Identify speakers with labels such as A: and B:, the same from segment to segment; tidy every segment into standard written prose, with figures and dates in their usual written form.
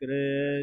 A: Christus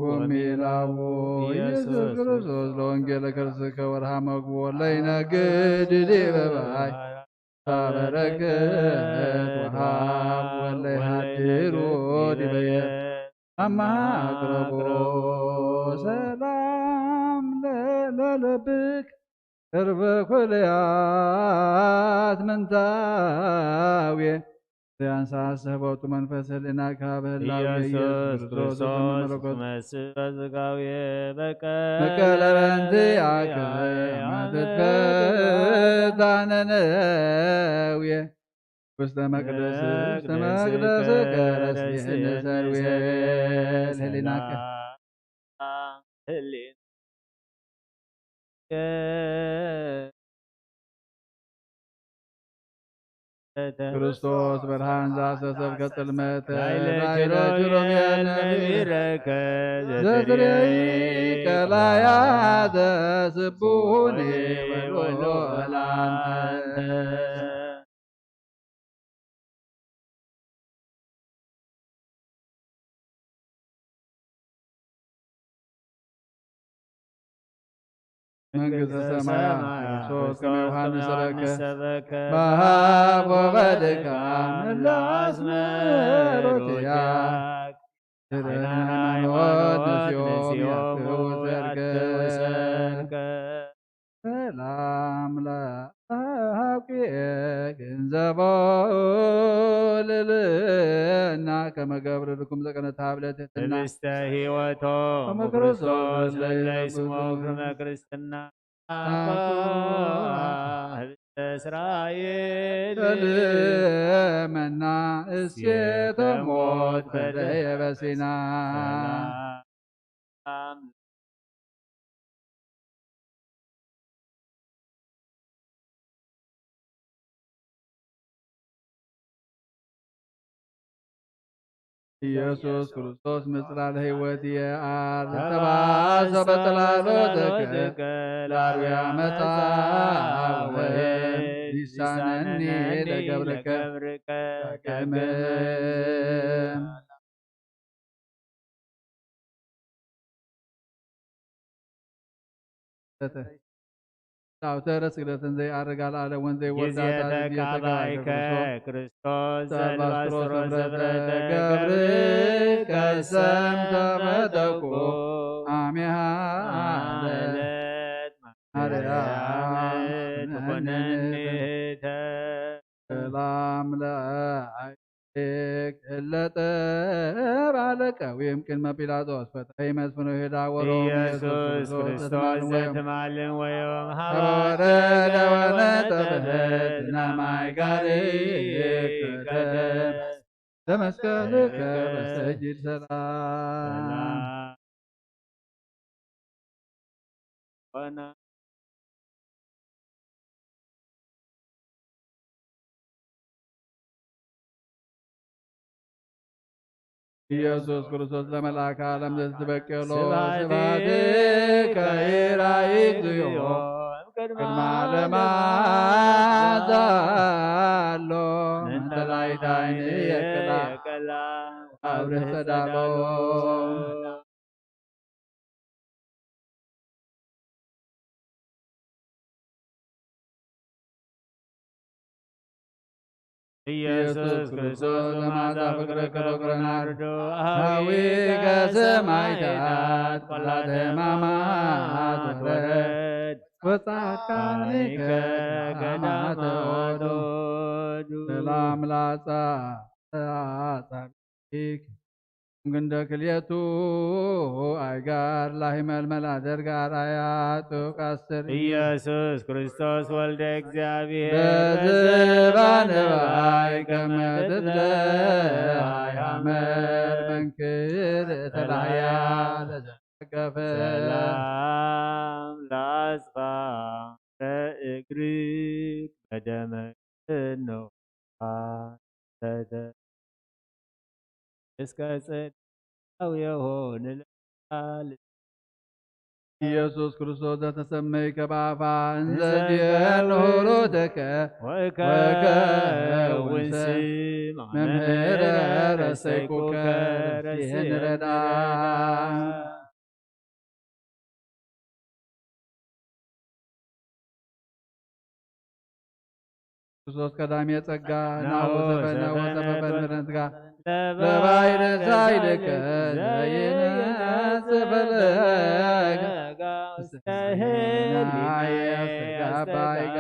A: ወሚላዎ ኢየሱስ ክርስቶስ ለወንጌለ ከርስከ ወርሃ መግቦ ለይነግድ ዲበባይ በረከት ወሃብ ወለይሃድሩ ዲበየ አማቅረቦ ሰላም ለልብክ ቅርበ ኩልያት ምንታዌ ያንሳስህ በውጡ መንፈስ ህሊና ካብህላዊ
B: ኢየሱስ
A: ኢየሱስ
B: ክርስቶስ
A: መለኮት
B: መስል በሥጋዌ በቀለ
A: መቀለበንቲ አክለ አመትፈታነነውየ ውስተ መቅደስ ቀረስየነ ሰርዌ ህሊናከ ክርስቶስ ብርሃን ዘአስተሰብከ ጽልመተ ላዕለ ችሮምየነ ዘትሬኢ ቀላያተ ስቡኒ ወሎላንተ መንግሥተ ሰማያት ክርስቶስ ከመ ዮሐንስ ሰበከ በኀብ ወበድካም እለ አስመሮትያ ድኅረ ሃይማኖት ንስዮም ያክው ሰርገ ሰላም ለአብኪየ ገንዘቦ ልዕልና ከመ ገብርልኩም ዘቀነ ታብለትትና
B: ህብስተ ሕይወቶ
A: ክርስቶስ
B: ለይስሞ ክርመ ክርስትና ህብስተ እስራኤል
A: መና እሴተ ሞት በደየ በሲና ኢየሱስ ክርስቶስ ምጽላለ ሕይወት የአር ተባሰ በጽላሎትከ ላርያ መጻ ወይም ሊሳነኒ ለገብርከ ዳግም ዳውተረ ስግደትን ዘይአርግ አልዓለ ወንዘይ ወዳታ
B: ተቃባይከ ክርስቶስ
A: ዘልባስጥሮስ እምረተ ገብር ከሰምተ መጠቁ አሜሃ
B: አለት
A: ማርያም
B: ተኮነንተ
A: ሰላም ለአይክ እለጠብ አለቀዊም ቅድመ ጲላጦስ ፈታይ መስፍኖ ሄዳ ወሮም
B: ኢየሱስ ክርስቶስ ዘትማልን ወዮም
A: ወረደ ወነጠበህት ናማይ ጋር ከተም ለመስቀልከ በስተጅድ ሰላም ኢየሱስ ክርስቶስ ለመልአከ ዓለም ዘትበቀሎ ስብሐት ከኢራይክዮ ቅድመ ዓለም አዛሎ መንተላይታይን የቅላ አብረህ ጸዳሎ
B: ኢየሱስ ክርስቶስ ለማዛ ፍቅረ ከበኩረናርዶ
A: አዊ ከሰማይታት ቆላተ ሕማማት ወረድ ወጻድቃኒከ ገዳማተ ኦዶዱ ሰላም ላጻጻቢክ እንግንደ ክልኤቱ አይጋር ላሂመልመል አደርጋር አያጡ ቃስር
B: ኢየሱስ ክርስቶስ ወልደ እግዚአብሔር
A: በዝባንባይ ከመትትለ አያመር መንክር ተላያ ለዘቀፈ
B: ሰላም ላጽፋ እግሪክ በደመ ነው እስከ ጽድው የሆን ልል
A: ኢየሱስ ክርስቶስ ዘተሰመይ ከባፋ እንዘዲየን ሆሮተከ
B: ወከውን ስም
A: መምህረ ረሰይኩከ ይህን ረዳ ክርስቶስ ቀዳሜ ጸጋ ናሁ ዘፈነወ ዘበበንረን ሥጋ ለባሕረ ሳይልከ ዘይነጽ ፈለገ ስተህሊናየ ሥጋ ባይጋ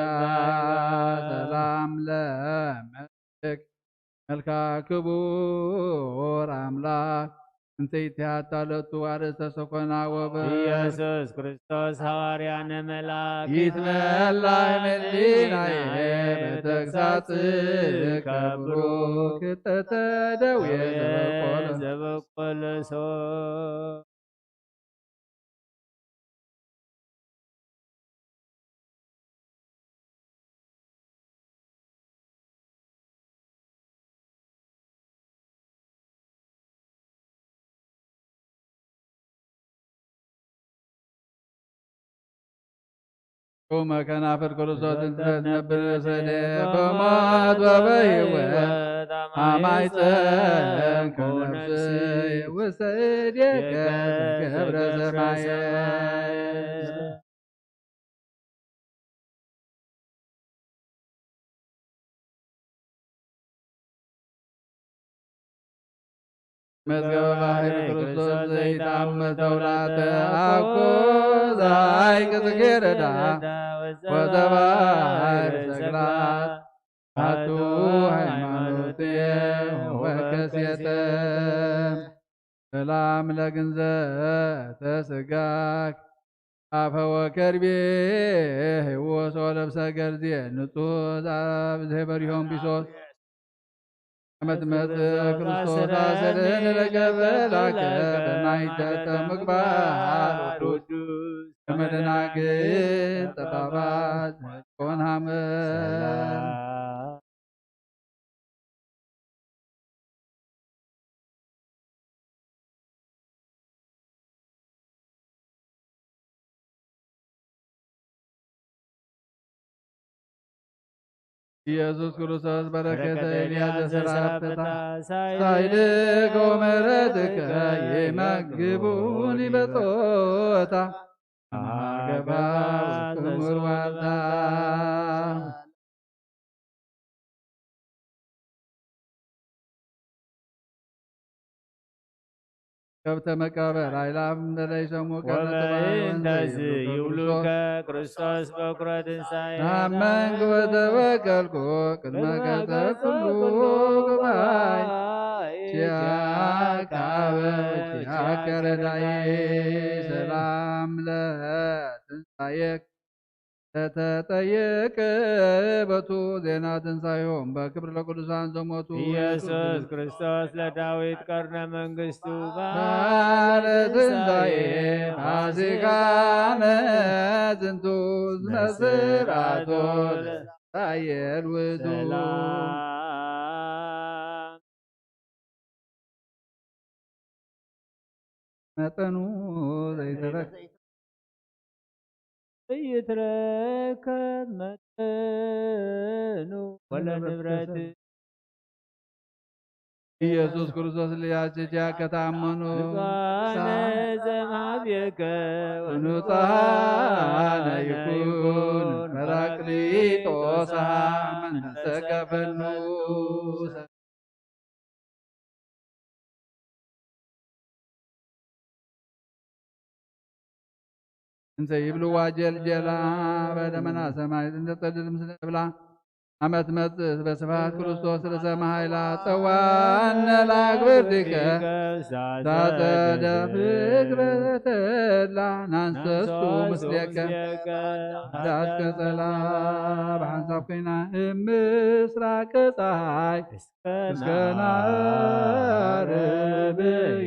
A: ሰላም ለመልክ መልካ ክቡር አምላክ እንተ ይትሃታለቱ አርእስተ ሰኮና
B: ኢየሱስ ክርስቶስ ሐዋርያነ መልአክ
A: ይትመላይ መሊናዬ በተግሳጽ ከብሩክ ተተደውየ
B: ዘበቆለ ሰው
A: ቁመ ከናፍር ክርስቶስ እንተነብር ሰደ በሞት ወበሕይወት አማይፀን ከነፍስ ውሰድየከ ገብረ ሰማየ መዝገበ ባህሪ ክርስቶስ ዘይታመ ተውላተ አኮ ዛይቅ ጽጌረዳ ወዘባሕር ሰቅላት አቱ ሃይማኖትየ ወከስየተ ሰላም ለግንዘተ ሥጋክ አፈ ወከርቤ ሕይወት ወለብሰ ገርዝየ ንጹሕ ዘበሪሆም ቢሶስ መጥመጥ ክርስቶስ አሰረን ለገበላከ በማይተተ ምግባር ቅዱስ ከመደናግል ጠባባት ኮን ሐመር ኢየሱስ ክርስቶስ በረከተ ኤልያስ ዘሰራፕታ ሳይልከ ወምሕረትከ ይመግቡኒ በጾታ አገባ ክሙር ዋልታ ከብተ መቃብር አይላፍ እንደላይ ሰሙ
B: ወበእንተዝ ይብሉከ ክርስቶስ በኵረ ትንሣኤ
A: ናመንክ ወተወከልኩ ቅድመ ገጸ ኩሉ ጉባኤ ቺያካበ ቺያከ ረዳዬ ሰላም ለትንሣኤክ ተተጠየቀ በቱ ዜና ትንሣኤሆም በክብር ለቅዱሳን ዘሞቱ
B: ኢየሱስ ክርስቶስ ለዳዊት ቀርነ መንግሥቱ
A: ባለ ትንሣኤ ፋሲካነ ዝንቱ መስራቶ ታየል ውእቱ መጠኑ ዘይተረክ
B: ይትረከብ መጠኑ ወለንብረት
A: ኢየሱስ ክርስቶስ ሊያችቻ ከታመኑ
B: ንጹሐነ ዘእምኀቤከ
A: ወንጹሐነ ይኩን ጰራቅሊጦስ መንፈሰከ ፈኑ እንዘ ይብሉ ዋጀልጀላ በደመና ሰማይ እንዘ ተድል ምስለ ብላ አመት መጽእ በስብሐት ክርስቶስ ርእሰ መኃይላ ጸዋነ ለአግብርቲከ ዛጸደ ፍቅረ ተድላ ናንሰሱ ምስሌከ ዳስከ ጸላ በሐንሳብ ኮይና እምስራቀ ፀሐይ እስከ ናርብ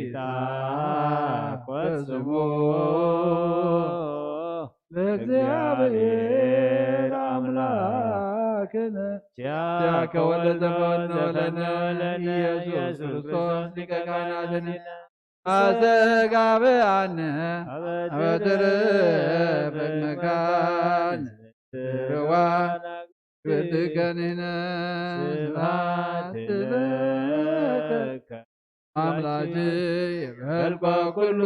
A: ይትሐፈጽሞ ለእግዚአብሔር አምላክነ ዚአከ ወለተ ፈኖለነ ኢየሱስ ክርስቶስ ሊቀ ካህናትነ አዘጋብአነ አበትርፈ መካነ ርዋን ብትከንነ ስብሐት ለከ አምላክ የበልቋ ኩሉ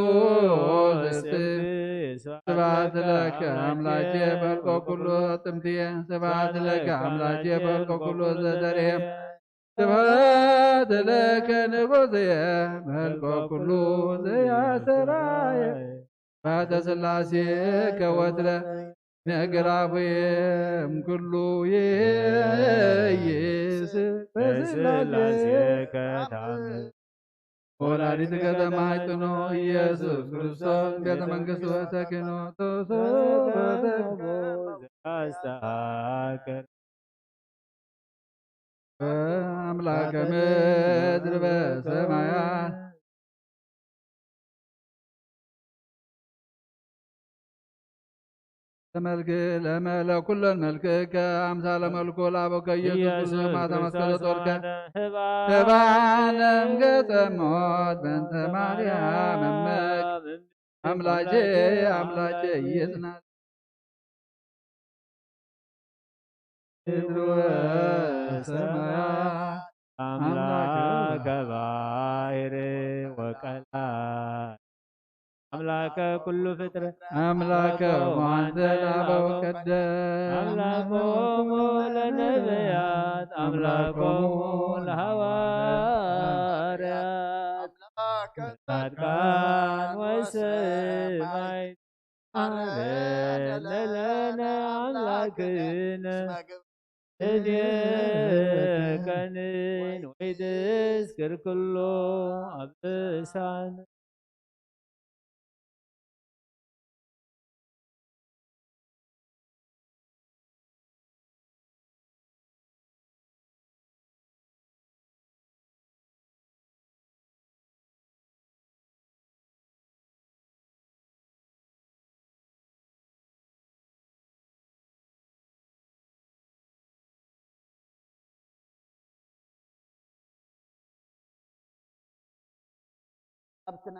A: ስብሐት ለከ አምላኬ በልቆ ኩሉ ጥምትየ ስብሐት ለከ አምላኬ በልቆ ኩሉ ዘዘርየ ስብሐት ለከ ንጉሥየ በልቆ ኩሉ ዘያሰራየ ስብሐተ ሥላሴ ከወትረ ነገራዊም ኩሉ ይይስ
B: በስላሴ
A: በስላሴ
B: ከታምር
A: ወላዲት ከተማ ይጥኖ ኢየሱስ ክርስቶስ ቤተ መንግሥቱ ተኪኖ ተሰበተ
B: አስተካከል
A: በአምላከ ምድር በሰማያት ለመልክ ለኩለን መልክ ከአምሳለ መልኩ ላበከ ኢየሱስ ክርስቶስ ማታ መስቀለ ጦርከ ህባንም ገጠሞት በእንተ ማርያም እመክ አምላቼ አምላቼ ኢየጽናት ምድር ወሰማያት
B: አምላከ ባሕር ወቀላይ አምላከ ኩሉ ፍጥረት
A: አምላከ ዋንተ ላበው ቀደም
B: አምላኮሙ ለነቢያት አምላኮሙ ለሐዋርያት ጻድቃን ወሰማዕታት ለነ አምላክነ እድየከንን ወይትዝክር ኩሎ አብሳነ
C: ሀብትና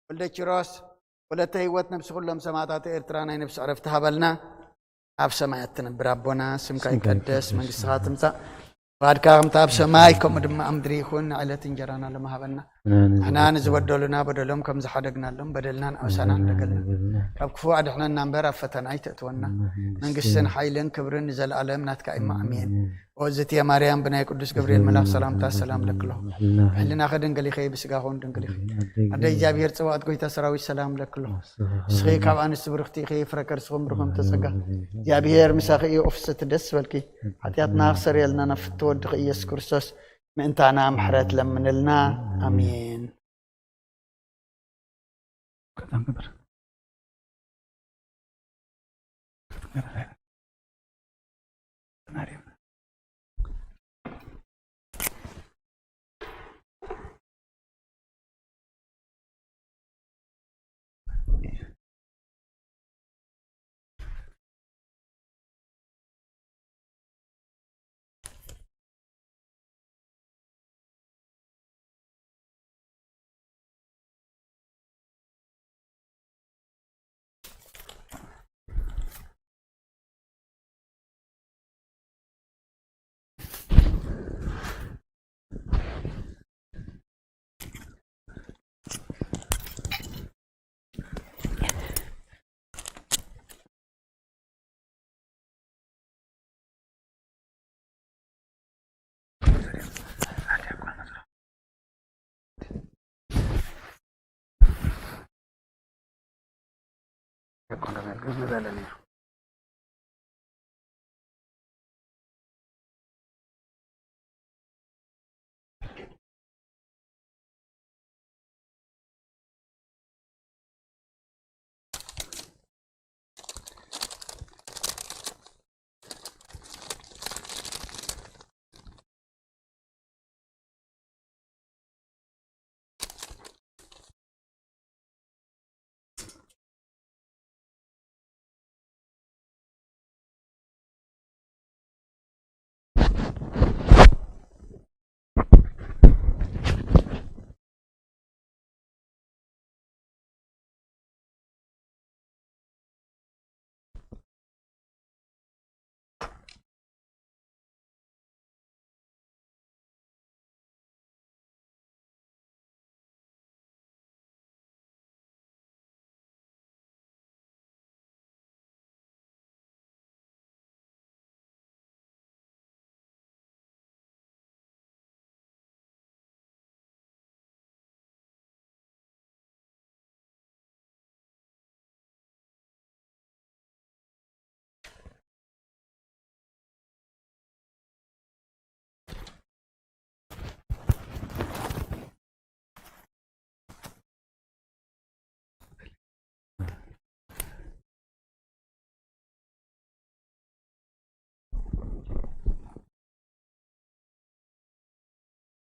C: ወልደ ኪሮስ ወለተ ህይወት ነፍስ ሁሉም ሰማዕታት ኤርትራ ናይ ነፍስ ዕረፍቲ ሃበልና ኣብ ሰማያት ትነብር ኣቦና ስምካ ይቀደስ መንግስትኻ ትምጻእ ፈቃድካ ከምቲ ኣብ ሰማይ ከምኡ ድማ ኣብ ምድሪ ይኹን ዕለት እንጀራና ለመሃበና ንሕና ንዝበደሉና በደሎም ከም ዝሓደግናሎም በደልናን ኣውሳናን ደገልና ካብ ክፉእ ኣድሕነና እምበር ኣብ ፈተና ኣይተእትወና መንግስትን ሓይልን ክብርን ንዘለኣለም ናትካ ኢማ ኣሜን ወዝት ያ ማርያም ብናይ ቅዱስ ገብርኤል መልአክ ሰላምታ ሰላም ለክሎ ሕልና ከድንግል ኢኸ ብስጋኹን ድንግል ኢኸ ኣደይ እግዚኣብሔር ጽዋዕት ጎይታ ሰራዊት ሰላም ለክሎ ስኺ ካብ ኣንስቲ ብርኽቲ ኢኸ ፍረከር ስኹም ብርኹም ተጸጋ እግዚኣብሔር ምሳኺ እዩ ኦፍሰት ደስ በልኪ ሓጢኣትና ክሰርየልና ነፍቲ ወድኺ ኢየሱስ ክርስቶስ ምእንታና ምሕረት ለምንልና ኣሜን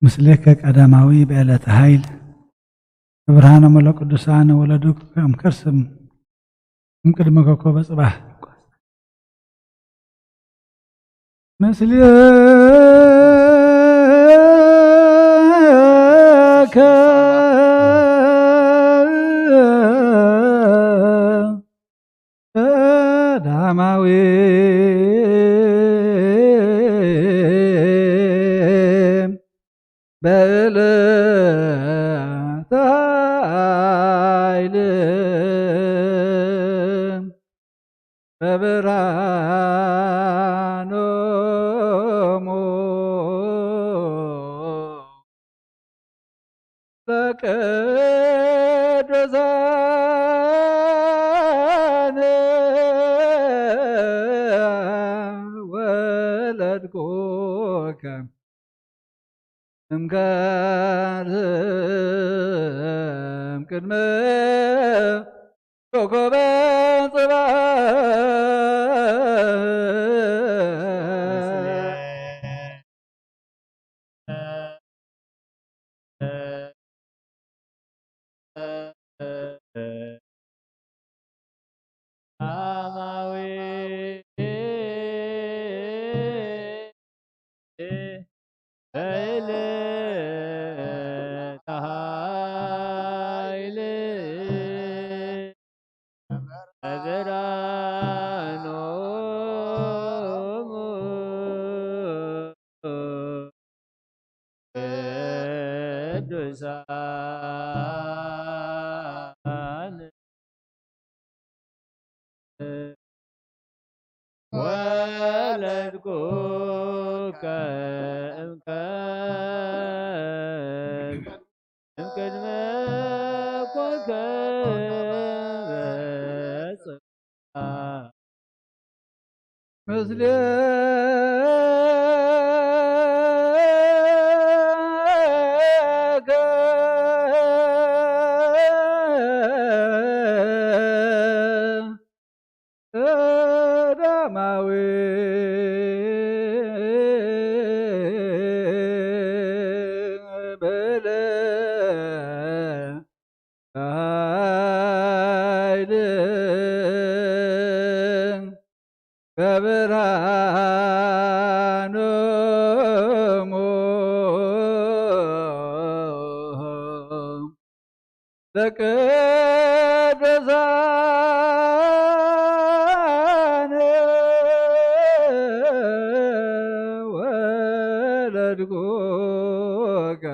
D: ምስሌከ ቀዳማዊ በዕለተ ኃይል ብርሃነ መለ ቅዱሳን ወለዱከ እምከርስም እምቅድመ ኮከበ ጽባሕ ምስሌከ ቀዳማዊ በዕለተ ኃይል በብርሃኖሙ ለቅዱሳን ወለድኩከ እምከርስም ቅድመ ኮከበ ጽባሕ ወለድኩከ እምቅድመ ኮከበ ጽባሕ ምስሌከ ቀዳማዊ በዕለተ ኃይል በብርሃኖሙ ለቅዱሳን ወለድኩከ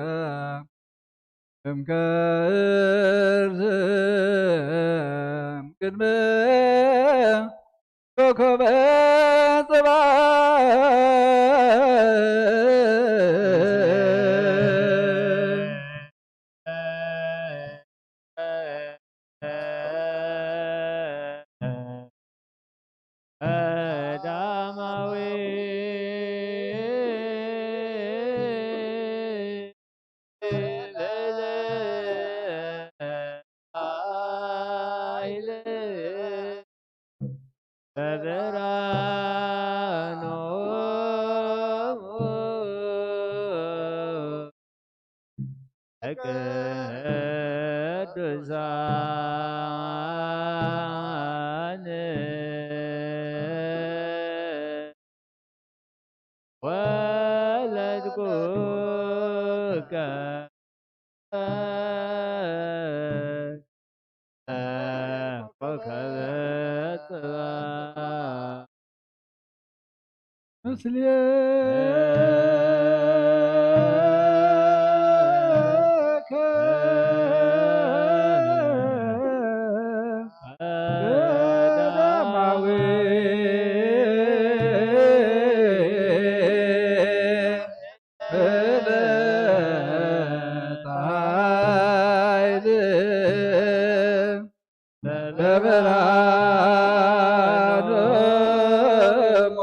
D: እምከርስም ቅድመ ኮከበ ጽባሕ
B: ቀዳማዊ ኃይል በብርሃኖሙ ለቅዱሳን ወለድኩከ ኮከበ ጽባሕ
D: ምስሌከ ቀዳማዊ በዕለተ ኃይል በብርሃኖሙ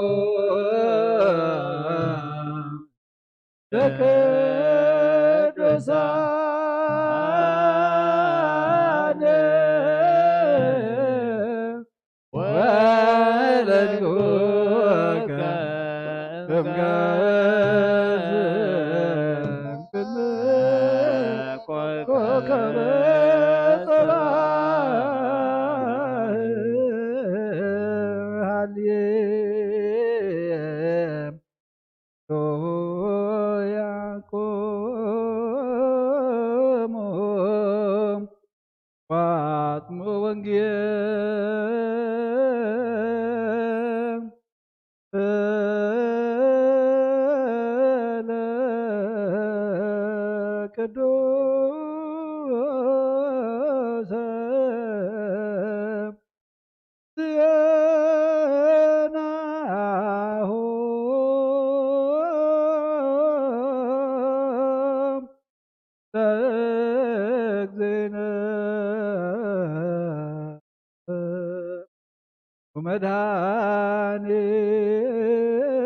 D: ለቅዱሳን ወለድኩከ እምከርስም ቅድመ
A: ዋጥሞ ወንጌል ለቅዱስ ዜናሁ ለእግዚእነ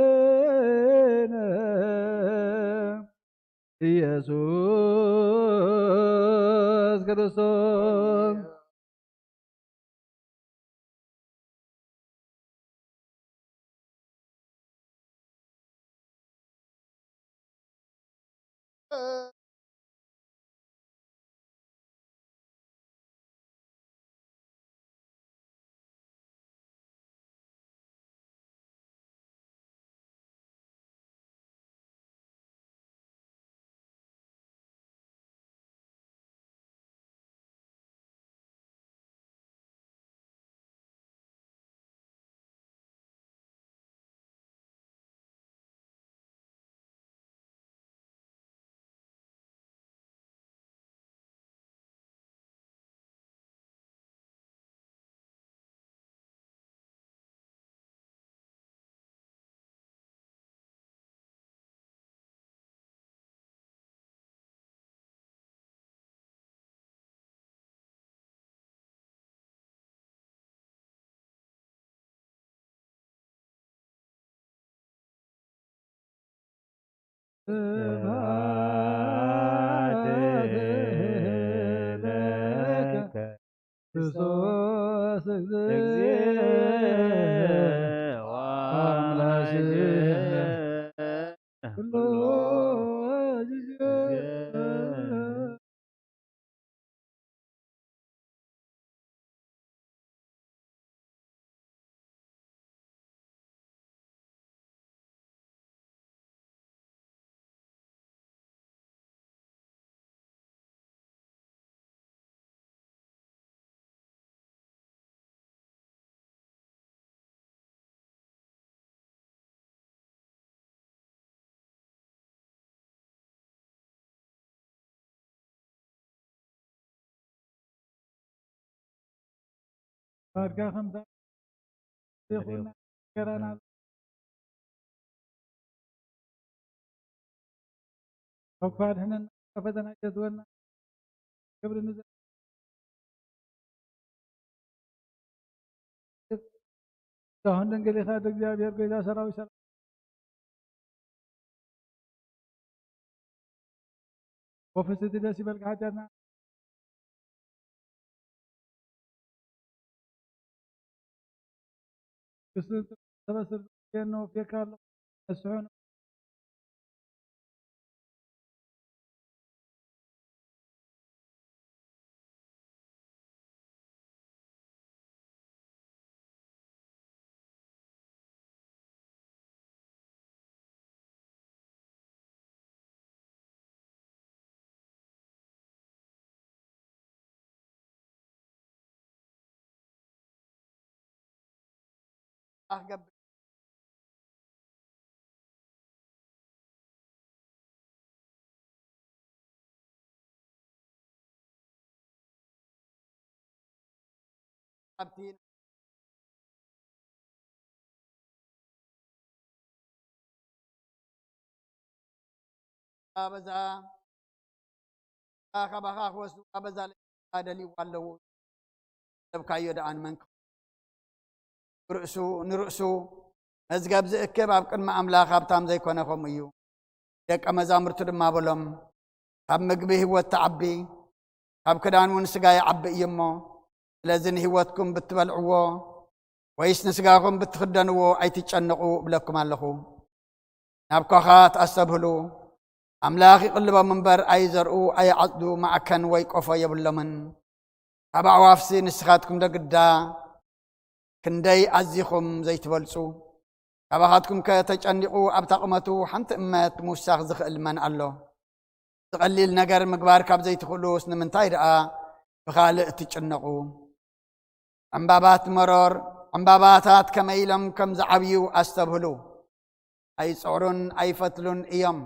A: ወመድኃኒነ ኢየሱስ ክርስቶስ ስብሐት ለከ ክርስቶስ እግዚእ ወአምላክነ ኩሉ ጊዜ ባርካ ከምታ ይኹን ገራና ወፋድህን ፈተና ጀዝወና ክብርን አሁን ድንግል የታደ እግዚአብሔር ጌታ ሰራዊት ሰላም ወፍስት ደስ ይበልክ ኃጢአትና ክስት ተበስር ነው ፈካለ እሱን
C: አገብ አብቲን አበዛ አከባኻ ወሱ አበዛ አደሊ ዋለው ተብካዮ ዳን መንክ ንርእሱ መዝገብ ዝእክብ ኣብ ቅድሚ ኣምላኽ ሃብታም ዘይኮነኹም እዩ ደቀ መዛሙርቱ ድማ በሎም ካብ ምግቢ ህይወት ተዓቢ ካብ ክዳን እውን ስጋ ይዓቢ እዩ እሞ ስለዚ ንህይወትኩም ብትበልዕዎ ወይስ ንስጋኹም ብትኽደንዎ ኣይትጨነቑ ብለኩም ኣለኹ ናብ ኮኻ ተኣሰብህሉ ኣምላኽ ይቕልቦም እምበር ኣይዘርኡ ኣይዓጽዱ ማዕከን ወይ ቆፎ የብሎምን ካብ ኣዕዋፍሲ ንስኻትኩም ደግዳ ክንደይ ኣዚኹም ዘይትበልጹ ካባኻትኩም ከተጨኒቑ ኣብ ታቕመቱ ሓንቲ እመት ምውሳኽ ዝኽእል መን ኣሎ ዝቐሊል ነገር ምግባር ካብ ዘይትኽእሉስ ንምንታይ ደኣ بخالق تجنقو عمبابات مرور عمباباتات كميلم كم زعبيو أستبهلو أي صورن أي فتلن إيام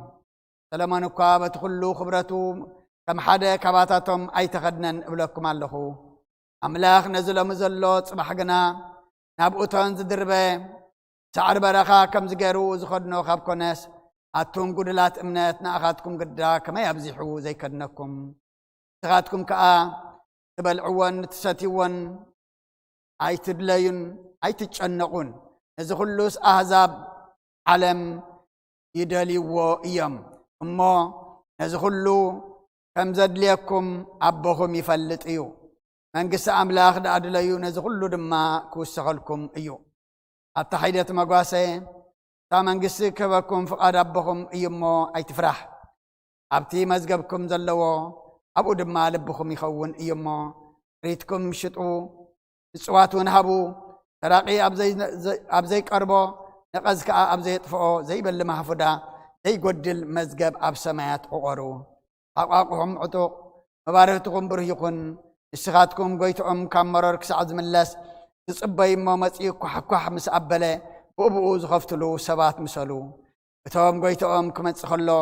C: سلمان كابت خلو خبرتو كم حدا كباتاتهم أي تخدنن أبلكم اللهو أملاخ نزل مزلو صباح جنا نابوتان زدربه سعر برخا كم زجرو زخدنو خاب كناس أتوم قدلات أمناتنا أخاتكم قدا كما يبزحوا زي كدنكم تغاتكم كأ تبلعون تستيون أي تدلين أي تتشنقون إذا خلوس أحزاب علم يدلي وإيام أما إذا خلو كم زد ليكم أبوهم يفلت إيو من قس أملاخ دا أدليون إذا خلو دما كوسغلكم إيو التحيدات مقاسي تامن قس كبكم فقاد أبوهم إيمو أي تفرح أبتي مزقبكم زلو أبو دما لبكم يخون إيمو ريتكم شتو سواتون هبو تراقي أبزي قربو نقزك أبزي يطفئو زي بل محفودا زي قدل مزقب أب سمايات أغرو أقاقهم عطوق مبارهتكم برهيقون استغاتكم قويتهم كامرور كسعز من اللس تصبي مومتي كوح مس أبلي بؤبؤو زخفتلو سبات مسلو بتهم قويتهم كمت سخلو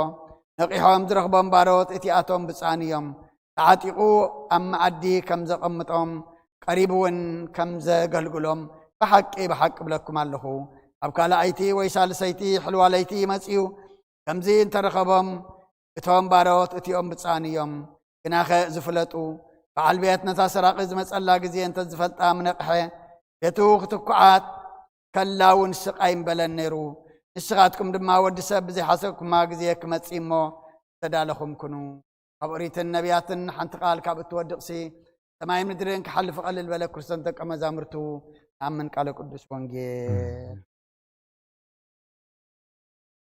C: نقيهم درخبهم باروت اتياتهم بسانيهم تعاتيقو أما أدي كم زقمتهم قريبون كم زقلقلهم بحق بلكم اللهو أبكالا أيتي ويسال سيتي حلوة ليتي مسيو كم زين ترخبهم اتهم باروت اتيهم بسانيهم كناخ زفلتو فعل بيتنا تسرق زمس الله جزين تزفلت منقحه يتوخ تقعات كلاون سقايم بلنيرو السغاتكم دما ود سب زي حسبكم ما جزيك مصيمو تدالخم كنو خبريت النبيات حنت قال كاب تودقسي سماي مدرين كحلف قلل بلا كرسن تقم زامرتو امن قال قدس وانجيل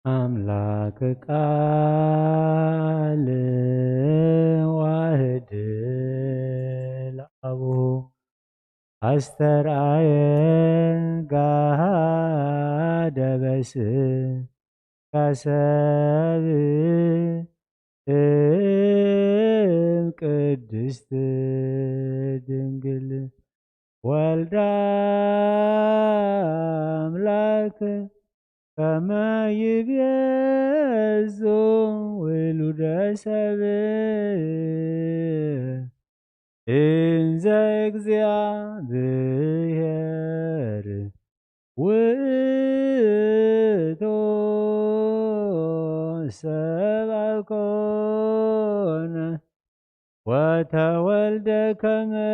B: أملاك قال واحد الأبو أسترعي قاد بس كسب قدست دنقل والدا أملاك كما يبيزو ولد سبب إن زيك زيادر وإتو سبعكون وتولد كما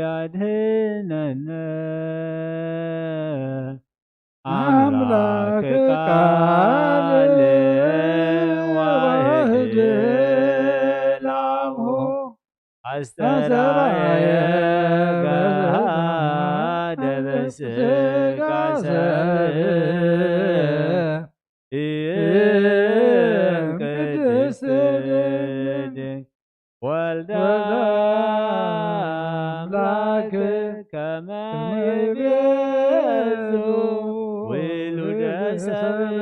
B: يدهننا أملاك قال واحد الأبو أسترعي قاد بس كسب قدست والدا أملاك كما يبيزو ولد سبب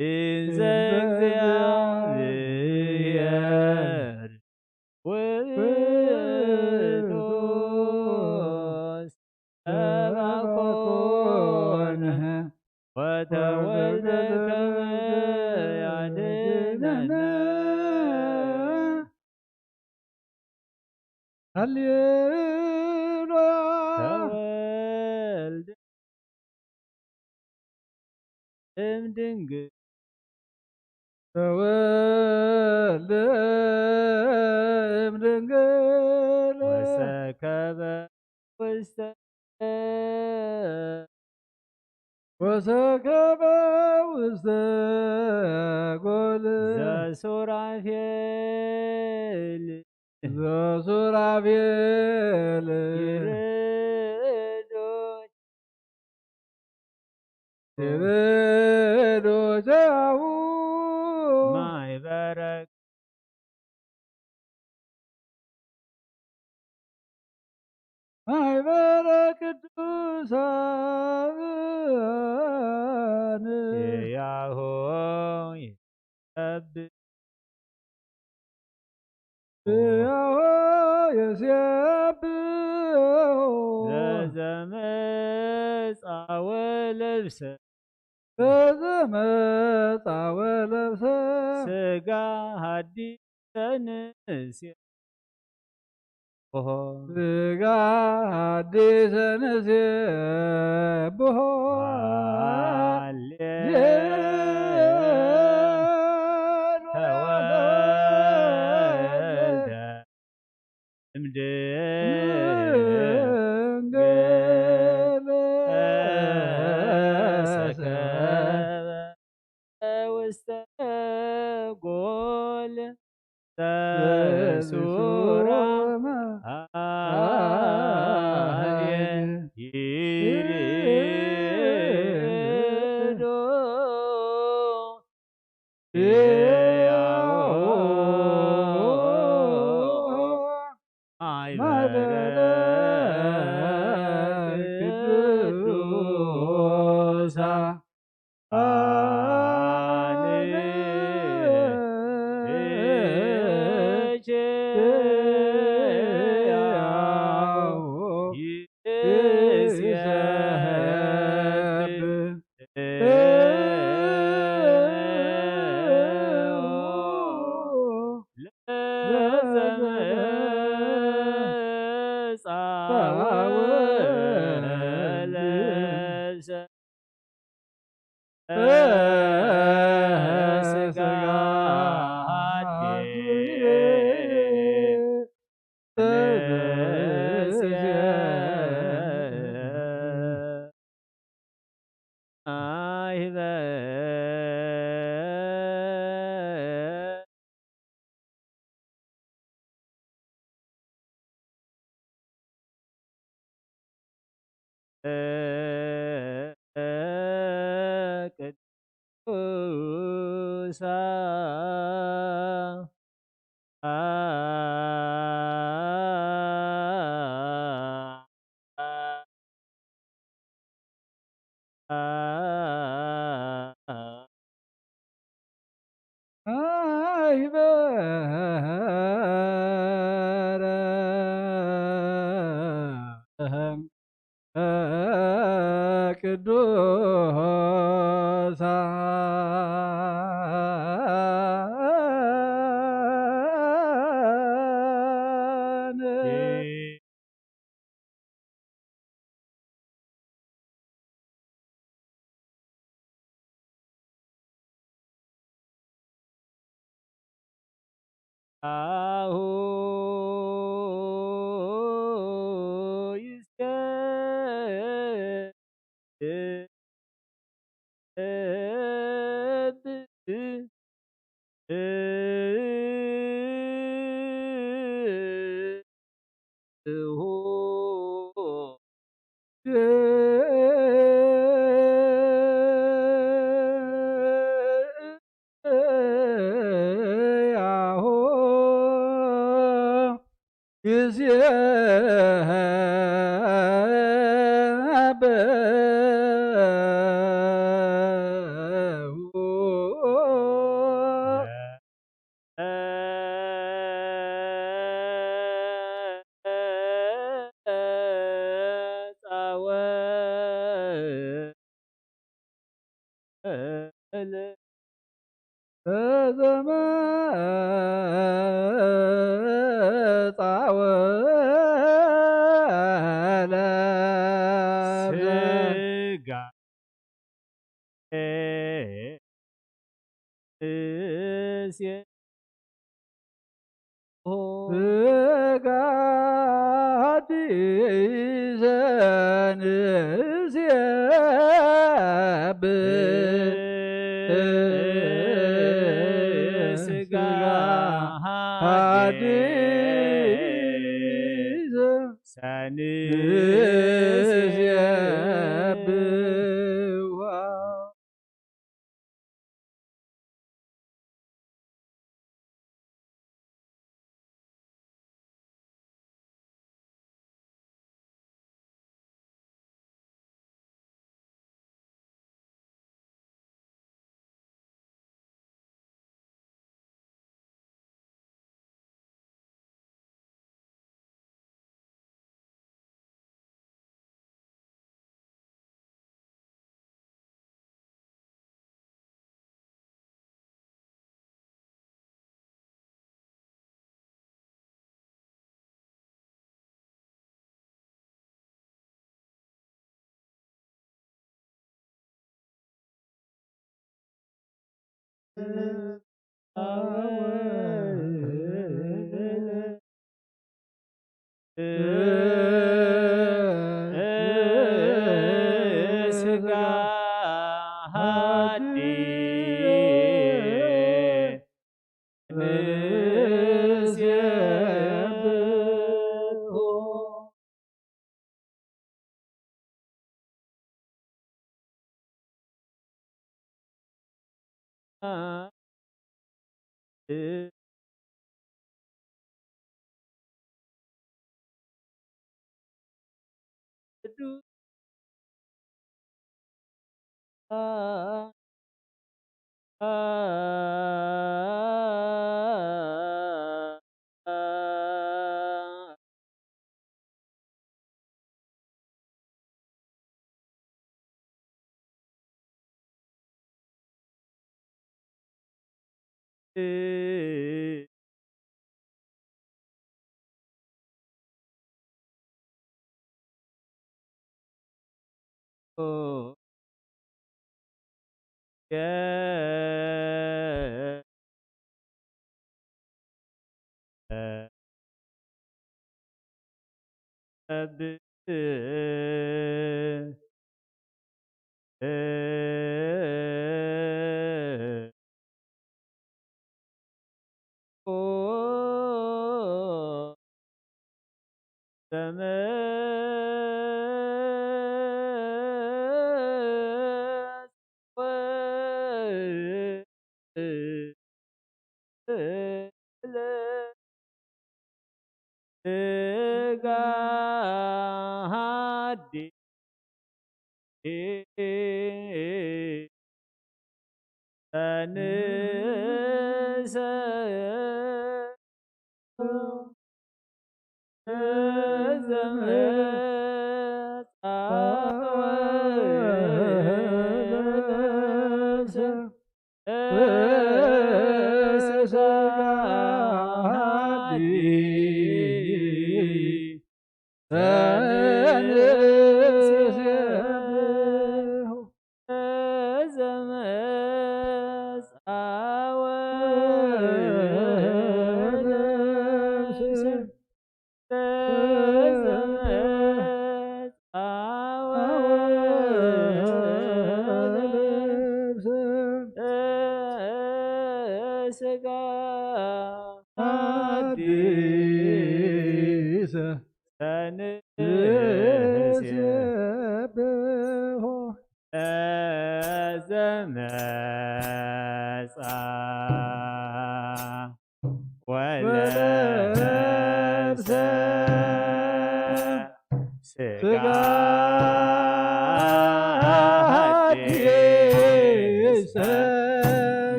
B: إن زيادر وإتوس أباكونه وتولد كما يعدننا تولد امدنق
D: تولد امدنقل
B: وسكب
D: وسكب وسقل
B: ذا سرعفيل
D: ذا سرعفيل يردو جاهو
B: معي برك
D: معي بركة دوسان
B: ياهو يسبح
D: ياهو
B: ወለብሰ
D: በዘመፃ ወለብሰ
B: ስጋ ሐዲሰ ንስየ
D: ስጋ ሐዲሰ ንሴብሖ
B: ተወልደ እምድንግል ሰከበ ውስተ ጎል ተሱራ ይሪዶ ስጋ ቅዱሳ
D: ቅዱሳን
B: አሁ
D: ያሆ ይሴበው በዘመፃ ወለብሰ
B: ስጋ እስየ
D: ስጋ ሐዲሰ ንሴብሖ
B: ስጋ
D: ሐዲሰ ንሴብሖ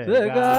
B: ስጋ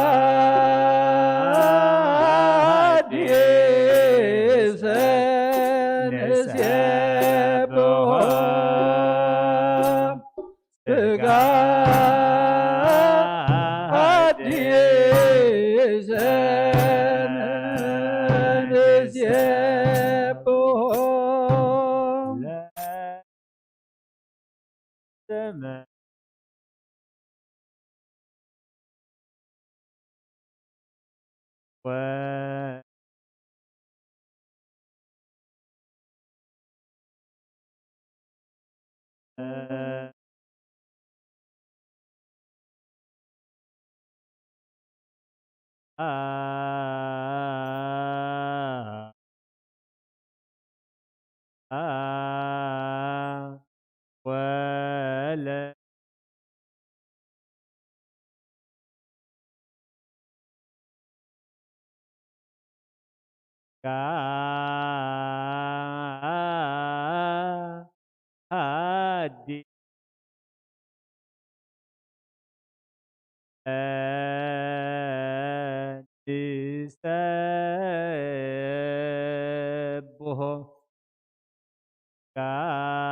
D: Addis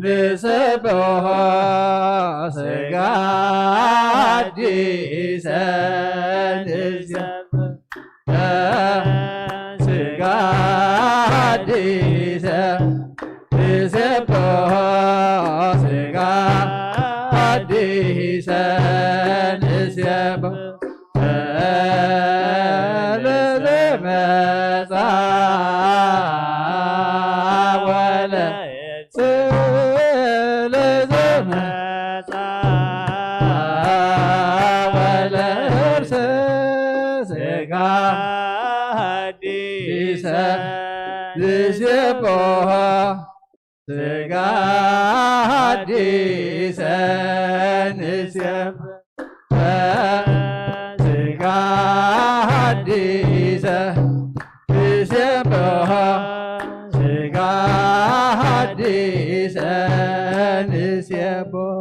A: ንሰብሖ ሥጋ አዲሰ ሥጋ አዲሰ ንሰብሖ ሥጋ አዲሰ ንሰብሖ ለዘመጻ ንሰብሖ ሥጋ አዲሰ ንሰብሖ ሥጋ አዲሰ ንሰብሖ ሥጋ አዲሰ ንሰብሖ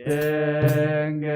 D: ድንግል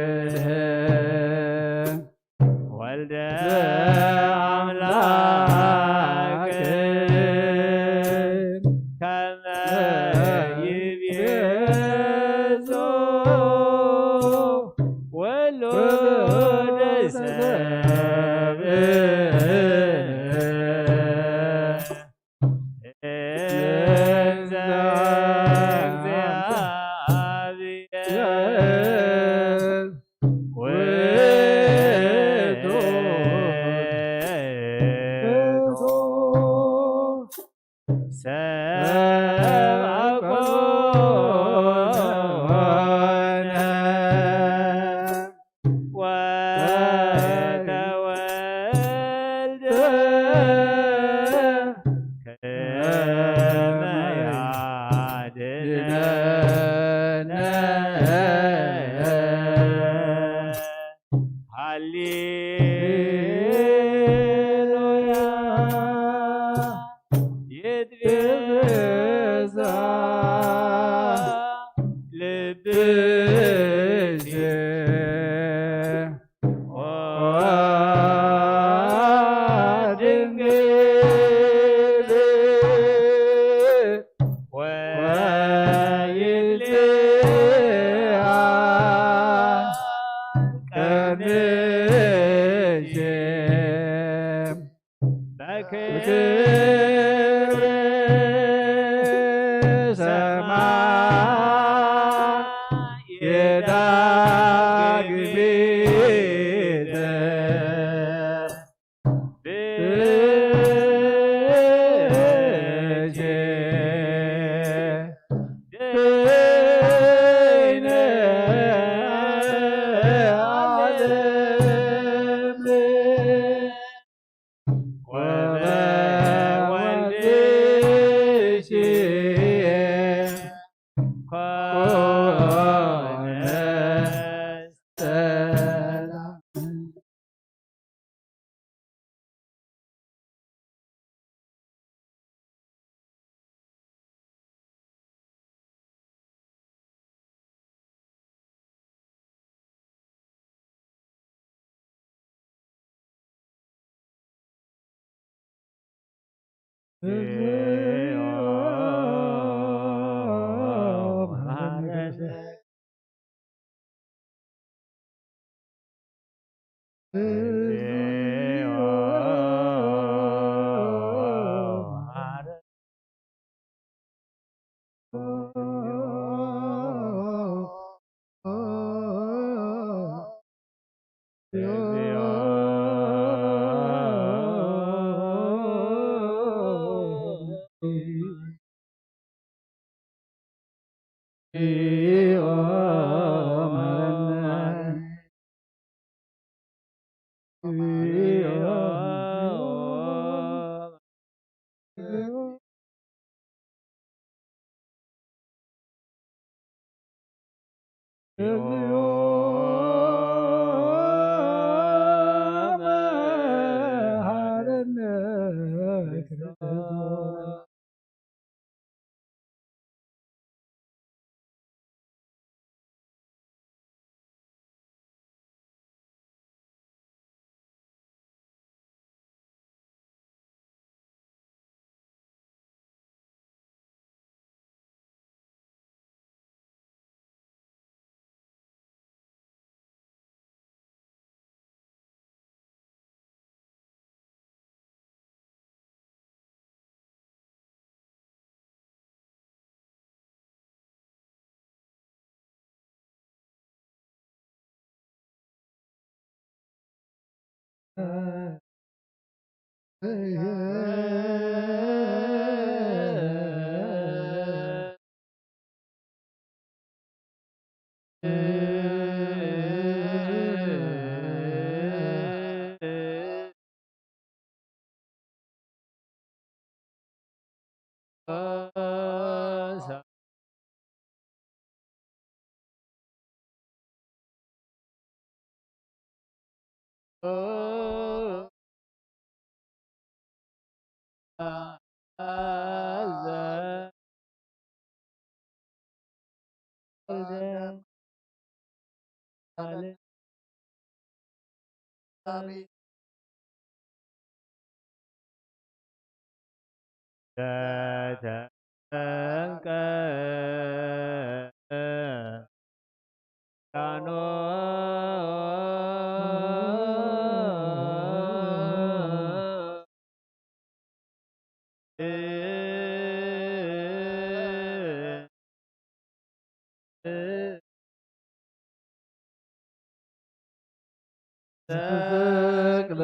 A: ተክለ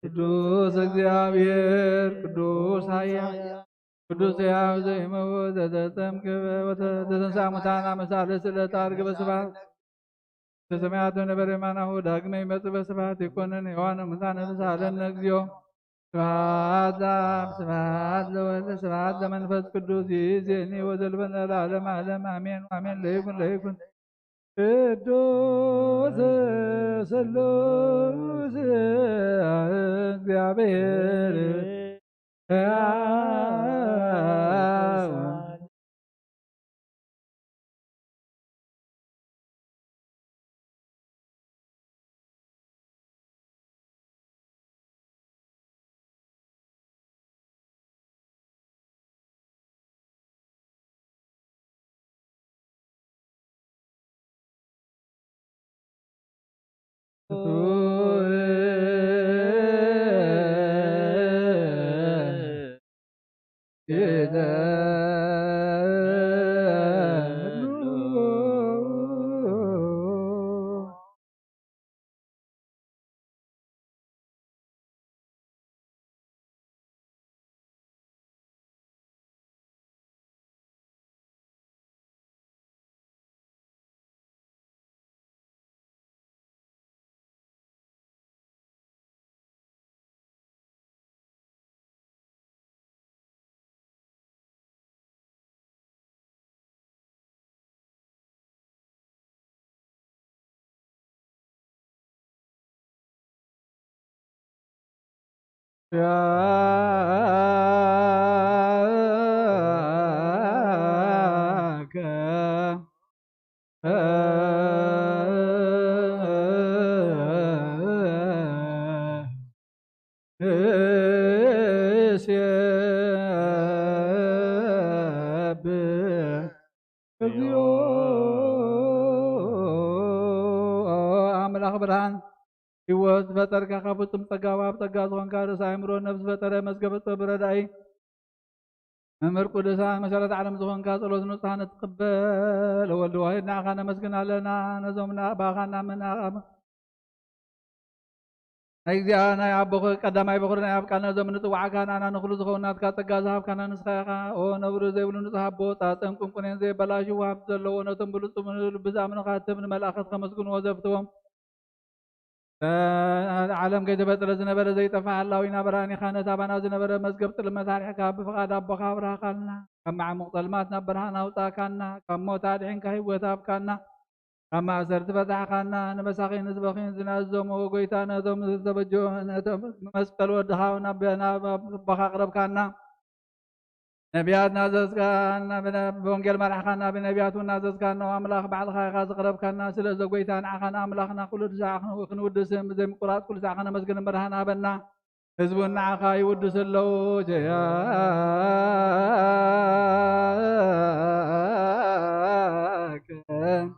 A: ቅዱስ እግዚአብሔር ቅዱስ ኃያል ቅዱስ ሕያው ዘኢይመውት ዘተጠምቀ ወተንሥአ እሙታን አመሳለ ስእለት ዐርግ በስብሐት በሰማያት ወነበረ የማናሁ ዳግመ ይመጽእ በስብሐት ይኰነን ሕያዋነ ሙታነ ተሳሃለነ እግዚኦ ስብሐት ለአብ ስብሐት ለወልድ ስብሐት ለመንፈስ ቅዱስ ይእዜኒ ወዘልፈነ ለዓለመ ዓለም አሜን አሜን። ለይኩን ቅዱስ ስሉስ እግዚአብሔር ያከ እስየብ እግዚኦ አምላኽ ብርሃን ሕይወት ፈጠርካ ካብ ፍጹም ጸጋ ወሃብ ጸጋ ዝኾንካ ርእሰ ኣእምሮ ነፍሲ ፈጠረ መዝገበ ጥበብ ረዳኢ መምህር ቅዱሳን መሰረት ዓለም ዝኾንካ ጸሎት ንጹሓን ትቅበል ወልድ ዋሂድ ንዓኻ ነመስግን ኣለና ነዞም ባኻና መናቐም ናይ እግዚኣብ ናይ ኣቦ ቀዳማይ በኩር ናይ ኣብ ቃልና ነዞም ንጽዋዓካ ንኣና ንኹሉ ዝኸውን ናትካ ጸጋ ዝሃብካና ንስኻ ኢኻ ኦ ነብሩ ዘይብሉ ንጹሕ ኣቦ ጣፀን ቁንቁንን ዘይበላሹ ወሃብቲ ዘለዎ ነቶም ብልጹም ልቢ ዝኣምኑኻትም ንመላእኽት ከመስግንዎ ዘፍትዎም ዓለም ከይተፈጠረ ዝነበረ ዘይጠፋ ሃላዊና ብርሃኒኻ ነታ ባና ዝነበረ መዝገብ ጥልመት ኣርሒካ ብፍቓድ ኣቦኻ ኣብርሃኻልና ካብ ማዕሙቕ ጸልማት ናብ ብርሃን ኣውፃእካና ካብ ሞት ኣድሒንካ ህይወት ሃብካና ካብ ማእሰርቲ ፈታሕካና ንመሳኺን ህዝበኺን ዝናዘሞ ጎይታ ነቶም ዝተበጀ ነቶም መስቀል ወድኻ ናብ ኣቦኻ ኣቕረብካና ነቢያት ናዘዝካና ብወንጌል መራሕካና ብነቢያት እውን ናዘዝካና ኣምላኽ ባዕልኻ ኢኻ ዘቕረብካና ስለዚ ጎይታ ንዓኻና ኣምላኽና ኩሉ ድሳዕ ክንውድስን ብዘይ ምቁራፅ ኩሉ ሰዕ ከነመስግን ብርሃን ሃበና ህዝቡ ንዓኻ ይውድስ ኣለዉ ጀያከ አሜን።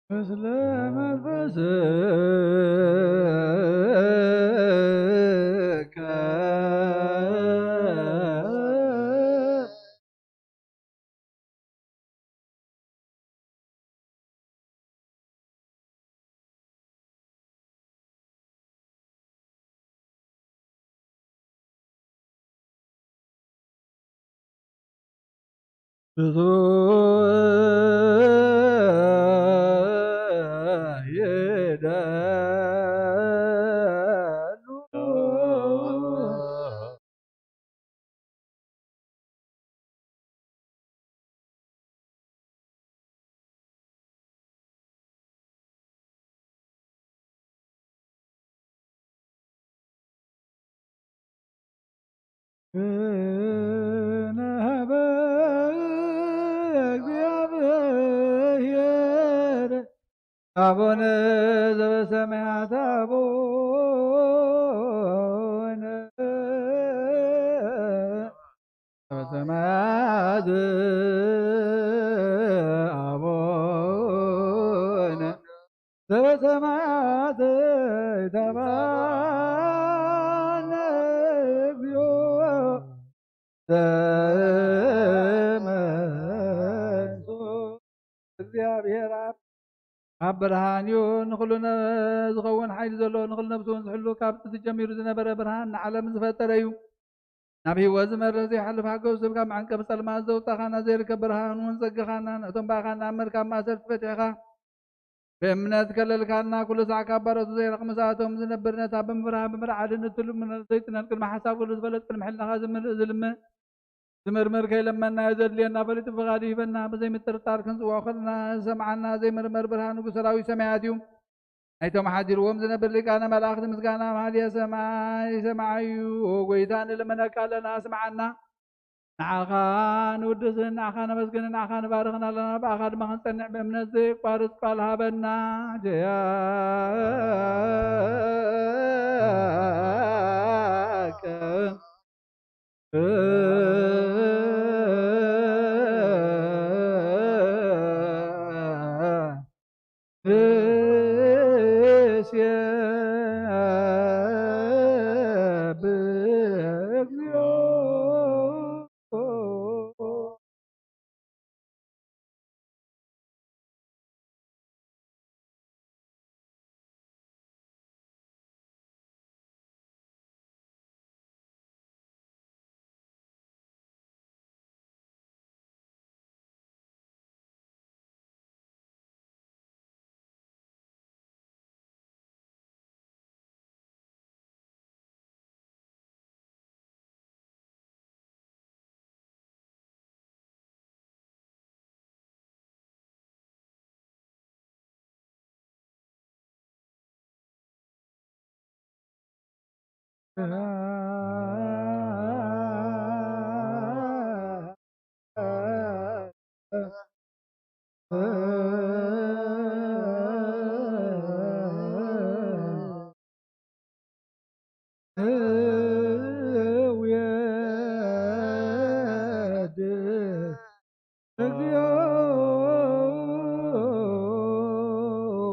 A: ምስለ መንፈስከ እግዚአብሔር አቡነ ዘበሰማያት አቡነ ዘበሰማያት አቡነ ጎይታባነ እግዚኦ ተመሶ እግዚአብሔር ኣብ ብርሃን እዩ ንኩሉ ዝኸውን ሓይሊ ዘለዎ ንኩሉ ነብሲ እውን ዝሕሉ ካብ ጥንቲ ጀሚሩ ዝነበረ ብርሃን ንዓለም ዝፈጠረ እዩ ናብ ሂወት ዝመርህ ዘይሓልፍ ሓገዝ ዝህብ ካብ መዐንቀፍ ፀልማት ዘውፃእኻና ዘይርከብ ብርሃን እውን ፀጊኻና ነቶም ባእኻና ኣብ መልካም ማእሰርቲ ፈቲሕኻ ብእምነት ከለልካና ኩሉ ሰዓት ካብ ባሮቱ ዘይረኽሙ ሰኣቶም ዝነብር ነታ ብምብርሃን ብምርዓድን እትሉም ዘይጥነን ቅድሚ ሓሳብ ኩሉ ዝፈለጥ ቅድሚ ሕልናኻ ዝምልእ ዝልምዕ ዝምርምር ከይለመና የዘድልየና ፈሊጡ ፍቓዱ ይበና ብዘይ ምጥርጣር ክንፅውዖ ከለና ዝሰምዓና ዘይምርመር ብርሃን ንጉሥ ሰራዊት ሰማያት እዩ ናይቶም ሓዲርዎም ዝነብር ሊቃነ መላእኽቲ ምስጋና መሃልየ ሰማይ ሰማዓዩ ጎይታ ንልመነካ ኣለና ስምዓና ንዓኻ ንውድስን ንዓኻ ነመስግንን ንዓኻ ንባርኽን ኣለና ብኣኻ ድማ ክንፀንዕ ብእምነት ዘይቋርፅ ቃል ሃበና ጀያከ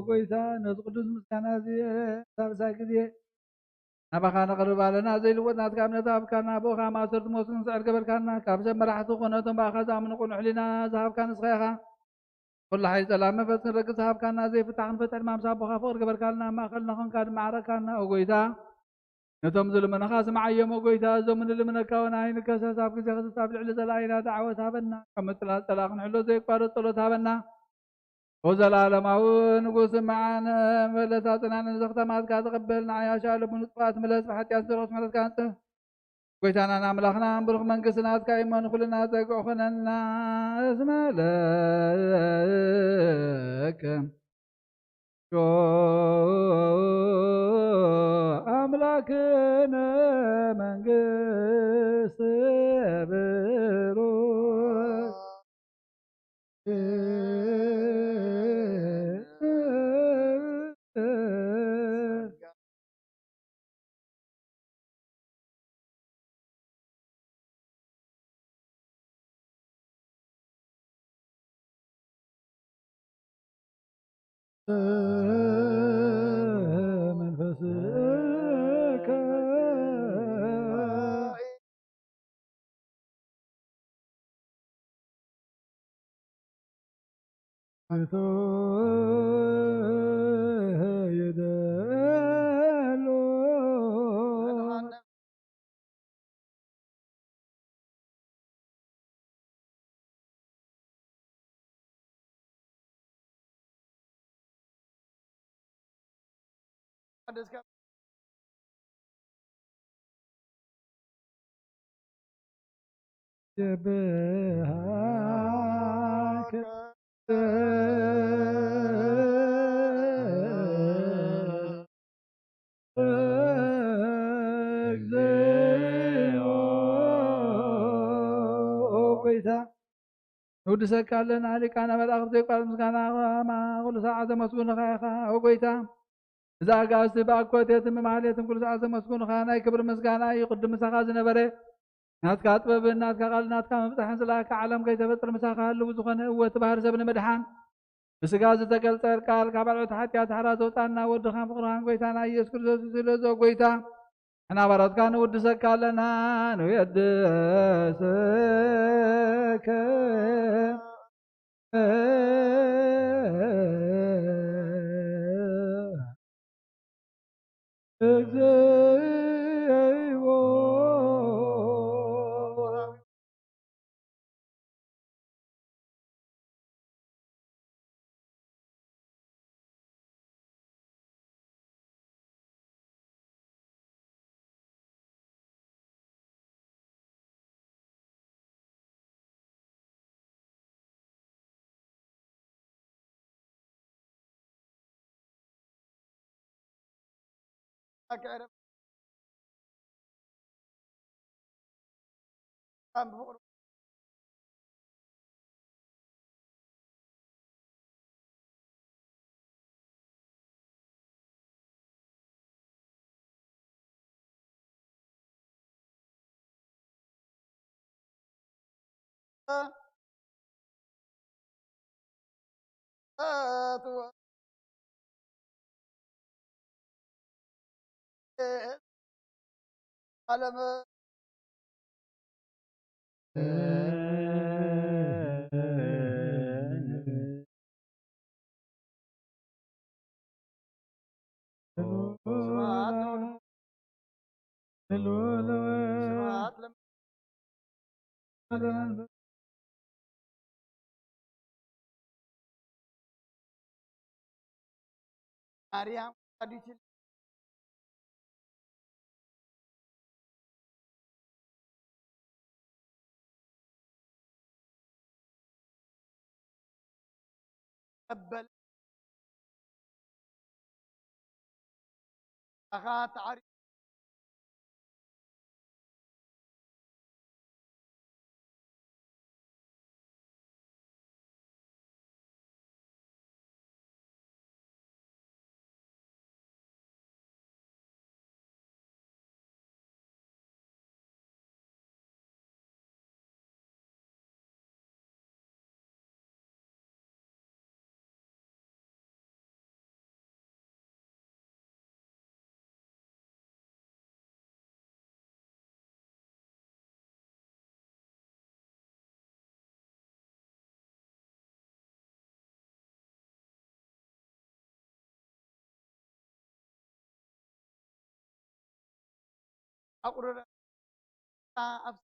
A: ጎይታ ነዚ ቅዱስ ምስጋና እዚ ሳልሳይ ግዜ ናባኻ ነቕርብ ኣለና ዘይልወጥ ናትካ እምነት ሃብካና ብኡኻ ማእሰርቲ መወስን ስዕር ገበርካና ካብ ሰብ መራሕቲ ኮነቶም ባእኻ ዝኣምኑ ቁኑዕ ሕሊና ዝሃብካ ንስኻ ኢኻ ኩሉ ሓይሊ ፀላም መንፈስ ክንረግፅ ሃብካና ዘይፍታሕ ክንፈትሕ ድማ ምስ ኣቦኻ ፍቅሪ ገበርካልና ማእኸልና ኮንካ ድማ ዓረካና ጎይታ ነቶም ዝልመነኻ ስምዓዮም ጎይታ እዞም ንልምነካ እውን ኣይንከሰስ ኣብ ግዜ ክስታብ ልዕሊ ዘላኢና ዳዕወት ሃበና ካብ ምጥላት ፀላእ ክንሕሎ ዘይቋረፅ ጸሎት ሃበና ወዘላለማዊ ንጉስ መዓነ መለታ ጽናንን ዘኽተማትካ ተቀበል ንዓያሻ ለቡ ንጥፋት መለስ በሓጢያት ዝረስ መለትካ አንጽህ ጎይታናን አምላኽናን ብሩኽ መንግሥትናትካ ኢመን ኩልና ጸግዑ ኾነና እስመለከ አምላክነ መንግሥት ብሩክ መንፈስከ ይደሎ جبهك ንውድሰካ ኣለና ሊቃነ መላእኽቲ ዘይቋረፅ ምስጋና ኩሉ ሰዓት ዘመስጉኑኻ ኢኻ ጎይታ እዛ ኣጋእዝቲ ብኣኮቴትን ብማህሌትን ኩሉ ሰዓት ዘመስጉኑኻ ናይ ክብሪ ምስጋና እዩ ቅድም ምሳኻ ዝነበረ ናትካ ጥበብን ናትካ ቃል ናትካ መብፅሕን ስላካ ዓለም ከይተፈጥር ምሳኻ ህልው ዝኾነ እወት ባህር ሰብ ንምድሓን ብስጋ ዝተገልጸር ቃል ካብ ኣልዑት ሓጢኣት ሓራ ዘውጣና ወድኻ ፍቕርኻን ጎይታና ኢየሱስ ክርስቶስ ስለ ዞ ጎይታ ኣናባሮትካ ንውድሰካ ኣለና ንየድሰከ እግዚኦ
C: ዓለም ስብሐት ለማርያም ወላዲተ ቀበል አኻት ዓሪ አቁረረ አብ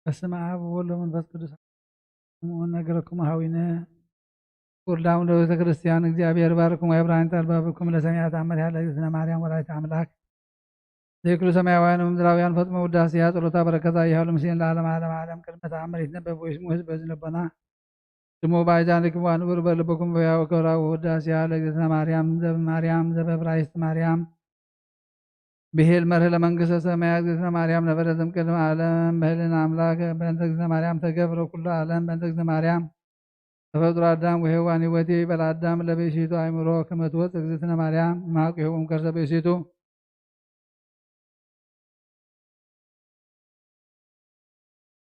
A: በስመ አብ ወወልድ ወመንፈስ ቅዱስ ነገረኩም ሀዊነ ወርዳም ለቤተ ክርስቲያን እግዚአብሔር ባርኩም ወይብራን ተልባብኩም ለሰማያት አመር ያለ እግዝእትነ ማርያም ወላዲተ አምላክ ዘይክሉ ሰማያውያን ወምድራውያን ፈጥሞ ውዳሴ ጸሎታ በረከታ ይሁን ምስሌን ለዓለም ዓለም ዓለም ቅድመ ተአምር ይትነበብ ወይስሙ ህዝብ በዝነ ልቦና ስሙ ባይዛንክሙ አንብር በልብኩም በያው ከራ ውዳሴ ያለ እግዝእትነ ማርያም ዘበብራይስጥ ማርያም ብሄል መርህ ለመንግስተ ሰማያት እግዝእትነ ማርያም ነበረ ዘእምቅድመ ዓለም በህልና አምላክ በእንተ እግዝእትነ ማርያም ተገብረ ኩሉ ዓለም በእንተ እግዝእትነ ማርያም ተፈጥሮ አዳም ወሔዋን ሕይወቴ በለአዳም ለብእሲቱ አእምሮ ከመ ትወፅእ እግዝእትነ ማርያም እምኀቁሁ እምከርሰ ብእሲቱ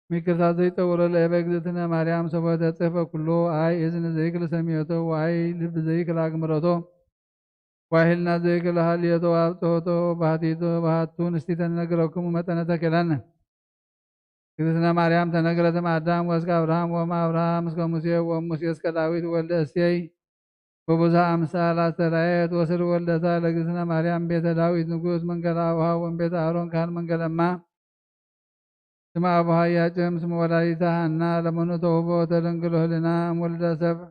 A: ሚክርታ ዘይጠውረ ለእበ እግዝእትነ ማርያም ሰቦተ ጽሕፈ ኩሎ አይ እዝነ ዘይክል ሰሚዖቶ ዋይ ልብ ዘይክል አግምሮቶ ዋይህልና ዘይክል ሀልየቶ አብጽሖቶ ባህቲቶ ባህቱ ንስቲተ ነግረክሙ መጠነ ተክለነ እግዝእትነ ማርያም ተነግረተ አዳም ወእስከ አብርሃም ወእም አብርሃም እስከ ሙሴ ወሙሴ እስከ ዳዊት ወልደ እሴይ በብዙኃ አምሳል አስተርአየት ወስር ወልደታ ለእግዝእትነ ማርያም ቤተ ዳዊት ንጉሥ መንገለ አቡኃ ወእምቤተ አሮን ካህን መንገለ እማ ስመ አቡኃ ኢያቄም ስመ ወላዲተ ሐና ለመኑ ተውህቦ ተደንግሎ ህልና እምወልደ ሰብእ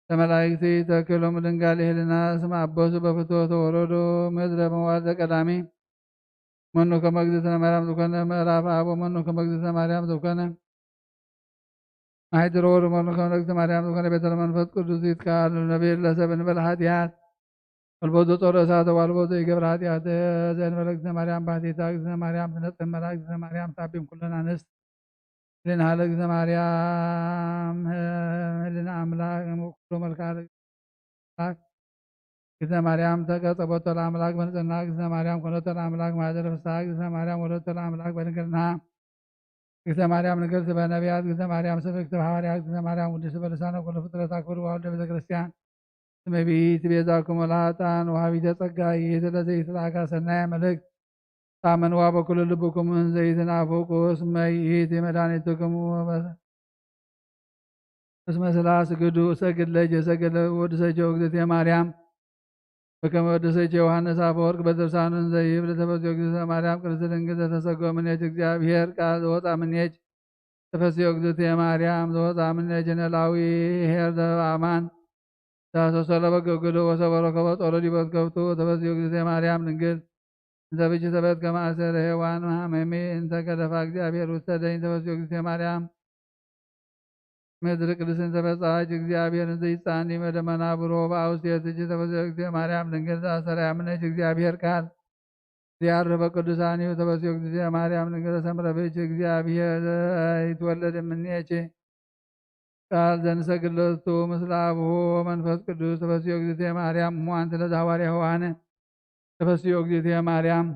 A: ለመላእክቲ ተክሎም ድንጋሌ ህልና ስመ አበሱ በፍትወተ ወረዶ ምድረ መዋዕለ ቀዳሚ መኑ ከመ እግዝእትነ ማርያም ዝኮነ ምዕራፍ አብ ወመኑ ከመ እግዝእትነ ማርያም ዝኮነ ማኅደረ ወልድ ወመኑ ከመ እግዝእትነ ማርያም ዝኮነ ቤተ መንፈስ ቅዱስ ይትከሀል ነቢይ ለሰብእ እንበለ ኃጢአት ወልቦ ዘጾረ እሳተ ወአልቦ ዘይገብር ኃጢአት ዘእንበለ እግዝእትነ ማርያም ባሕቲታ እግዝእትነ ማርያም ትነጽህ እምእላ እግዝእትነ ማርያም ታቢም ኩለነ አንስት ህሊና ለእግዝእትነ ማርያም ህሊና አምላክ ኩሎ መልክዓ ለአምላክ እግዝእትነ ማርያም ተቀጸቦቶ ለአምላክ በንጽሕና እግዝእትነ ማርያም ኮነቶ ለአምላክ ማኅደረ ፍስሐ እግዝእትነ ማርያም ወለደቶ ለአምላክ በድንግልና እግዝእትነ ማርያም ንግሥት በነቢያት እግዝእትነ ማርያም ሰበክት በሐዋርያት እግዝእትነ ማርያም ውድስት በልሳነ ኩሉ ፍጥረት አክብሩ ወወልደ ቤተ ክርስቲያን ስመቢት ቤዛክሙ ለኃጥአን ወሀቢተ ጸጋ ይእቲ ለዘኢትለአካ ሰናየ መልእክት ታመንዋ በኩሉ ልብክሙ እንዘ ኢትናፍቁ እስመ ይእቲ መድኃኒትክሙ እስመ ስግዱ ሰግድ ለጀ ሰገደ ወድሰቸው እግዝእትየ ማርያም በከመ ወደሰች ዮሐንስ አፈወርቅ በድርሳኑ እንዘ ይብል ተፈሥሒ እግዝእትየ ማርያም ቅድስት ድንግል ዘተሰግዶ እምኔኪ እግዚአብሔር ቃል ዘወፅአ እምኔኪ ተፈሥሒ እግዝእትየ ማርያም ዘወፅአ እምኔኪ ኖላዊ ኄር ዘበአማን ታሰሰለ በገግዶ ወሰበሮ ከበጦሎ ዲበት ከብቶ ተፈሥሒ እግዝእትየ ማርያም ድንግል እንተ ብእሲተ በትከ ከማእሰረ ሔዋን መሐመሜ እንተ ገደፋ እግዚአብሔር ውስተ ደይን ተፈሥሒ እግዝእትየ ማርያም ምድር ቅድስት ተበጻሕች እግዚአብሔር እንዘ ይጻኒ በደመና ብሮ በአውስቴት እጅ ተፈሥሒ እግዝእትየ ማርያም ድንግል ዘአስተርአያ እምኔኪ እግዚአብሔር ቃል ዚያርፍ በቅዱሳኒሁ ተፈሥሒ እግዝእትየ ማርያም ድንግል ሰምረ ብእሲ እግዚአብሔር ይትወለድ እምኔኪ ቃል ዘንሰግድ ምስለ አብሁ ወመንፈስ ቅዱስ ተፈሥሒ እግዝእትየ ማርያም እሙአንቲ ለዘሐዋርያ ዮሐንስ ተፈሥሒ እግዝእትየ ማርያም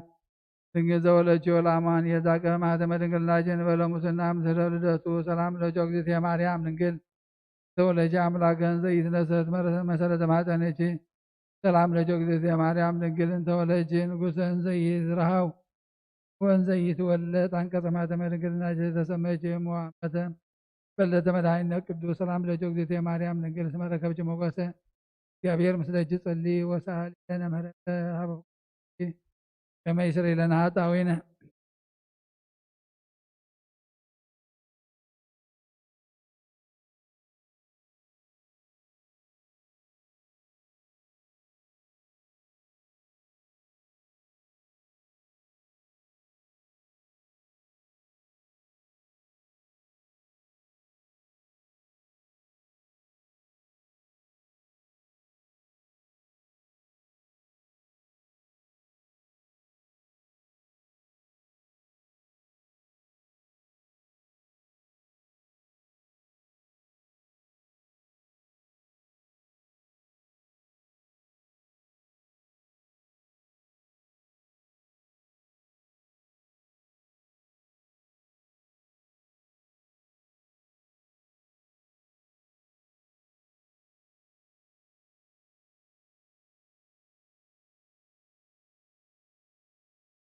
A: ድንግል ዘወለድኪ ለአማን የዛቀ ማኅተመ ድንግልናኪ በለሙስና ምስለ ልደቱ ሰላም ለኪ እግዝእትየ ማርያም ድንግል ዘወለድኪ አምላከ እንዘ ኢትነሣእ መሠረተ ማኅፀንኪ ሰላም ለኪ እግዝእትየ ማርያም ድንግል እንተ ወለድኪ ንጉሠ እንዘ ኢይትረኃው ወእንዘ ኢይትወለድ አንቀጸ ማኅተመ ድንግልናኪ ተሰመይኪ እምወአመተ በለተ መድኃኒነ ቅዱስ ሰላም ለኪ እግዝእትየ ማርያም ድንግል እስመ ረከብኪ ሞገሰ እግዚአብሔር ምስለኪ ጸልዪ ወሰአሊ ለነ ምህረተ ሀበ ከመ ይስረይ ለነ ኃጣውኢነ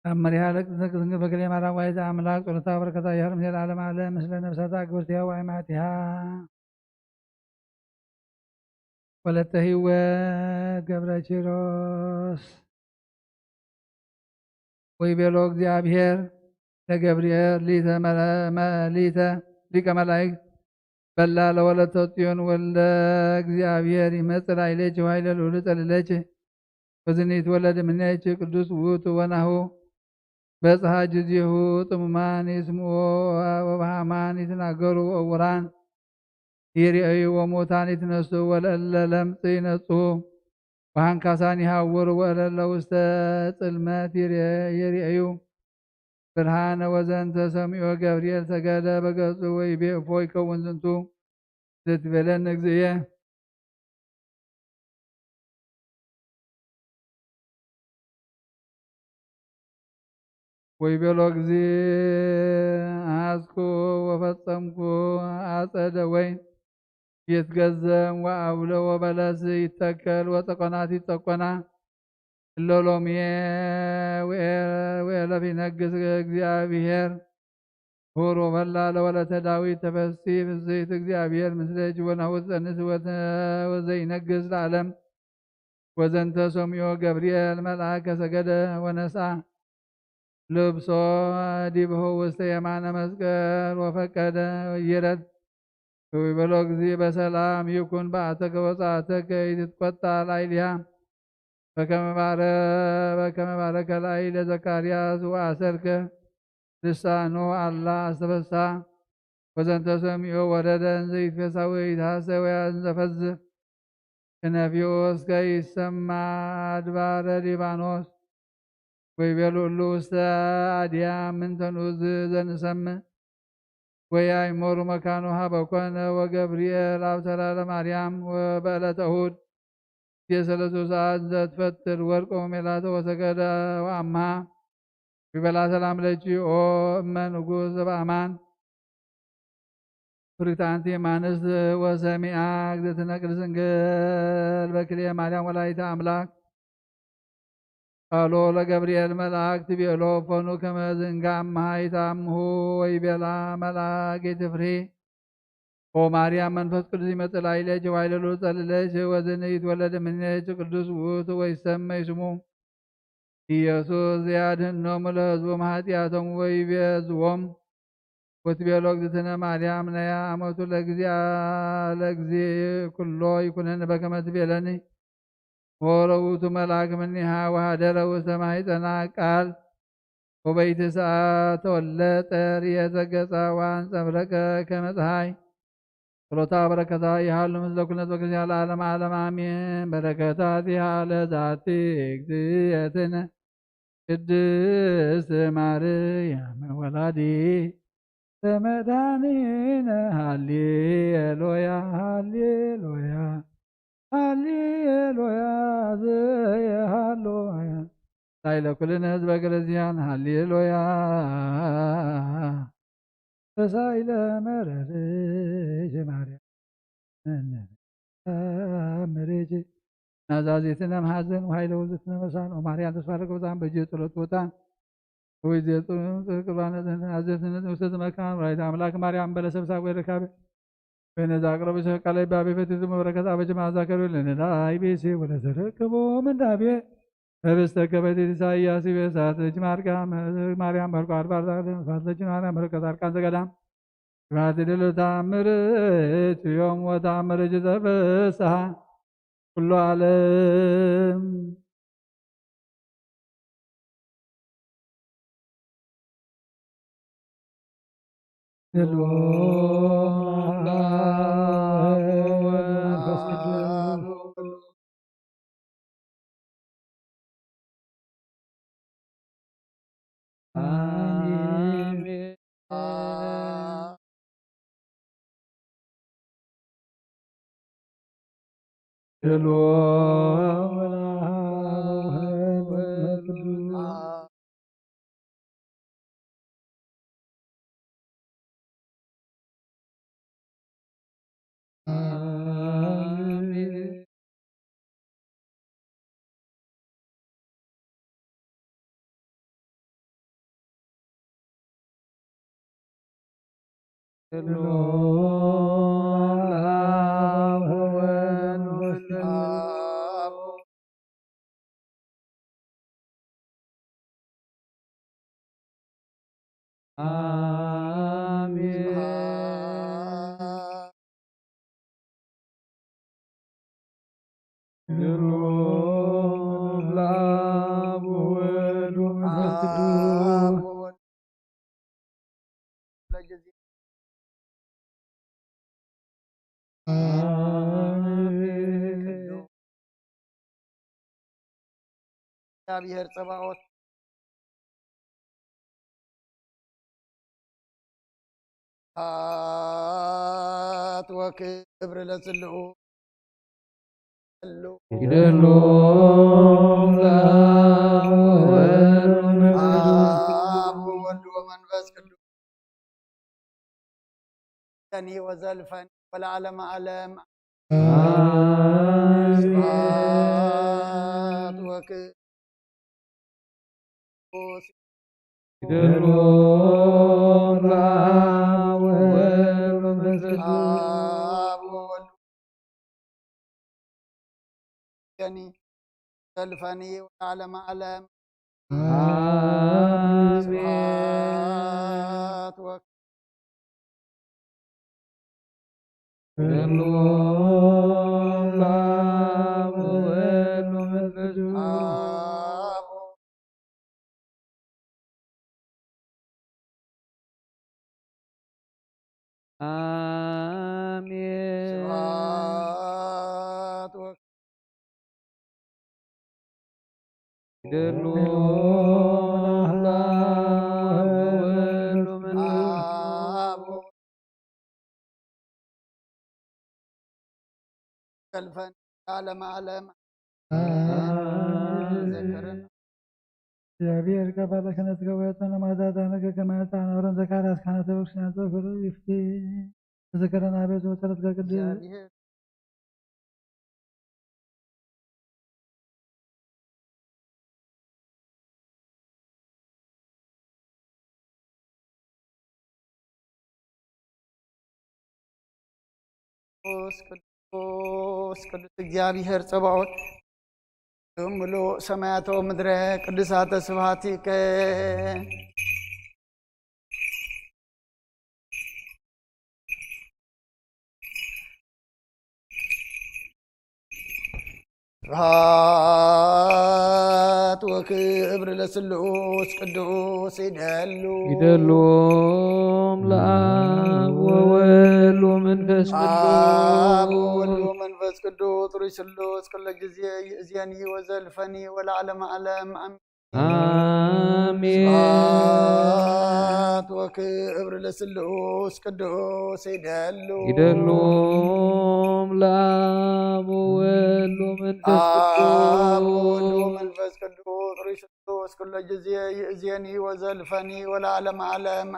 A: ታምሪሃ ለቅድስት በክልኤ ማርያም ዋይዛ አምላክ ጸሎታ በረከታ ይሃርም ለዓለም ዓለም ምስለ ነፍሳታ ግብርቲሃ ወአይማቲሃ ወለተ ሕይወት ገብረ ኪሮስ ወይቤሎ እግዚአብሔር ለገብርኤል ሊቀ መላእክት በላ ለወለተ ጽዮን ወልደ እግዚአብሔር ይመጽእ ኃይሌች ወኃይለ ልዑል ጸልለች ወዝኒት ወለድ እምኔች ቅዱስ ውእቱ ወናሁ በጽሐ ጊዜሁ ጥሙማን ይስምዖ ወበሃማን ይትናገሩ ወዕውራን ይርእዩ ወሙታን ይትነሱ ወለእለ ለምጽ ይነጽሑ ወአንካሳን ይሐውሩ ወለእለ ውስተ ጽልመት ይርእዩ ብርሃነ ወዘንተ ሰሚዖ ገብርኤል ሰገደ በገጹ ወይቤ እፎ ይከውን ዝንቱ ዘትቤለነ እግዚእየ ወይቤሎ እግዚእ አሐዝኩ ወፈጸምኩ አጸደ ወይን ይትገዘም ወአውለ ወበለስ ይተከል ወጠቆናት ይጠቆና እሎሎሜ ወኤለፍ ይነግስ እግዚአብሔር ሆሮ በላ ለወለተ ዳዊት ተፈሲ ፍስሕት እግዚአብሔር ምስለች ወናሁ ትጸንስ ወዘይነግስ ለዓለም ወዘንተ ሰሚዖ ገብርኤል መልአከ ሰገደ ወነስአ ልብሶ ዲብሆ ውስተ የማነ መስቀል ወፈቀደ ይረድ ወይቤሎ እግዚእ በሰላም ይኩን በአተከ ወጻእተከ ኢትትቈጣ ላዕሌሃ በከመ ባረከ ላዕለ ዘካርያስ ወአሰርከ ልሳኖ አላ አስተፈሳ ወዘንተ ሰሚዖ ወረደ እንዘ ይትፌሳህ ወይትሐሰብ እንዘ ፈዝዕ ክነፊሁ እስከ ይሰማ አድባረ ሊባኖስ ወይቤሎ እሉ ውስተ አድያም ምንተ ንዑዝ ዘንሰምዕ ወያእመሩ መካኖ ሀበ ኮነ ወገብርኤል አብሰራ ለማርያም በዕለተ እሑድ የሰለስቱ ሰዓት ዘትፈትር ወርቆ ሜላተ ወሰገደ ወአምሃ ቢበላ ሰላም ለኪ ኦ እመ ንጉሥ በአማን ፍርክት አንቲ እማንስት ወሰሚዓ እግዝእትነ ቅድስት ድንግል በክልኤ ማርያም ወላዲተ አምላክ ቃሎ ለገብርኤል መልአክ ትቤሎ ፈኑ ከመ ዝንጋ እምሃ ይታምሁ ወይቤላ መልአክ ይትፍሪ ኦ ማርያም መንፈስ ቅዱስ ይመጽእ ላዕሌኪ ወኃይለ ልዑል ጸልለኪ ወዝንዕት ይትወለድ እምኔኪ ቅዱስ ውእቱ ወይሰመይ ስሙ ኢየሱስ ዘያድኅኖሙ ለሕዝቦሙ ኃጢአቶሙ ወይቤዝዎሙ ወትቤሎ እግዝእትነ ማርያም ነያ አመቱ ለእግዚእ ኩሎ ይኩነን በከመ ትቤለኒ ወረውቱ መልአክ እምኔሃ ወኀደረ ውስተ ማኅፀና ቃል ወበይእቲ ሰዓት ተወለጠ ርእየተ ገጻ ወአንጸብረቀ ከመ ፀሐይ ጸሎታ በረከታ ይሃሉ ምስለ ኩነት በክርስቲያ ለዓለመ ዓለም አሜን። በረከታቲሃ ለዛቲ እግዝእትነ ቅድስት ማርያም ወላዲተ መድኃኒነ ሃሌሉያ ሃሌሉያ ሃሌሉያ ዘየሃሎያ ላዕለ ኩልነ ህዝበ ክርስቲያን ሃሌሉያ በሳይለ መረርሽ ማርያም ምርጅ ናዛዜትነ ማሐዘን ወኃይለ ውእትነ መሳን ወማርያም ተስፋረቀ በጣም በእጅ ጸሎት ቦታ ወይ ዘጥሩ ቅርባነት አዘዝነ ውስተ መካን ወላዲተ አምላክ ማርያም በለሰብሳብ ወይረካበ በነዛ አቅረበ ቃላይ ባቤ ፈትቱ መበረከት አበጀ ማዛከሩ ለነዳ አይቤሴ ወለ ዘረከቦ መንዳቤ በበስተከ በቴ ኢሳይያስ በሳት ልጅ ማርያም በልቆ አድባር ሳት ልጅ ማርያም በረከት አርቃን ዘገዳም ስብሐት ድል ተአምር ጽዮን ወተአምር ዘተፈስሐ ኩሉ ዓለም አሜን ገሎም ለአብ ወወልድ ወመንፈስ ቅዱስ
C: እግዚአብሔር ጸባኦት ወክብር ለጽልኡ
A: ይደሎም ለአብ
C: ወወልድ ወመንፈስ ቅዱስ ከኒ ወዘልፈኒ ወለዓለመ ዓለም
A: ይደሎም ለአብ ወወልድ ወመንፈስ ቅዱስ
C: ከኒ ዘልፈኒ ወለዓለመ ዓለም
A: ይደሎም ለአብ ወወልድ ወመንፈስ ይደሎም ለአብ ወወልድ ወመንፈስ
C: ዘልፈኒ ወለዓለመ ዓለም
A: እግዚአብሔር ከበለ ከነት ከወያተነ ማዛዳነ ከከማታ ነረን ዘካራስ ካናተ ወክስናተ ፍሩ ይፍቴ ተዘከረና ቤት ወተረት ከቅድ
C: ቅዱስ እግዚአብሔር ጸባኦት ሙሉ ሰማያቶ ምድረ ቅዱሳተ ስብሐቲከ ስብሐት ወክብር ለስሉስ ቅዱስ
A: ይደሎም ለአብ ወወልድ ወመንፈስ
C: ቅዱስ ሩይ ስሉስ ኩለ ጊዜ ይእዜኒ ወዘልፈኒ ወለዓለመ ዓለም
A: አሜን
C: ስብሐት ወክብር ለስሉስ ቅዱስ
A: ይደሎም ለአብ ወወልድ
C: ወመንፈስ ቅዱስ ሩይ ስሉስ ኩለ ጊዜ ይእዜኒ ወዘልፈኒ ወለዓለመ ዓለም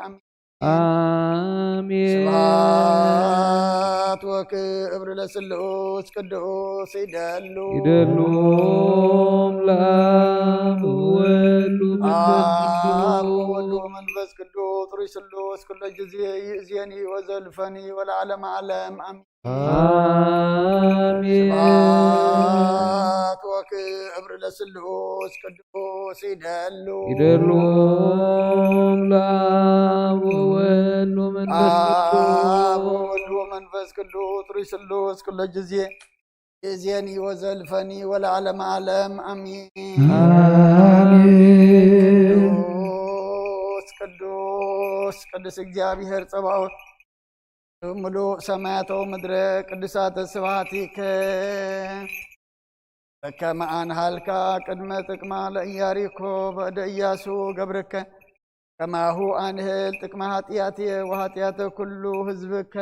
A: አሜን
C: ስብሐት ወክብር ለስሉስ ቅዱስ
A: ይደሎም ለአብ ወወልድ
C: ወመንፈስ ቅዱስ ሩይ ስሉስ ኩለ ጊዜ ይእዜኒ ወዘልፈኒ ወለዓለመ ዓለም
A: አሜን
C: ስብሐት ወክብር ለስሉስ ቅዱስ
A: ይደሎም ለአብ ወወልድ
C: ወመንፈስ ቅዱስ ሩይ ስሉስ ኩለ ጊዜ ይእዜኒ ወዘልፈኒ ወለዓለመ ዓለም ቅዱስ እግዚአብሔር ጸባኦት ሙሉ ሰማያቶ ምድረ ቅዱሳተ ስብሐቲከ በከመ አንሃልካ ቅድመ ጥቅማ ለኢያሪኮ በእደ ኢያሱ ገብርከ ከማሁ አንህል ጥቅመ ኃጢአትየ ወኃጢአተ ኩሉ ህዝብከ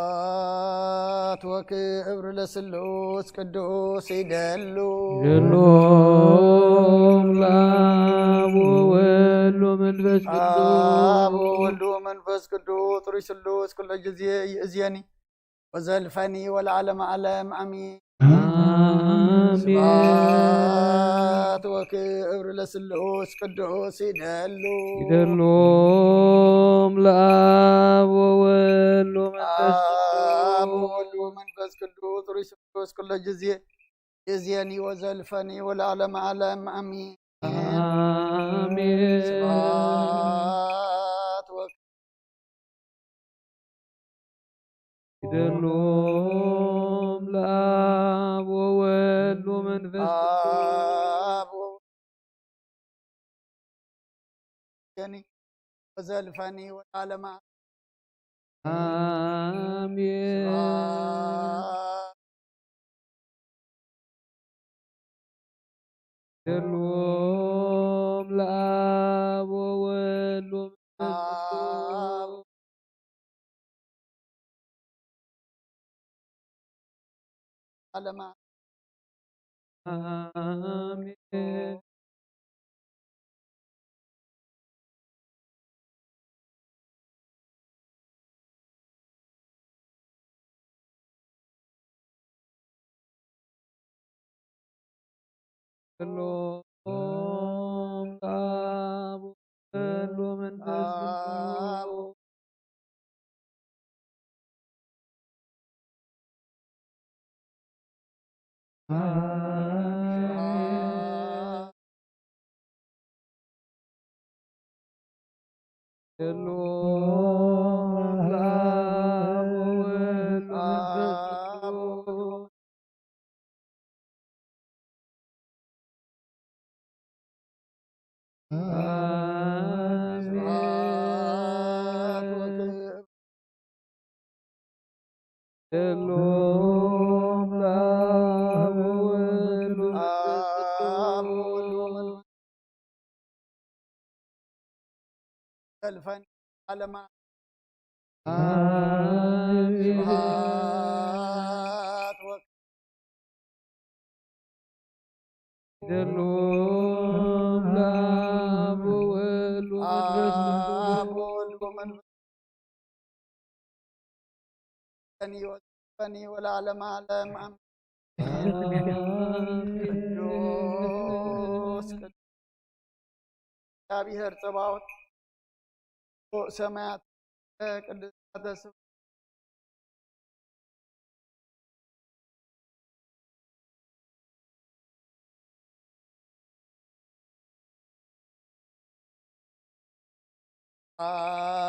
C: ስብሐት ወክብር ለስሉስ ቅዱስ ይደሉ
D: ይደሎም ለአብ ወወልድ ወመንፈስ
C: አብ
D: ቅዱስ
C: ወወልድ ወመንፈስ ቅዱስ ጥሩይ ስሉስ ኩለ ጊዜ ይእዜኒ ወዘልፈኒ ወለዓለመ ዓለም አሚን።
D: አሜን።
C: ስብሐት ወክብር ለስሉስ ቅዱስ ይደሉ
D: ይደሎም ለአብ ወወልድ ወመንፈስ
C: አብ
D: ቅዱስ
C: ወወልድ ወመንፈስ ቅዱስ ጥሩይ ስሉስ ኩለ ጊዜ ይእዜኒ ወዘልፈኒ ወለዓለመ ዓለም አሚን።
D: አሜን።
C: ስብሐት
D: ይደሎም ለአብ ወወልድ ወመንፈስ
C: አብ ወወልድ ወዘልፈኒ ወለዓለመ
D: አሜን። ይደሎም ለአብ ወወልድ ወመንፈስ ቅዱስ
C: ዓለመ
D: አሜን። ይደሎም ለአብ ወወልድ ወመንፈስ ቅዱስ አሜን። ይደሎም ለአብ ወወልድ ወመንፈስ ቅዱስ አሜን። ይደሎም ለአብ ወወልድ ወመንፈስ ቅዱስ
C: ዘልፈኒ ዓለመ
D: አሜን።
C: ስብሐት
D: ይደሎም ለአብ ወወልድ ወመንፈስ
C: አብ
D: ቅዱስ
C: ወወልድ ወመንፈስ ወዘልፈኒ ወለዓለመ ዓለም አሜን። ቅዱስ እግዚአብሔር ጸባኦት ሰማያት ቅድስተ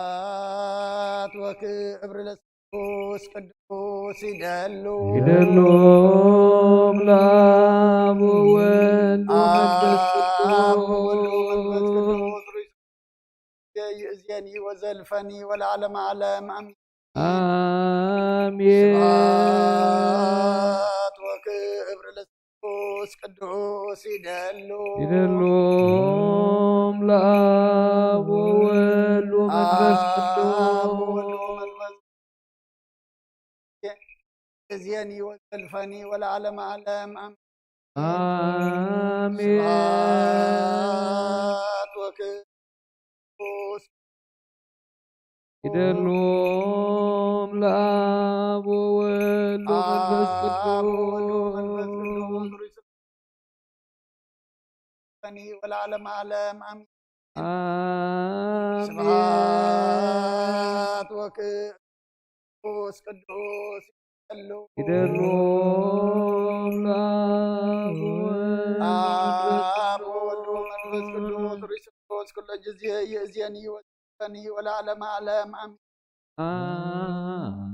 C: ስብሐት ወክብር ለስሉስ ቅዱስ ይደሉ
D: ይደሎም ለአብ ወወልድ ወመንፈስ
C: አብ ወወልድ ወመንፈስ
D: ቅዱስ
C: ቅዱስ ይእዜኒ ወዘልፈኒ ወለዓለመ ዓለም አሜን።
D: አሜን።
C: ስብሐት ወክብር ለስሉስ ቅዱስ ይደሉ
D: ይደሎም ለአብ ወወልድ ወመንፈስ
C: አብ ወወልድ
D: ቅዱስ
C: ወመንፈስ ይእዜኒ ወዘልፈኒ ወለዓለመ ዓለም አሜን።
D: አሜን።
C: ስብሐት ወክብር
D: ይደሎም ለአብ ወወልድ ወመንፈስ
C: አብ ወወልድ ወመንፈስ
D: ቅዱስ
C: ቅዱስ ይእዜኒ ወለዓለመ ዓለም አሜን።
D: አሜን።
C: ስብሐት ወክብር ቅዱስ ይደሉ
D: ይደሎም ለአብ ወወልድ
C: አብ
D: ወመንፈስ
C: ወወልድ ወመንፈስ ቅዱስ ርዕስ ኩለ ጊዜ ይእዜኒ ወዘልፈኒ ወለዓለመ ዓለም አሜን።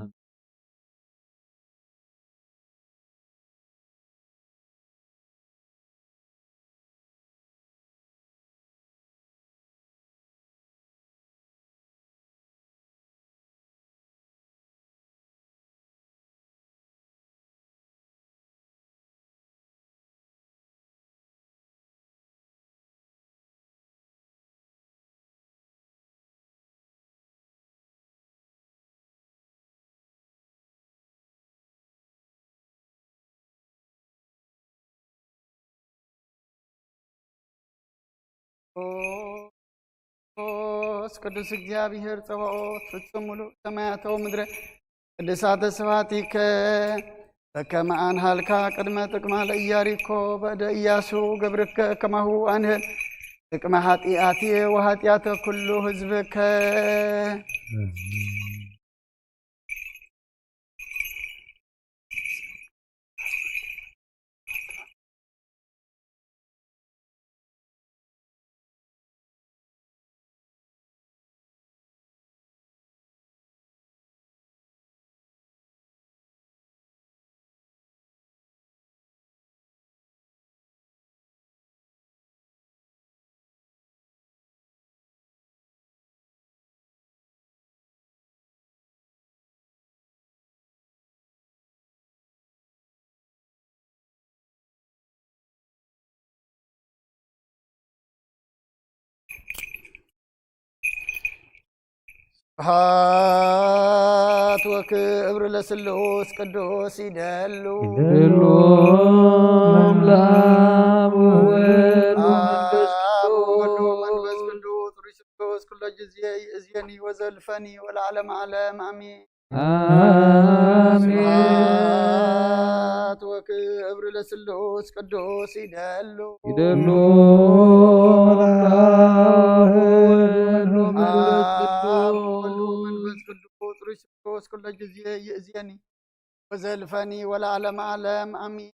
D: ቅዱስ
C: ቅዱስ እግዚአብሔር ጸባኦት ፍጹም ሙሉ ሰማያተው ምድረ ቅድሳተ ስብሐቲከ በከመ አንሃልካ ቅድመ ጥቅማ ለኢያሪኮ በእደ ኢያሱ ገብርከ ከማሁ አንህ ጥቅመ ኃጢአትየ ወኃጢአተ ኩሉ ሕዝብከ ስብሐት ወክብር ለስሉስ ቅዱስ ይደሉ
D: ለአብ ወወልድ
C: ወመንፈስ ቅዱስ ርሱስ ኩሎ ጊዜ ይእዜኒ ወዘልፈኒ ወለዓለመ ዓለም አሜን። ስብሐት ወክብር ለስሉስ ቅዱስ ይደሉ
D: ለአብ ወወልድ
C: ወመንፈስ ቅዱስ ርሱስ ኩሎ ጊዜ ይእዜኒ ወዘልፈኒ ወለዓለመ ዓለም አሜን።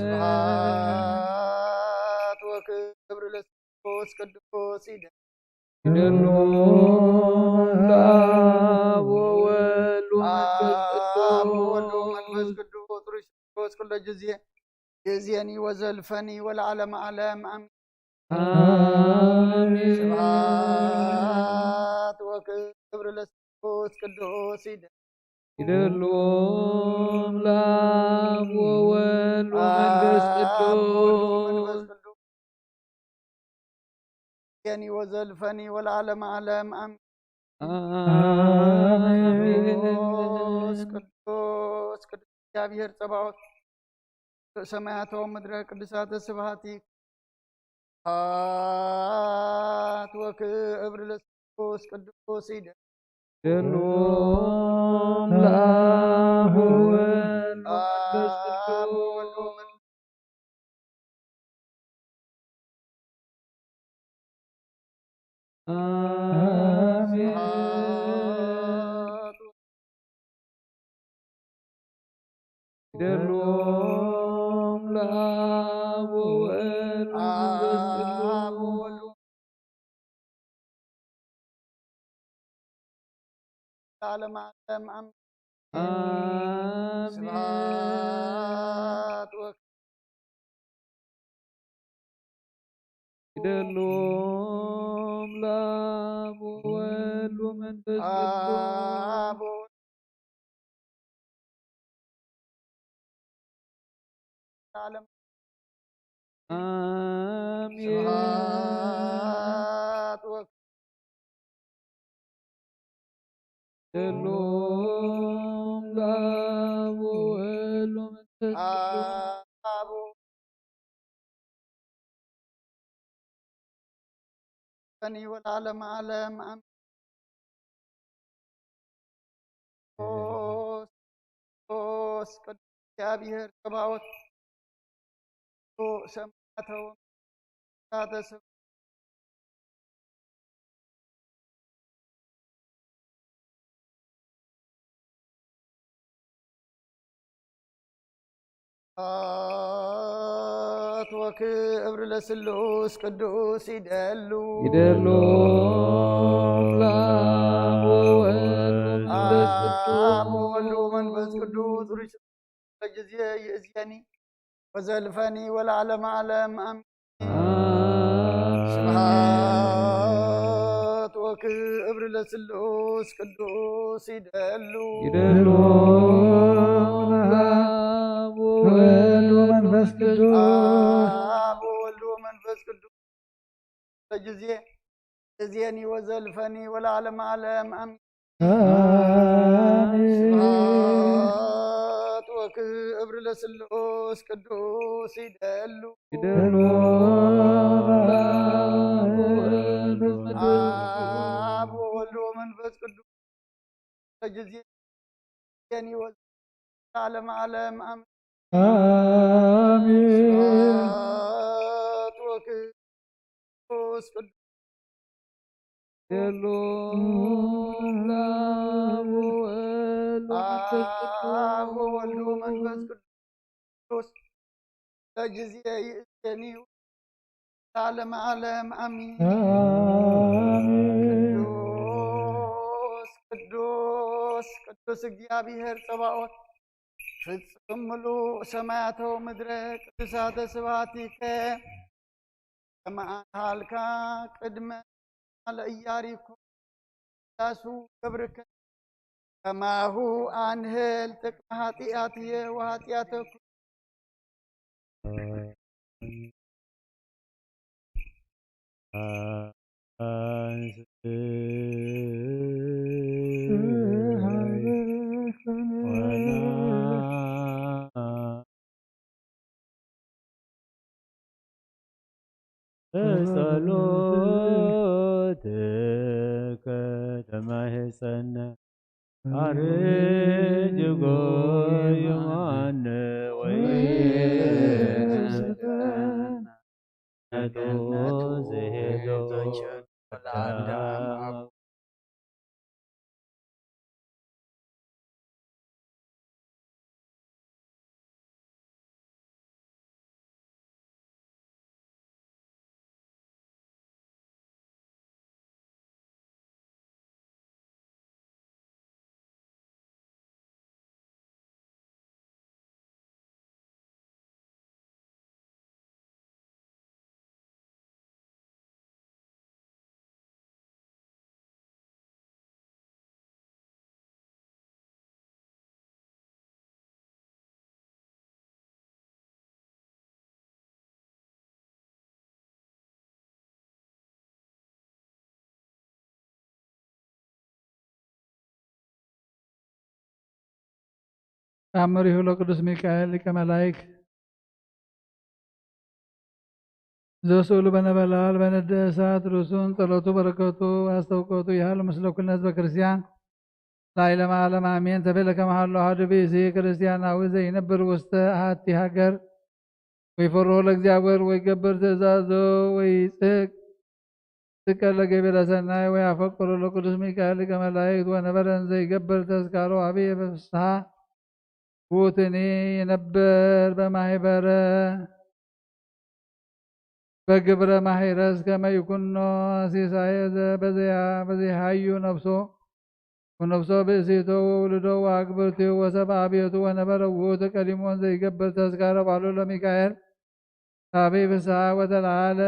C: ስብሐት ወክብር ለስሉስ ቅዱስ ይደሉ
D: ለአብ ወወልድ
C: ወመንፈስ ቅዱስ ርሱስ ኩሎ ጊዜ ይእዜኒ ወዘልፈኒ ወለዓለመ ዓለም አሜን። ስብሐት ወክብር ለስሉስ ቅዱስ
D: ይደሉ ለአብ ወወልድ ወመንፈስ ቅዱስ
C: ይእዜኒ ወዘልፈኒ ወለዓለመ ዓለም አሜን። ቅዱስ እግዚአብሔር ጸባኦት ሰማያተው ምድረ ቅድሳተ ስብሐቲከ ስብሐት ወክብር ለስሉስ ቅዱስ ይደሉ
D: ለአብ ወወልድ ወመንፈስ ቅዱስ ይደሉ ለአብ ወወልድ ወመንፈስ ቅዱስ
C: ለዓለመ ዓለም አሜን።
D: አሜን።
C: ስብሐት
D: ይደሉ ለአብ ወወልድ ወመንፈስ ቅዱስ
C: ለዓለመ
D: አሜን።
C: ስብሐት
D: ይደሉ ለአብ ወወልድ ወመንፈስ ቅዱስ
C: ወዘልፈኒ ወለዓለመ ዓለም አሜን። ቅዱስ እግዚአብሔር ጸባኦት ሰማያተው ቅድሳተ ስብሐት ወክብር ለስሉስ ቅዱስ ይደሉ
D: ለአብ ወወልድ
C: ወመንፈስ ቅዱስ ርሱስ ጊዜ ይእዜኒ ወዘልፈኒ ወለዓለመ ዓለም አሜን። ስብሐት ወክብር ለስሉስ ቅዱስ ይደሉ
D: ለአብ ወወልድ ወመንፈስ
C: ቅዱስ ጊዜ ይእዜኒ ወዘልፈኒ ወለዓለመ ዓለም አሜን። ስብሐት ወክብር ለስሉስ ቅዱስ ይደሉ
D: ይደሉ
C: አብ ወወልድ ወመንፈስ ቅዱስ ለጊዜ የኒወዝ ዓለም ዓለም አሜን ስብሐት ወክብር ቅዱስ
D: ይደሉ
C: አብ ወወልድ ወመንፈስ ቅዱስ ለጊዜ የኒወዝ ዓለም ዓለም አሜን ቅዱስ ቅዱስ እግዚአብሔር ጸባኦት ፍጹም ምሉእ ሰማያተው ምድረ ቅዱሳተ ስብሐቲከ ከመአልካ ቅድመ ለኢያሪኮ ዳሱ ክብርከ ከማሁ አንህል ጥቅመ ኃጢአትየ ወኃጢአተኩ
B: ጸሎትከ ተማህፀነ አርጅጎ የማነ ወይ ዘሄዶ
A: ተአምሪሁ ለቅዱስ ሚካኤል ሊቀ መላእክት ዘስእሉ በነበልባል በነደ እሳት ርሱን ጸሎቱ በረከቱ አስተውቆቱ ያህል ምስለ ኩልነ ህዝበ ክርስቲያን ላዕለመ ዓለም አሜን። ተቤለ ከመሃሉ አሐዱ ብእሲ ክርስቲያናዊ ዘይነብር ውስተ አሐቲ ሀገር ወይፈርሆ ለእግዚአብሔር ወይገብር ትእዛዞ ወይጽሕቅ ጥቀ ለገቢረ ሰናይ ወያፈቅሮ ለቅዱስ ሚካኤል ሊቀ መላእክት ወነበረ እንዘ ይገብር ተዝካሮ አብየ በፍስሐ ውእቱኒ የነበር በማህበረ በግብረ ማህረስ ከመ ይኩኖ ሲሳየ በዘያሃዩ ነፍሶ ወነፍሶ ብእሲቶ ወውልዶ ወአግብርቲሁ ወሰብአ ቤቱ ወነበረ ውእቱ ቀዲሞን ዘይገብር ተዝካረ ባሉ ለሚካኤል አብይ ፍስሐ ወተለዓለ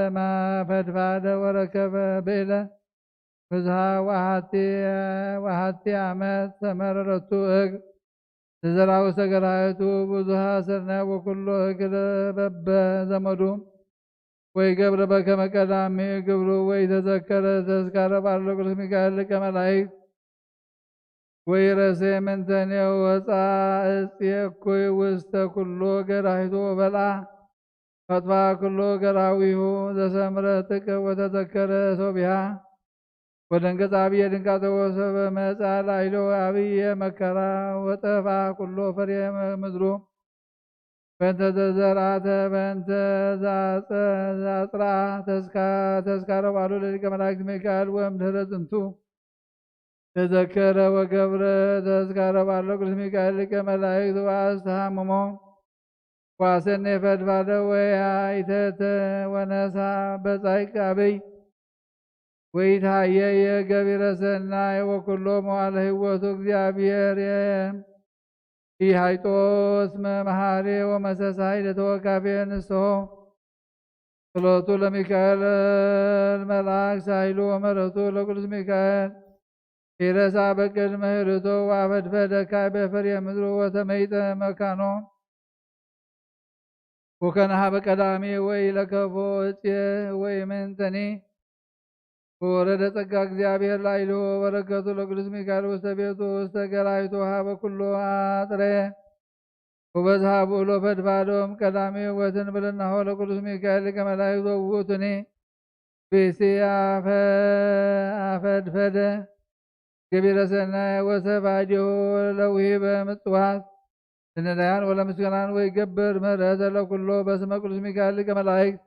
A: ፈድፋደ ወረከበ ብእለ ፍስሐ ወአሐቲ ዓመት ተመረረቱ እግ ዘራው ሰገራይቱ ብዙሃ ሰርና ወኩሎ እግረ በበ ዘመዱ ወይ ገብረ በከመ ቀዳሚ ግብሩ ወይ ተዘከረ ተዝካረ ባሉ ቅዱስ ሚካኤል ሊቀ መላእክት ወይ ረሴ ምንተኔው ወፃ እጽየኩይ ውስተ ኩሎ ገራሂቶ በልዓ ፈጥፋ ኩሎ ገራዊሁ ዘሰምረ ጥቀ ወተዘከረ ሶቢሃ ወደንገጽ አብየ ድንጋተ ወሰበ መጻ ላይሎ አብየ መከራ ወጠፋ ኩሎ ፍሬ ምድሩ በእንተ ዘዘርአተ በእንተ ዛጽራ ተዝካረ ባሉ ለሊቀ መላእክት ሚካኤል ወእምድኅረ ዝንቱ ተዘከረ ወገብረ ተዝካረ ባሉ ቅዱስ ሚካኤል ሊቀ መላእክት ወአስተሃምሞ ዋሰኔ ፈድፋደ ወያይተተ ወነሳ በጻይቅ አብይ ወይታየየ ገቢረ ሰናይ ወኩሎ መዋዕለ ሕይወቱ እግዚአብሔር ኢሃይጦ እስመ መሐሬ ወመሰሳይ ለተወካፌ ንስሖ ጸሎቱ ለሚካኤል መልአክ ሳይሉ ወመረቱ ለቅዱስ ሚካኤል ኢረሳ በቅድመ ኅርቶ ወአፈድፈደ ካዕበ ፍሬ ምድሩ ወተመይጠ መካኖ ወከነሃ በቀዳሚ ወይ ለከፎ እፄ ወይ ምንተኒ ወረደ ጸጋ እግዚአብሔር ላዕሌሁ በረከቱ ለቅዱስ ሚካኤል ውስተ ቤቱ ውስተ ገራሂቱ ሀበ ኩሎ አጥሬ ወበዝሃቡ ሎፈድባዶም ቀዳሜ ወትን ብልናሆ ለቅዱስ ሚካኤል ከመላእክት ውእቱኒ ብእሲ አፈድፈደ ገቢረ ሰናይ ወሰባዲሁ ለውሂበ ምጽዋት ለነዳያን ወለምስጋናን ወይገብር ምህረተ ለኩሎ በስመ ቅዱስ ሚካኤል ከመላእክት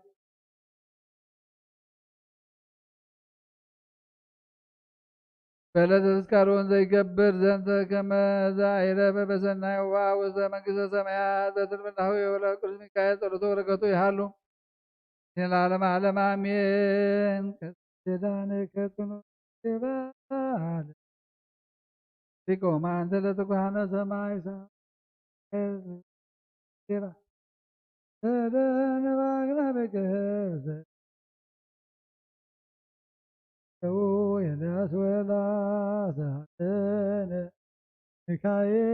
A: በዕለተ ተዝካሮን ዘይገብር ዘንተ ከመ ዘአይረፈ በሰናይ ወውስተ መንግሥተ ሰማያት በትርፍናሁ ወለቅዱስ ሚካኤል ጸሎቶ በረከቱ ይሃሉ ለዓለመ ዓለም አሜን። ከዳነ ከጥኑ ይባል ሊቆማን ለተኳነ ሰማይ ሰራ ተደነ ባግና በገዘ የዳስ ወላ ሳተነ ሚካኤል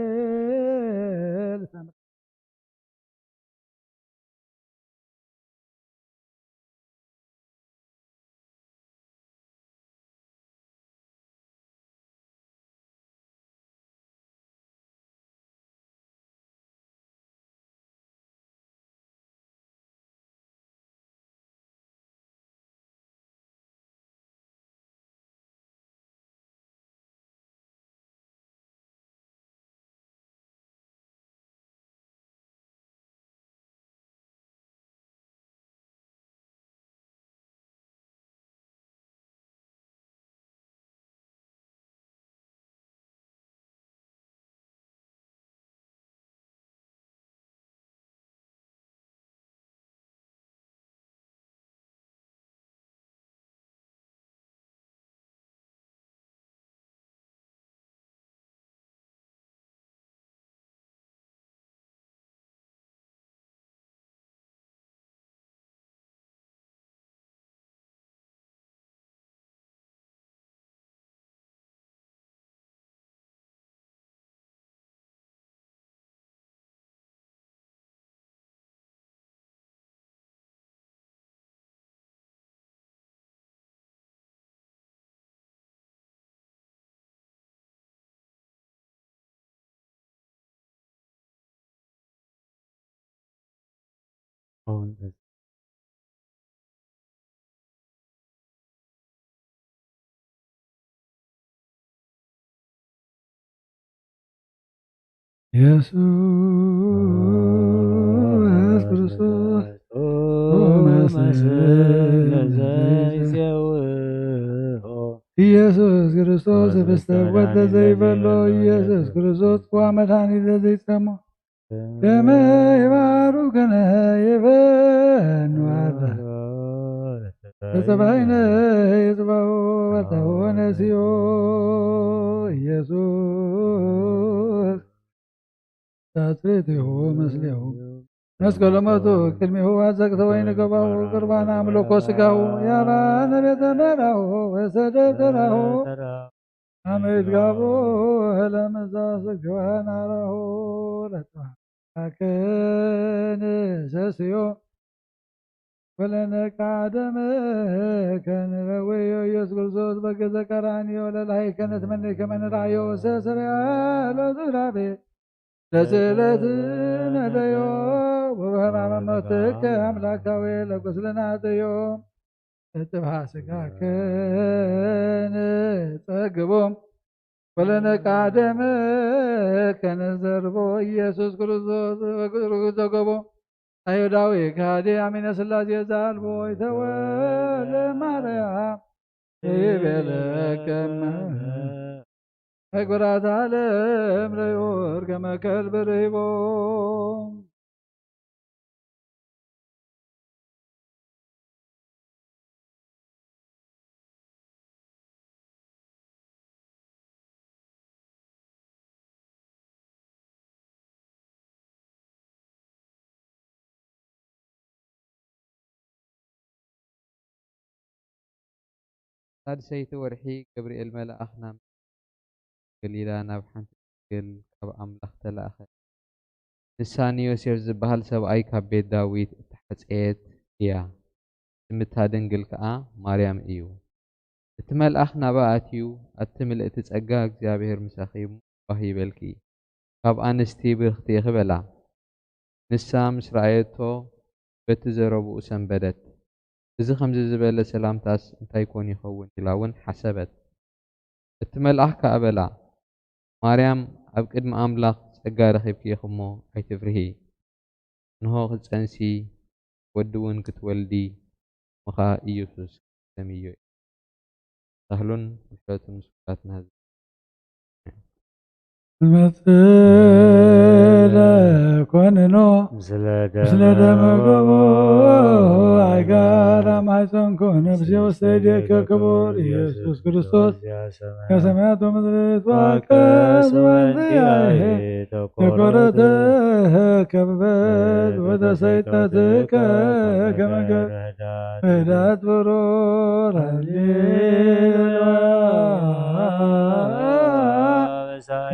A: ኢየሱስ ክርስቶስ ኢየሱስ ክርስቶስ ህብስተ ወልደ ዘይበሎ ኢየሱስ ክርስቶስ ወመድኃኒተ ዘይጸሞ ደመ ይባርከነ ይበኑ ተጸባይነ ይጽባሁ በተሆነ ሲዮ ኢየሱስ ታጽሬትሁ መስሊሁ መስቀለ ሞቱ ቅድሚሁ አዘቅተ ወይን ገባሁ ቁርባን አምልኮ ስጋሁ ያባነ ቤተ መራሁ ወሰደተራሁ አመት ጋቦ ለመዛ ስግዋን አራሁ ለተከነ ሰስዮ ወለነቃ ደመ ከነወዮ ኢየሱስ ክርስቶስ በገዘ ቀራንዮ ለላይ ከነት መነ ከመንራዮ ሰሰሪያ ለዝራቤ ለስዕለት ነደዮ ወበህማመ ሞትከ አምላካዊ ለቁስልናትዮ እጥብሃ ስጋከን ጸግቦም ወለነቃ ደመ ከነዘርቦ ኢየሱስ ክርስቶስ በቁጥሩ ዘገቦ አይሁዳዊ ከሃዲ አሚነ ሥላሴ ዛልቦ ይተወለ ማርያም ይቤለከመ አይጎራት ዓለም ለዮር ከመከል ብርሂቦ
E: ሳድሰይቲ ወርሒ ገብርኤል መልአኽና ገሊላ ናብ ሓንቲ ገል ካብ ኣምላኽ ተለኣኸ ንሳኒ ዮሴፍ ዝበሃል ሰብኣይ ካብ ቤት ዳዊት እተሓፀየት እያ ስምታ ድንግል ከዓ ማርያም እዩ እቲ መልኣኽ ናባ ኣትዩ ኣትምልእቲ ጸጋ እግዚኣብሔር ምሳኺ ባህ ይበልኪ ካብ ኣንስቲ ብርክቲ ይኽበላ ንሳ ምስ ረኣየቶ በቲ ዘረብኡ ሰንበደት። እዚ ከምዚ ዝበለ ሰላምታስ እንታይ ኮን ይኸውን ኢላ እውን ሓሰበት። እቲ መልኣኽ ከዓ በላ ማርያም ኣብ ቅድሚ ኣምላኽ ጸጋ ረኺብኪ ኢኹ እሞ ኣይትፍርሂ። እንሆ ክትጸንሲ ወዲ እውን ክትወልዲ ምኻ ኢየሱስ ሰምዮ እዩ። ሳህሉን ውሸቱን ምስላትና
A: መጽለ ኮንኖ ምስለ ደመገቦ አይጋራ ማኅፀንኮ ነፍሴ ውስተ እዴከ ክቡር ኢየሱስ ክርስቶስ ከሰማያት ወምድር ተዋቀስ ወንዚያየ ተኰረተ ከበበት ወተሰይጠትከ ከመገብ ምህዳት ብሩር ሃሌሉያ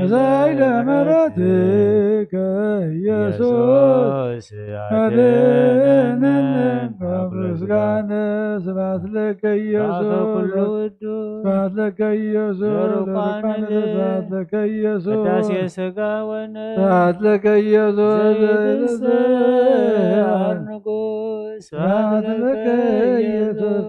A: በዛይለ ምሕረትከ ኢየሱስ አድነን በምስጋና ስብሐት ለከ ኢየሱስ ስብሐት ለከ ኢየሱስ ስብሐት ለከ ኢየሱስ ስብሐት ለከ ኢየሱስ ስብሐት ለከ ኢየሱስ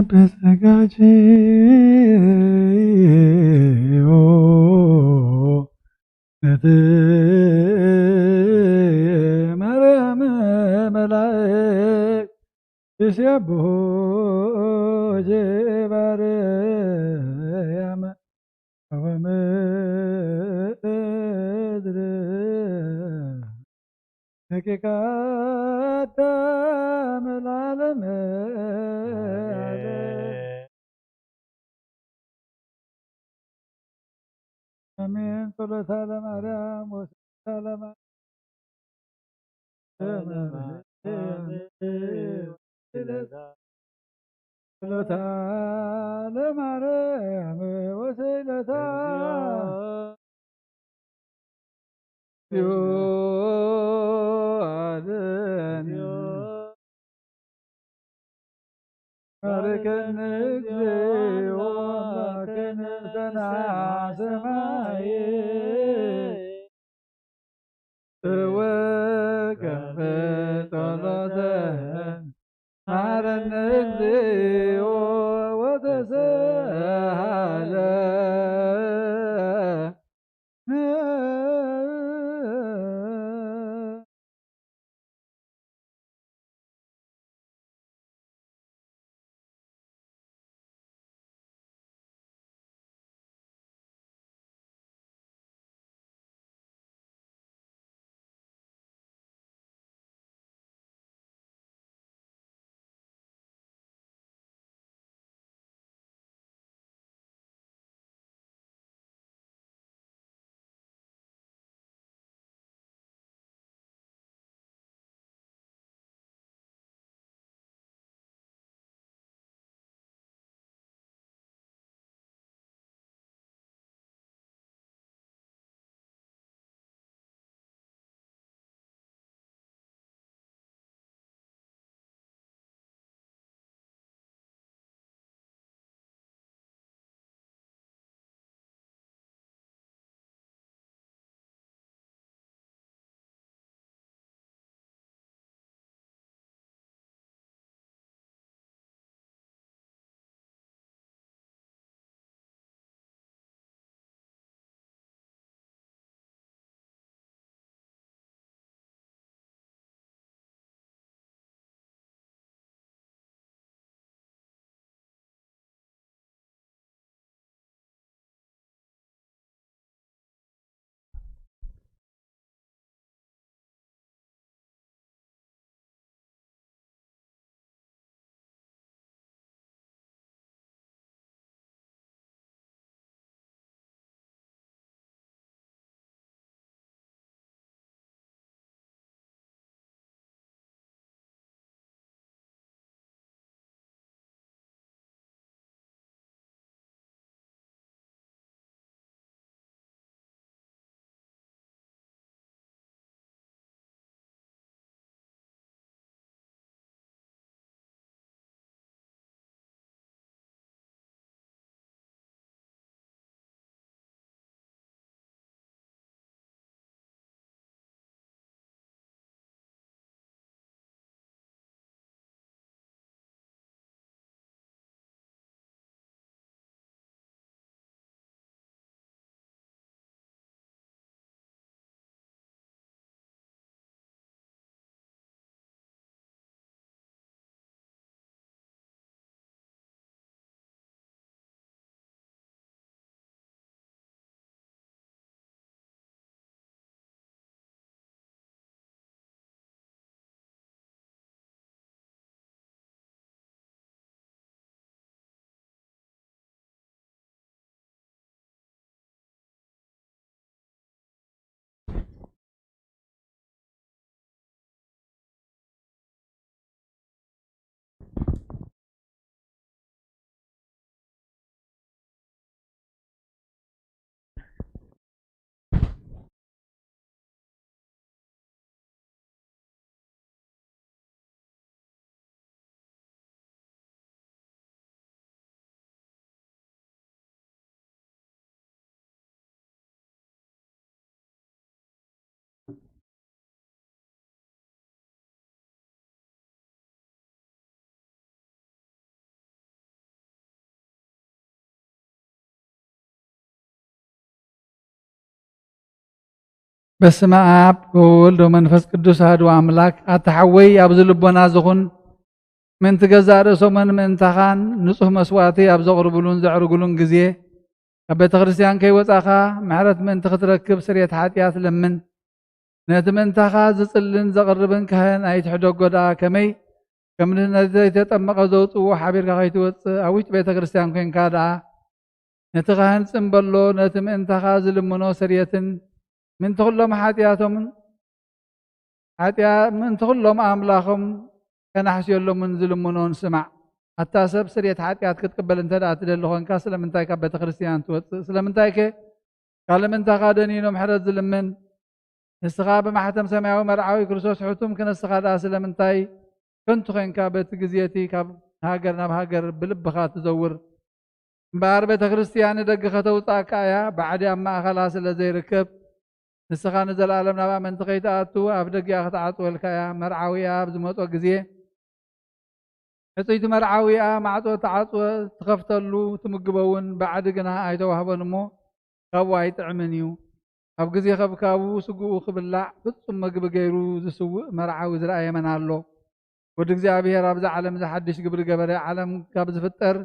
A: በጸጋች ማርያም መላእክት ይሴብሑ ባርያም ወምድር ደቂቀ አዳም ለዓለመ አሜን። ጸሎታ ለማርያም ወስብሐት ጸሎታ ለማርያም ወስብሐት ባርከነ እግዚኦ አምላክነ ሰንዓ ሰማየ ወከመ ጸሎተ ማረነ እግዚኦ ወተሳሃለ በስመ አብ ወወልድ ወመንፈስ ቅዱስ አሐዱ አምላክ አተሐወይ ኣብዚ ልቦና ዝኹን ምንቲ ገዛእ ርእሶምን ምእንታኻን ንጹህ መስዋእቲ ኣብ ዘቕርብሉን ዘዕርግሉን ግዜ ኣብ ቤተ ክርስቲያን ከይወፃኻ ምሕረት ምእንቲ ክትረክብ ስርየት ሓጢኣት ለምን ነቲ ምእንታኻ ዝጽልን ዘቕርብን ካህን ኣይትሕደጎ ደኣ ከመይ ከም ነቲ ዘይተጠመቐ ዘውፅዎ ሓቢርካ ከይትወፅእ ኣብ ውሽጢ ቤተ ክርስቲያን ኮንካ ደኣ ነቲ ካህን ጽምበሎ ነቲ ምእንታኻ ዝልምኖ ስርየትን ምንቲ ኩሎም ሓጢኣቶምን ምንቲ ኩሎም ኣምላኾም ከናሕስየሎምን ዝልምኖን ስማዕ ኣታ ሰብ ስርየት ሓጢኣት ክትቅበል እንተ ደኣ ትደሊ ኮንካ ስለምንታይ ካብ ቤተ ክርስቲያን ትወፅእ ስለምንታይ ከ ካልእ ምንታኻ ደኒኖ ምሕረት ዝልምን ንስኻ ብማሕተም ሰማያዊ መርዓዊ ክርስቶስ ሕቱም ክነስኻ ደኣ ስለምንታይ ከንቱ ኮንካ በቲ ግዜቲ ካብ ሃገር ናብ ሃገር ብልብኻ ትዘውር እምበኣር ቤተ ክርስቲያን ንደገ ከተውፃእካ እያ ባዕዲ ኣብ ማእኸላ ስለ ዘይርከብ ንስኻ ንዘለኣለም ናብ ኣመንቲ ከይተኣቱ ኣብ ደጊኣ ክትዓፅወልካ እያ መርዓዊያ ኣብ ዝመፆ ግዜ ዕፅይቲ መርዓዊያ ማዕፆ ተዓፅወ ትኸፍተሉ ትምግበውን ባዕዲ ግና ኣይተዋህበን እሞ ካብኡ ኣይጥዕምን እዩ ኣብ ግዜ ከብካቡ ስጉኡ ክብላዕ ፍፁም ምግቢ ገይሩ ዝስውእ መርዓዊ ዝረኣየመን ኣሎ ወዲ እግዚኣብሔር ኣብዚ ዓለም ዝሓድሽ ግብሪ ገበረ ዓለም ካብ ዝፍጠር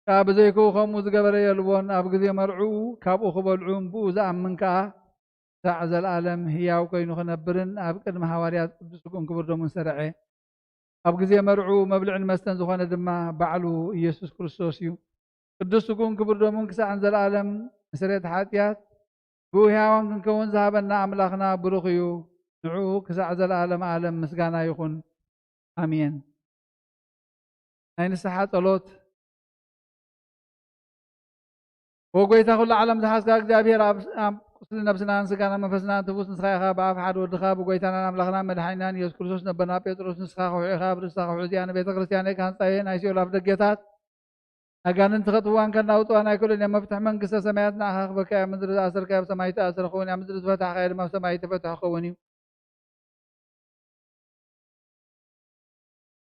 A: ከዓ ብዘይክኡ ከምኡ ዝገበረ የልቦን ኣብ ግዜ መርዑኡ ካብኡ ክበልዑን ብኡ ዝኣምን ከዓ ሳዕ ዘለኣለም ህያው ኮይኑ ክነብርን ኣብ ቅድሚ ሃዋርያት ቅዱስ ስጉኡን ክቡር ደሙን ሰርዐ ኣብ ግዜ መርዑ መብልዕን መስተን ዝኾነ ድማ ባዕሉ ኢየሱስ ክርስቶስ እዩ ቅዱስ ስጉኡን ክቡር ደሙን ክሳዕን ዘለኣለም ስርየት ሓጢኣት ብኡ ህያዋን ክንከውን ዝሃበና ኣምላኽና ብሩኽ እዩ ንዕኡ ክሳዕ ዘለኣለም ዓለም ምስጋና ይኹን ኣሜን ናይ ንስሓ ጸሎት ወጎይታ ኩሉ ዓለም ዝሓዝካ እግዚኣብሔር ኣብ ቁስሊ ነብስናን ስጋና መንፈስናን ትቡስ ንስኻ ኢኻ ብኣፍ ሓደ ወድኻ ብጎይታናን ኣምላኽናን መድሓኒናን ኢየሱስ ክርስቶስ ነበና ጴጥሮስ ንስኻ ክውዕ ኢኻ ብርስኻ ክውዕ እዚኣ ንቤተ ክርስቲያን ካንፃየ ናይ ሲኦል ኣፍ ደጌታት ኣጋንንቲ ከጥፍዋን ከናውፅዋን ኣይክእሉን እዮም መፍትሒ መንግስተ ሰማያት ንዓኻ ክበካ እያ ምድሪ ዝኣሰርካዮ ኣብ ሰማይ ተኣሰረ ክኸውን እያ ምድሪ ዝፈታሕካዮ ድማ ኣብ ሰማይ ተፈትሑ ክኸውን እዩ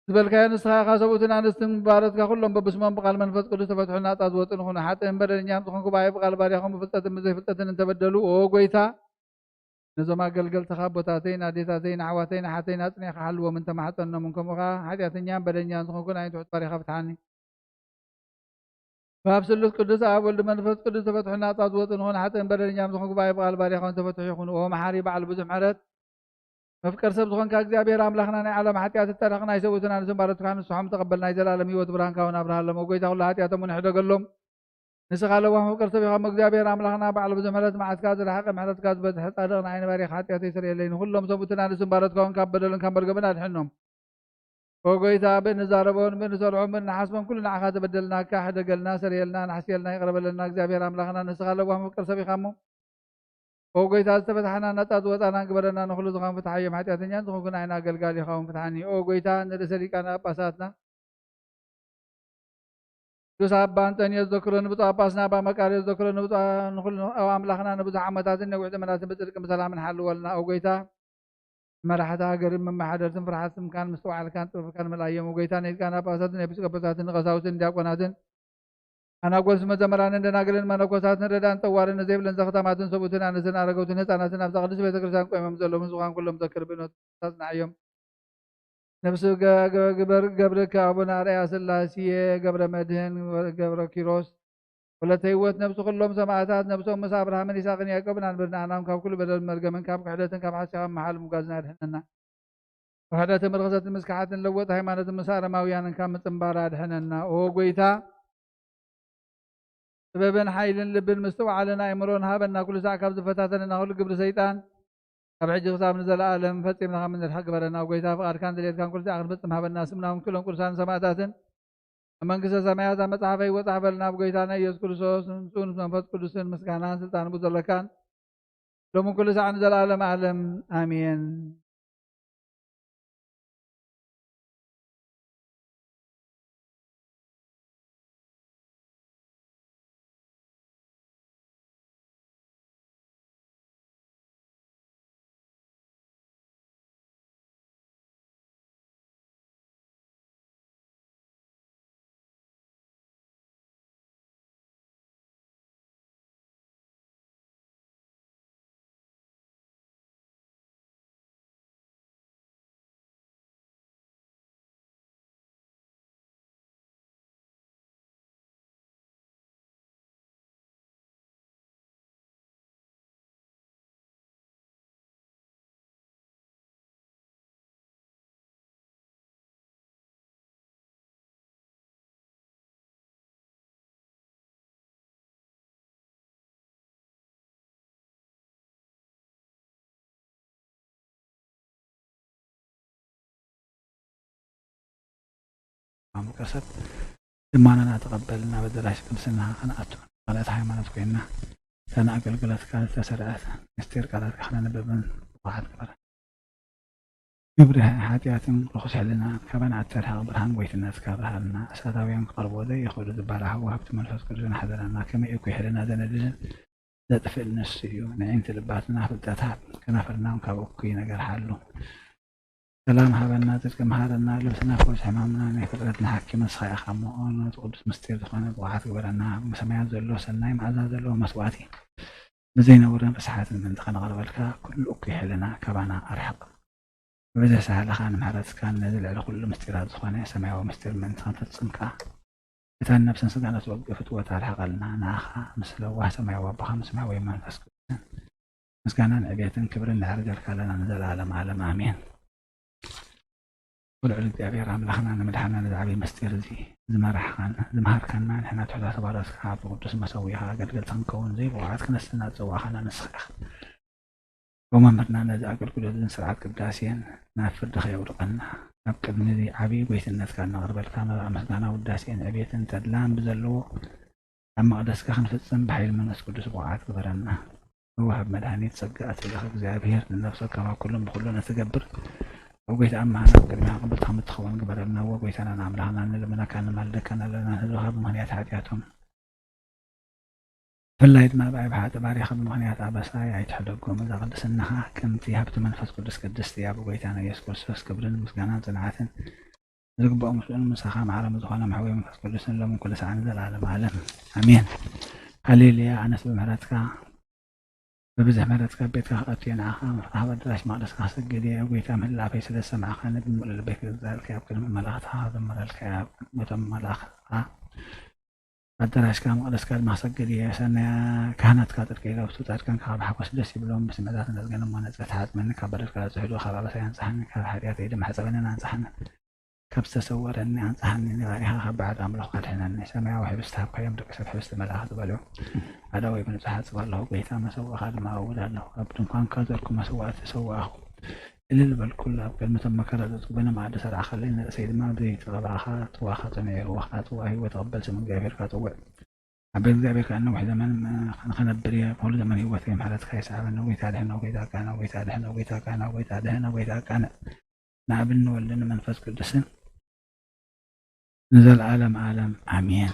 A: ዝበልካዮ ንስኻ ኢኻ ሰብኡትን ኣንስትን ባሮትካ ኩሎም በብስሞም ብቃል መንፈስ ቅዱስ ተፈትሑ ናፃ ዝወፅን ይኹኑ ሓጥእን በደለኛን ዝኾንኩ ባይ ብቃል ባርያኹም ብፍልጠትን ብዘይፍልጠትን እንተበደሉ ኦ ጎይታ ነዞም ኣገልገልትኻ ቦታተይን ኣዴታተይን ኣሕዋተይን ኣሓተይን ኣፅኒዕካ ሓልዎም እንተማሕፀኖምን ከምኡኻ ሓጢኣተኛን በደለኛን ዝኾንኩ ናይ ትሑት ባሪኻ ፍትሓኒ በኣብ ስሉስ ቅዱስ ኣብ ወልዲ መንፈስ ቅዱስ ተፈትሑ ናፃ ዝወፅን ይኹኑ ሓጥእን በደለኛን ዝኾንኩ ባይ ብቃል ባርያኹም ተፈትሑ ይኹኑ ኦ መሓሪ በዓል ብዙሕ ምሕረት መፍቀር ሰብ ዝኾንካ እግዚኣብሔር ኣምላኽና ናይ ዓለም ሓጢኣት እተረኽና ናይ ሰብኡትን ኣንስትን ባሮትካ ንስሖም ተቐበል ናይ ዘላለም ሂወት ብርሃንካ እውን ኣብርሃሎም ጎይታ ኩሉ ሓጢኣቶም እውን ይሕደገሎም ንስኻ ለዋህ መፍቀር ሰብ ኢኻ እግዚኣብሔር ኣምላኽና በዓል ብዙሕ ምሕረት መዓትካ ዝረሓቐ ምሕረትካ ዝበዝሐ ፃድቕን ዓይኒ ባሪኻ ሓጢኣተይ ይስርየለይ ንኩሎም ሰብኡትን ኣንስትን ባሮትካ እውን ካብ በደልን ካብ መርገምን ኣድሕኖም ጎይታ ብንዛረቦን ብንሰልሖም ብንሓስቦም ኩሉ ንዓኻ ተበደልናካ ሕደገልና ሰሪየልና ናሕስየልና ይቕረበለና እግዚኣብሔር ኣምላኽና ንስኻ ለዋህ መፍቀር ሰብ ኢኻ እሞ ጎይታ ዝተፈታሕና ነፃ ዝወፃና ግበረና ንኩሉ ዝኾን ፍትሓ እዮም ሓጢኣተኛን ዝኾንኩን ዓይና ኣገልጋሊ ኢኻ እውን ፍትሓኒ ኦ ጎይታ ንርእሰ ሊቃነ ጳጳሳትና ቅዱስ ኣባ አንጦንዮስ ዘክሮ ንብፁዕ ጳጳስና ኣባ መቃርዮስ ዘክሮ ንብፁዕ ንኩሉ ኣምላኽና ንብዙሕ ዓመታትን ነዊሕ ዘመናትን ብፅድቅን ብሰላምን ሓልወልና ኦ ጎይታ መራሕቲ ሃገርን መማሓደርትን ፍርሓት ስምካን ምስተዋዕልካን ጥበብካን መላእዮም ጎይታ ናይ ሊቃነ ጳጳሳትን ኤጲስቆጶሳትን ቀሳውስትን ዲያቆናትን ኣናጎልስ መዘመራንን ደናግልን መነኮሳትን ረዳን ጠዋርን ዘይብለን ዘኽተማትን ሰብኡትን ኣንስትን ኣረገውትን ህፃናትን ኣብ ቅድስት ቤተክርስቲያን ቆይሞም ዘሎምን ዝኳን ኩሎም ዘክር ብኖት ታጽናዕዮም ነፍሲ ገብርከ ኣቡነ ኣርአያ ስላሴ ገብረ መድህን ገብረ ኪሮስ ወለተ ህይወት ነብሲ ኩሎም ሰማዕታት ነብሶም ምስ ኣብርሃምን ይስሐቅን ያዕቆብን ኣንብርናናም ካብ ኩሉ በደል መርገምን ካብ ክሕደትን ካብ ሓሲኻ መሓል ምጓዝና ኣድሕነና ውሕደትን ምርክሰትን ምስካሓትን ለወጥ ሃይማኖትን ምስ ኣረማውያንን ካብ ምፅምባር ኣድሕነና ኦ ጎይታ ጥበብን ሓይልን ልብን ምስተውዓልን ኣእምሮን ሃበና ኩሉ ሳዕ ካብ ዝፈታተንና ኩሉ ግብሪ ሰይጣን ካብ ሕጂ ክሳብ ንዘለኣለም ፈፂምና ካብ ምንድሕሕ ግበረና ጎይታ ፍቃድካን ድሌትካን ኩሉ ሳዕ ክንፍፅም ሃበና ስምናውን ኩሎም ቅዱሳን ሰማዕታትን ኣብ መንግስተ ሰማያት ኣብ መፅሓፈ ይወፃሕ በልና ኣብ ጎይታና ኢየሱስ ክርስቶስ ንሱን መንፈስ ቅዱስን ምስጋናን ስልጣን ብዘለካን ሎምን ኩሉ ሳዕ ንዘለኣለም ዓለም ኣሜን مكسب دمانا نتقبلنا بدلاش قدسنا أنا أتمنى قالت هايمانات كوينا أنا أقلقلت كانت تسرعات نستير قالت إحنا نببن واحد كبر نبرها حاتيات رخص حلنا كمان عترها برهان بيت الناس كابرها لنا ساداويان قربوا ذي يخرج دبارها وهبت من فسك رجنا حذرنا كما يكوي حلنا ذا ندجن ذا تفعل نسيو نعين تلباتنا فلتاتها كنافرنا وكابوكي نقر حالو سلام هبنا تلك مهارنا لبسنا خوش حمامنا نكبرتنا حكي مسخي أخامو تقدس مستير دخوانا بوحات قبرنا مسميات زلو سناي معزا زلو مسواتي بزينا ورنا بسحات من دخنا غربلك كل أوكي حلنا كبانا أرحب وإذا سهل خان محرز كان نزل على كل مستيرات دخوانا سمع ومستير من تخانة تسمكا إتان نفسنا سقانا توقفت وتالحق لنا ناخا مسلوه سمع وبخا مسمع ويمان فسكو مسكانا عبيتا كبرنا رجل كالنا نزل عالم آمين والعلق أبي رام لخنا مدحنا ندعبي مستيرزي زمارح خان زمهار كان نحنا تحدى تبارس كعب وقدس مسويها قد قلت نكون زي وعاد كنا السنة زواخنا نسخ وما مرنا نزع كل ذن سرعات قداسيا نافر دخي ورقنا نبقى بنذي عبي بيت الناس كان غرب الكاميرا مسكانا وداسيا عبيت تدلان بزلو أما قدس كخن في السن بحيل من قدس وعاد قبرنا وهب مدهني تسقات الأخذ زابير لنفسه كما كلهم بخلونا تقبر وقيت أما أنا قدمها قبل خمس خوان قبلنا وقيت أنا نعم لها لمنا كان مالكنا لنا هذا مهنيات حاجاتهم فلا يدمع بعي بحات باري خد مهنيات عبساي يتحدقوا إذا قدس النها كنت هبت منفس قدس قدست يا وقيت أنا يسكر سفس قبرن مسقانات زنعاتن زقبوا مسؤول مسخام على مدخونا محوي منفس قدس لهم كل ساعة نزل العالم عالم أمين هليليا أنا سبب مهراتك ببزح مرات كبيت أتين عخام أهود دراش مقدس قاسك جدي وقيت أمهل لا في سلسة مع خانة بمول البيك ذلك يبقى ملاخت هذا مرة الكعب متم ملاخ الدراش كان مقدس كان محسك جدي سنة كهنت كاتر كيلا وستات كان كهرب حقوس دسي بلوم بس مدات نزقنا ما نزقت حات منك كبرت كلا زهدو خبا بس ينصحني كحريات يدي محسبنا ننصحنا كبس تصور اني انصحني غيرها بعد امر قد حنا سمع وحبستها بقيم دكسب حبست ملاخ بلو عدوي بن سحات صبر له بيتا ما سوى خادم أولا له أبدون كان كذلكم ما سوى سواه إلا البل كلها بكلمة ما كردت بنا ما دسر خلينا سيد ما بدي تغلى خات واخات نير واخات وهي وتقبل سمن جابر كاتوه عبد ذلك كأنه وحده من خنا بريا كل زمن هو ثيم حالات خيس على إنه ويتعلهنا ويتعلهنا ويتعلهنا ويتعلهنا ويتعلهنا ويتعلهنا نعبلنا ولنا من فسق الدسن نزل عالم آمين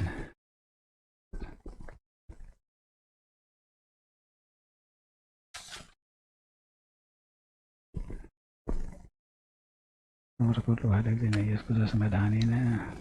A: نمر كل واحد الذين يسكت اسم دعانينا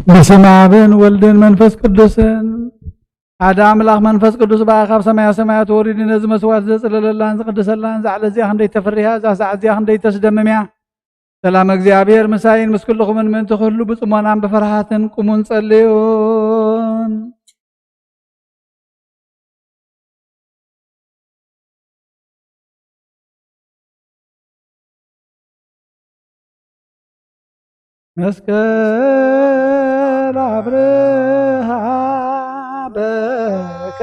A: በስመ አብን ወልድን መንፈስ ቅዱስን ሓደ ኣምላኽ መንፈስ ቅዱስ በኣኻብ ሰማያ ሰማያት ወሪድ ነዚ መስዋዕት ዘጽለለላን ዝቅድሰላን ዛዕለ እዚኣ ክንደይ ተፈሪሃ እዛ ሰዓት እዚኣ ክንደይ ተስደምምያ ሰላም እግዚአብሔር ምሳይን ምስ ኩልኹምን ምእንቲ ኩሉ ብጽሞናን ብፍርሃትን ቁሙን ጸልዩን መስቀል አብርሃ በከዋክብት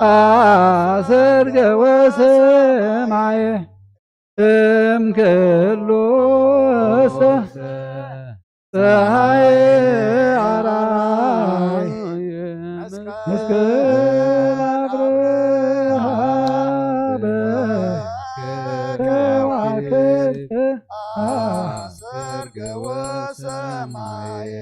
A: አሰርገ ወሰማየ እምክሉ ፀሐይ አራይ መስቀል አብርሃ በከዋክብት አሰርገ ወሰማየ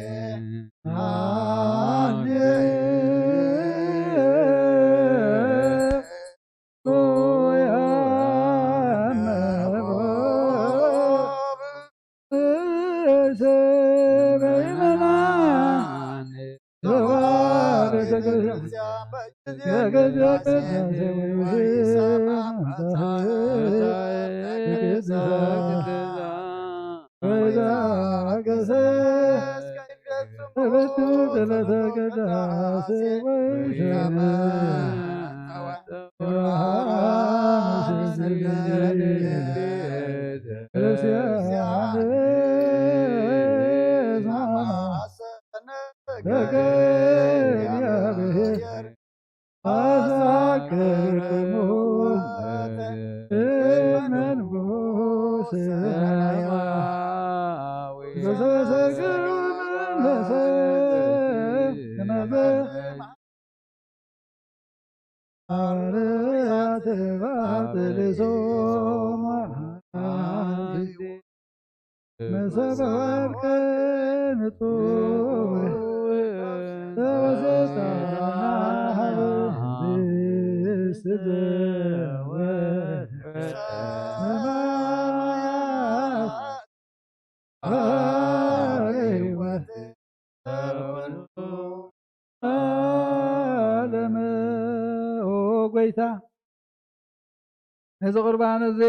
A: ነዚ ቁርባን እዚ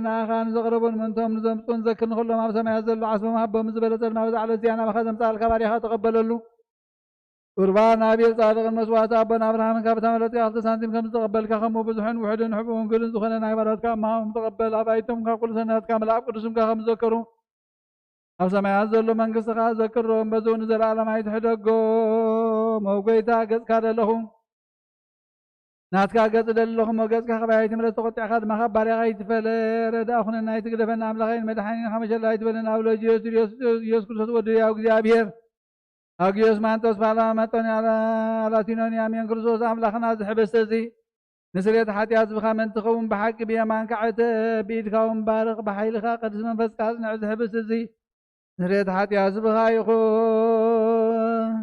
A: ንኣኻ ንዘቕረቡን ምንቶም ንዘምፁን ዘክር ንኩሎም ኣብ ሰማያት ዘሎ ዓስቦም ሃቦም ዝበለፀ ድማ ብዛዕለ እዚኣ ናባኻ ዘምፃልካ ባሪኻ ተቐበለሉ ቁርባን ኣቤል ጻድቕን መስዋዕቲ ኣቦን ኣብርሃምን ካብ ተመረፅካ 2 ሳንቲም ከም ዝተቐበልካ ከምኡ ብዙሕን ውሕድን ሕቡእን ግልን ዝኾነ ናይ ባሮትካ እማሆም ተቐበል ኣባይቶም ካብ ኩሉ ሰናትካ መልኣክ ቅዱስምካ ከም ዘከሩ ኣብ ሰማያት ዘሎ መንግስትኻ ዘክሮም በዚ ንዘለኣለም ኣይትሕደጎም ኣብ ጎይታ ገጽካ ደለኹ ናትካ ገጽ ደለኹም ገጽካ ኸባይቲ ምረት ተቆጢዕኻ ድማ ካብ ባርያኻ ይትፈለ ረዳእ ኩነና ይትግደፈና ኣምላኸይን መድሓኒን ሓመሸላ ይትበለና ኣብ ሎጅ ኢየሱስ ክርስቶስ ወዲ ያው እግዚአብሔር ኣግዮስ ማንጦስ ፓላ መጠንያ ላቲኖን ኣሜን ክርስቶስ ኣምላኽና ዝሕበስተ እዚ ንስሬት ሓጢኣት ዝብኻ መን ትኸውን ብሓቂ ብየማንካ ዓተ ብኢድካ እውን ባርኽ ብሓይልኻ ቅዱስ መንፈስካ ጽንዕ ዝሕብስ እዚ ንስሬት ሓጢኣት ዝብኻ ይኹን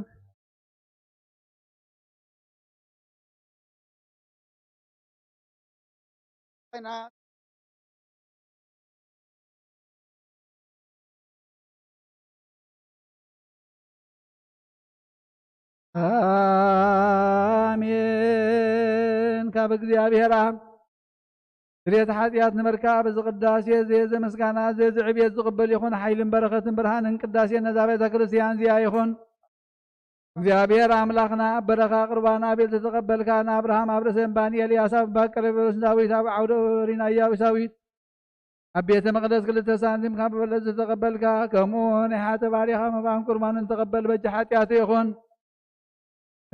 A: አሜን ካብ እግዚአብሔር አብ ስርየት ኃጢአት ንምርካብ እዚ ቅዳሴ ዘ ምስጋና ዘ ዕብየት ዝቕበል ይኹን ሓይልን በረኸትን ብርሃንን ቅዳሴ ነዛ ቤተ ክርስቲያን እዚኣ ይኹን እግዚአብሔር አምላኽና በረኻ ቁርባን አቤል ተቀበልካ አብርሃም አብረሰን ባን ኤልያስ ባቀረበስ ዳዊት ኣብ ዓውደ ሪና ኢያቡሳዊት ኣብ ቤተ መቅደስ 2 ሳንቲም ካብ በለዝ ተቀበልካ ከምኡ ናይ ሓተ ባሪኻ መባን ቁርባንን ተቀበል በጅ ኃጢአት ይኹን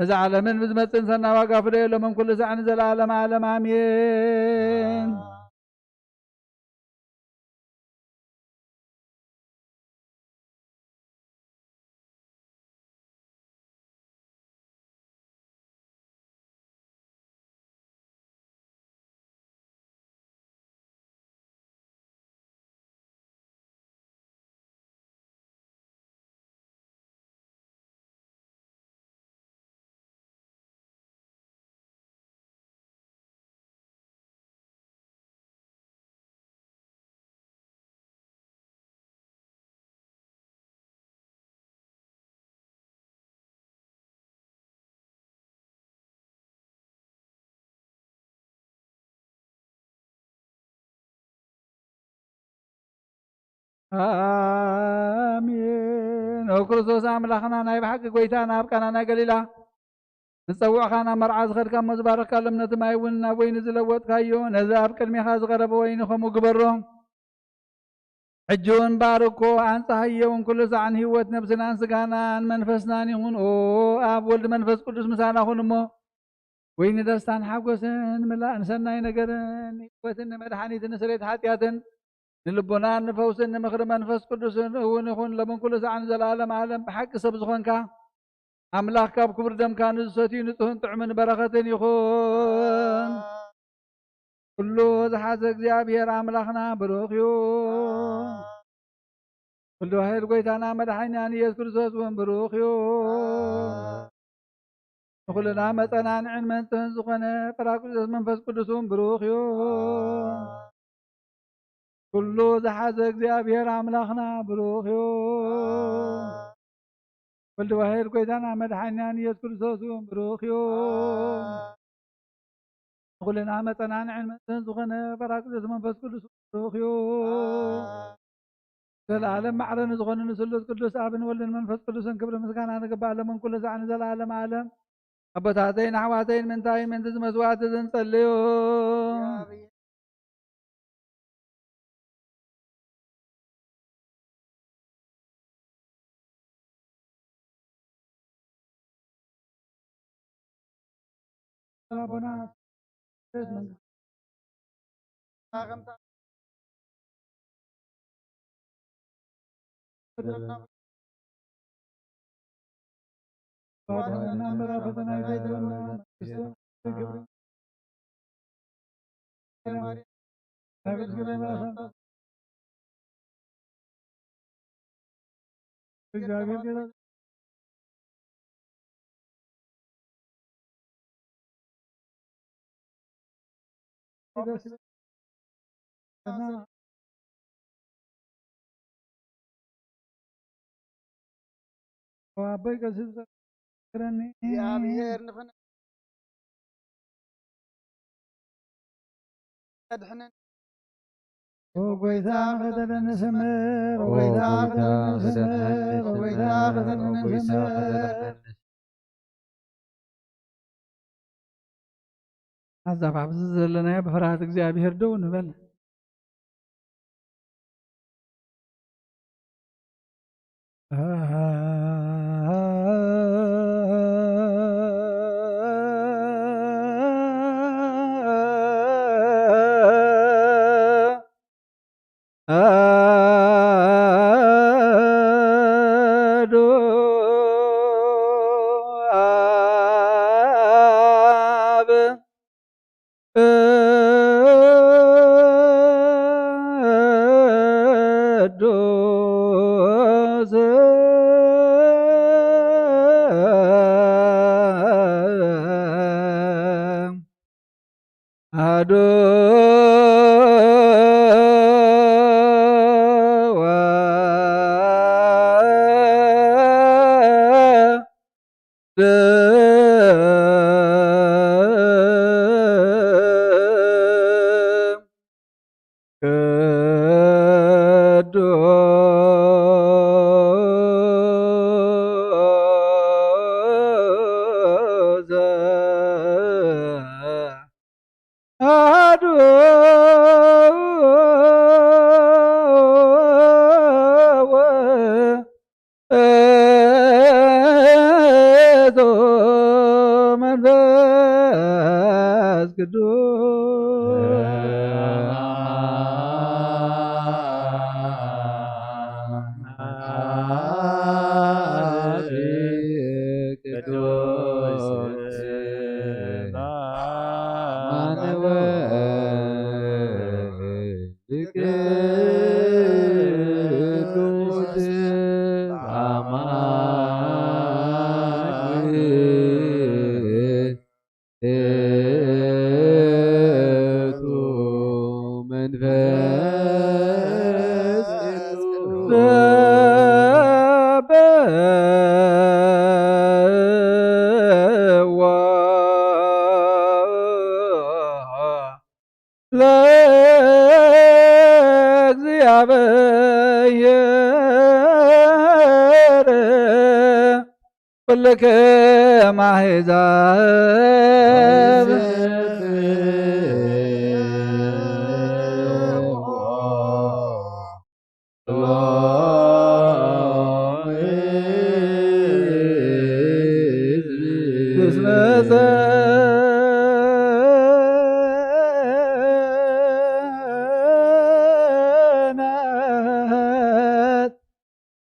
A: እዛ ዓለምን ብዝመፅን ሰና ዋጋ ፍደየሎምን ኩሉ ሰዓን ዘለዓለም ዓለም አሜን አሜን። ኦ ክርስቶስ አምላኽና ናይ ብሓቂ ጎይታና ኣብ ቃናና ገሊላ ንፀውዕኻ ናብ መርዓ ዝኸድካ እሞ ዝባረኽካ ለምነቲ ማይ እውን ናብ ወይኒ ዝለወጥካዮ ነዚ ኣብ ቅድሚኻ ዝቐረበ ወይኒ ከምኡ ግበሮ ሕጂ እውን ባርኮ ኣንጻሕዮ እውን ኩሉ ሰዓን ህይወት ነብስናን ስጋናን መንፈስናን ይኹን ኦ ኣብ ወልዲ መንፈስ ቅዱስ ምሳናኹን እሞ ወይኒ ደስታን ሓጎስን ምላእን ሰናይ ነገርን ህይወትን ንመድሓኒትን ንስሬት ሓጢኣትን ንልቦናን ንፈውስን ንምኽሪ መንፈስ ቅዱስን እውን ይኹን ለምን ኩሉ ሰዓን ዘለዓለም ዓለም ብሓቂ ሰብ ዝኾንካ ኣምላኽ ካብ ክቡር ደምካ ንዝሰትዩ ንጹህን ጥዑምን በረኸትን ይኹን ኩሉ ዝሓዘ እግዚኣብሔር ኣምላኽና ብሩኽ እዩ ኩሉ ሃይል ጎይታና መድሓኒናን ኢየሱስ ክርስቶስ እውን ብሩኽ እዩ ንኩልና መፀናንዕን መንጽህን ዝኾነ ጰራቅሊጦስ መንፈስ ቅዱስ እውን ብሩኽ እዩ ኩሉ ዝሓዘ እግዚኣብሔር ኣምላኽና ብሩኽ እዩ ወልዲ ዋሕድ ጎይታና መድሓኒናን ኢየሱስ ክርስቶስ እውን ብሩኽ እዩ ንኩልና መፀናንዕን መንጽህን ዝኾነ ጰራቅሊጦስ መንፈስ ቅዱስ ብሩኽ እዩ ዘለዓለም ማዕረን ዝኾኑ ንስሉስ ቅዱስ ኣብን ወልድን መንፈስ ቅዱስን ክብሪ ምስጋና ንግባእ ለመን ኩሉ ሰዓን ዘለዓለም ዓለም ኣቦታተይን ኣሕዋተይን ምንታይን ምንቲ ዝመስዋዕቲ ዝንጸልዩ አቡና وابي قصد كرني
C: يا بير نخن أدحنا
A: وقويتا غدنا نسمر وقويتا غدنا نسمر وقويتا غدنا نسمر عزف عبز لنا بفرات እግዚአብሔር ደው ንበል كلكم أحزاب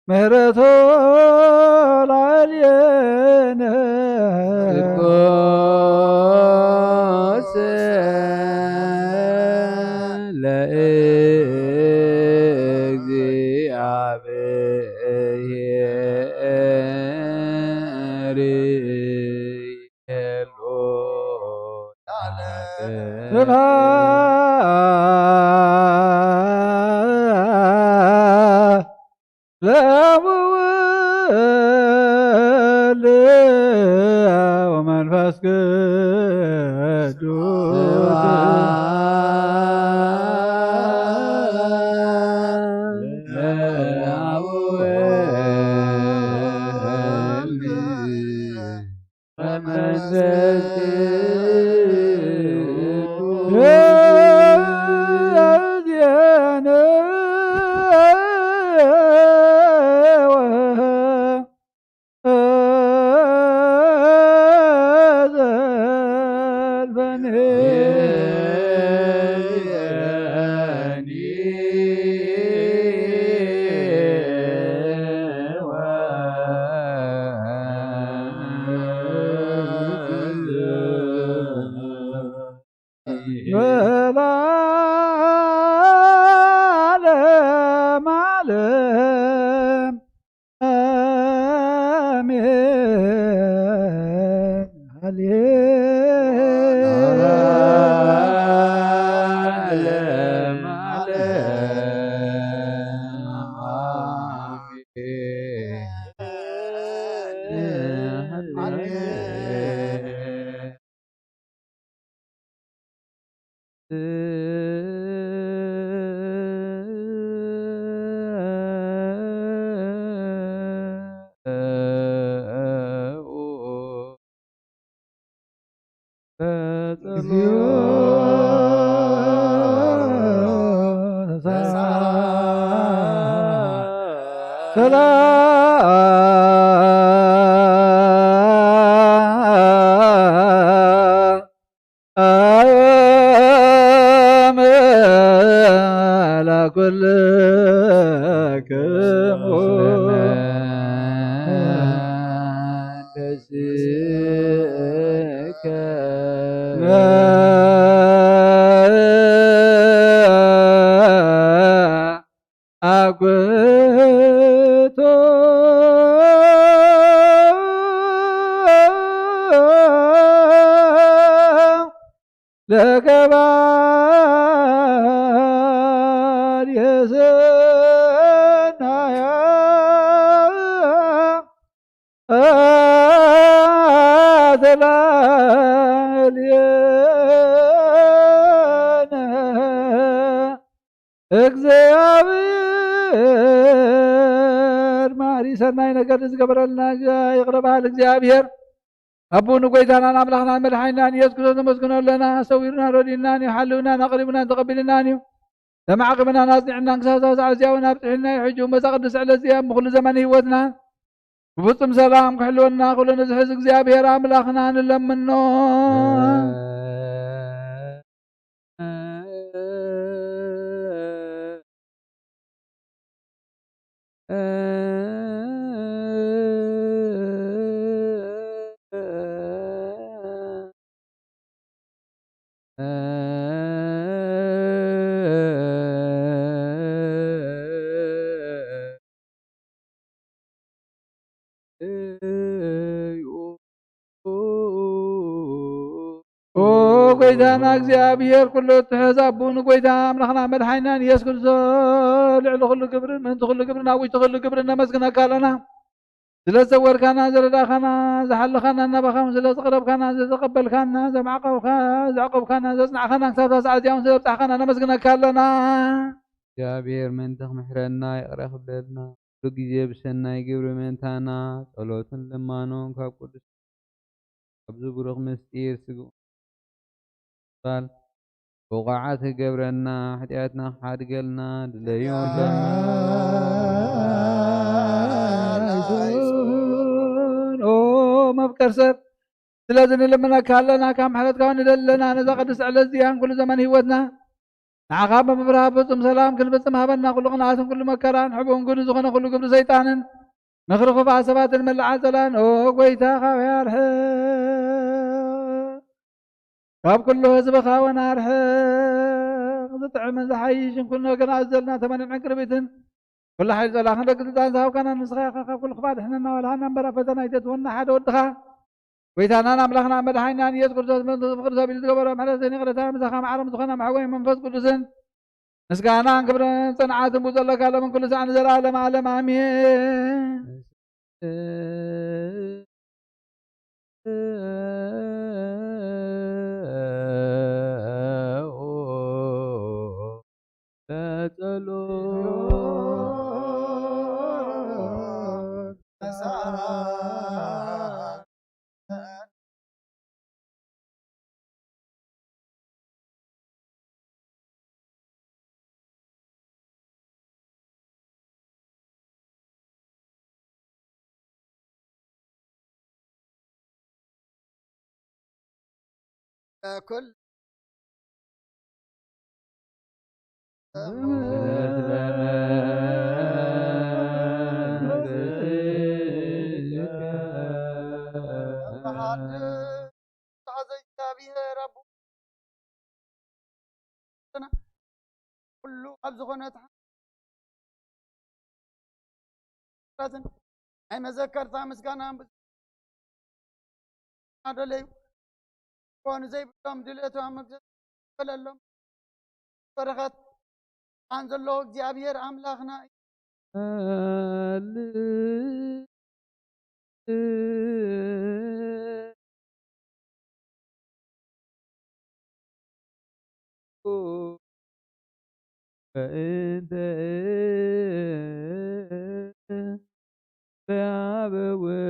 A: ምህረቱ ላዕሌነ
E: ቅዱስ ለእግዚአብሔር የሎ
A: ለወልድ ወመንፈስ ቅዱስ ለዓለመ ዓለም አሜን። አጉቶ ለገባር የሰናያ አተላልየነ እግዚአብሔር ማሪ ሰናይ ነገር ዝገበረልና ይቅረባል። እግዚአብሔር አቡነ ጎይታናን አምላክናን መድኃኒናን ኢየሱስ ክርስቶስ ተመስግኖ ለና ሰዊርና ረዲናን ይሓልውና ናቅሪብና ተቀቢልናን እዩ ለማዕቅብና ናጽኒዕና ክሳሳብ ሰዓት እዚያውን ኣብፅሕልና ይሕጁ መፃ ቅዱስ ዕለት እዚኣ ብኩሉ ዘመን ህይወትና ብፍፁም ሰላም ክሕልወና ክብሎ ንዝሕዝ እግዚአብሔር አምላክና ንለምኖ። ጎይታና እግዚአብሔር ኩሉ ትሕዝ አቡነ ጎይታ አምላክና መድሓኒናን ኢየሱስ ክርስቶስ ልዕሊ ኩሉ ግብርን ምንቲ ኩሉ ግብርን ኣብ ውሽጢ ኩሉ ግብርን ነመስግነካ ኣለና። ስለዘወርካና ዝረዳእካና ዝሓለኻና እናባኻም ስለዝቕረብካና ዘተቐበልካና ዘዕቆብካና ዘፅናዕካና ክሳብ ሰዓት እዚኣውን ስለብፃሕካና ነመስግነካ ኣለና።
E: እግዚአብሔር ምንቲ ክምሕረና ይቕረ ክብለልና ኩሉ ግዜ ብሰናይ ግብሪ ምእንታና ጸሎትን ልማኖን ካብ ቅዱስ ኣብዚ ብሩኽ ምስጢር ስግኡ ባል ብቑዓት ገብረና ሓጢኣትና ክሓድገልና ድለዩ
A: ኦ መፍቀር ሰብ ስለዚ ንልምነካ ኣለና ካብ ምሕረትካ ንደለና ነዛ ቅድስት ዕለት እዚኣን ኩሉ ዘመን ህይወትና ንዓኻ ብምብራህ ፍጹም ሰላም ክንፍጽም ሃበና ኩሉ ቅንዓትን ኩሉ መከራን ሕቡእን ግዱ ዝኾነ ኩሉ ግብሪ ሰይጣንን ምኽሪ ክፉእ ሰባትን መላዓፀላን ኦ ጐይታ ካብያ ርሕቕ ካብ ኩሉ ህዝብኻ ወና ርሕቕ ዝጥዕምን ዝሓይሽን ኩሉ ነገር ኣዘልና ተመኒዕን ቅርቢትን ኩሉ ሓይሊ ጸላኽን ደቂ ስልጣን ዝሃብካና ንስኻ ኢኻ ካብ ኩሉ ክፋል ሕነና ወልሃና እምበራ ፈተና ይተትወና ሓደ ወድኻ ጎይታናን ኣምላኽና መድሓኒናን ኢየሱስ ክርስቶስ ፍቅሪ ሰቢሉ ዝገበሮ ምሕረትን ይቕረታን ምሳኻ ማዕረም ዝኾነ ማሕወይ መንፈስ ቅዱስን ምስጋናን ክብርን ጽንዓትን ብዘለካ ሎምን ኩሉ ሰዓት ንዘለዓለም ዓለም ኣሜን።
C: كل كله أبز خنات أي مذكر ثامس كان عم هذا ليه كون زي بدهم دلته عم ولا لهم فرغت أنزل له እግዚአብሔር አምላክና
E: فأنت تعبوا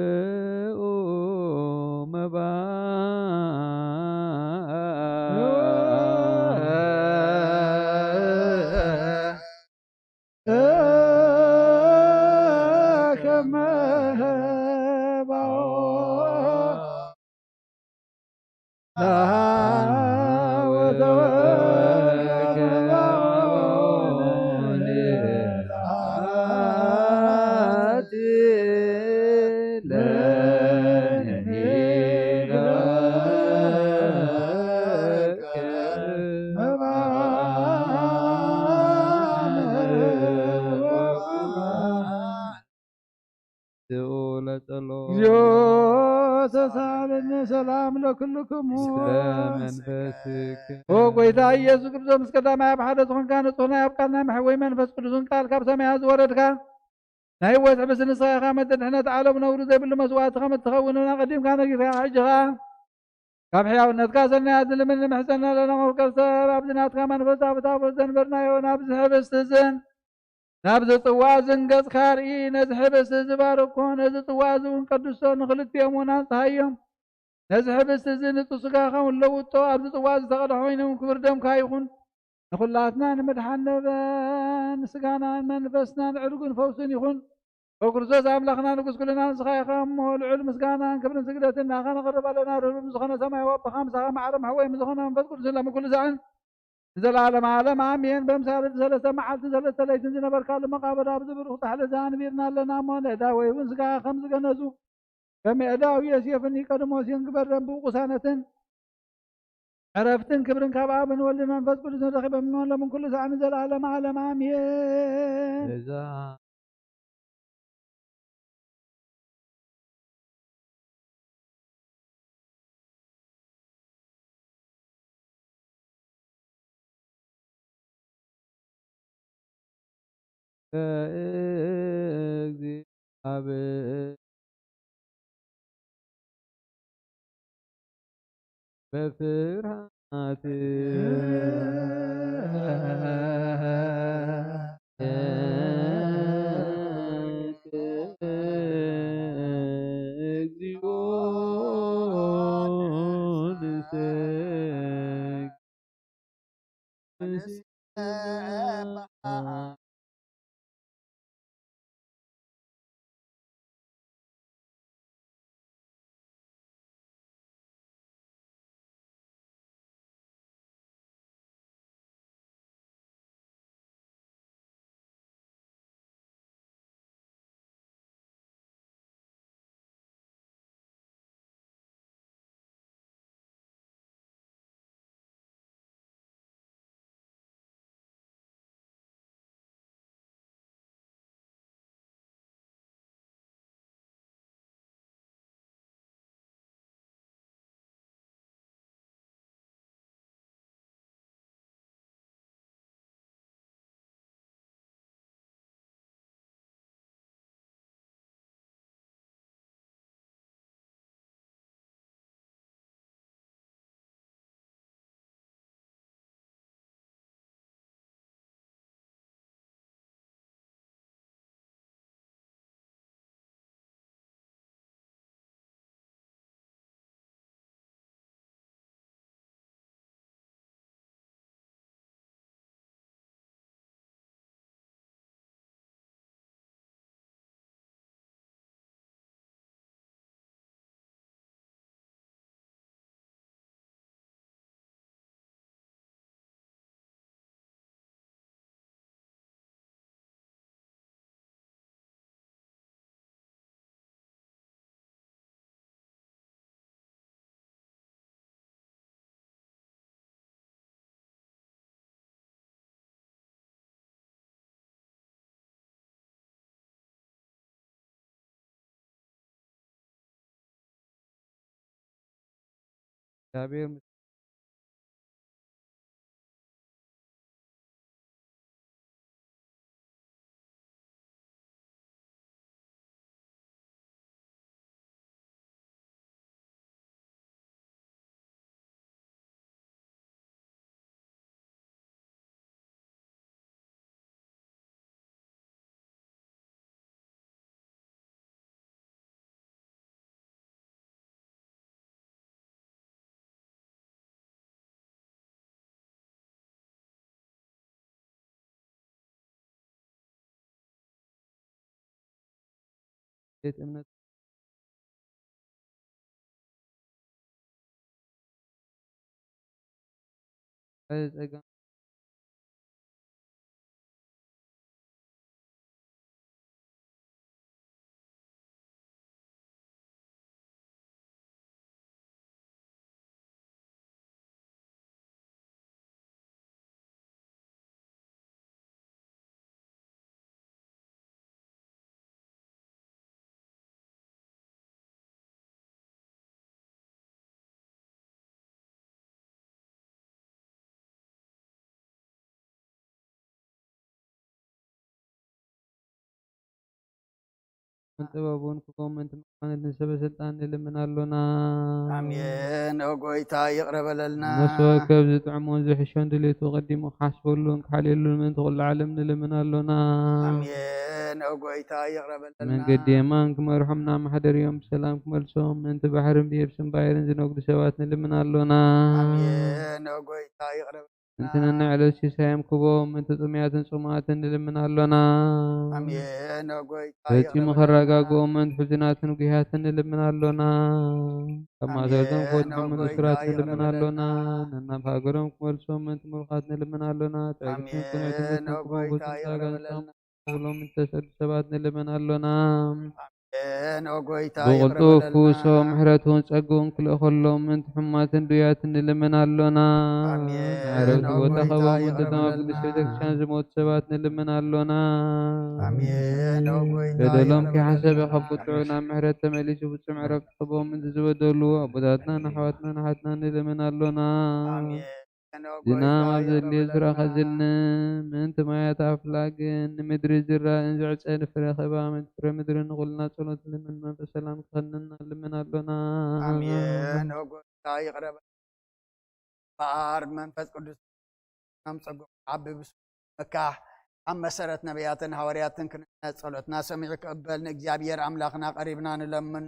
A: ሰላም ለኩልክሙ
E: ስለመንፈስክ
A: ኦ ጐይታ ኢየሱስ ክርስቶስ ምስ ቀዳማይ ኣብ ሓደ ዝኾንካ ንጹህና ኣብ ቃልና መሕወይ መንፈስ ቅዱስን ቃል ካብ ሰማያት ዝወረድካ ናይ ህይወት ሕብስ ንስኻ ኢኻ መድሕነት ዓለም ነውሪ ዘይብሉ መስዋዕቲ ከም እትኸውንና ቀዲምካ ነጊርካ ሕጂ ኸ ካብ ሕያውነትካ ሰናያት ንልምን ንምሕፀና ለና መፍቀር ሰብ ኣብዚ ናትካ መንፈስ ታቦት ዘንበርናዮ ናብዚ ሕብስቲ እዝን ናብዚ ጽዋ እዝን ገጽካ ርኢ ነዚ ሕብስቲ ዝባርኮ ነዚ ጽዋ እዚ እውን ቀዱሶ ንኽልቲኦም እውን አንጽሃዮም ነዚ ሕብስቲ እዚ ንጹህ ስጋኻ እውን ለውጦ ኣብዚ ጽዋ ዝተቐድሐ ኮይኑ ክብር ደምካ ይኹን ንኹላትና ንምድሓን ስጋናን መንፈስናን ዕርጉን ፈውስን ይኹን በክርስቶስ ኣምላኽና ንጉስ ኩልና ንስኻ ኢኻ እሞ ልዑል ምስጋናን ክብርን ስግደትን ናኻ ነቕርብ ኣለና ርህሩም ዝኾነ ሰማይ ወብኻ ምሳኻ ማዕረም ሕወይ ዝኾነ መንፈስ ቅዱስን ለምኩሉ ሰዓን ንዘለዓለም ዓለም ኣሜን። በምሳሌ ሰለስተ መዓልትን ሰለስተ ለይትን ዝነበርካሉ መቃብር ኣብዚ ብሩኽ ጣሕሊ ዘንቢርና ኣለና እሞ ንዕዳወይ እውን ስጋኻ ከም ዝገነዙ ከም ዕዳው ዮሴፍን ኒቆዲሞስን ግበረን ብቁሳነትን ዕረፍትን ክብርን ካብ ኣብን ወልድን መንፈስ ቅዱስን ረኺቦም ሎምን ኩሉ ሰዓት ንዘለዓለም ዓለም ኣሜን።
E: እግዚአብሔር በፍርሃት እግዚአብሔር ቤት እምነት ጸጋ ጥበቡን ክቦምን ትምክህነት ንሰበ ስልጣን ንልምናሎና
C: አሜን። ጎይታ ይቅረበለልና
E: መስዋከብ ዝጥዕሞን ዝሕሾን ድሌቱ ቀዲሙ ክሓስበሉን ክሓልየሉን ምእንቲ ኩሉ ዓለም ንልምናሎና
C: አሜን። ጎይታ ይቅረበለልና
E: መንገዲ የማን ክመርሖም ናማሕደርዮም ብሰላም ክመልሶም ምእንቲ ባሕርን ብየብስን ባሕርን ዝነግዱ ሰባት ንልምናሎና
C: አሜን። ጎይታ ይቅረበለልና
E: እንትን ዕለት ሲሳዮም ክቦም ምእንቲ ጥምያትን ጽሙኣትን ንልምናሎና
C: አሜን። ጎይታ
E: ፈጺሙ ከረጋግኦም ምእንቲ ሕዙናትን ጉያትን ንልምናሎና ካብ ማእሰልቶም ክወድዖም ምእንቲ እስራት ንልምናሎና ነናብ ሃገሮም ክመልሶም ምእንቲ ምልኻት ንልምናሎና ጥዕግትን ኩነትን ክቦም ኩሎም እንተሰዱ ሰባት ንልምናሎና ብቕልጡፍ ክውሶም ምሕረቱን ጸጉውን ክልእ ከሎም ምእንቲ ሕማትን ድያትን ንልምናሎና ንዓረብቲ ቦታ ኸቦም ምእንቲ ተማ ቅዱስ ቤተክርስትያን ዝሞቱ ሰባት ንልምናሎና በደሎም ከይሓሰበ ካብ ቁጥዑ ናብ ምሕረት ተመሊሱ ፍጹም ዕረፍቲ ክቦም ምእንቲ ዝበደሉ ኣቦታትና ንኣሕዋትና ንሓትና ንልምናሎና ዝናብ ኣብ ዘድልዮ ዝረኸዝልን ምእንቲ ማያት ኣፍላግን ንምድሪ ዝራእን ዝዕፀን ፍረ ኸባ ምእንቲ ፍረ ምድሪ ንኹልና ጸሎት ልምን መንፈስ ሰላም ክኸንና ንልምናሎና
C: አሜን። ጎይታ ይቅረበ በዓር መንፈስ ቅዱስ ናም ጸጉዕ ዓብብ መካሕ ኣብ መሰረት ነቢያትን ሐዋርያትን ክንነት ጸሎትና ሰሚዑ ክቅበል ንእግዚአብሔር ኣምላኽና ቀሪብና ንለምኖ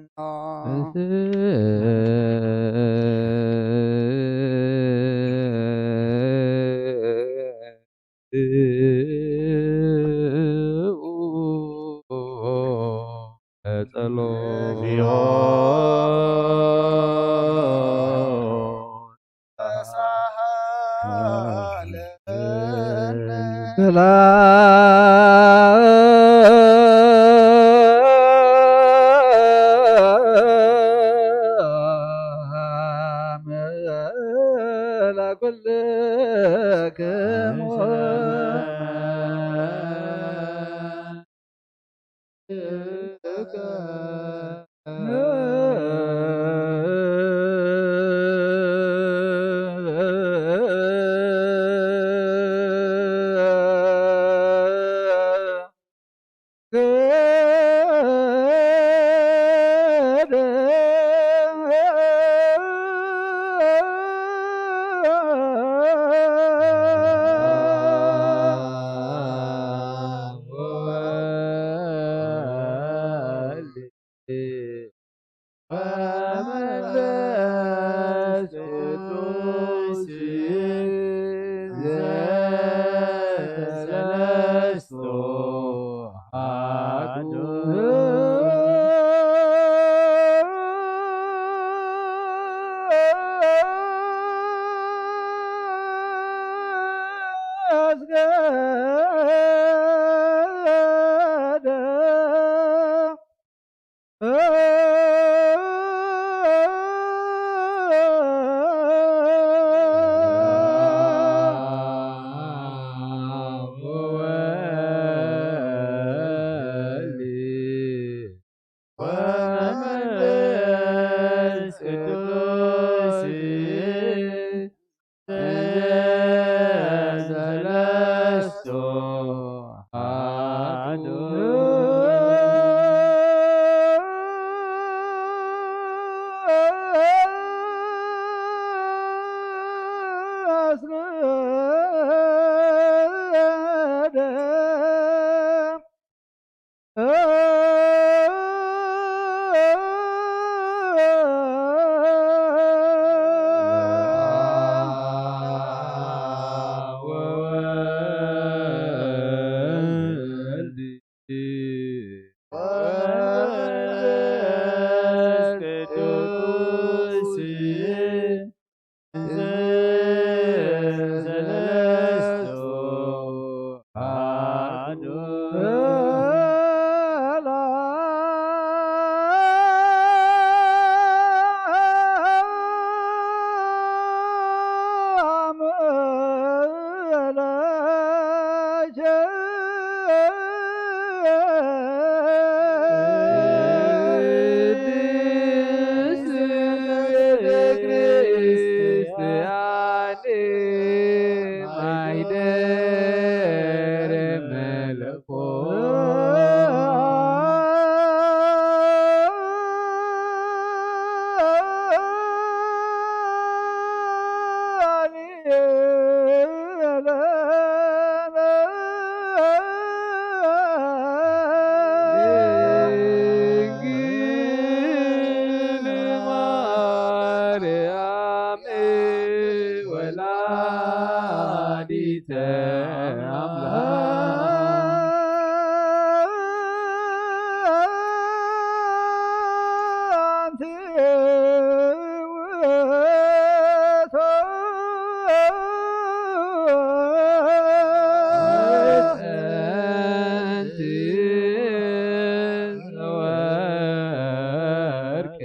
E: ወርቅ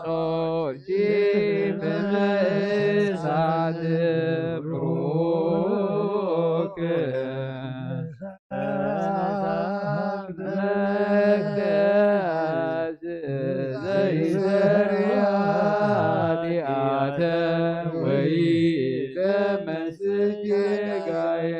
E: ጾርኪ በመሳት ብሩክ መቅደስ ዘይሰሪያ ኃጢአተ ወይ ደመስጌ ጋየ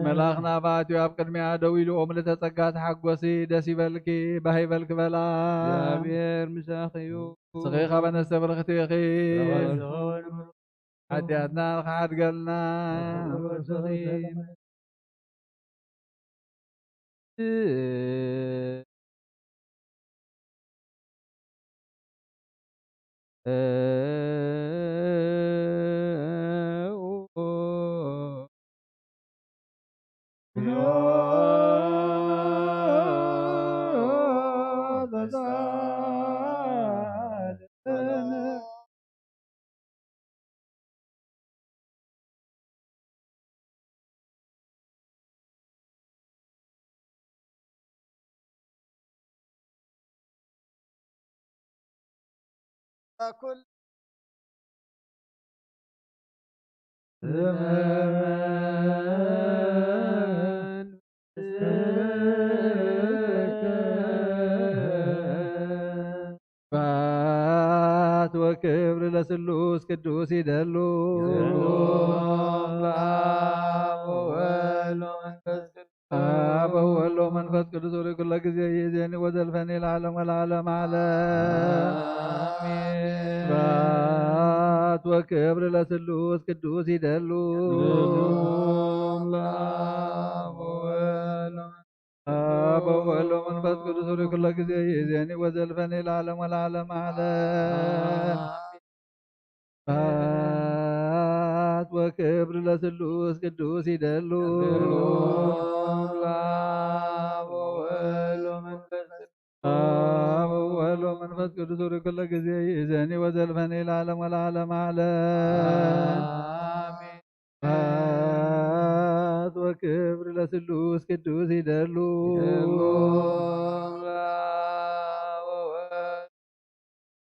A: መላኽና ባትዮ ኣብ ቅድሚያ ደው ኢሉ ኦም ለተጸጋ ተሓጐሲ ደስ ይበልኪ ባሂበልክ በላ
E: እግዚአብሔር ምሳኺዩ
A: ስኺ ኻበ ነፍሰ በረኽቲ ኢኺ ሓጢኣትና ንኸሓድገልና
C: كل
A: ስብሐት ወክብር ለስሉስ ቅዱስ ይደሉ
E: ለአብ ወወልድ ወመንፈስ ቅዱስ
A: አብ ወወልድ ወመንፈስ ቅዱስ ወለኩለ ጊዜ ይእዜኒ ወዘልፈኒ ለዓለመ ለዓለመ ዓለም
E: አሜን።
A: ስብሐት ወክብር ለስሉስ ቅዱስ ይደሉ
E: ለአብ ወወልድ
A: አብ ወወልድ ወመንፈስ ቅዱስ ወለኩለ ጊዜ ይእዜኒ ወዘልፈኒ ለዓለመ ለዓለመ ዓለም ስብሐት ወክብር ለስሉስ ቅዱስ ይደሉ
E: ለአብ ወወልድ ወመንፈስ ቅዱስ
A: አብ ወወልድ ወመንፈስ ቅዱስ ወለኩለ ጊዜ ይእዜኒ ወዘልፈኒ ለዓለመ ለዓለመ ዓለም
E: አሜን።
A: ስብሐት ወክብር ለስሉስ ቅዱስ ይደሉ
E: ለአብ ወወልድ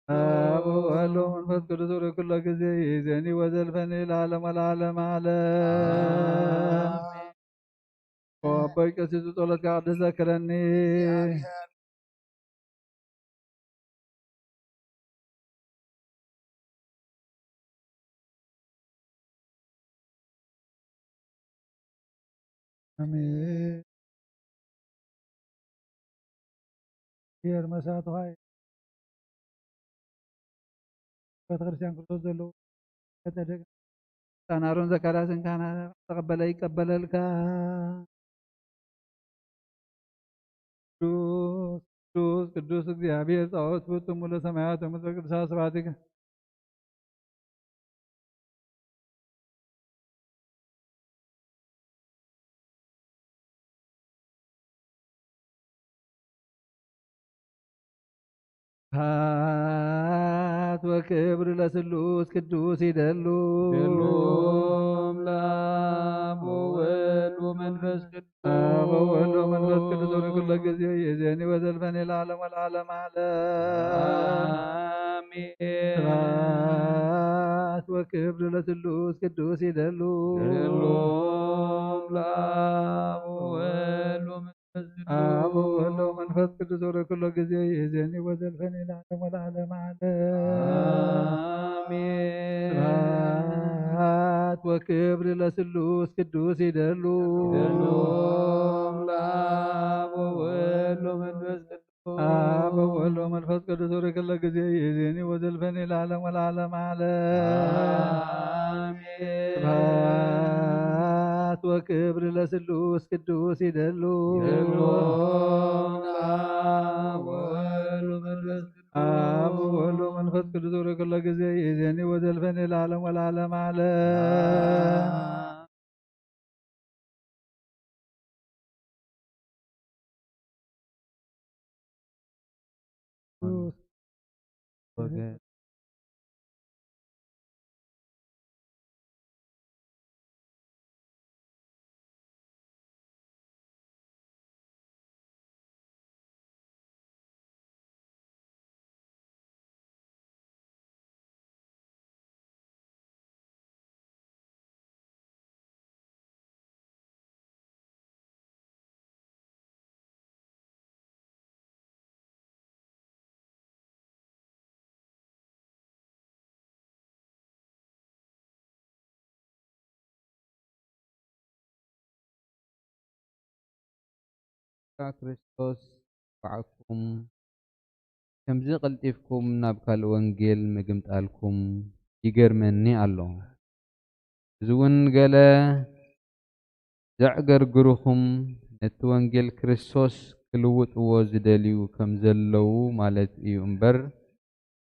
A: አብ ወወልድ ወመንፈስ ቅዱስ ወለኩለ ጊዜ ይእዜኒ ወዘልፈኒ ለዓለመ ለዓለመ ዓለም አባይ ቀሲሱ ጸሎት ከቅድስ ዘክረኒ አሜን የርመሳት ሆይ ቤተክርስቲያን ክርስቶስ ዘለው ከተደግ ታናሮን ዘካርያስን ካና ተቀበለ ይቀበለልካ ቅዱስ ቅዱስ ቅዱስ እግዚአብሔር ጸሎት ፍጹም ለሰማያት ወምድር ቅዱሳት ስብሐቲከ ስብሐት ወክብር ለስሉስ ቅዱስ ይደሉ
E: ለአብ ወወልድ ወመንፈስ ቅዱስ
A: አብ ወወልድ ወመንፈስ ቅዱስ ወለኩለ ጊዜ ይእዜኒ ወዘልፈኒ ለዓለመ ለዓለመ ዓለም
E: አሜን።
A: ስብሐት ወክብር ለስሉስ ቅዱስ ይደሉ
E: ለአብ ወወልድ ወመንፈስ ቅዱስ
A: አብ ወወልድ ወመንፈስ ቅዱስ ወለኩለ ጊዜ ይእዜኒ ወዘልፈኒ ለዓለመ ለዓለመ ዓለም
E: አሜን።
A: ስብሐት ወክብር ለስሉስ ቅዱስ ይደሉ
D: ለአብ ወወልድ ወመንፈስ ቅዱስ
A: አብ ወወልድ ወመንፈስ ቅዱስ ወረከለ ጊዜ ይእዜኒ ወዘልፈኒ ለዓለም ወለዓለመ ዓለም
D: አሜን።
A: ስብሐት ወክብር ለስሉስ ቅዱስ ይደሉ
D: ለአብ ወወልድ ወመንፈስ ቅዱስ
A: አብ ወወልድ ወመንፈስ ቅዱስ ወረከለ ጊዜ ይእዜኒ ወዘልፈኒ ለዓለም ወለዓለመ ዓለም
E: ወገን ክርስቶስ ባዕኩም ከምዚ ቀልጢፍኩም ናብ ካልእ ወንጌል ምግምጣልኩም ይገርመኒ ኣሎ። እዚ እውን ገለ ዘዕገርግሩኹም ነቲ ወንጌል ክርስቶስ ክልውጥዎ ዝደልዩ ከም ዘለዉ ማለት እዩ እምበር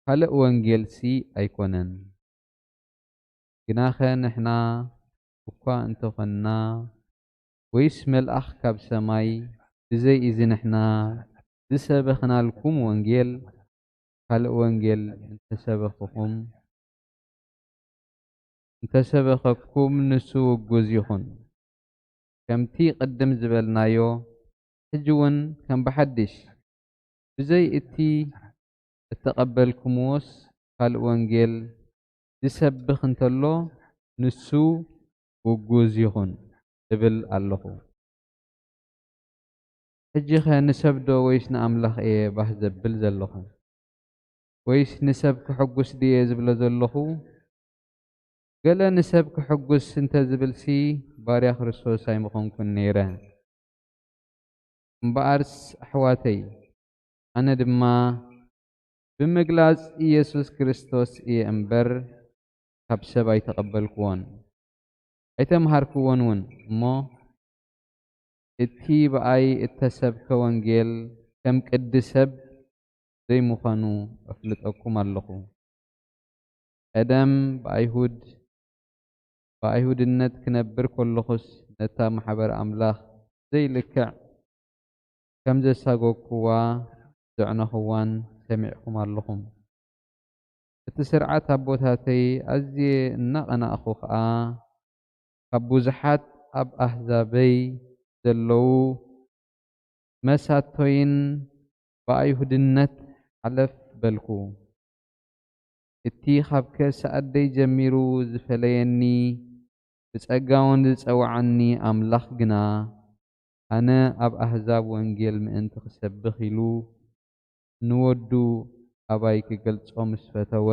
E: ካልእ ወንጌልሲ ኣይኮነን። ግናኸ ንሕና እኳ እንተኾንና ወይስ መልኣኽ ካብ ሰማይ ብዘይ እዚ ንሕና ዝሰበኽናልኩም ወንጌል ካልእ ወንጌል እንተሰበኸኩም ንሱ ውጉዝ ይኹን። ከምቲ ቅድም ዝበልናዮ ሕጂ እውን ከም ብሓድሽ ብዘይ እቲ እተቐበልኩምዎስ ካልእ ወንጌል ዝሰብኽ እንተሎ ንሱ ውጉዝ ይኹን እብል ኣለኹ። ሕጂ ኸ ንሰብ ዶ ወይስ ንኣምላኽ እየ ባህ ዘብል ዘለኹ? ወይስ ንሰብ ክሕጉስ ድየ ዝብሎ ዘለኹ? ገለ ንሰብ ክሕጉስ እንተዝብልሲ ባርያ ክርስቶስ ኣይምኾንኩን ነይረ። እምበኣርስ ኣሕዋተይ ኣነ ድማ ብምግላጽ ኢየሱስ ክርስቶስ እየ እምበር ካብ ሰብ ኣይተቐበልክዎን ኣይተምሃርክዎን እውን እሞ እቲ ብኣይ እተሰብከ ወንጌል ከም ቅዲ ሰብ ዘይምዃኑ ኣፍልጠኩም ኣለኹ። ቀደም ብኣይሁድነት ክነብር ከለኹስ ነታ ማሕበር ኣምላኽ ዘይልክዕ ከም ዘሳጎግክዋ ዘዕነኽዋን ሰሚዕኩም ኣለኹም። እቲ ስርዓት ኣቦታተይ ኣዝየ እናቐናእኹ ከዓ ካብ ብዙሓት ኣብ ኣሕዛበይ ዘለዉ መሳቶይን ብኣይሁድነት ሓለፍ በልኩ። እቲ ካብ ከሳኣደይ ጀሚሩ ዝፈለየኒ ብጸጋውን ዝጸዋዓኒ ኣምላኽ ግና ኣነ ኣብ ኣሕዛብ ወንጌል ምእንቲ ክሰብኽ ኢሉ ንወዱ ኣባይ ክገልጾ ምስ ፈተወ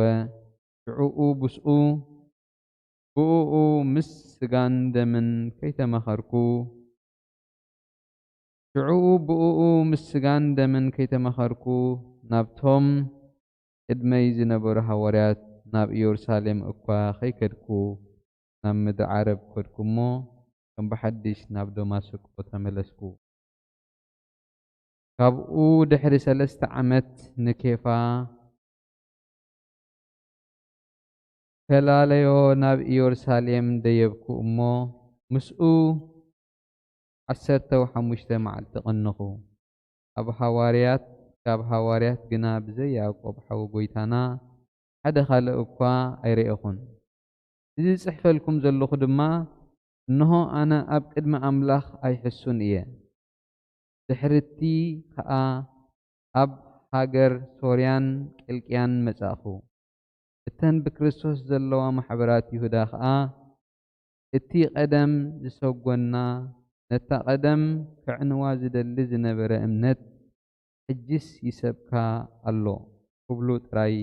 E: ሽዑኡ ብኡኡ ምስ ስጋን ደምን ከይተመኸርኩ ናብቶም ቅድመይ ዝነበሩ ሐዋርያት ናብ ኢየሩሳሌም እኳ ከይከድኩ ናብ ምድሪ ዓረብ ከድኩ እሞ ከም ብሓድሽ ናብ ደማስቆ ተመለስኩ። ካብኡ ድሕሪ 3 ዓመት ንኬፋ ከላለዮ ናብ ኢየሩሳሌም ደየብኩ እሞ ምስኡ 15 መዓልቲ ቀንኹ። ካብ ሃዋርያት ግና ብዘይ ያዕቆብ ሓዊ ጎይታና ሓደ ካልእ እኳ ኣይረአኹን። እዚ ጽሕፈልኩም ዘለኹ ድማ እንሆ ኣነ ኣብ ቅድሚ ኣምላኽ ኣይሕሱን እየ። ድሕርቲ ከዓ ኣብ ሃገር ሶርያን ቂልቅያን መጻእኹ። እተን ብክርስቶስ ዘለዋ ማሕበራት ይሁዳ ከዓ እቲ ቀደም ዝሰጎና ነታ ቀደም ክዕንዋ ዝደሊ ዝነበረ እምነት ሕጅስ ይሰብካ ኣሎ ክብሉ ጥራይ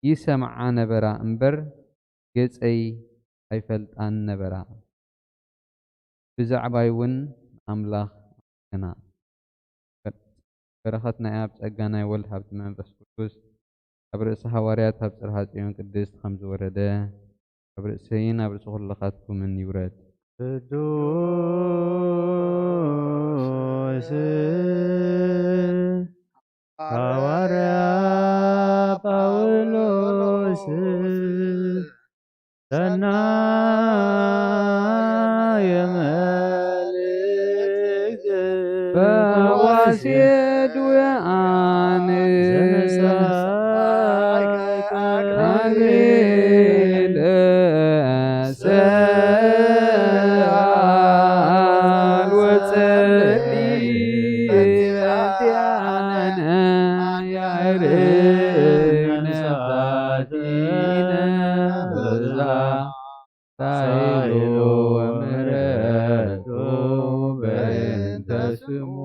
E: ይሰምዓ ነበራ እምበር ገጸይ ኣይፈልጣን ነበራ ብዛዕባይ እውን ኣምላኽ ገና በረኸት ናይ ኣብ ጸጋ ናይ ወልድ ሃብቲ መንፈስ ቅዱስ ኣብ ርእሲ ሃዋርያት ኣብ ጽርሐ ጽዮን ቅድስት ከም ዝወረደ ኣብ ርእሰይን ኣብ ርእሲ ኩልኻትኩምን ይውረድ።
B: ቅዱስ ሐዋርያ ጳውሎስ ሰናየ መልእክት
E: ፈዋሴ ድውያን አክሊለ ሰአል ወጸልይ በእንቲአነ ያዕርግ ነፍሳቲነ ሳይሉ ወምሕረቱ በእንተ ስሙ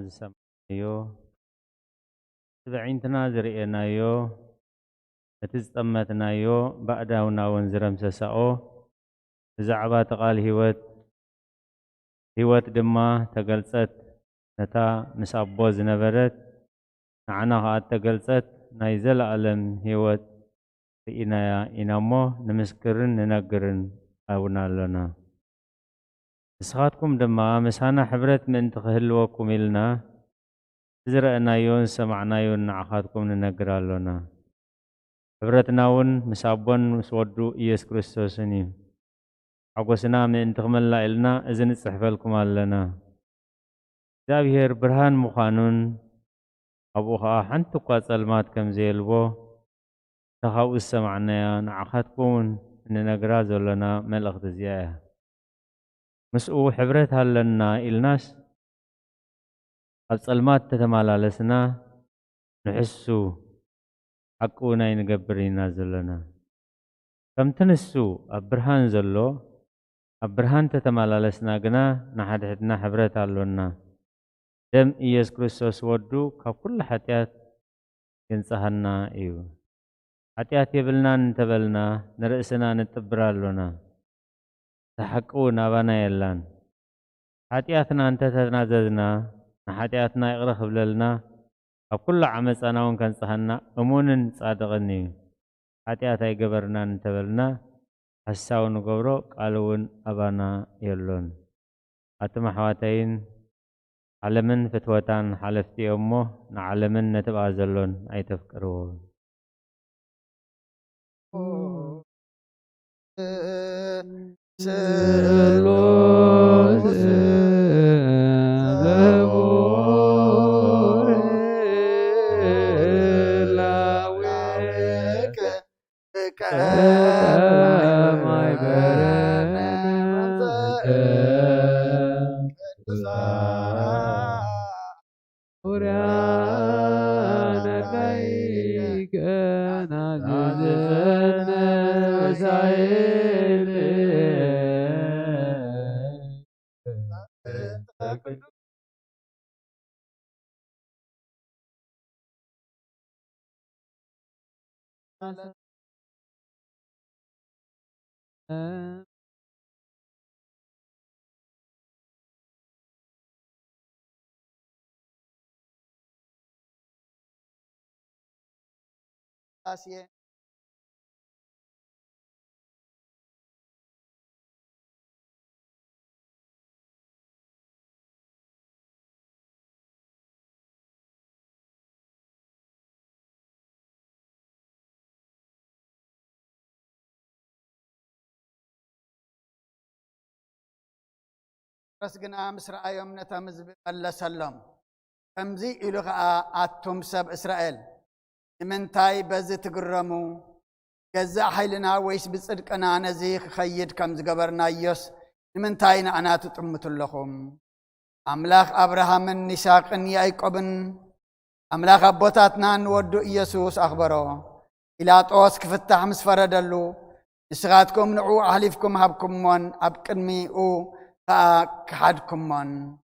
B: ዝሰማዮ ትበዒንትና ዝርአናዮ እቲ ዝጠመትናዮ ባእዳውና እውን ዝረምሰሰኦ ብዛዕባ ተቓል ህይወት ድማ ተገልጸት ነታ ምስ ኣቦ ዝነበረት ንዓና ከዓ ተገልጸት ናይ ዘለኣለም ህይወት ርኢናያ ኢና እሞ ንምስክርን ንነግርን ኣብና ኣሎና። ንስኻትኩም ድማ ምሳና ሕብረት ምእንቲ ክህልወኩም ኢልና ዝረአናዮን ዝሰማዕናዮን ንዓኻትኩም ንነግር ኣሎና። ሕብረትና እውን ምስ ኣቦን ምስ ወዱ ኢየሱስ ክርስቶስን እዩ። ሓጎስና ምእንቲ ክመላእ ኢልና እዚ ንጽሕፈልኩም ኣለና። እግዚአብሔር ብርሃን ምዃኑን ኣብኡ ከዓ ሓንቲ እኳ ጸልማት ከም ዘየልቦ ካብኡ ዝሰማዕናያ ንዓኻትኩምን ንነግራ ዘሎና መልእኽቲ እዚኣ እያ። ምስኡ ሕብረት ኣለና ኢልናስ ኣብ ጸልማት ተተመላለስና ንሕሱ ሓቂ እውን ኣይንገብር ኢና ዘለና። ከምቲ ንሱ ኣብ ብርሃን ዘሎ ኣብ ብርሃን ተተመላለስና ግና ንሓድሕድና ሕብረት ኣሎና። ደም ኢየሱስ ክርስቶስ ወዱ ካብ ኩሉ ሓጢአት የንጽሐና እዩ። ሓጢአት የብልናን እንተበልና ንርእስና ንጥብር ኣሎና። ተሓቂ እውን ኣባና የላን። ሓጢአትና እንተተናዘዝና ንሓጢአትና ይቕረ ክብለልና ኣብ ኩሉ ዓመፃና እውን ከንጽሐና እሙንን ጻድቕን እዩ። ሓጢአት ኣይገበርናን እንተበልና ሓሳቡ ንገብሮ ቃል እውን ኣባና የሎን። ኣቶም ኣሕዋተይን ዓለምን ፍትወታን ሓለፍቲ እዮም እሞ ንዓለምን ነትብኣ ዘሎን ኣይተፍቅርዎን።
E: ስሉስ ዘቡር ላዊከ ከማይ በረነ ኡርያነ ላይከ ናዝዘነ ሳይል
C: ረስ ግና ምስ ረኣዮም ነታ ህዝቢ መለሰሎም። كمزي إلو أتم سب إسرائيل من تاي بز تقرمو جزا حيلنا ويس بصدق أنا نزيخ خيد كمز قبرنا يوس من تاينا أنا تطمت لكم أملاخ أبراهام نساق يعقوبن أملاخ أبوتاتنا نودو إيسوس أخبره إلى طوس كفتح مسفردلو نسغاتكم نعو أهليفكم هبكم من أبكنمي أو كحدكم من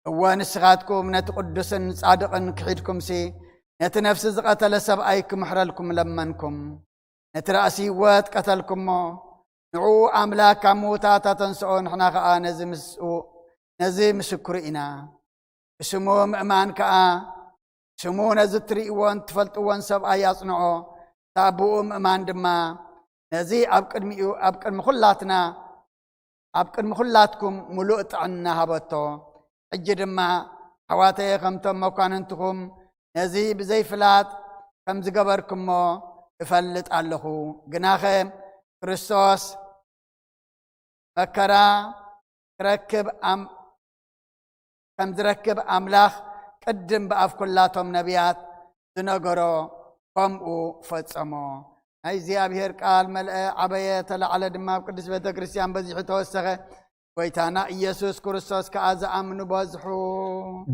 C: ونسغاتكم نتقدسن صادقن كحيدكم سي نتنفس قتل سبأيكم حرلكم لمنكم نترأسي وات قتلكم نعو أملاك موتاتا تنسعون حنا خا نزي مسكرئنا اسمو مأمان كا سمو نزتري وان تفلطوان سبأي يصنعو تابو مأمان دما نزي أبقد مخلاتنا أبقد مخلاتكم ملؤت عنا هبطو أجد ما حواتي خمتم مكاننتكم نزي بزي فلات كم زقبركم افلت علخو جناخه كريستوس فكرا ركب كم تركب أملاخ قدم بأف كلاتهم نبيات تنقروا قموا فتصموا هاي زيابير قال ملأ عبية على دماغ قدس بيت كريستيان بزيح توسخه ويتانا إيسوس كريستوس كأز أمن بزحو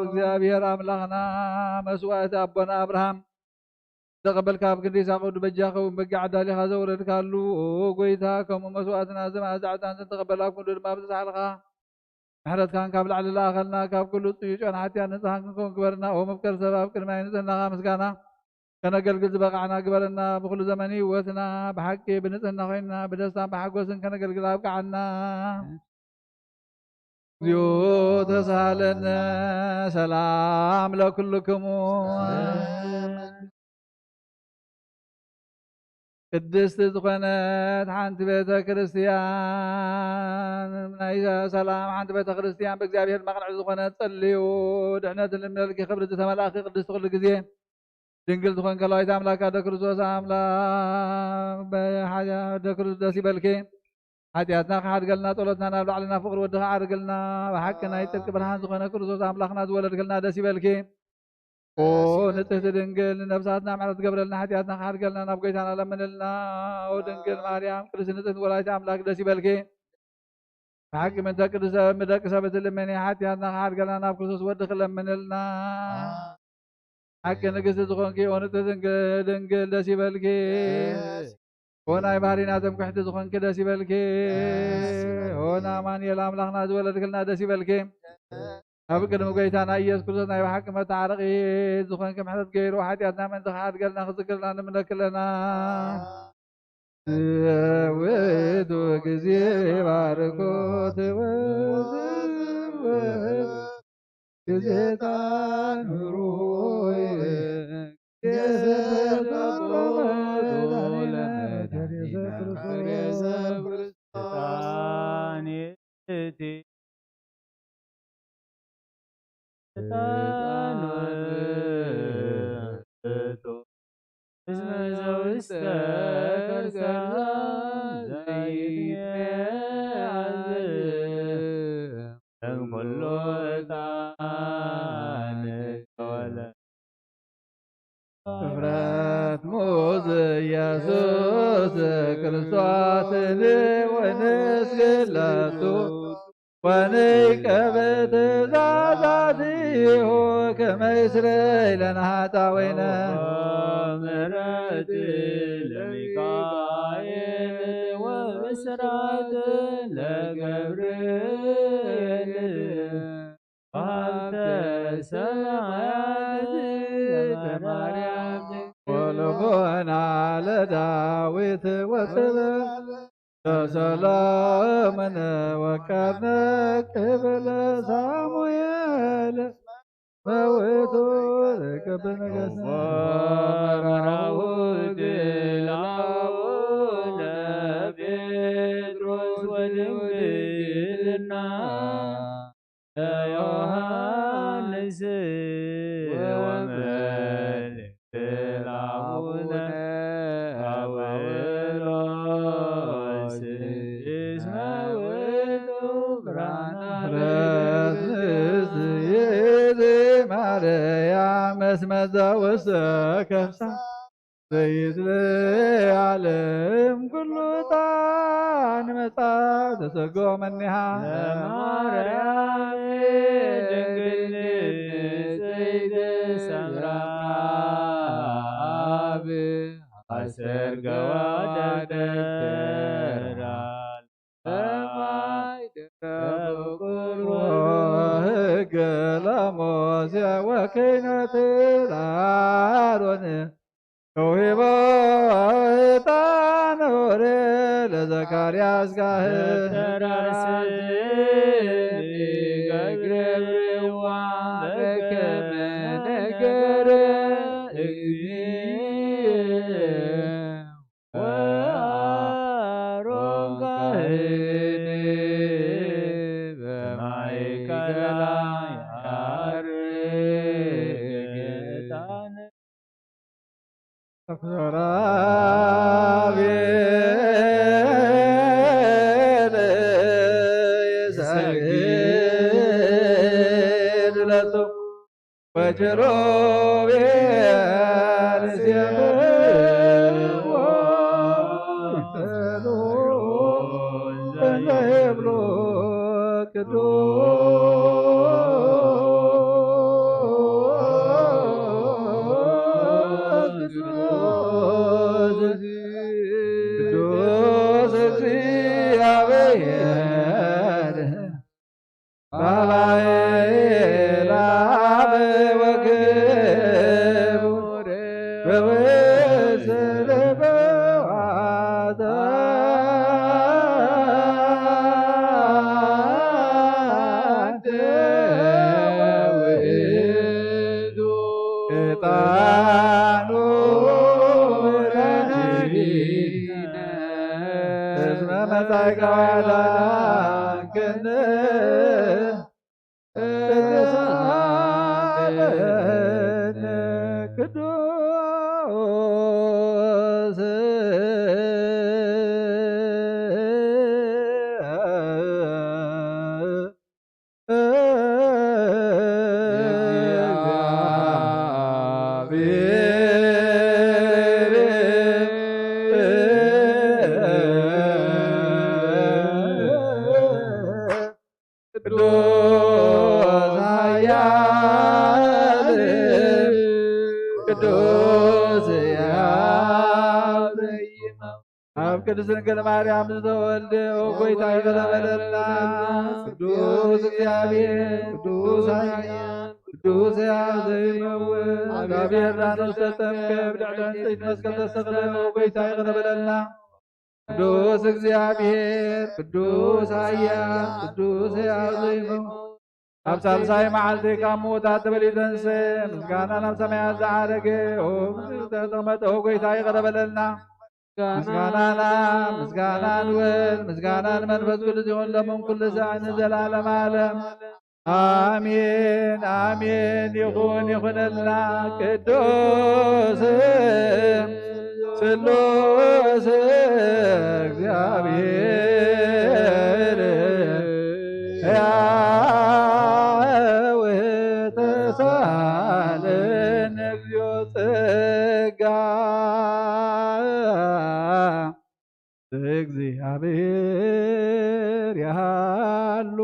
A: እግዚአብሔር አምላክና መስዋዕት አቦና አብርሃም تقبل كاب قديس عقود بجاخو بقع دالي خازو ورد كالو وقويتا كم مسواتنا زم أزعتان تقبل أكون دول ما بتسحلقا محرد كان كابل على الله خلنا كاب كله طيوش أنا حتى نزحن كون كبرنا ومفكر سبب كل ما ينزلنا خامس كانا كان قلقل بقعنا قبلنا بكل زمني وثنا بحكي بنزلنا خينا بدستان بحق وسن كان قلقل بقعنا زيوت سهلنا سلام لكلكم ቅድስት ዝኾነት ሓንቲ ቤተ ክርስቲያን ናይ ሰላም ሓንቲ ቤተ ክርስቲያን ብእግዚአብሔር መቕንዕ ዝኾነት ጸልዩ ድሕነትን ልምልኪ ክብሪ ዝተመላእኺ ቅድስቲ ኩሉ ግዜ ድንግል ዝኾን ከላዊት ኣምላክ ኣደ ክርስቶስ ኣምላክ ኣደ ክርስቶስ ደስ ይበልኪ ሓጢኣትና ክሓድገልና ጸሎትና ናብ ላዕልና ፍቅሪ ወድኻ ዓርግልና ብሓቂ ናይ ጥርቂ ብርሃን ዝኾነ ክርስቶስ ኣምላኽና ዝወለድክልና ደስ ይበልኪ ونتهت دنجل نفساتنا معرض قبل لنا حياتنا خارج لنا نبقيت أنا لمن لنا ودنجل مريم كل سنة ولاية أملاك دسي بلكي حق من تكرس مدرك سبت لمن حياتنا خارج لنا نبقيت ودخل لمن لنا حق نقص تكون كي ونتهت دنجل دسي بلكي هنا يبارين آدم كحت تكون كده دسي بلكي هنا ماني الأملاك نازل دخلنا دسي بلكي أبكر مقيتنا إياس كلنا يحق ما تعرقي زخان كم حدث غير واحد يدنا من ذخات قلنا خذكرنا من ذكرنا ودو كزي باركوت كزي تنروي كزي تنروي ፍረት ሙዝ ኢየሱስ ክርስቶስ ወንስግለቱ ወንቀበ ትእዛዛቲሁ ከመ ይስረይ ለነ ኃጣውኢነ
D: ምሕረት ለሚካኤል ወብስራት ለገብርኤል ሀብተ ሰማያት ለማርያም
A: ወልቦና ለዳዊት ወጥበብ ለሰሎሞን ወቀርነ ቅብለ ሳሙኤል በውእቱ ለቅብ ነገሥት
D: ወመራው ድላው ለጴጥሮስ ወድንግልና ለዮሐንስ ወመልእክት ለአቡነ አውሎስ እስመ ውእቱ ብርሃነ
A: ማርያም እስመ ዘውስተ ከርሳ ዘይትለዓለም ኩሉ ዕጣን መጽአ ተሰግኦ እምኔሃ
D: ለማርያም ድንግል ንጽሕት ሰምራ አብ አሰርገዋ ደብተራል
A: ሕገ ለሙሴ ወክህነት ለአሮን ተውሂቦ ዕጣነ ኦሪት ለዘካርያስ ካህን
D: ተራስን ገብርዋ በከመ ነገረ እግዚእ ወአሮን ካህን በማእከላ ያዕርግ ዕጣነ
A: ሰራቤል ይሰግድ ለቱ ወኪሩቤል ይሴብሕዎ እንዘ ይብሉ ቅዱስ እግዚአብሔር ባሕርይ አብ ወክቡር በውስተ ልበዋተ ውእቱ ዕጣኑ መድኃኒነ እስመ መጻእከ ወአዳንከነ ተሳለነ ቅዱስ ቅዱስ ኃያል ቅዱስ ሕያው አብ ቅድስት ድንግል ማርያም ዘተወልደ ወጎይታ ይበለበለና ቅዱስ እግዚአብሔር ቅዱስ ኃያል ቅዱስ ሕያው ዘይመውት እግዚአብሔር ዳኖስ ተጠምቀ ብልዕለ ዕንፀይቲ መስቀል ተሰቅለ ወጎይታ ይበለበለና ቅዱስ እግዚአብሔር ቅዱስ ኃያል ቅዱስ ሕያው ዘይመውት ኣብ ሳልሳይ መዓልቲ ካብ ምውታት ተበሊተንሰ ምስጋና ናብ ሰማያት ዝዓረገ ተቐመጠ ጎይታ ይቐረበለልና ምስጋናና ምስጋና ንብል ምስጋና ንመንፈስ ቅዱስ ይኹን ለምን ኩሉ ሰዓት ንዘላለም ዓለም አሜን አሜን። ይኹን ይኹነልና ቅዱስ ስሉስ እግዚአብሔር ሕያው ተሳለን እግዚኦ ጸጋ እግዚአብሔር ያሉ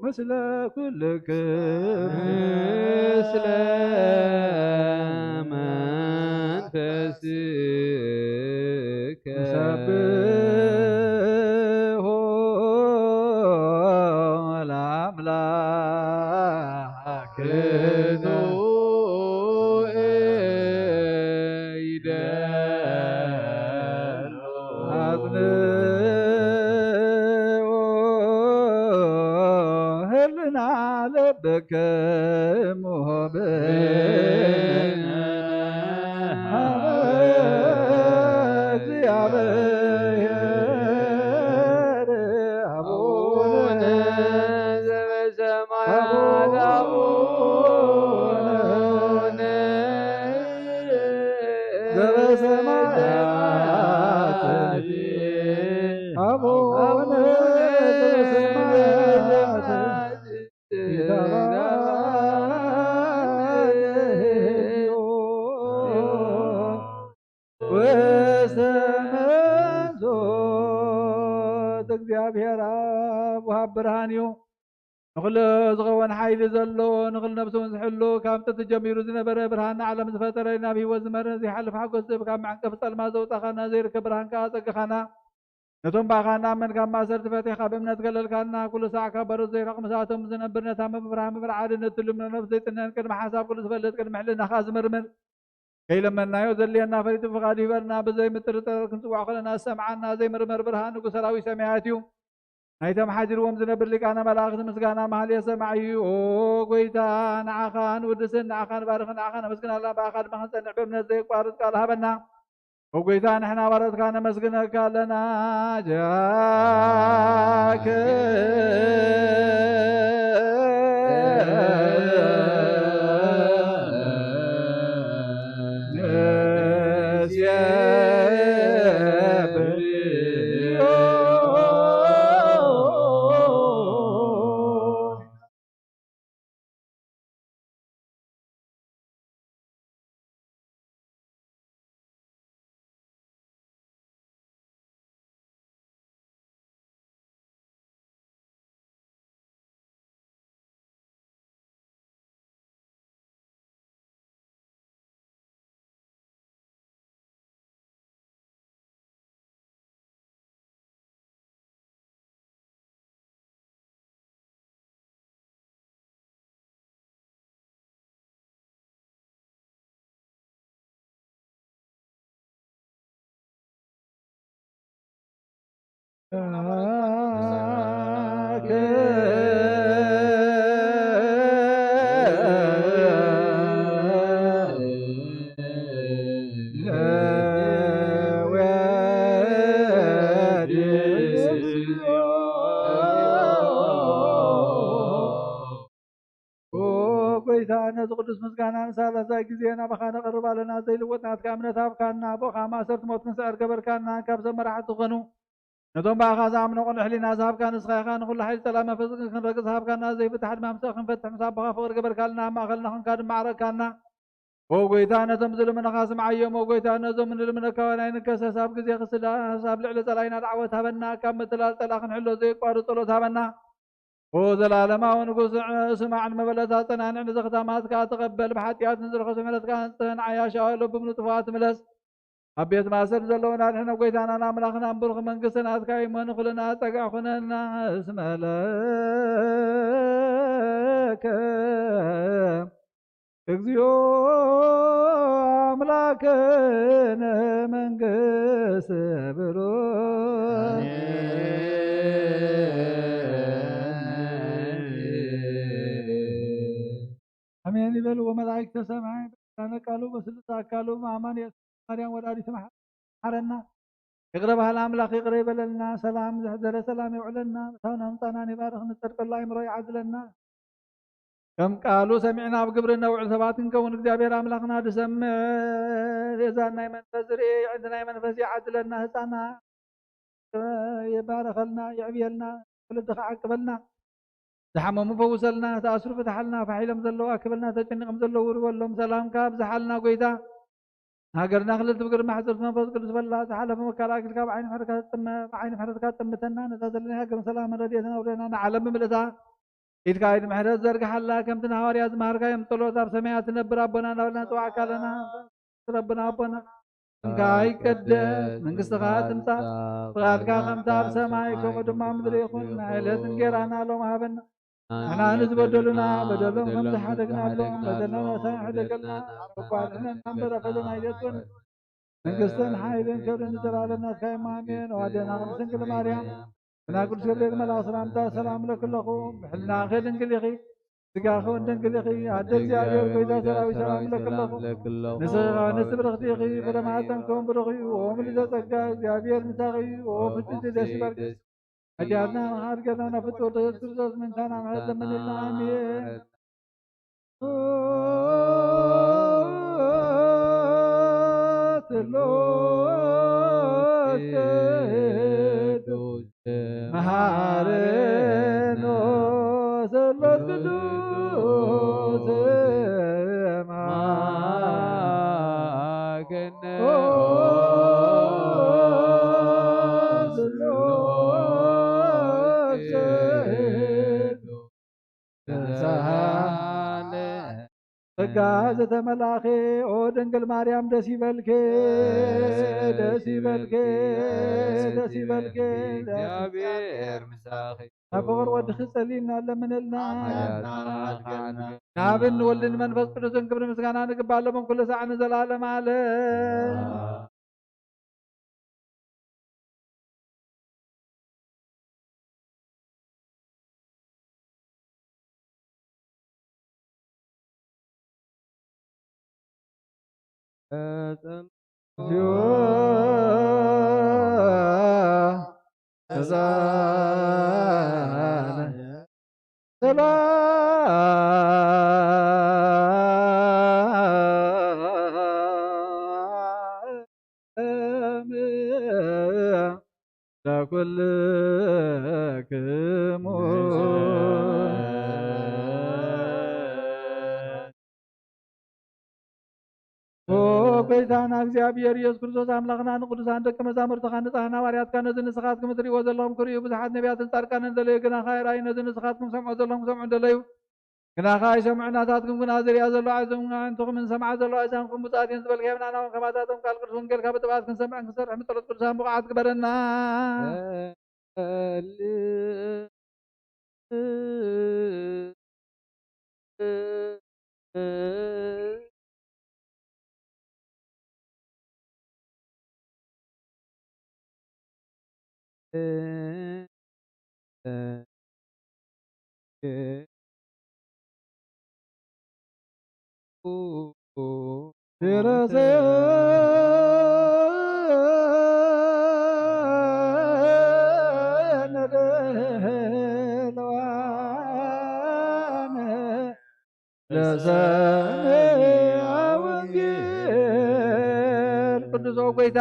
A: ምስለ ኩልክም
E: ምስለ መንፈስከ
A: ሰብሖ ለአምላክነ አጽንዖ ህልና ለበከሙ እግዚአብሔር አቡነ
E: ዘበሰማያት አቡነ
A: ዘበሰማያት አቡነ ዘበሰማያት ይትባረክ ወሰመንዞት እግዚአብሔር አብ ወሃብ ብርሃን እዩ ንኩሉ ዝኸውን ሓይሊ ዘለዎ ንኩሉ ነብሲ እውን ዝሕሉ ካብ ጥንቲ ጀሚሩ ዝነበረ ብርሃን ዓለም ዝፈጠረ ናብ ሂወት ዝመርህ ዘይሓልፍ ሓጎስ ዝህብ ካብ መዓንቀፍ ፀልማ ዘውፃኻና ዘይርከብ ብርሃን ከዓ ፀግኻና ነቶም ባኻና መን ካብ ማእሰርቲ ፈቲሕካ ብእምነት ገለልካና ኩሉ ሰዓካ በሮት ዘይረቕ ምሳቶም ዝነብር ነታ ምብራህ ምብር ዓድነት ትልም ነብስ ዘይጥነን ቅድሚ ሓሳብ ኩሉ ዝፈልጥ ቅድሚ ሕልናኻ ዝምርምር ከይለመናዮ ዘልየና ፈሪጡ ፍቃዱ ይበልና ብዘይ ምጥርጥር ክንፅዋዕ ከለና ዝሰምዓና ዘይምርመር ብርሃን ንጉሥ ሰራዊት ሰማያት እዩ ናይቶም ሓጂርዎም ዝነብር ሊቃነ መላእኽቲ ምስጋና ማህልየ ሰማዕ እዩ ኦ ጎይታ ንዓኻ ንውድስን ንዓኻ ንባርኽ ንዓኻ ነመስግናላ ብኣኻ ድማ ክንፀንዕ ብእምነት ዘይቋርፅ ቃል ሃበና ኦ ጎይታ ንሕና ባሮትካ ነመስግነካ ኣለና ጃከ ጎይታ ነዚ ቅዱስ ምስጋና ንሳለሳይ ግዜ ናባኻ ነቕርብ ኣለና ዘይልወጥ ናትካ እምነት ሃብካና ቦኻ ማእሰርቲ ሞት ክንስዕር ገበርካና ካብ ሰብ መራሕቲ ዝኾኑ ነቶም ባኻ ዝኣምኖ ቅኑዕ ሕሊና ዝሃብካ ንስኻ ኢኻ ንኩሉ ሓይሊ ሰላም መንፈስ ክንረግፅ ዝሃብካና ዘይፍታሕ ድማ ምሳኽ ክንፈትሕ ምስ ኣቦኻ ፍቅሪ ገበርካልና ማእኸልና ክንካ ድማ ዓረግካና ኦ ጎይታ ነቶም ዝልምነኻ ስምዓዮም ኦ ጎይታ ነዞም ንልምነካ ናይ ንከሰስ ኣብ ግዜ ክስላስ ኣብ ልዕሊ ፀላይና ዳዕወት ሃበና ካብ ምትላል ፀላ ክንሕሎ ዘይቋርፅ ጸሎት ሃበና ኦ ዘላለማዊ ንጉስ ስማዕ ንመበለታት ፀናንዕ ንዘኽታማትካ ተቐበል ብሓጢኣት ንዝረኸሱ ምሕረትካ ንፅህን ዓያሻ ልቡም ንጥፉኣት ምለስ ኣብ ቤት ማእሰር ዘለውና ንሕነ ጎይታና ናምላኽና እምብርኽ መንግስቲ ናትካ ይመን ኩልና ፀጋዕ ኩነና እስመለከ እግዚኦ አምላክነ መንግስት ብሎ አሜን ይበሉ ወመላእክተ ሰማይ ተነቃሉ በስልጣ አካሉ ማማን ማርያም ወላዲተ መሐረና ይቅረ ባህል አምላክ ይቅረ ይበለልና ሰላም ዘሕዘረ ሰላም ይውዕለና ታውና ምጣናን ይባርኽ ንጽድቅላ ይምሮ ይዓድለና ከም ቃሉ ሰሚዕና ኣብ ግብሪ ነውዕል ሰባት ክንከውን እግዚአብሔር አምላክና ድሰምዕ የዛን ናይ መንፈስ ርኢ ዕንዲ ናይ መንፈስ ይዓድለና ህፃና ይባረኸልና ይዕብየልና ፍልዲ ከዓቅበልና ዝሓመሙ ፈውሰልና ተኣስሩ ፍትሓልና ፋሒሎም ዘለዋ ክብልና ተጨኒቆም ዘለዉ ውርበሎም ሰላም ካብ ዝሓልና ጎይታ ሃገርና ክልል ብግርማ ሕፅርት መንፈስ ቅዱስ በላ ዝሓለፈ መከላከል ካብ ዓይኒ ምሕረትካ ጥምተና ነታ ዘለና ሃገር ሰላም ረድኤትን ኣውርደና ንዓለም ብምልእታ ኢድካይድ ምሕረት ዘርግሐላ ከምቲ ሐዋርያት ዝማሃርካዮም ጸሎት ኣብ ሰማያት ትነብር ኣቦና ናብልና ጽዋዕካ ለና ረብና ኣቦና ስምካ ይቀደስ መንግሥትኻ ትምጻእ ፍቃድካ ከምቲ ኣብ ሰማይ ከምኡ ድማ ምድሪ ይኹን ዕለት እንጀራና ሎም ሃበና ንሕና ንዝበደሉና በደሎም ከም ዝሓደግናሎም በደልና ሳይሕደገልና ተቋድሕነን መንበረፈለና ይደትወን መንግሥትን ሓይልን ክብርን ንዘላለም ናትካ ይማሜን ዋደና ቅድስት ድንግል ማርያም እና ቅዱስ ገብርኤል መልአክ ሰላምታ ሰላም ለክለኹም ብሕልና ድንግል ኢኺ ስጋኸ ድንግል ኢኺ ኣደ እግዚአብሔር ጎይታ ሰራዊት ሰላም ለክለኹም ንስኻ ንስብርኽቲ ኢኺ ፍረማህፀን ከም ብርኽ እዩ ምልዕተ ጸጋ እግዚአብሔር ምሳኺ እዩ ፍጽምቲ ደስ ይበልክ ኃጢአትና ንሓድገና ፍጡር ኢየሱስ ክርስቶስ ምንታና ምሕረት ለምንልና አሜን መሐረኖ ጸሎት ቅዱስ ማገነ ጸጋ ዘተመላኺ ኦ ድንግል ማርያም ደስ ይበልኬ ደስ ይበልኬ ደስ ይበልኬ እግዚአብሔር ምሳኺ ናፍቅር ወድኺ ጸሊልና ለምንልና ናብን ወልድን መንፈስ ቅዱስን ክብሪ ምስጋና ንግባሎም ኩሉ ሰዓት ንዘላለም ዓለም ለኩልክሙ ጎይታና እግዚአብሔር ኢየሱስ ክርስቶስ አምላክና ንቅዱሳን ደቀ መዛሙርትኻ ንጻሕና ሐዋርያትካ ነዚ ንስኻትኩም እትሪእዎ ዘለኹም ክሪኡ ብዙሓት ነቢያትን ጻድቃንን እንደለዩ ግናኻ ይርአዩ ነዚ ንስኻትኩም ሰምዖ ዘለኹም ሰምዑ እንደለዩ ግናኻ ይሰምዑ ናታትኩም ግና ዝርያ ዘሎ ዓይንትኹም እንሰምዓ ዘሎ ኣይዛንኩም ብጻት እየን ዝበልካ የምናናውን ከማታቶም ቃል ቅዱስ ወንጌልካ ብጥባት ክንሰምዕ ክንሰርሕ ምጸሎት ቅዱሳን ብቕዓት ግበረና ቅዱስ ጎይታ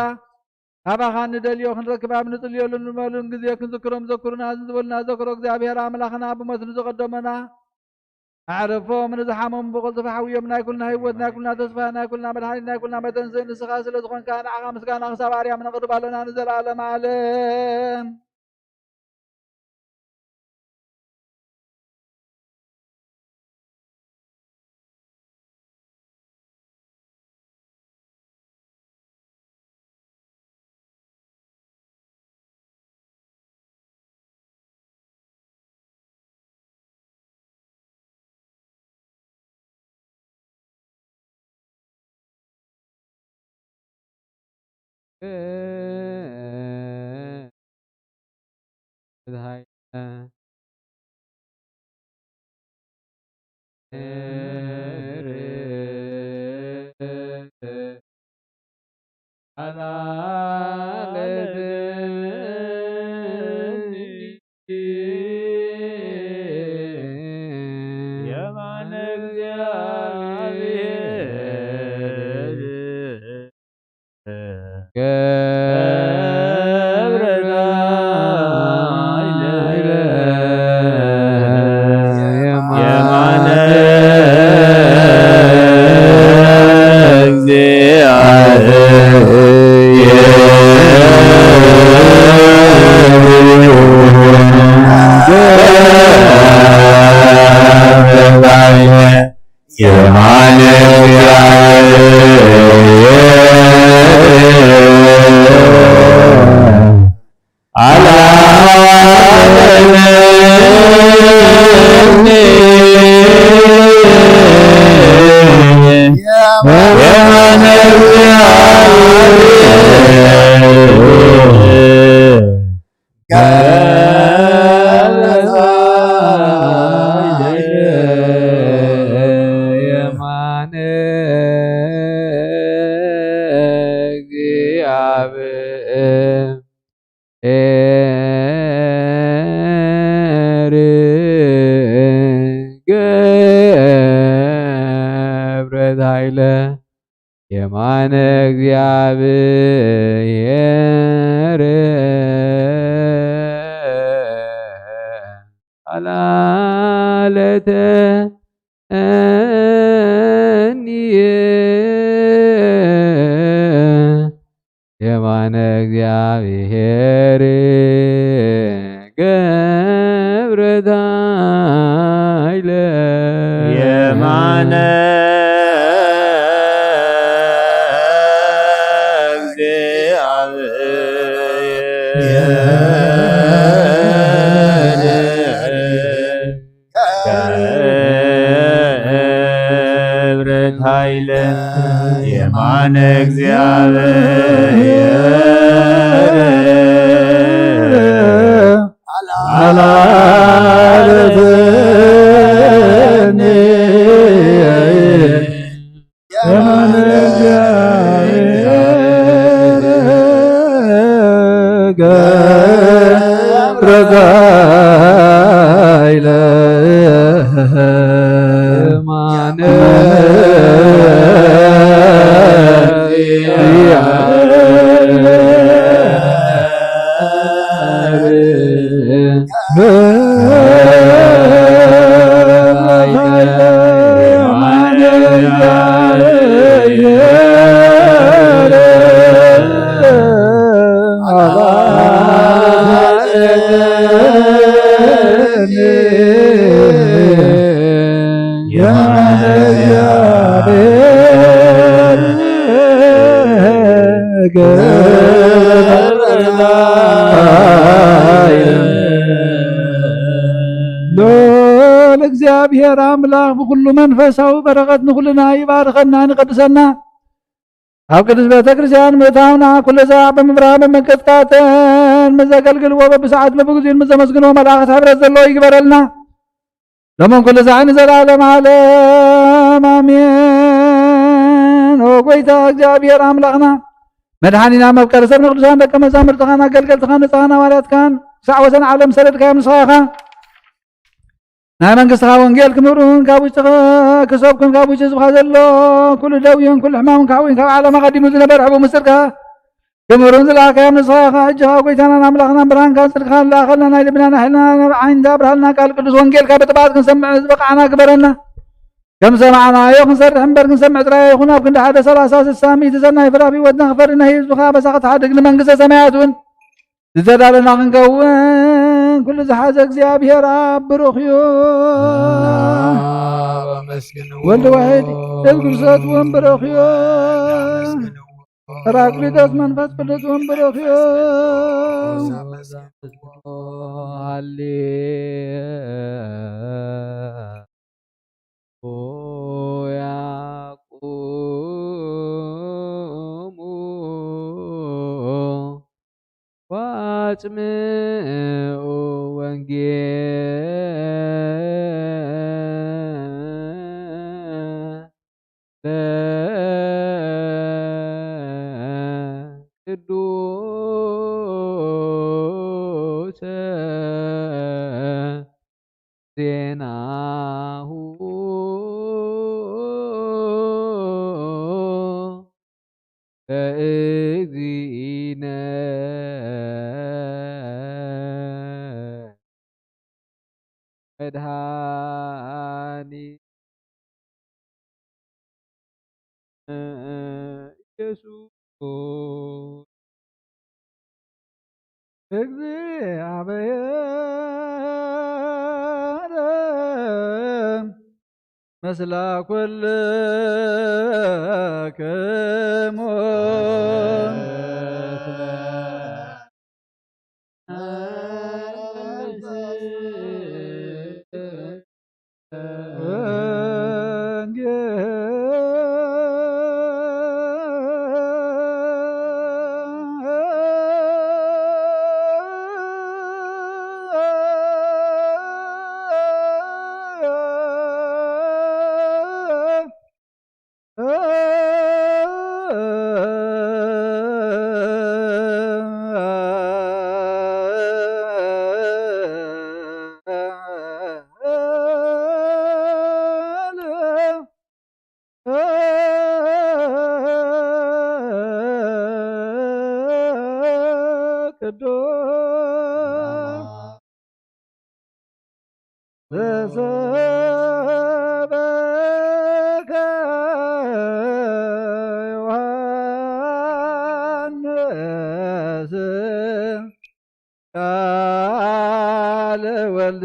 A: ካባኻ ንደልዮ ክንረክብ ኣብ ንጽልየሉ ንመሉን ግዜ ክንዝክሮም ዘክሩና ዝበሉና ዘክሮ እግዚአብሔር ኣምላኽና ብሞት ንዝቐደመና ኣዕረፎም ንዝሓሞም ብቕልጥፍ ሓውዮም ናይ ኩልና ህይወት ናይ ኩልና ተስፋ ናይ ኩልና መድሓኒት ናይ ኩልና መተንስእ ንስኻ ስለ ዝኾንካ ንዓኻ ምስጋና ክሳብ ኣርያም ነቕርብ ኣለና ንዘለኣለም ዓለም
D: Yeah.
B: የማነ የማነ እግዚአብሔር አላለተ የማነ እግዚአብሔር ገብረ ኃይለ የማነ ኃይለ የማነ እግዚአብሔር አላለተኒ የማነ እግዚአብሔር ገብረ ኃይለ እግዚአብሔር አምላክ ብኩሉ መንፈሳዊ በረከት ንኩልና ይባርከና ንቀድሰና ኣብ ቅዱስ ቤተ ክርስቲያን ምእታውና ኩሉ ሰዓት ብምብራህ በመንቀጥቃጥን መዘገልግልዎ በብሰዓት በብግዚኡን መዘመስግኖ መላእክት ሕብረት ዘለዎ ይግበረልና ሎሞን ኩሉ ሰዓት ንዘላለም ዓለም አሜን። ኦ ጎይታ እግዚአብሔር አምላክና መድኃኒና መፍቀሪ ሰብን ቅዱሳን ደቀ መዛሙርትኻን ኣገልገልትኻን ንጽኻን ሃዋርያትካን ክሳዕ ወሰን ዓለም ሰደድካዮም ንስኻ ኢኻ ናይ መንግስትኻ ወንጌል ክምሩን ካብ ውሽጢ ክሰብኩን ካብ ውሽጢ ህዝብኻ ዘሎ ኩሉ ደውዩን ኩሉ ሕማምን ካብኡን ካብ ዓለማ ቀዲሙ ዝነበረ ሕቡእ ምስጢርካ ክምሩን ዝለኣኻዮም ንስኻ ኢኻ ሕጂኻ ጎይታናን ኣምላኽናን ብርሃንካን ጽድቅኻን ዝለኣኸልና ናይ ልብናና ሕልና ዓይንታ ብርሃንና ቃል ቅዱስ ወንጌልካ በጥባጥ ክንሰምዕ ዝበቕዓና ግበረና ከም ሰማዕናዮ ክንሰርሕ እምበር ክንሰምዕ ጥራይ ይኹን ኣብ ክንዲ 1 30 60 ሚእቲ ሰናይ ፍረ ኣብ ሂወትና ክፈርና ህዝብኻ በሳኻ ተሓድግ ንመንግስተ ሰማያት እውን ዝተዳለና ክንከውን ኩሉ ዝሓዘ እግዚአብሔር ኣብ ብሩኽ እዩ ወልድ ዋሕድ ቅዱሳት እውን ብሩኽ እዩ ጰራቅሊጦስ መንፈስ ቅዱስ እውን ብሩኽ እዩ ዋጽምዑ ወንጌለ ቅዱስ ዜናሁ ለእግዚእነ መድኃኒነ ኢየሱስ እግዚአብሔር
A: مثل كلكم سبك يوحنس قال ولد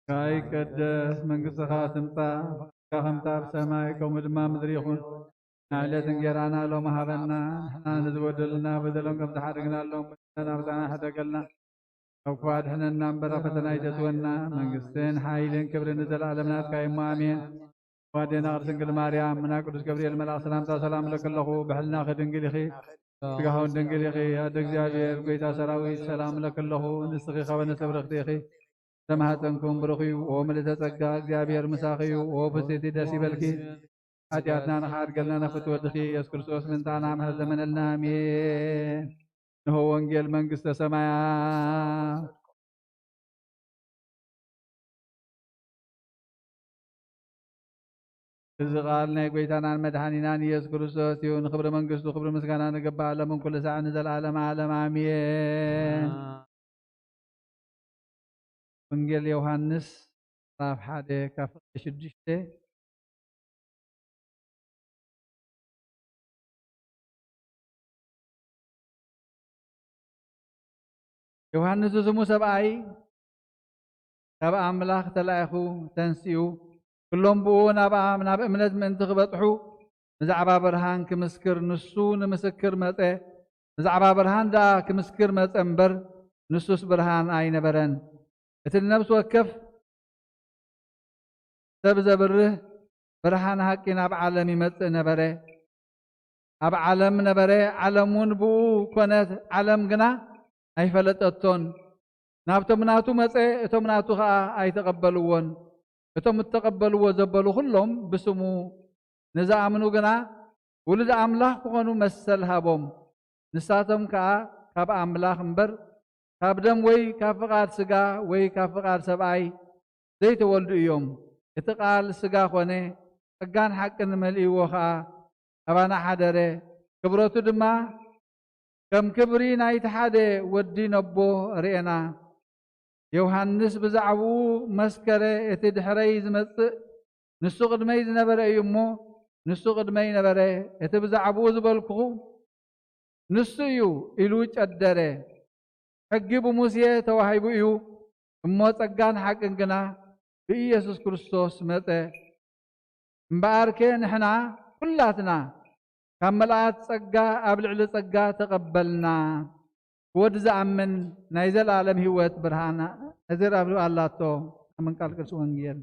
A: كاي قدس منقصها تمطى كهمتا بسماي كوم دما مدري يخون نعلت انجرانا لو مهبنا احنا نزودلنا بدلهم كم تحرقنا لهم بدنا بتاعنا حتى قلنا او فاد احنا نمبر فتنا يجتونا منقصين حايلين كبر نزل عالمنا كاي امين وادينا ارسن كل مريم من قدس جبريل ملاك سلام لك الله بحلنا خدنجل اخي بقاون دنجل اخي يا دغزابير قيتا سراوي سلام لك الله نسخي خبنا سبرختي اخي سمحتنكم برخي وملت تقى እግዚአብሔር مساخي وفسيتي دسي بلكي ኃጢአትና ነኻር ገልና ፍትወድኺ ኢየሱስ ክርስቶስ ምንታና ምህር ዘመነልና አሜን። ንሆ ወንጌል መንግሥተ ሰማያት እዚ ቃል ናይ ጎይታናን መድኃኒናን ኢየሱስ ክርስቶስ እዩ። ንክብሪ መንግሥቱ ክብሪ ምስጋና ንግባእ ኣለምን ኩሉ ሰዓት ንዘለዓለመ ዓለም አሜን። ወንጌል ዮሐንስ ምዕራፍ 1 ካብ 6 ዮሐንስ ስሙ ሰብኣይ ካብ ኣምላኽ ተላኢኹ ተንስኡ ኩሎም ብኡ ናብ እምነት ምእንቲ ክበፅሑ ብዛዕባ ብርሃን ክምስክር ንሱ ንምስክር መፀ ብዛዕባ ብርሃን ዳ ክምስክር መፀ እምበር ንሱስ ብርሃን ኣይነበረን። እቲ ነብሲ ወከፍ ሰብ ዘብርህ ብርሃን ሃቂ ናብ ዓለም ይመፅእ ነበረ። ኣብ ዓለም ነበረ፣ ዓለም እውን ብኡ ኮነት፣ ዓለም ግና ኣይፈለጠቶን። ናብቶም ናቱ መፀ፣ እቶም ናቱ ከዓ ኣይተቐበልዎን። እቶም እተቐበልዎ ዘበሉ ኩሎም ብስሙ ንዝኣምኑ ግና ውሉድ ኣምላኽ ክኾኑ መሰል ሃቦም። ንሳቶም ከዓ ካብ ኣምላኽ እምበር ካብ ደም ወይ ካብ ፍቓድ ስጋ ወይ ካብ ፍቓድ ሰብኣይ ዘይተወልዱ እዮም። እቲ ቃል ስጋ ኮነ፣ ጸጋን ሓቅን መልእዎ ከዓ ኣባና ሓደረ። ክብረቱ ድማ ከም ክብሪ ናይቲ ሓደ ወዲ ነቦ ርኤና። ዮሐንስ ብዛዕቡ መስከረ እቲ ድሕረይ ዝመጽእ ንሱ ቅድመይ ዝነበረ እዩ እሞ ንሱ ቅድመይ ነበረ እቲ ብዛዕቡ ዝበልኩኹ ንሱ እዩ ኢሉ ጨደረ ሕጊ ብሙሴ ተዋሂቡ እዩ እሞ ጸጋን ሓቅን ግና ብኢየሱስ ክርስቶስ መጸ እምበኣርከ ንሕና ኩላትና ካብ መልአክ ጸጋ ኣብ ልዕሊ ጸጋ ተቐበልና ወዲ ዝኣምን ናይ ዘላለም ህይወት ብርሃን እዝር ኣብሉ ኣላቶ ኣመን ቃል ቅዱስ ወንጌል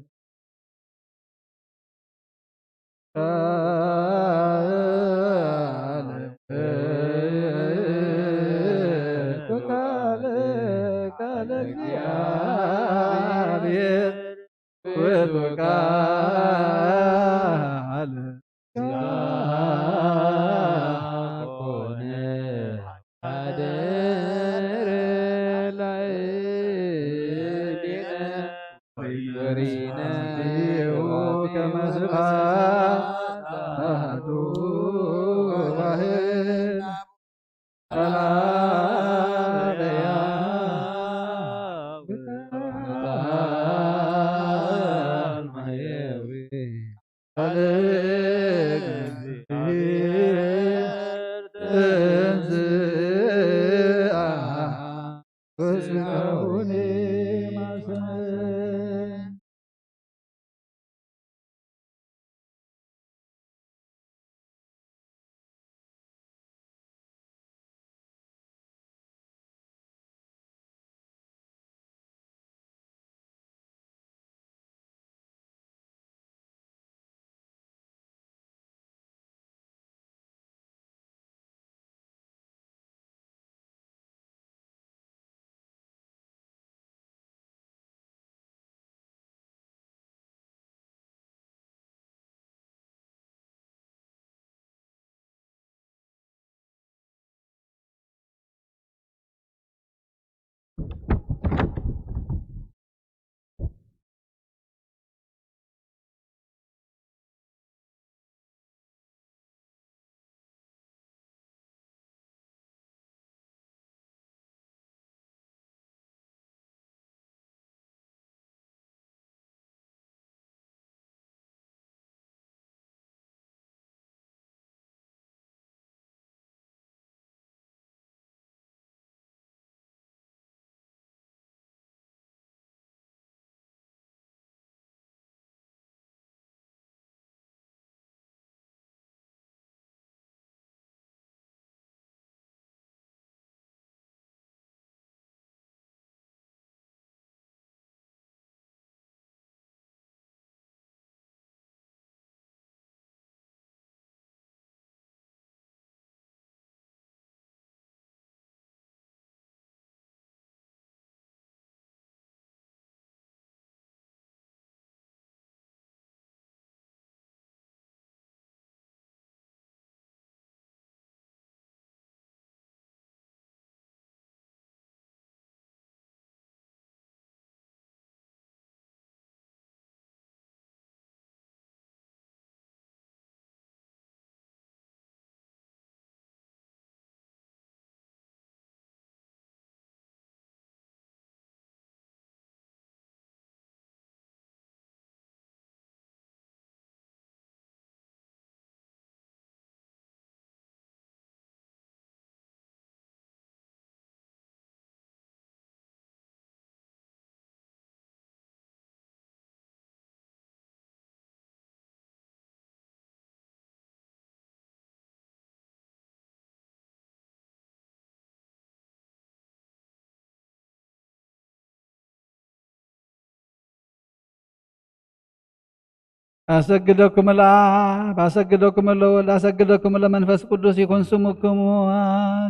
A: أسجدكم الآب أسجدكم الأول أسجدكم لمنفس قدوس يكون سمكم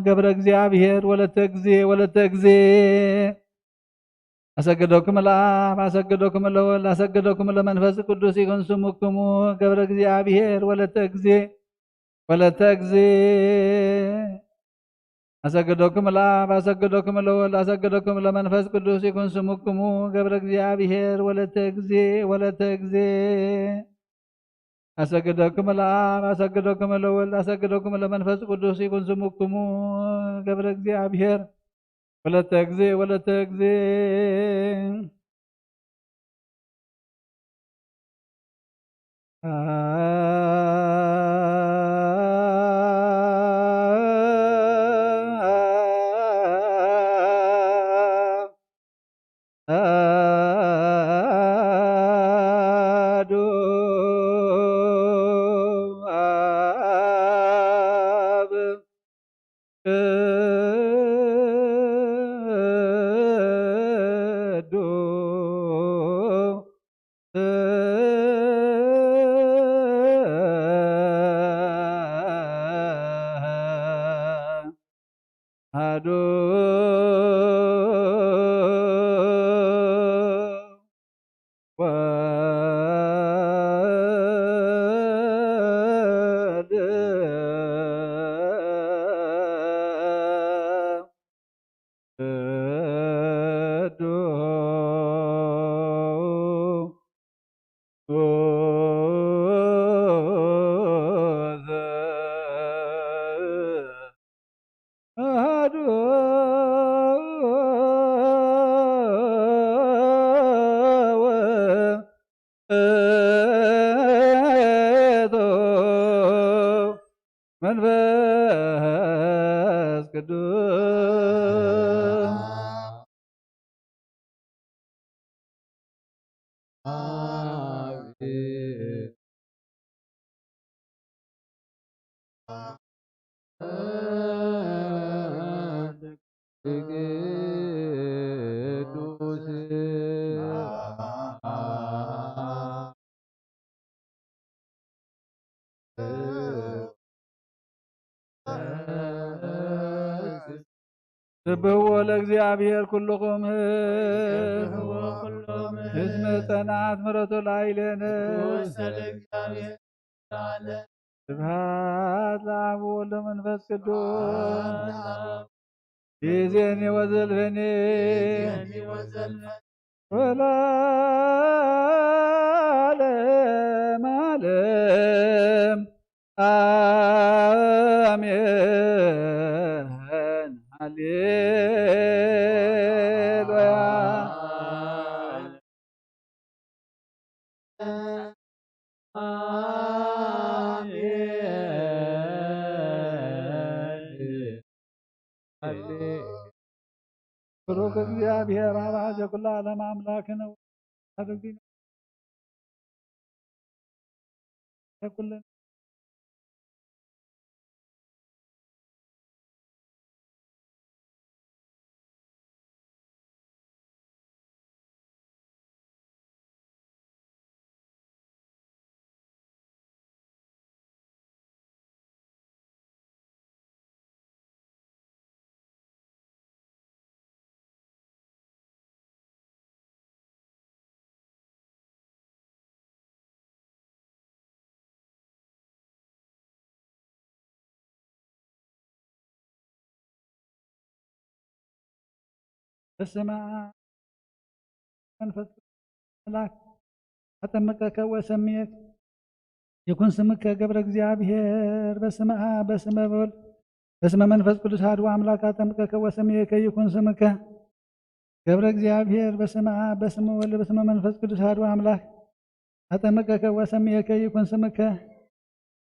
A: قبل እግዚአብሔር ولا تجزي أسجدكم الآب أسجدكم الأول أسجدكم لمنفس قدوس يكون سمكم قبل እግዚአብሔር ولا تجزي أسجدكم الآب أسجدكم الأول أسجدكم لمنفس قدوس يكون سمكم قبل እግዚአብሔር ولا تجزي أسجدكم الآب أسجدكم الأول أسجدكم لمنفس قدوس يكون سمكم قبل እግዚአብሔር ወለተ ጊዜ ወለተ ጊዜ አሐዱ አብ አሐዱ ወልድ አሐዱ ውእቱ መንፈስ ቅዱስ ስብሕዎ ለእግዚአብሔር ኩልኩም እስመ ጸንዐት ምሕረቱ ላዕሌነ ስብሐት ለአብ ወወልድ ወመንፈስ ቅዱስ ይእዜኒ ወዘልፈኒ ወለዓለመ ዓለም አሜን። ሃሌሉያ ብሩክ እግዚአብሔር አብ ዘኩሉ ዓለም አምላክነ ኩለን በስመ አብ መንፈስ ቅዱስ አጠመቀከ ወሰምየከ ይኩን ስምከ ገብረ እግዚአብሔር። በስመ አብ በስመ ወልድ በስመ መንፈስ ቅዱስ አሐዱ አምላክ አጠመቀከ ወሰምየከ ይኩን ስምከ ገብረ እግዚአብሔር። በስመ አብ በስመ ወልድ በስመ መንፈስ ቅዱስ አሐዱ አምላክ አጠመቀከ ወሰምየከ ይኩን ስምከ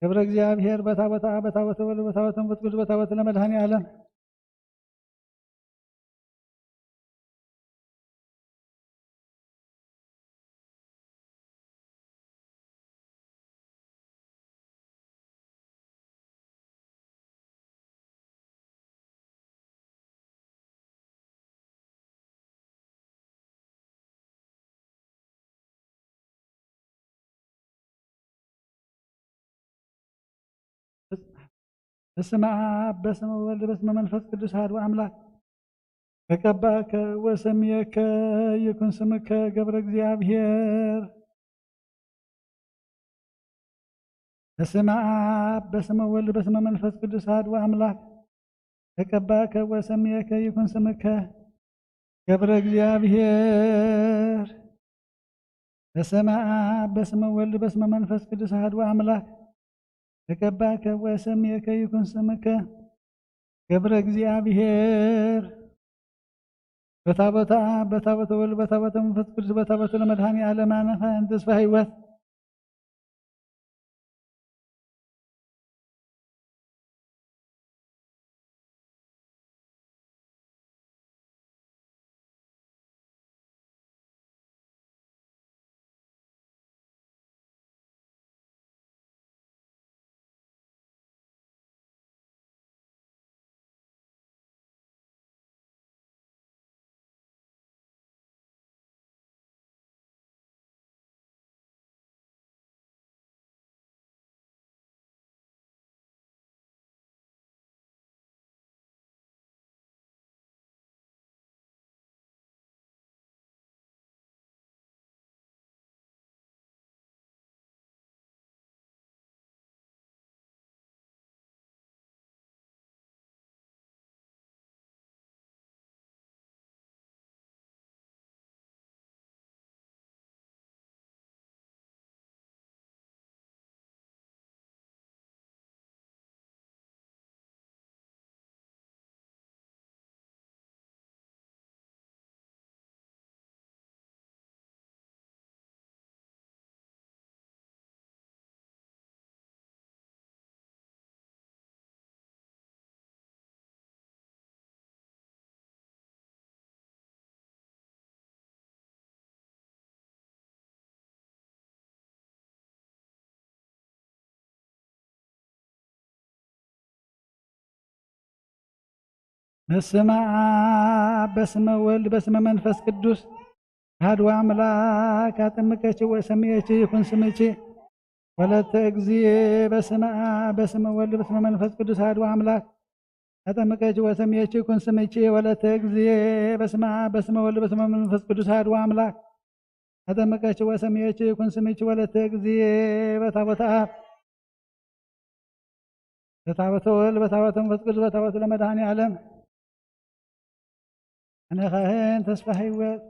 A: ገብረ እግዚአብሔር። በታቦተ አብ በታቦተ ወልድ በታቦተ መንፈስ ቅዱስ በታቦተ ለመድኃኔ ዓለም በስመ አብ በስመ ወልድ በስመ መንፈስ ቅዱስ አሐዱ አምላክ ተቀባከ ወሰምየከ ይኩን ስምከ ገብረ እግዚአብሔር። በስመ አብ በስመ ወልድ በስመ መንፈስ ቅዱስ አሐዱ አምላክ ተቀባከ ወሰምየከ ይኩን ስምከ ገብረ እግዚአብሔር። በስመ አብ በስመ ወልድ በስመ መንፈስ ቅዱስ አሐዱ አምላክ ተቀባከ ወሰምየከ ይኩን ስምከ ገብረ እግዚአብሔር። በታቦተ አብ በታቦተ ወልድ በታቦተ መንፈስ ቅዱስ በታቦተ ለመድኃኔ ዓለም አነፈን ተስፋ ሕይወት በስመ አብ በስመ ወልድ በስመ መንፈስ ቅዱስ አሐዱ አምላክ አጠምቀች ወሰምየች ይኩን ስምች ወለተ እግዚእ በስመ አብ በስመ ወልድ በስመ መንፈስ ቅዱስ አሐዱ አምላክ አጠምቀች ወሰምየች ይኩን ስምች ወለተ እግዚእ በስመ አብ በስመ ወልድ በስመ መንፈስ ቅዱስ አሐዱ አምላክ አጠምቀች ወሰምየች ይኩን ስምች ወለተ እግዚእ በታቦተ አብ በታቦተ ወልድ በታቦተ መንፈስ ቅዱስ በታቦተ ለመድኃኔ ዓለም አነኻህን ተስፋ ሕይወት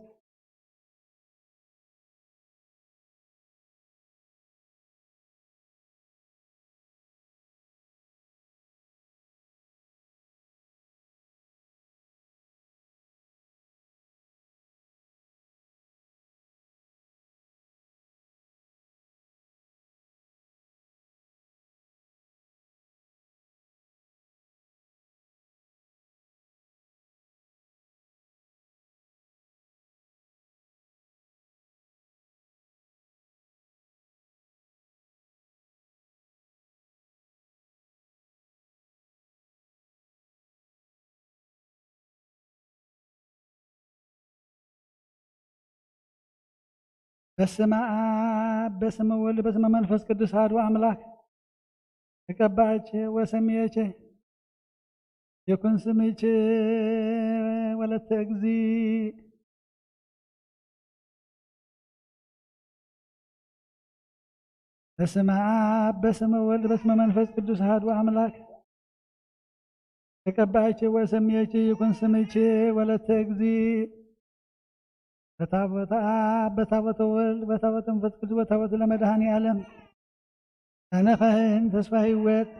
A: በስመ አብ በስመ ወልድ በስመ መንፈስ ቅዱስ አሐዱ አምላክ ተቀባች ወሰምየች ይኩን ስምች ወለተ እግዚእ በስመ አብ በስመ ወልድ በስመ መንፈስ ቅዱስ አሐዱ አምላክ ተቀባች ወሰምየች ይኩን ስምች ወለተ እግዚእ በታቦተ አብ በታቦተ ወልድ በታቦተ መንፈስ ቅዱስ በታቦተ ለመድኃኔ ዓለም አነኻህን ተስፋ ሕይወት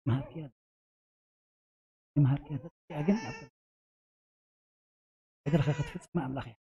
F: مهاركيات مهاركيات أجن أقدر خفت ما أملاخي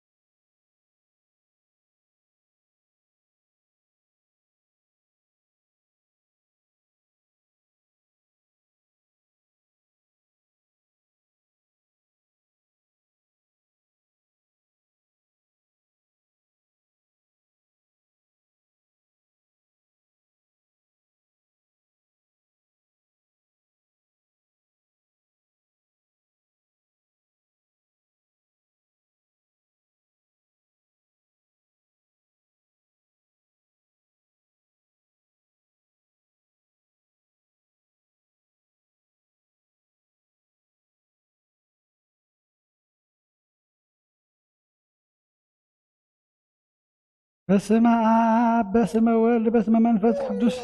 A: በስመ አብ በስመ ወልድ በስመ መንፈስ ቅዱስ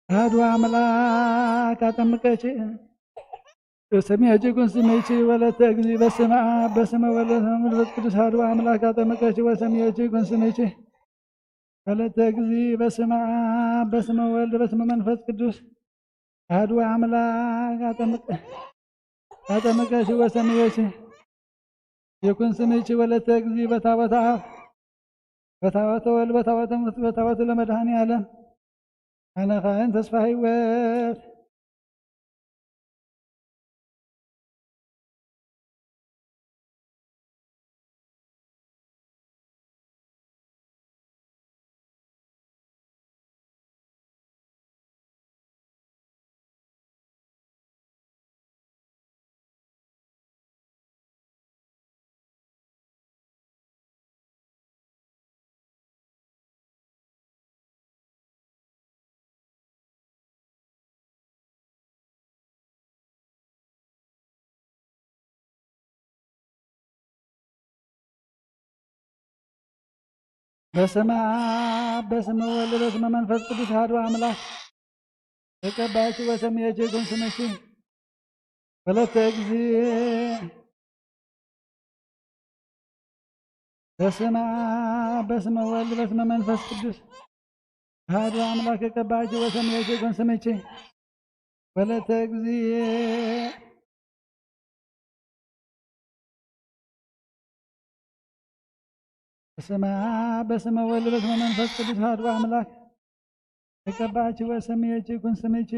A: አሐዱ አምላክ አጠምቀች በሰሚያች ጉንስሜች ወለተ እግዚ በስመ አብ በስመ ወልድ በስመ መንፈስ ቅዱስ አሐዱ አምላክ አጠምቀች ወሰሚያች ጉንስሜች ወለተ እግዚ በስመ አብ በስመ ወልድ በስመ መንፈስ ቅዱስ አሐዱ አምላክ አጠምቀች ወሰሚያች የጉንስሜች ወለተ እግዚ በታቦተ አብ በታቦተ ወልድ በታቦተ መንፈስ በታቦተ ለመድኃኔዓለም አነ ካህን ተስፋ ሕይወት በስመ አብ በስመ ወልድ በስመ መንፈስ ቅዱስ አሐዱ አምላክ ተቀባይች ወሰሚያች ጉንስምች ወለተ እግዚ በስመ አብ በስመ ወልድ በስመ መንፈስ ቅዱስ አሐዱ አምላክ ተቀባይች ወሰሚያች ጉንስምች ወለተ እግዚ በስመ አብ በስመ ወልድ በስመ መንፈስ ቅዱስ አሐዱ አምላክ ተቀባች ወሰሚያች ጉንስምች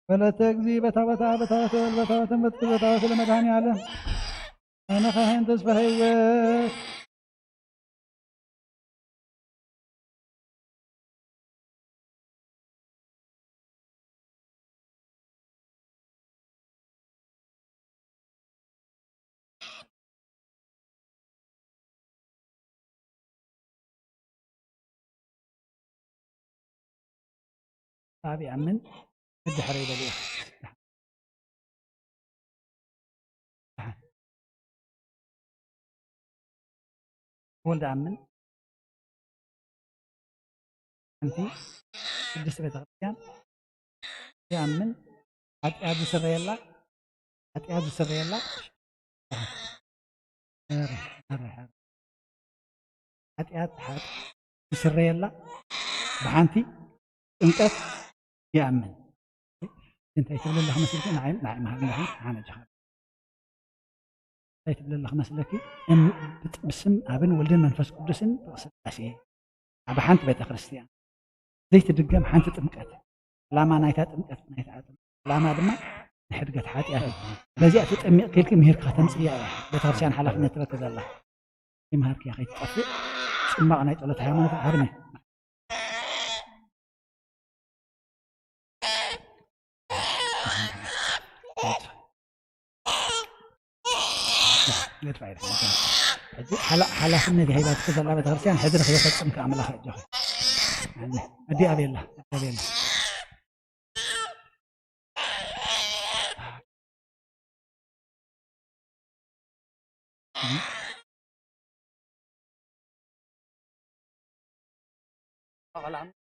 A: ወለተ እግዚ በታቦተ አብ በታቦተ ወልድ በታቦተ መንፈስ ቅዱስ በታቦተ ለመድኃኔዓለም አነ ካህን ተስፋ ሕይወት أبي أمن الدحر إلى اليوم ولد أمن أنتي قدس بيت غريان يا أمن أتعاد سريلا أتعاد سريلا أتعاد سريلا بحانتي أنت يأمن أنت يتبلل الله مسلكي نعم نعم أنا جهاد يتبلل الله مسلكي إن بسم أبن ولدن منفس قدسن بغسل أسيه أبا حانت بيت كريستيان زيت الدقام حانت تمكت لا ما نايتات تمكت نايتات لا ما دما نحرقت حاتي أهل لازي أتتأمي قيلك مهير كهتم سيئة بتغرسيان حلاف نتبت الله مهارك يا أخي تطفئ سمع نايت ولا تهامن في هرمي حلا النبي هي بعد كذا لعبة غرسيان حدر خير فتم كعمل خرجه أدي أبي الله أبي الله أغلى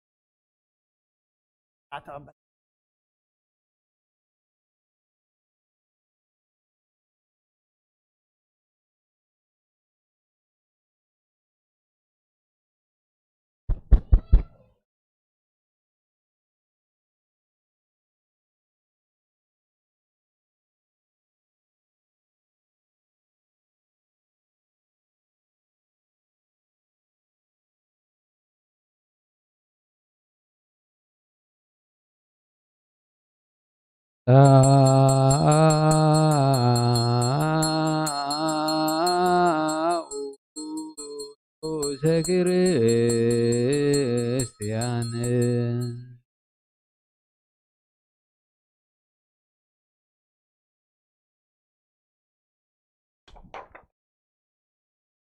E: ታኡሰ ክርስቲያን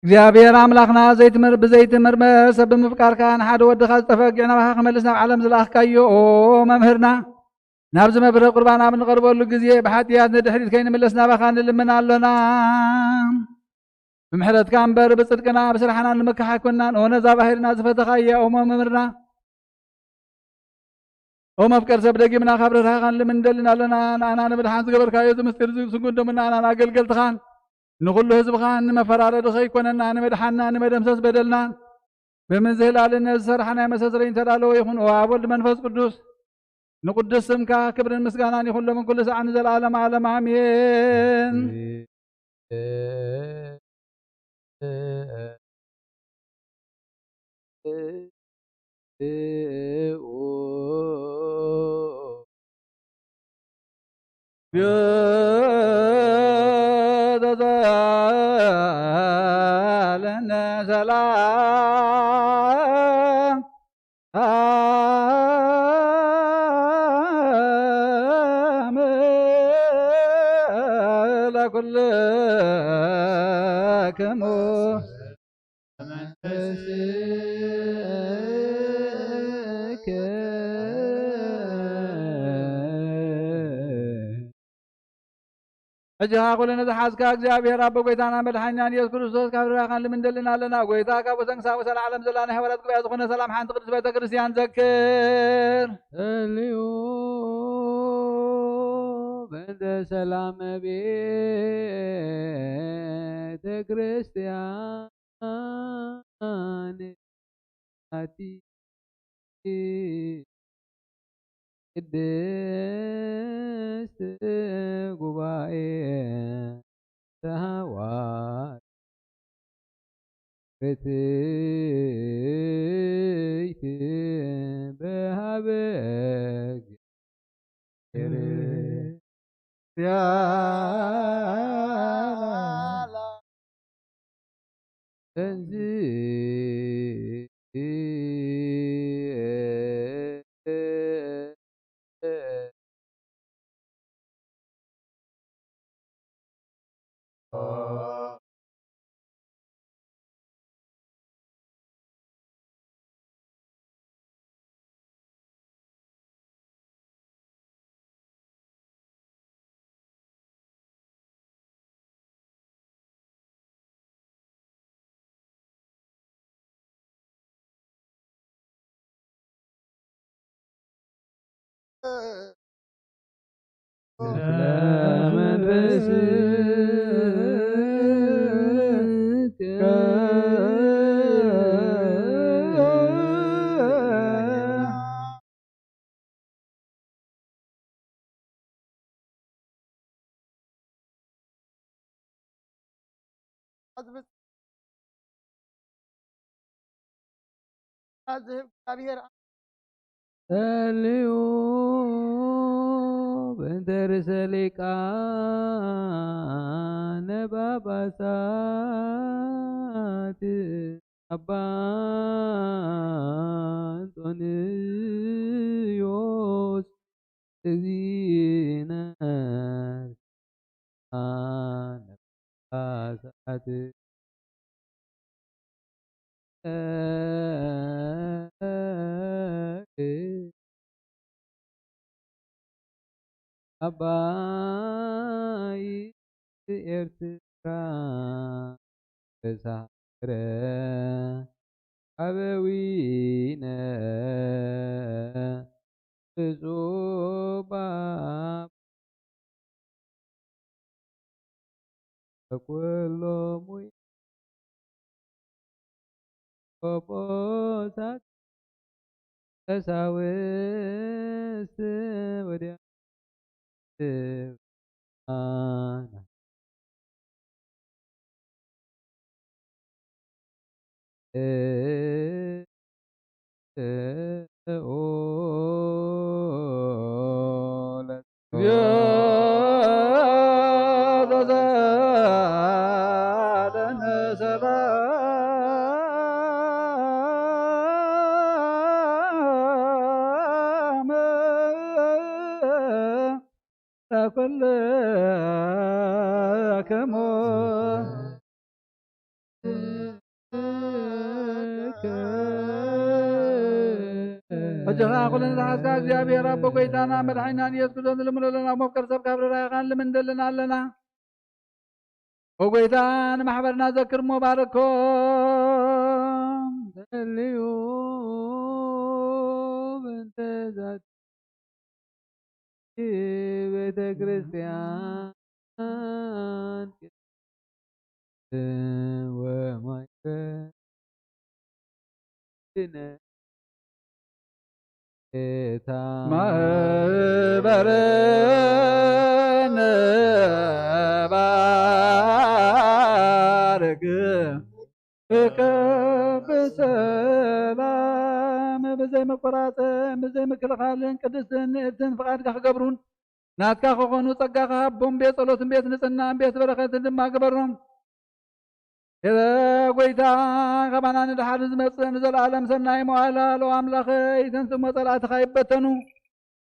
A: እግዚአብሔር አምላኽና ብዘይትምርመር ሰብ ብምፍቃርካ ንሓደ ወድኻ ዝጠፈጊዕ ናባኻ ክመልስ ናብ ዓለም ዝለኣኽካዮ ኦ መምህርና ናብዚ መብረ ቁርባን ኣብ ንቐርበሉ ግዜ ብሓጢያት ንድሕሪት ከይንምለስ ናባኻ ንልምን ኣሎና ብምሕረትካ እምበር ብፅድቅና ብስራሕና ንምክሕ ኣይኮንናን ኦ ነዛ ባሂርና ዝፈተኻያ ኦ መምህርና ኦ መፍቀር ሰብ ደጊምና ካብ ርህራኻ ንልምን ንደልን ኣለና ንኣና ንምድሓን ዝገበርካዮ እዚ ምስጢር ስጉንዶም ንኣና ኣገልገልትኻን ንኩሉ ህዝብኻን ንመፈራረዲ ከይኮነና ንመድሓና ንመደምሰስ በደልናን ብምዝህላልነት ዝሰርሐናይ መሰስረይ ተዳለወ ይኹን ኦ ኣብ ወልድ መንፈስ ቅዱስ ንቅዱስ ስምካ ክብርን ምስጋናን ይኹን ሎምን ኩሉ ሰዓት ንዘለዓለም ዓለም ኣሜን። ተዘለነ ሰላም ለኩልክሙ መንፈስከ ሕጂኻ ኩለን ዝሓዝካ እግዚአብሔር ኣቦ ጎይታና መድሓኛን ኢየሱስ ክርስቶስ ካብ ርራኻን ልምንደልና ኣለና ጎይታ ካብ ወሰንክሳ ወሰን ዓለም ዘላና ሕዋራት ጉባኤ ዝኾነ ሰላም ሓንቲ ቅዱስ ቤተ ክርስቲያን ዘክር
E: ተልዩ በእንተ ሰላም ቤተ ክርስቲያን አቲ ቅድስት ጉባኤ ተሃዋርያት ርትዕት በሀበ ተልዩ በእንተ ርእሰ ሊቃነ ጳጳሳት አባ አንጦንዮስ እግዚእነ ጳጳሳት አባይ ኤርትራ ተሳክረ አበዊነ ብፁዕ በኩሎሙ ቆጶሳት ቀሳውስት ወዲያና
A: وجهنا كلنا تحت እግዚአብሔር አብ በጎይታና መድኃኒናን ኢየሱስ ክርስቶስ ለምለና መፍቀር ሰብ ካብረ ራይኻን ለምንደልና አለና ወጎይታን ማህበርና ዘክርሞ ባረኮም ተልዩ በእንተ ዛቲ ቤተ ክርስቲያን ወማይነ ማህበረነ ባርክ በሰላም በዘይ መቆራፀም በዘይ ምክልኻልን ቅድስትን ንእትን ፍቃድካ ክገብሩን ናትካ ክኾኑ ፀጋኻ ሃቦም ቤት ጸሎትን ቤት ንጽህናን ቤት በረኸትን ድማ ግበሮም ጎይታ ከማና ንድሓር ዝመፅእ ንዘለዓለም ሰናይ መዋዕላ ለው ኣምላኸይ ተንስሞ ጸላእትኻ ይበተኑ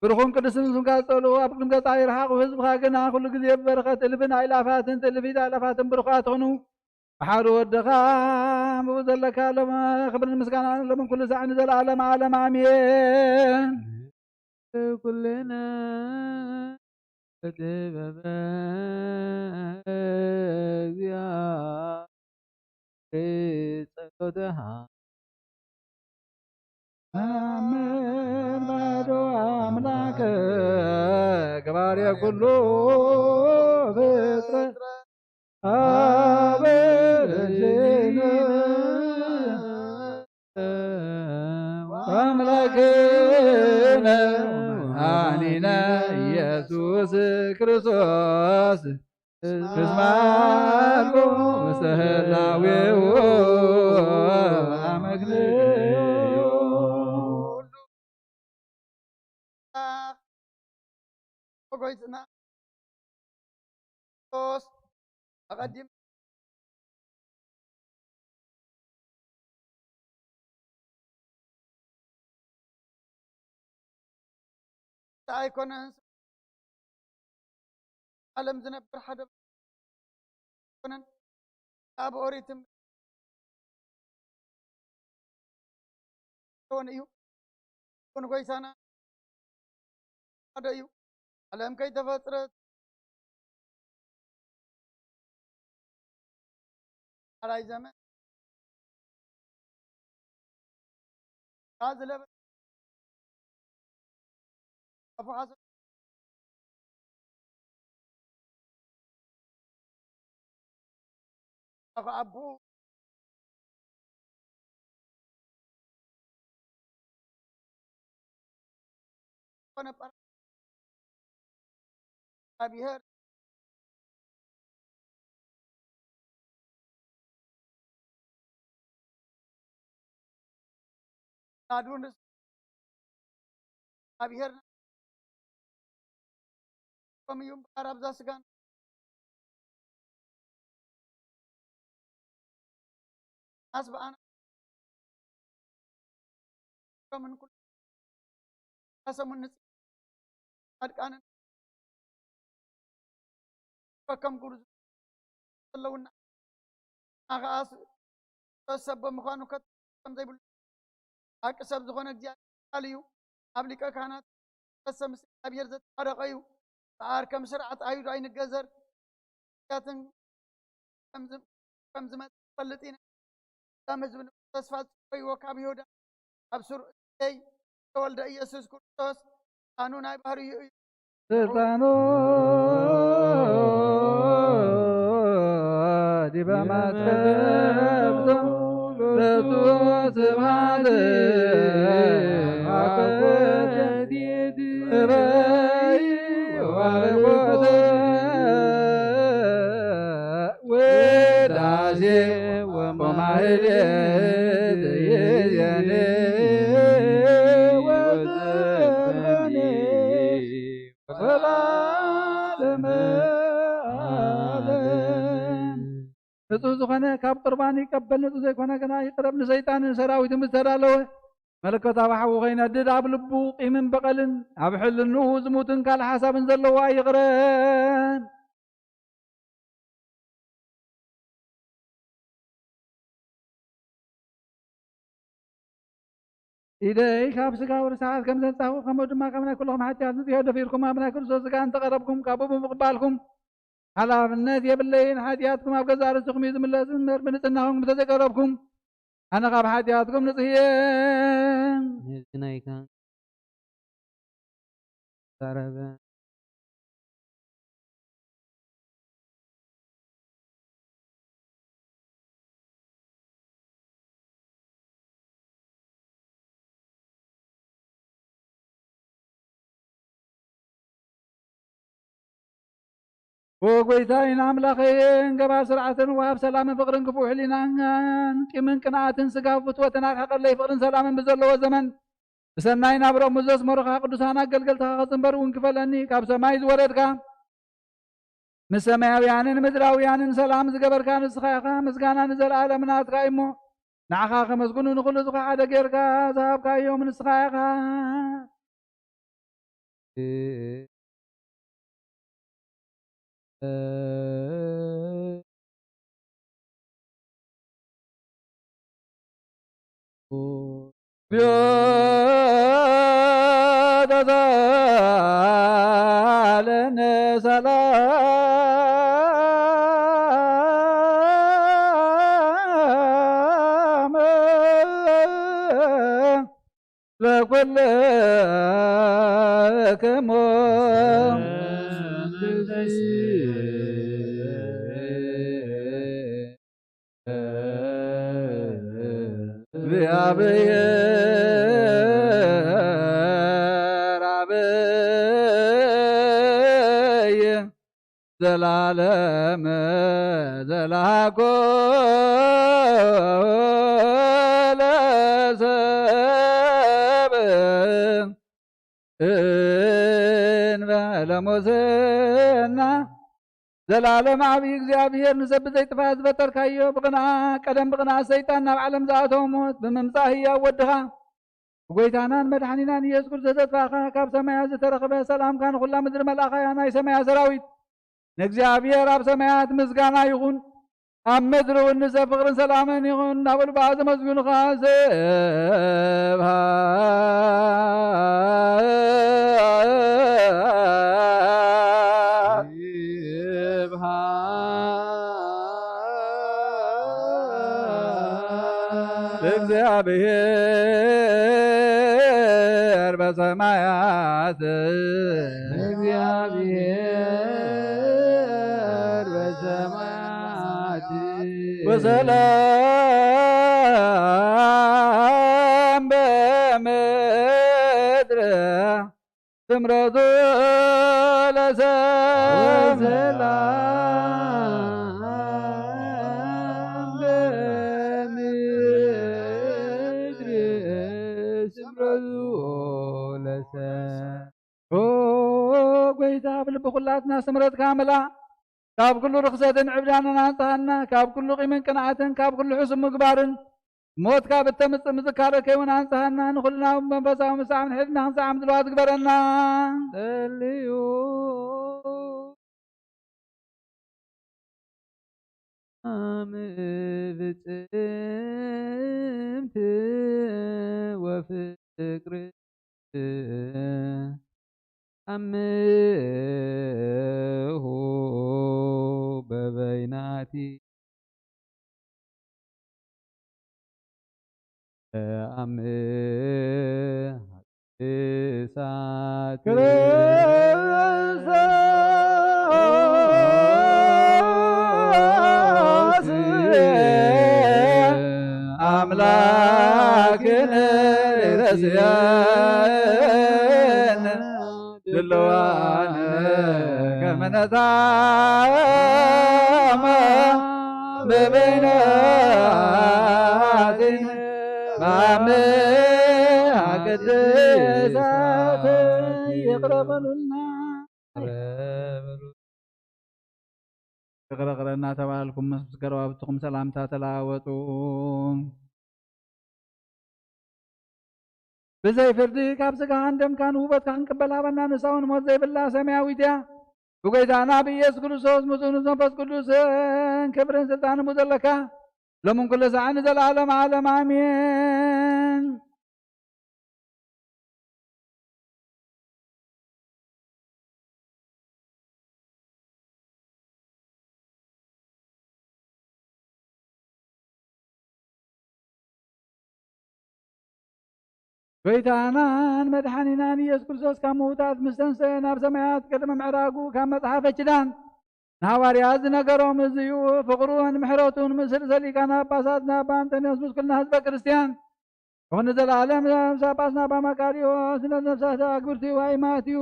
A: ብርኹም ቅዱስን ስምካ ዝፀልኡ ኣብ ቅድም ገጻ ይርሓቑ ህዝብኻ ግና ኩሉ ግዜ ብበረኸት እልፍን ኣእላፋትን ትእልፊት ኣእላፋትን ብሩኻት ትኹኑ ብሓደ ወድኻ ብኡ ዘለካ ሎም ክብርን ምስጋና ሎምን ኩሉ ሳዕ ንዘለዓለም ዓለም ኣሜን ኩልና ጥበበ ጸሎተሃ አሜን ባዶ አምላከ ገባሬ ኩሉ ፍጥረት አበረዜነ አምላክነ አኒነ ኢየሱስ ክርስቶስ እስማልኩ መሰላዊው አመግንዮ
C: ጎይትና ክርስቶስ አቀዲም አይኮነን ዓለም ዝነብር ሓደ ኮነን ኣብ ኦሪትም ሆነ እዩ ኮን ጎይታና ሓደ እዩ ዓለም ከይተፈጥረት አላይ ዘመን አዝለበ አፋሐሰ አቡ ሆነ ፓር አብሔር አዱን አብሔር ኮሚዩም አራብዛ ስጋን أسبقنا من كل قسم النسي أركان فكم كرز لونا أغاس تسبب مخانو كم زي بقول أكسب زخانة جال عليو قبل كانت قسم أبير زت أرقيو أركم سرعة أيود عين الجزر كاتن كم زمان فلتين تامزبن تصفات في وكاب يهودا أبصر أي تولد يسوع كريستوس قانون أي بحر
A: سلطانو دبا ما تبدو لتوس بعده عقد رأي وعقد ودعزي ومعلد يزيني وزبني وفلا ንጹሕ ዝኾነ ካብ ቁርባን ይቀበል ንጹሕ ዘይኮነ ግና ይቅረብ። ንሰይጣንን ሰራዊትን ዝተዳለወ መለኮታዊ ሓዊ ከይነድድ ኣብ ልቡ ቂምን በቐልን ኣብ ሕልንኡ ዝሙትን ካልእ ሓሳብን ዘለዋ ይቕረብ። ኢደይ ካብ ስጋዊ ርስሓት ከም ዘንጻሕቁ ከምኡ ድማ ካብ ናይ ኩልኩም ሓጢኣት ንጽዮ ደፊርኩም ኣብ ናይ ክርስቶስ ስጋ እንተቐረብኩም ካብኡ ብምቕባልኩም ሓላፍነት የብለይን ሓጢኣትኩም ኣብ ገዛ ርስኩም እዩ ዝምለስ እምበር ብንጽህናኹም እንተዘይቀረብኩም ኣነ ካብ ሓጢኣትኩም ንጽህ እየ።
E: ናይካ ዛረበ
A: ወጎይታይን አምላኸይን ገባ ስርዓትን ወሃብ ሰላምን ፍቅርን ክፉእ ሕሊናን ቂምን ቅንዓትን ስጋዊ ፍትወትን ኣርሓቀለይ ፍቅርን ሰላምን ብዘለዎ ዘመን ብሰናይ ናብሮም ዘስመሩኻ ቅዱሳን ኣገልገልትኻ ክፅንበር እውን ክፈለኒ ካብ ሰማይ ዝወረድካ ምስ ሰማያውያንን ምድራውያንን ሰላም ዝገበርካ ንስኻ ኢኻ ምስጋና ንዘለኣለም ናትካ እሞ ንዓኻ ከመስግኑ ንኩሉ ዝኻ ሓደ ጌርካ ዝሃብካዮም ንስኻ ኢኻ። ቢዮተዛለን ሰላም ለኩልክሙ እግዚአብሔር አብይ ዘላለም ዘላኮ ለሰብ እንበለ ሙስና ዘላለም ዓብይ እግዚአብሔር ንሰብ ዘይጥፋእ ዝፈጠርካዮ ብቅንዓ ቀደም ብቅንዓ ሰይጣን ናብ ዓለም ዝኣተወ ሞት ብምምፃእ ህያው ወድኻ ብጎይታናን መድሓኒናን ኢየሱስ ክርስቶስ ተጥፋእኻ ካብ ሰማያት ዝተረኸበ ሰላምካ ንኩላ ምድሪ መልኣኻያ ናይ ሰማያ ሰራዊት ንእግዚአብሔር ኣብ ሰማያት ምስጋና ይኹን ኣብ ምድሪ እውን ንሰብ ፍቅርን ሰላምን ይኹን እናበሉ በኣ ዘመስግኑኻ እግዚአብሔር በሰማያት እግዚአብሔር በሰማያት ወሰላም በምድር ስምረቱ ለሰብ ጎይታ ብልቢ ኩላትና ስምረትካ ምላእ ካብ ኩሉ ርክሰትን ዕብዳንን አንጻሃና ካብ ኩሉ ቂምን ቅንዓትን ካብ ኩሉ ሕሱም ምግባርን ሞትካ ብተምፅእ ምዝካረከ እውን አንጻሃና ንኩልና መንፈሳዊ ምሳዕን ሕድና ክንሰዓም ዝለዋት ግበረና ጸልዩ ብጽምት ወፍቅር አምሁ በበይናቲ አምህ እሳት ክርስቶስ አምላክን ረስያን ድልዋን ከመነታማ በበይናትን ማምህ ቅድሳት ይቅረበሉና ተቀረቀረና ተባልኩም መስገራብትኩም ሰላምታ ተለዋወጡ። ብዘይ ፍርዲ ካብ ስጋህን ደምካን ውበትካን ቅበላ በና ንሳውን ሞት ዘይብላ ሰማያዊት እያ ብጎይታና ብኢየሱስ ክርስቶስ ምስኡን መንፈስ ቅዱስን ክብርን ስልጣንን ዘለካ ሎምን ኩሉ ሰዓት ንዘለዓለም ዓለም አሜን። ጎይታናን መድኃኒናን ኢየሱስ ክርስቶስ ካብ ምውታት ምስ ተንሥአ ናብ ሰማያት ቅድሚ ምዕራጉ ካብ መጽሓፈ ኪዳን ንሐዋርያት ዝነገሮም እዝዩ ፍቕሩን ምሕረቱን ምስ ርእሰ ሊቃነ ጳጳሳት አባ አንጦንዮስ ምስ ኩልና ህዝበ ክርስቲያን ይኹን ዘለዓለም ጳጳስና አባ መቃርዮስ ነፍሳት አግብርቲዩ ሃይማትዩ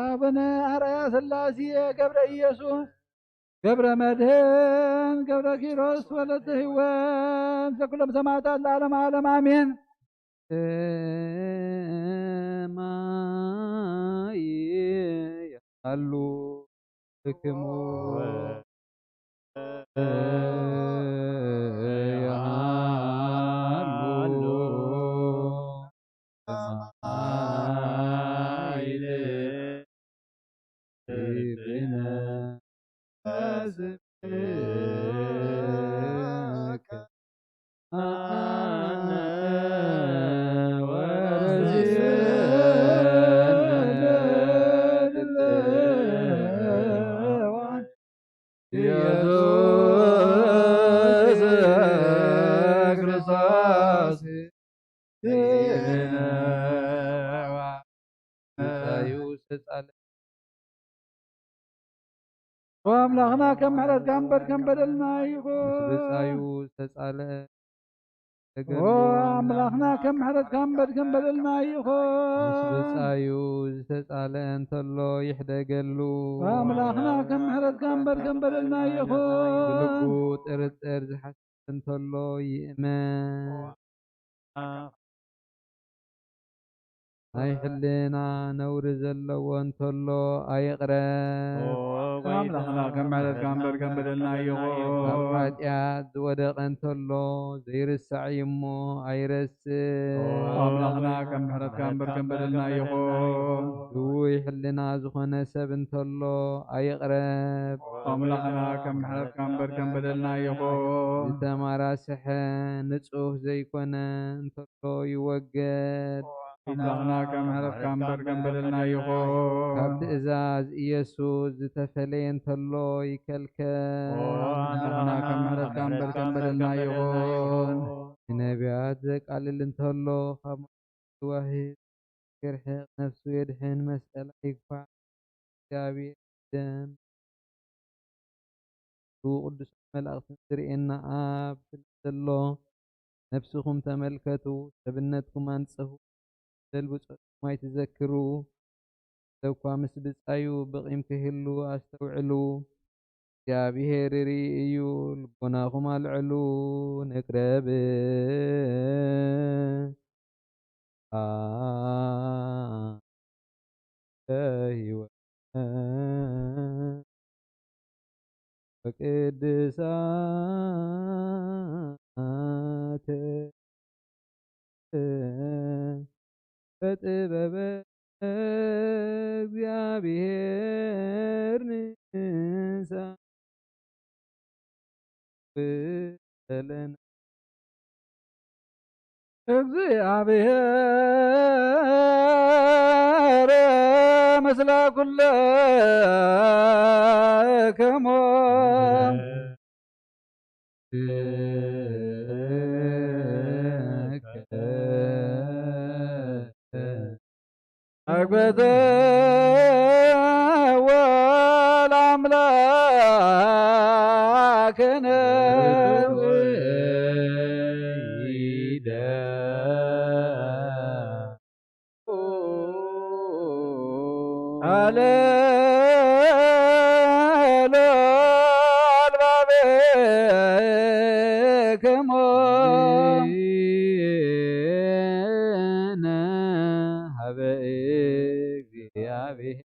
A: አቡነ አርአያ ሥላሴ ገብረ ኢየሱስ ገብረ መድህን ገብረ ኪሮስ ወለተ ሕይወት ለኩሎም ሰማዕታት ለዓለመ ዓለም አሜን።
E: ሰማይ ያሉ ልክሙ ያሉ ሰማይ ልብነ ዝብከ አነ
A: ወአምላኽና ከም ምሕረትካ እምበር ከም በደልና ይኹን።
E: ብጻዩ ዝተጻለ
A: ወአምላኽና ከም ምሕረትካ እምበር ከም በደልና ይኹን።
E: ብጻዩ ዝተጻለ እንተሎ ይሕደገሉ።
A: ወአምላኽና ከም ምሕረትካ እምበር ከም በደልና ይኹን።
E: ብልቡ ጥርጥር ዝሓስብ እንተሎ ይእመን። ናይ ሕሊና ነውሪ ዘለዎ እንተሎ ኣይቕረብ።
A: አምላኽና ከም ምሕረትካ እምበር ከም በደልና ይኹን።
E: ኣብ ኃጢአት ዝወደቐ እንተሎ ዘይርሳዕ እሞ ኣይረስእ።
A: አምላኽና ከም ምሕረትካ እምበር ከም በደልና ይኹን።
E: ድውይ ሕሊና ዝኾነ ሰብ እንተሎ ኣይቕረብ።
A: አምላኽና ከም ምሕረትካ እምበር ከም በደልና ይኹን።
E: ዝተማራስሐ ንጹህ ዘይኮነ እንተሎ ይወገድ።
A: አምላኽና ከም ምሕረትካ እምበር ከም በደልና ይኹን።
E: ካብ ትእዛዝ ኢየሱስ ዝተፈለየ እንተሎ ይከልከል።
A: አምላኽና ከም ምሕረትካ እምበር ከም በደልና ይኹን።
E: ንነቢያት ዘቃልል እንተሎ ካብ ዋሂድ ክርሕቕ ነፍሱ የድሕን መስቀል ይግፋዕ። እግዚአብሔር ደም ቅዱስ መላእኽትን ዝርኤና ኣብ ዘሎ ነፍስኹም ተመልከቱ ሰብነትኩም አንጽሁ ማይ ትዘክሩ ሰብኳ ምስ ብጻዩ ብቂም ክህሉ አስተውዕሉ። እግዚአብሔር ርኢ እዩ ልቦናኹም አልዕሉ ንቅረብ ሕይወት ወቅድሳት በጥበበ እግዚአብሔር ንሳ ብለን
A: እግዚአብሔር ምስለ ኩልክሙ አግበተ ወለአምላክነ አልባቤክሙ
E: ሀበ እግዚአብሔር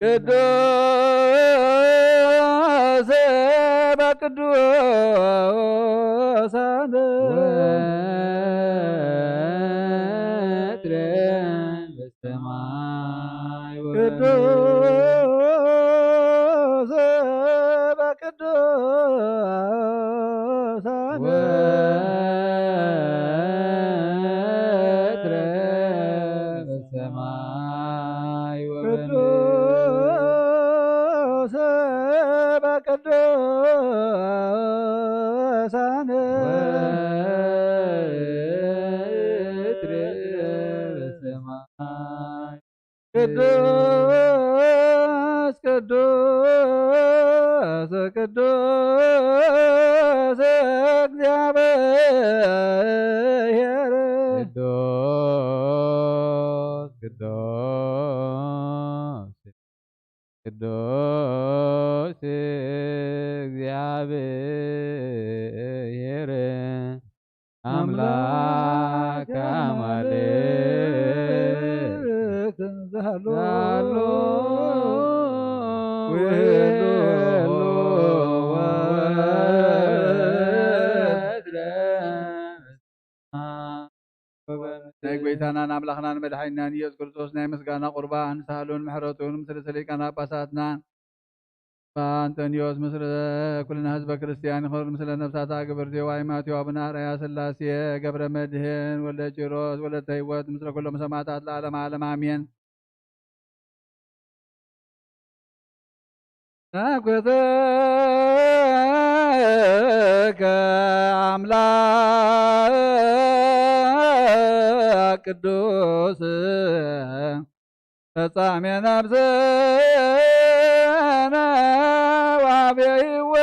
A: ቅዱስ ቅዱሳን
E: ወትረ በሰማይ
A: ቅዱስ በቅዱሳን
E: ወትረ በሰማይ
A: ቅዱስ በቅዱሳን
E: ወትረ በሰማይ
A: ቅዱስ ቅዱስ ቅዱስ እግዚአብሔር
E: ቅዱስ ቅዱስ እግዚአብሔር አምላክ አማልክት
A: ዛሎ
E: ዛሎ
A: ወሎ
E: ወትረ
A: ናይ ጎይታናን አምላኽናን መድሓኒናን ኢየሱስ ክርስቶስ ናይ ምስጋና ቁርባን ሳህሉን ምሕረቱን ምስለ ሰሊቃና ጳጳሳትናን አንቶኒዮስ ምስለ ኩልና ህዝበ ክርስቲያን ይኹን ምስለ ነፍሳት ግብርቲ ዋይማቴዎ አቡነ አርአያ ሥላሴ ገብረ መድህን ወልደ ኪሮስ ወለተ ሕይወት ምስለ ኩሎም ሰማዕታት ለዓለመ ዓለም አሜን። ናኩተከ አምላክ ቅዱስ ፈጻሜ ነፍስነ ዋቤ ሕይወትነ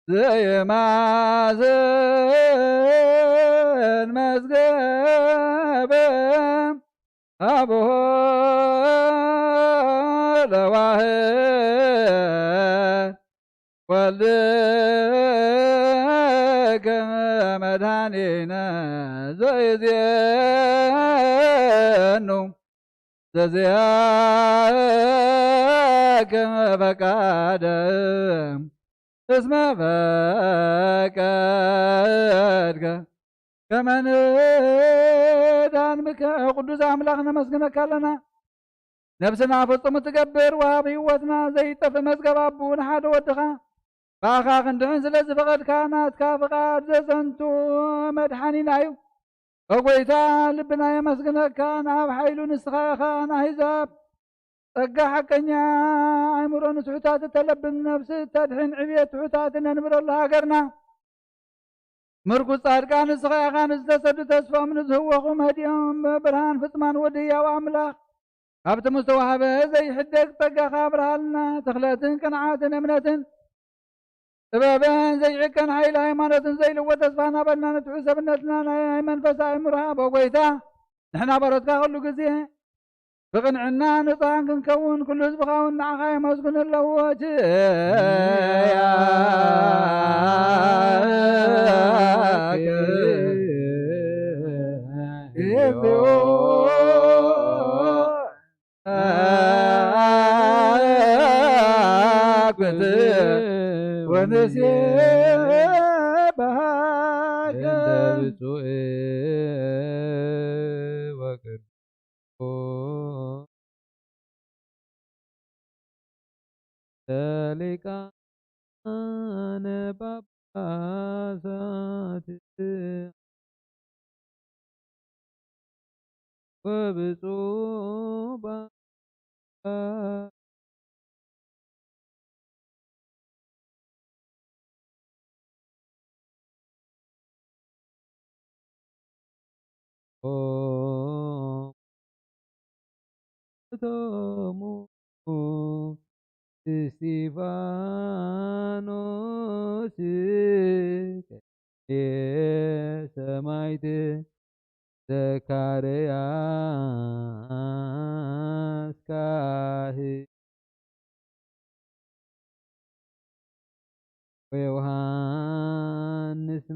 A: ዘየማስን መዝገበ አብሆ ለዋህድ ወልድከ መድኃኒነ ዘይዜኑ ዘዚአከ ፈቃደ እስመ ፈቀድከ ከመ ንዳን ብከ ቅዱስ አምላክ ነመስግነካ ኣለና። ነብስና ፍጹም ትገብር ወሃብ ህይወትና ዘይጠፍ መዝገብ አቡን ሓደ ወድኻ ባኻ ክንድሕን ስለ ዝፈቐድካ ናትካ ፍቓድ ዘፀንቱ መድሓኒና እዩ። ወጎይታ ልብና የመስግነካ ናብ ሓይሉ ንስኻ ኢኻ ናሂዛብ ጸጋ ሓቀኛ ኣእምሮ ንትሑታት እተለብን ነብሲ ተድሕን ዕብየት ትሑታት ነንብረሉ ሃገርና ምርኩዝ ጻድቃን ንስኻ ኢኻ ንዝተሰዱ ተስፎም ንዝህወኹም ህዲኦም ብርሃን ፍጽማን ወድያው አምላኽ ካብቲ ምስተዋህበ ዘይሕደግ ጸጋኻ ብርሃልና ተኽለትን ቅንዓትን እምነትን ጥበብን ዘይዕቀን ሓይሊ ሃይማኖትን ዘይልወ ተስፋ ናበልና ንትሑ ሰብነትና ናይ መንፈሳ ኣእምሮሃ በጎይታ ንሕና በረትካ ኩሉ ግዜ ብቕንዕና ንጹሃን ክንከውን ኩሉ ህዝብኻ እውን ንዓኻ የመስግኑ ኣለዎ። ወንሴብሐከ
E: ብፁዕ ወቅዱስ ሊቃነ ጳጳሳት ወብፁዕ ቶሙ እስጢፋኖስ ሰማዕት ዘካርያስ ካህን ወዮሐንስ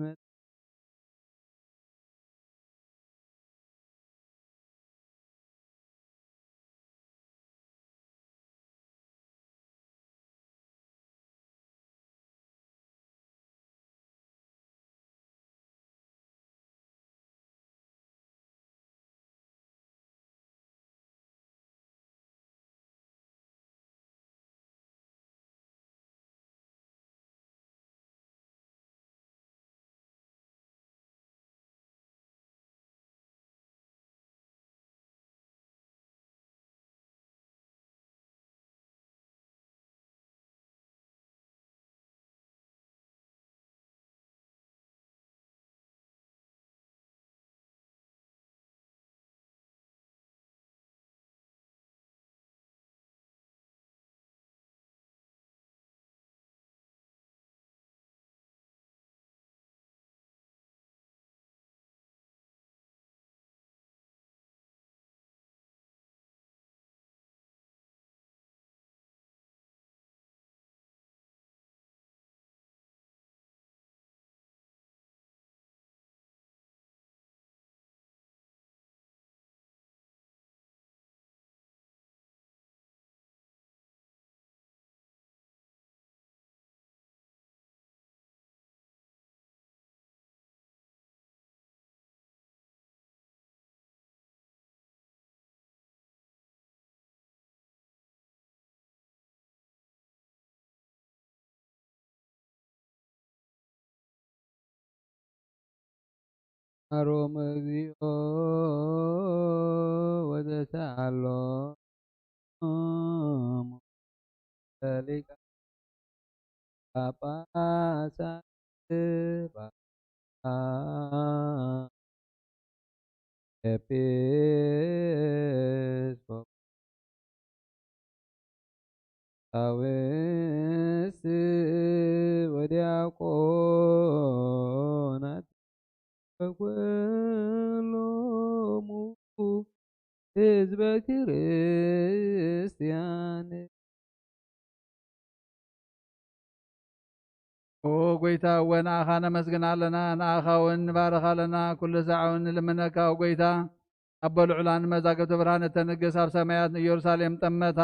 E: አሮም እግዚኦ ወተሳሎ ሊቀ ጳጳሳት ኤጲስቆጶሳውስ ወዲያቆናት ወኩሎሙ ህዝበ ክርስቲያን።
A: ኦ ጎይታ ወናኻ ነመስግን ኣለና ንኣኻ እውን ንባረኻ ኣለና ኩሉ ሰዓት እውን ንልምነካ ጎይታ ኣቦ ልዑላን መዛግብቲ ብርሃን እተንግስ ኣብ ሰማያት ንኢየሩሳሌም ጠመታ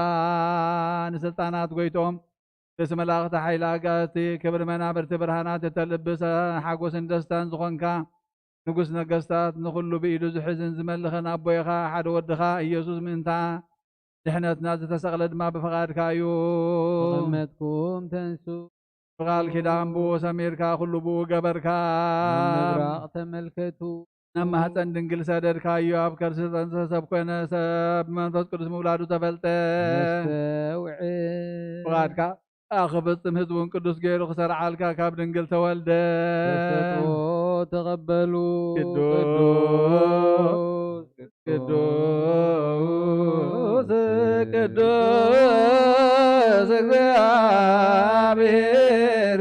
A: ንስልጣናት ጎይቶም ደስ መላእኽቲ ሓይሊ ኣጋእዝቲ ክብሪ መናብርቲ ብርሃናት እተልብሰ ሓጎስን ደስታን ዝኾንካ ንጉስ ነገስታት ንኩሉ ብኢዱ ዝሕዝን ዝመልኽን ኣቦይኻ ሓደ ወድኻ ኢየሱስ ምእንታ ድሕነትና ዝተሰቕለ ድማ ብፍቓድካ እዩ።
E: ተቐመጥኩም ተንሱ
A: ብቓል ኪዳን ብኡ ሰሚርካ ኩሉ ብኡ ገበርካ
E: ምብራቕ ተመልከቱ
A: ናብ ማህፀን ድንግል ሰደድካ እዩ ኣብ ከርሲ ፀንሰ ሰብ ኮነ ሰብ መንፈስ ቅዱስ ምውላዱ ተፈልጠ
E: መስተውዕ
A: ብቓድካ ኣኽፍፅም ህዝቡን ቅዱስ ገይሩ ክሰርዓልካ ካብ ድንግል ተወልደ
E: ተሰጥኦ ተቐበሉ
A: ቅዱስ ቅዱስ ቅዱስ እግዚአብሔር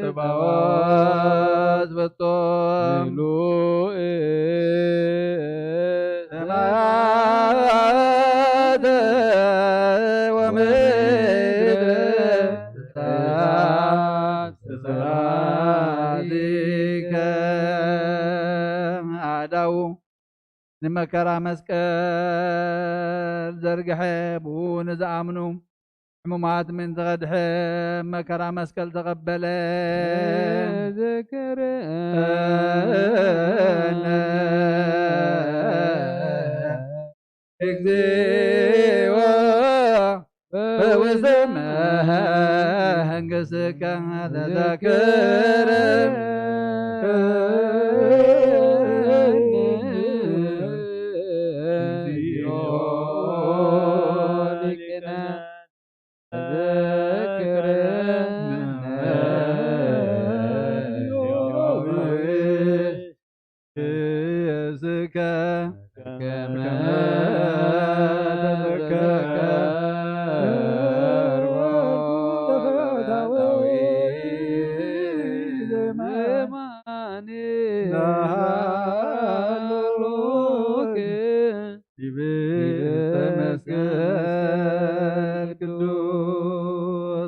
A: ጽባኦት ፍጹም
E: ምሉእ
A: ሰማያት ወምድር ስብሐቲከ ኣዳው ንመከራ መስቀል ዘርግሐ ብኡ ንዝኣምኑ ሕሙማት ምን ተቐድሐ መከራ መስቀል ተቐበለ
E: ዘከረነ
A: እግዚኦ በውስተ መንግሥትከ ተዘክረን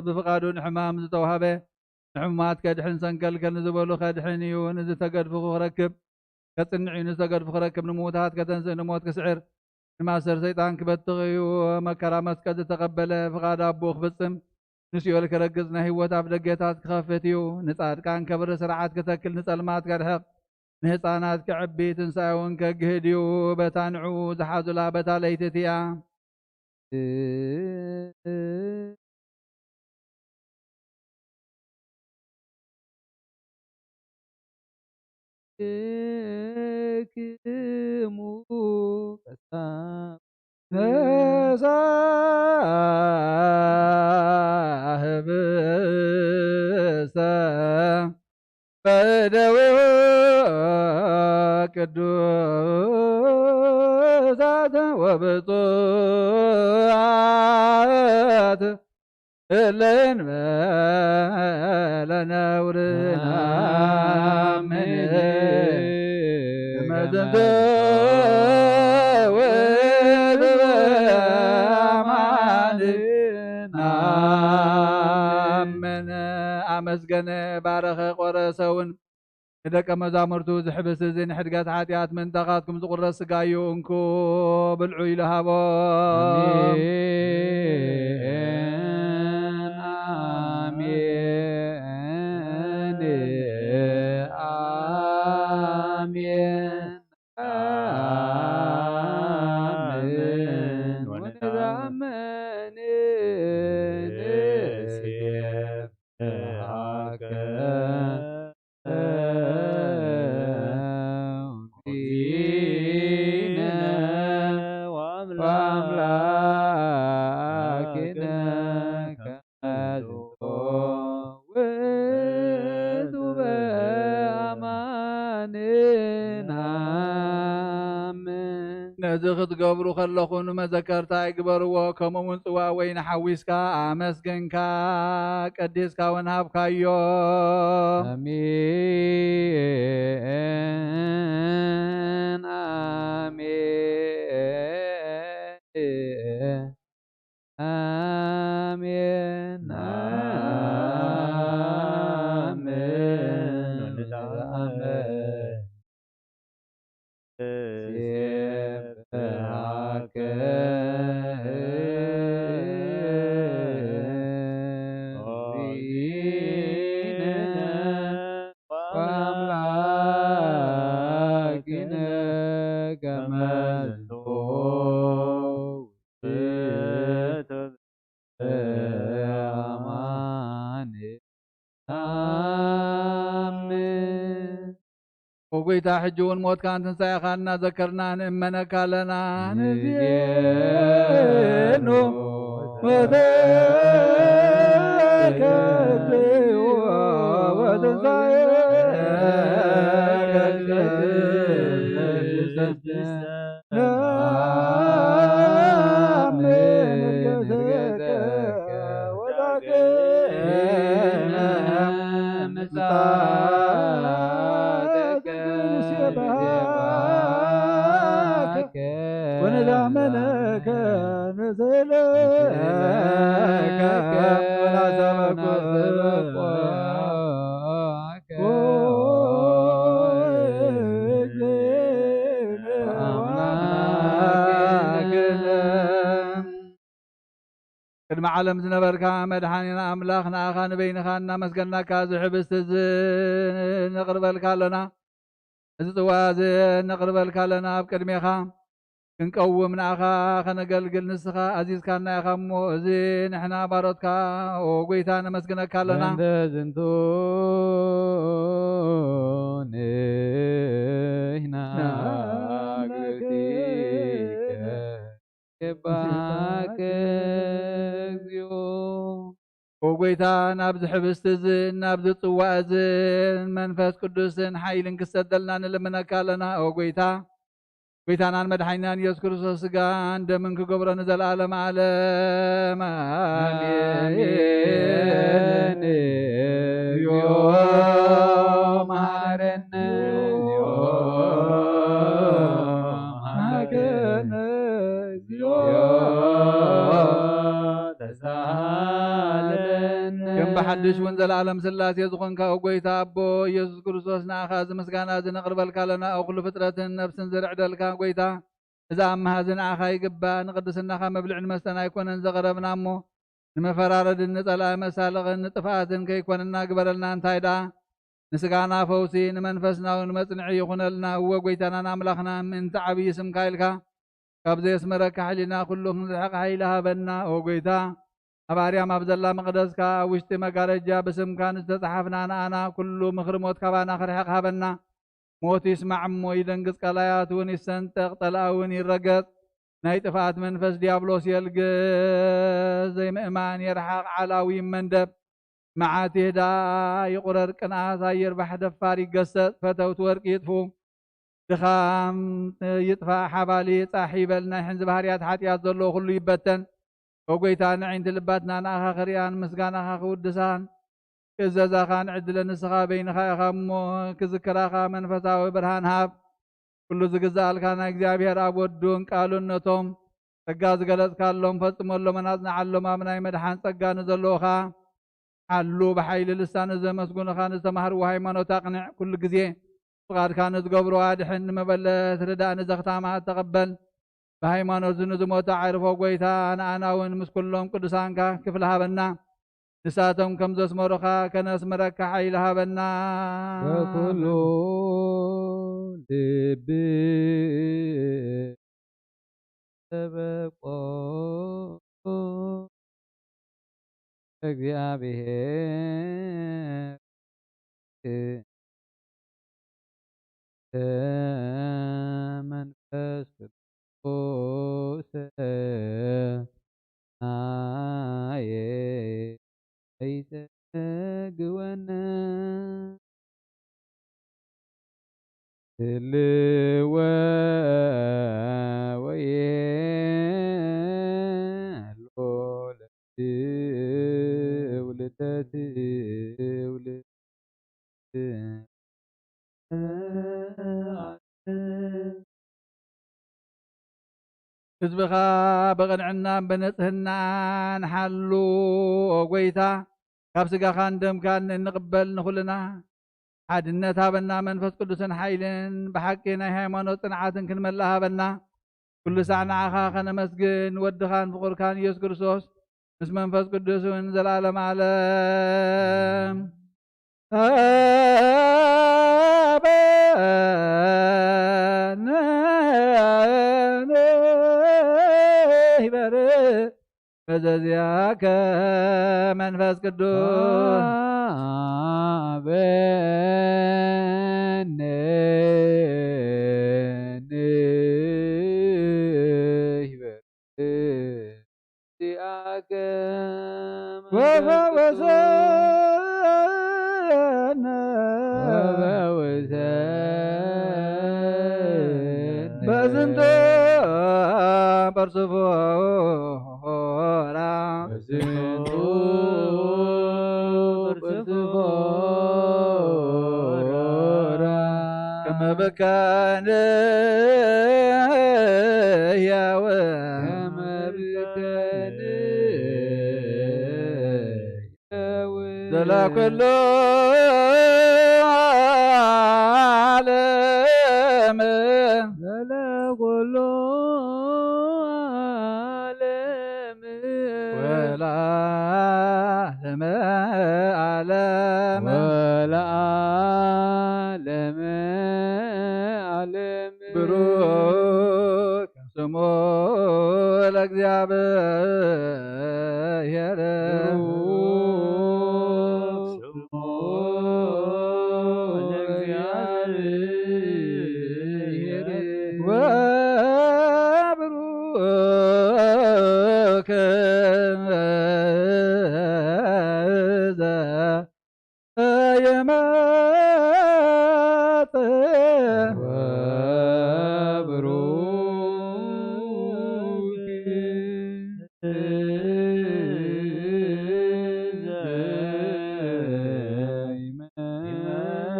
A: ብፍቃዱን ሕማም ዝተዋሃበ ንሕሙማት ከድሕን ሰንከልከል ንዝበሉ ከድሕን እዩ ንዝተገድፉ ክረክብ ከጽንዕ እዩ ንዝተገድፉ ክረክብ ንምውታት ከተንስእ ንሞት ክስዕር ንማሰር ሰይጣን ክበትኽ እዩ መከራ መስቀል ዝተቐበለ ፍቓድ ኣቦ ክፍጽም ንሲኦል ክረግጽ ናይ ህይወት ኣብ ደገታት ክኸፍት እዩ ንጻድቃን ከብሪ ስርዓት ክተክል ንጸልማት ከድሕቕ ንህፃናት ክዕቢ ትንሣኤ እውን ከግህድ እዩ በታ ንዑ ዝሓዙላ በታ ለይትት እያ
E: ክሙ
A: ነሳህብሰ በደዌ ቅዱሳት ወብፁዓት እለን በለነውርና መዘንተ ወዘበማንናመነ ኣመስገነ ባረኸ ቆረሰውን ንደቀ መዛሙርቱ ዝሕብስ እዚ ንሕድገት ሓጢኣት ምንታኻትኩም ዝቁረስ ስጋ እዩ እንኩ ብልዑ ኢሉ ሃቦ
E: ወአምላክነ ከመዝቶ ውእቱ በአማንን አምን።
A: ነዚ ክትገብሩ ከለኹን መዘከርታ ይግበርዎ ከምኡውን ጽዋ ወይኒ ሓዊስካ ኣመስገንካ ቀዲስካ እውን ሃብካዮ።
E: አሜን አሜን አሜን ሲብሐከ እግዚእነ ወአምላክነ ከመ በአማን አምን።
A: ወጎይታ ሕጂ እውን ሞትካን ትንሣኤኻ እናዘከርና ንእመነካ ኣለና።
E: ንዜኑ
A: ሞተከ እግዚኦ ወትንሣኤከ ቅድስት ነአምን እርገተከ ወዳግመ ምጽአትከ ንሴብሐከ ወነዳመነከ ንስእለከ ወናሰብሖከ ቅድሚ ዓለም ዝነበርካ መድሓኒና ኣምላኽ ንኣኻ ንበይንኻ እናመስገናካ ዝሕብስቲ እዚ ነቕርበልካ ኣለና። እዚ ጽዋ እዚ ነቕርበልካ ኣለና ኣብ ቅድሜኻ ክንቀውም ንኣኻ ከነገልግል ንስኻ ኣዚዝካና ኢኻ እሞ እዚ ንሕና ባሮትካ ጎይታ ነመስግነካ ኣለና።
E: በእንተ ዝንቱ ንሕና እግዝእትከ ይባርከ እግዚኦ።
A: ጎይታ ናብዚ ሕብስቲ እዚ ናብዚ ጽዋዕ እዚ መንፈስ ቅዱስን ሓይልን ክሰደልና ንልምነካ ኣለና። ጎይታ ጎይታናን መድሓኒናን ኢየሱስ ክርስቶስ ስጋን ደምን ክገብሮ ንዘለኣለም ዓለም
E: አሜን። እግዚኦ መሐረነ እግዚኦ መሐረነ እግዚኦ ተሳሃለነ
A: ከም ብሓድሽ እውን ዘለኣለም ስላሴ ዝኾንካ ጎይታ ኣቦ ኢየሱስ ክርስቶስ ንኣኻ እዚ ምስጋና እዚ ነቕርበልካ ኣለና። ኣብ ኩሉ ፍጥረትን ነብስን ዝርዕደልካ ጎይታ እዛ ኣመሃዚ ንኣኻ ይግባእ። ንቅድስናኻ መብልዕን መስተን ኣይኮነን ዘቕረብና እሞ ንመፈራረድን ንጸላኢ መሳለቕን ንጥፍኣትን ከይኮነና ግበረልና። እንታይ ደኣ ንስጋና ፈውሲ ንመንፈስና እውን መጽንዒ ይኹነልና። እወ ጎይታናን ኣምላኽና ምእንቲ ዓብዪ ስምካ ኢልካ ካብ ዘየስመረካ ሕሊና ኩሉ ክንርሕቕ ሃይሊ ሃበና። ጎይታ ኣብ ኣርያም ኣብ ዘላ መቕደስካ ኣብ ውሽጢ መጋረጃ ብስምካ ንዝተፀሓፍና ንኣና ኩሉ ምኽሪ ሞት ካባና ክርሕቕ ሃበና። ሞት ይስማዕ እሞ ይደንግጽ፣ ቀላያት እውን ይሰንጠቕ፣ ጠልኣ እውን ይረገጽ። ናይ ጥፍኣት መንፈስ ዲያብሎስ የልግስ፣ ዘይምእማን የርሓቕ፣ ዓላዊ መንደብ መዓት ይህዳ ይቁረር፣ ቅንኣት ኣይርባሕ፣ ደፋር ይገሰጽ፣ ፈተውቲ ወርቂ ይጥፉ፣ ድኻም ይጥፋእ፣ ሓባሊ ጻሕ ይበል፣ ናይ ሕንዚ ባህርያት ሓጢኣት ዘለዎ ኩሉ ይበተን። ወጎይታ ንዒንቲ ልባትና ንኣኻ ክሪኣን ምስጋናኻ ክውድሳን ክእዘዛኻ ንዕድለ ንስኻ በይንኻ ኢኻ እሞ ክዝክራኻ መንፈሳዊ ብርሃን ሃብ። ኩሉ ዝግዛእልካ ናይ እግዚኣብሔር ኣብ ወዱን ቃሉን ነቶም ጸጋ ዝገለጽካሎም ፈጽሞሎም ኣናጽናዓሎም ኣብ ናይ መድሓን ጸጋ ንዘለዉኻ ሓሉ ብሓይሊ ልሳን ዘመስጉንኻ ንዝተማህርዎ ሃይማኖት ኣቕንዕ። ኩሉ ግዜ ፍቓድካ ንዝገብሮ ኣድሕን ንመበለት ርዳእ ንዘኽታማት ተቐበል። ብሃይማኖት ንዝሞተ ዓርፎ ጎይታ ንኣና እውን ምስ ኩሎም ቅዱሳንካ ክፍሊ ሃበና። ንሳቶም ከም ዘስመሩኻ ከነስምረካ ሓይሊ ሃበና።
E: በኩሉ ልብ ተበቆ እግዚአብሔር መንፈስ ቅዱስ ይጠግወና ህልወ ወየሎ ለትውልደ ትውልድ
A: ህዝብኻ ብቕንዕናን ብንጽህናን ሓሉ ጐይታ ካብ ስጋኻን ደምካን እንቕበል ንኹልና ሓድነት ሃበና መንፈስ ቅዱስን ሓይልን ብሓቂ ናይ ሃይማኖት ጽንዓትን ክንመልእ ሃበና ኩሉ ሳዕ ንዓኻ ኸነመስግን ወድኻን ፍቑርካን ኢየሱስ ክርስቶስ ምስ መንፈስ ቅዱስን ዘለዓለም ዓለም ይበር በዘዚያከ መንፈስ ቅዱስ በዝንቱ በርሱፎራ
E: በዝንቱ
A: ከመ በካነ ሕያወ ዘለኩሉ ዓለም
E: ዘለኩሉ ዓለም
A: ወለዓለመ ዓለም
E: ወለዓለመ ዓለም
A: ብሩክ ስሙ ለእግዚአብሔር ወብሩክ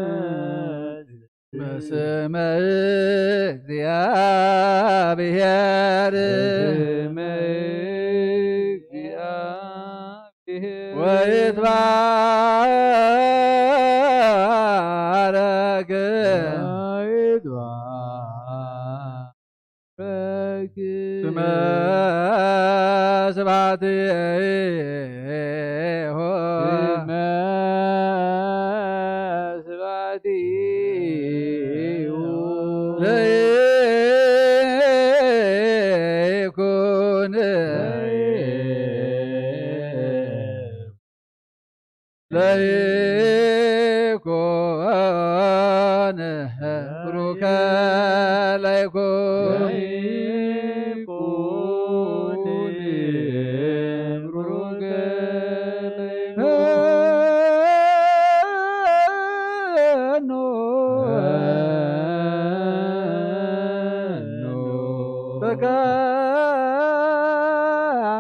A: ዘየመጽእ በስመ እግዚአብሔር ወይትባረክ ስመ ስብሐቲሁ ለይኩን ለይኩን ብሩከ ለይኩን ብሩከ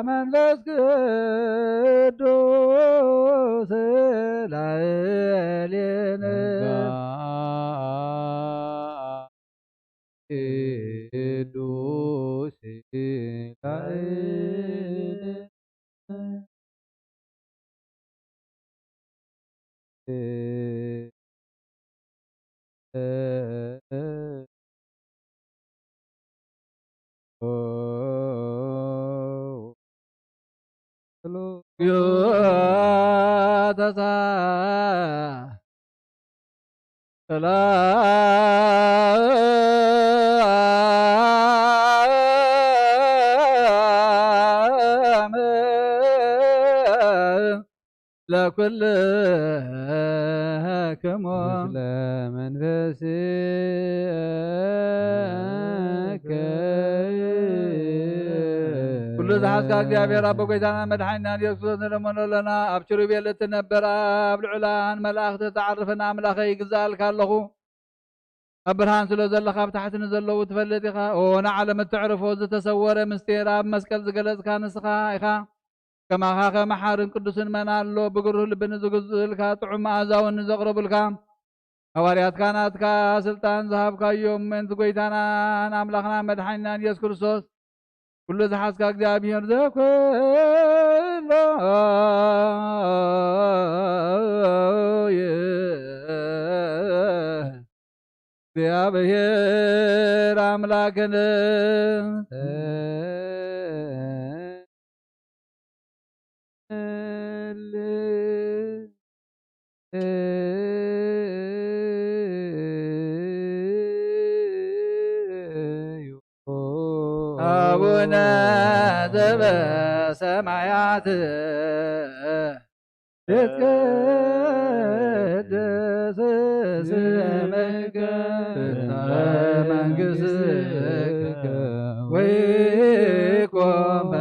A: መንፈስ ቅዱስ ላዕሌነ
E: ቅዱስ
A: ተሳ ሰላም ለኩልክሙ
E: ምስለ መንፈስከ
A: ኩሉ ዝሓዝካ እግዚኣብሔር ኣቦ ጎይታና መድሓኒና ኢየሱስ ክርስቶስ ንለመኖ ኣለና ኣብ ኪሩቤል እትነብር ኣብ ልዑላን መላእኽቲ ተዓርፈና ኣምላኸይ ይግዛእልካ ኣለኹ ኣብ ብርሃን ስለ ዘለኻ ኣብ ታሕቲ ንዘለዉ ትፈልጥ ኢኻ ንዓለም እትዕርፎ ዝተሰወረ ምስጢር ኣብ መስቀል ዝገለጽካ ንስኻ ኢኻ ከማኻ ከመሓርን ቅዱስን መና ኣሎ ብግሩህ ልቢ ንዝግዝእልካ ጥዑም መኣዛውን ንዘቕረቡልካ ሐዋርያትካ ናትካ ስልጣን ዝሃብካዮም ምእንቲ ጎይታናን ኣምላኽና መድሓኒናን ኢየሱስ ክርስቶስ ኩሉ ዝሓዝካ እግዚኣብሔር ዘኮሎ እግዚአብሔር አምላክን አቡነ ዘበሰማያት ይትቀደስ ስምከ መንግሥትከ ወይኩን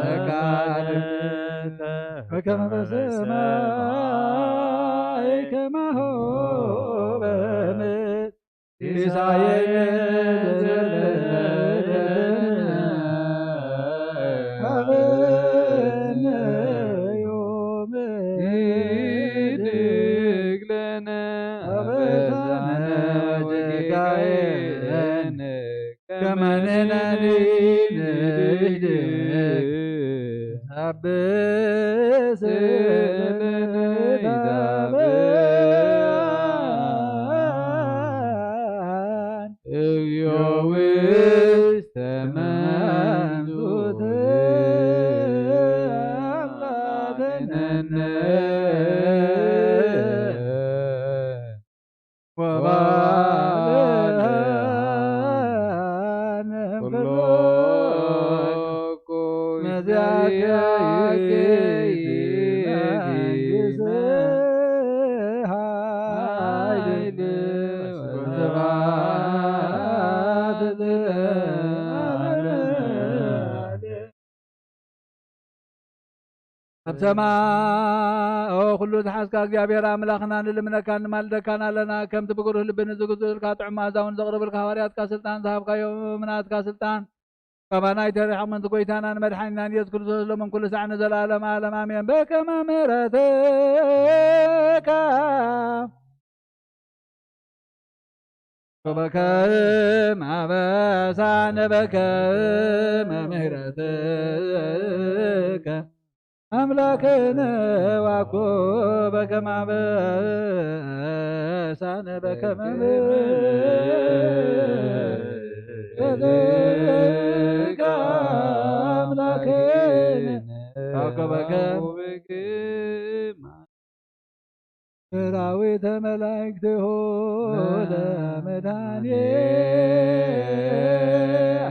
A: ፈቃድከ በከመ በሰማይ ከማሁ በምድር ሲሳየነ ዘለለነ ሀበነ ዮም ይህድግ ለነ አበሳነ ወጌጋየነ ከመ ንሕነኒ ንህድግ አብስ ለነ ይታበያን እግዚኦ ውስተ መንሱት አምላክነነ ወባልሐነ ኩሎኩ መዚአከ ይእቲ ኃይል ወስብሐት ኣብ ሰማይ ኩሉ ዝሓዝካ እግዚኣብሔር ኣምላኽና ንልምነካን ንማልደካን ኣለና ከምቲ ብግሩህ ልቢ ንዝግዝእልካ ጥዑም መኣዛውን ዘቕርብልካ ሐዋርያትካ ስልጣን ዝሃብካዮም ናትካ ስልጣን ከማናይ ተሪሖም ምንቲ ጎይታናን መድሓኒናን ኢየሱስ ክርስቶስ ሎምን ኩሉ ሰዓት ንዘለዓለም ዓለም ኣሜን በከመ ምሕረትከ በከመ አበሳነ በከመ ምሕረትከ አምላክነ ዋኮ በከመ አበሳነ በከመ ምሕረትከ አምላክነ ዋኮ በከመ ሰራዊተ መላእክት ሆነ መድኃኒየ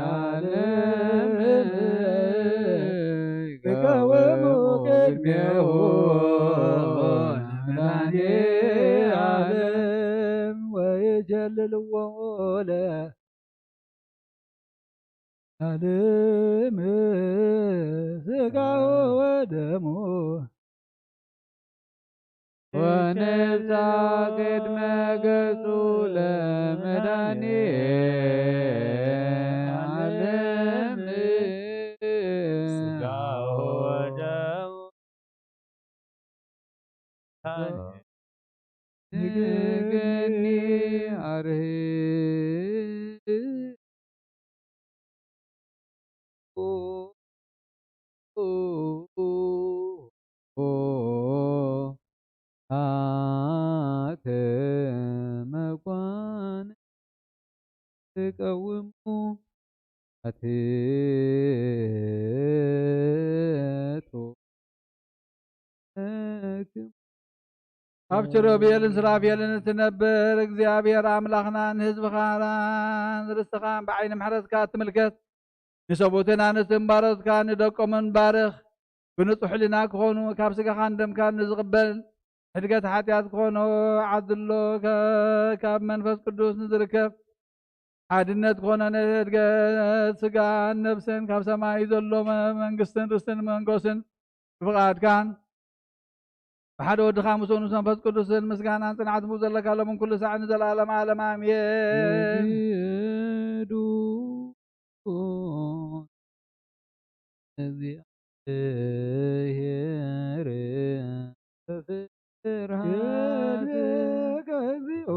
A: ዓለም ይቃወሙ ቅድሜሁ መድኃኒየ ዓለም ወይጀልልዎ ለዓለም ሥጋሁ ወደሙ ወነብሳ ቅድመ ገጹ ለመድኃኒየ ዓለም ሥጋሁ ወደሙ ንገኒ አርህ መኳን ተቀውሙ አትቶ ኣብ ኪሩቤልን ሱራፌልን እትነብር እግዚአብሔር ኣምላኽና ንህዝብኻን ርስትኻን ብዓይኒ ምሕረትካ እትምልከት ንሰቡትን ኣንስትን ባሮትካ ንደቆምን ባርኽ ብንጹሕ ሕሊና ክኾኑ ካብ ስጋኻን ደምካን ንዝቕበል ሕድገት ሓጢአት ክኾኑ ዓድሎ ካብ መንፈስ ቅዱስ ንዝርከብ ሓድነት ኮነ እድገት ስጋን ነፍስን ካብ ሰማይ ዘሎ መንግስትን ርስትን መንጎስን ብፍቃድካን ብሓደ ወድኻ ምስ ወኑ መንፈስ ቅዱስን ምስጋናን ጽንዓትን ዘለካ ሎምን ኩሉ ሰዓት ንዘለዓለም ዓለም አሜን። እግዚአብሔር በፍርሃትከ እግዚኦ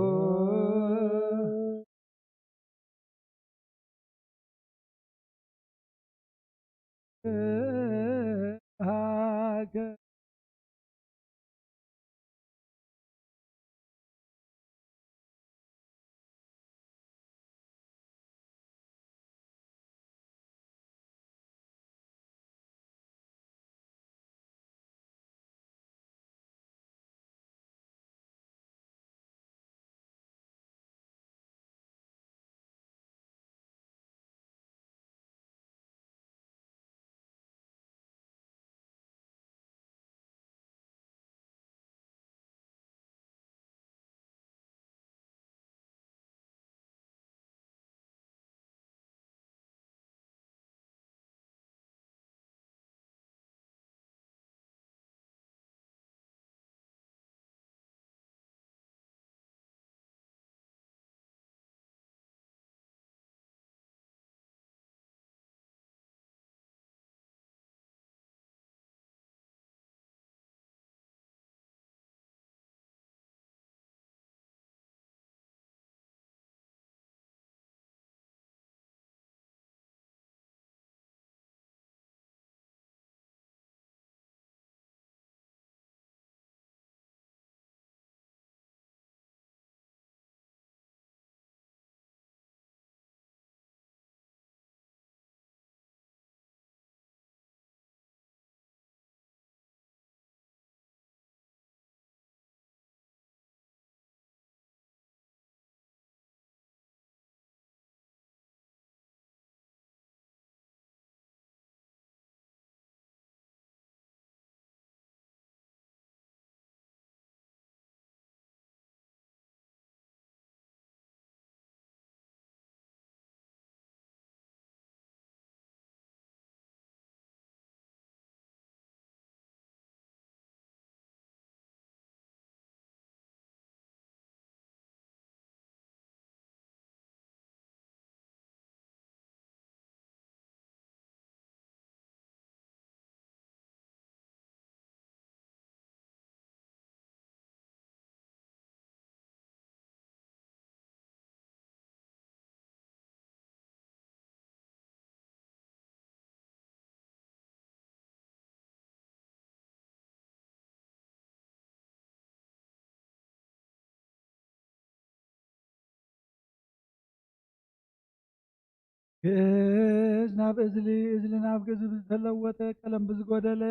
A: ግእዝ ናብ እዝሊ እዝሊ ናብ ግእዝ ብዝተለወጠ ቀለም ብዝጎደለ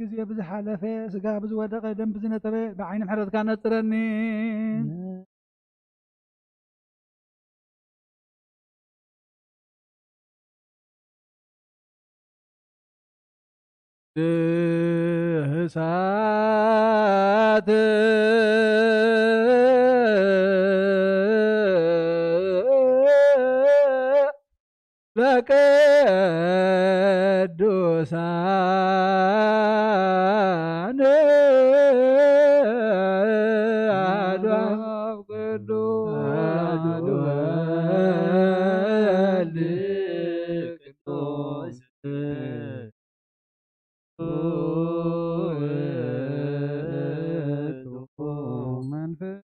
A: ግዜ ብዝሓለፈ ስጋ ብዝወደቀ ደም ብዝነጠበ ብዓይኒ ምሕረትካ ነጽረኒ እሳት ለቅዱሳን አድዋም ቅዱስ መንፈስ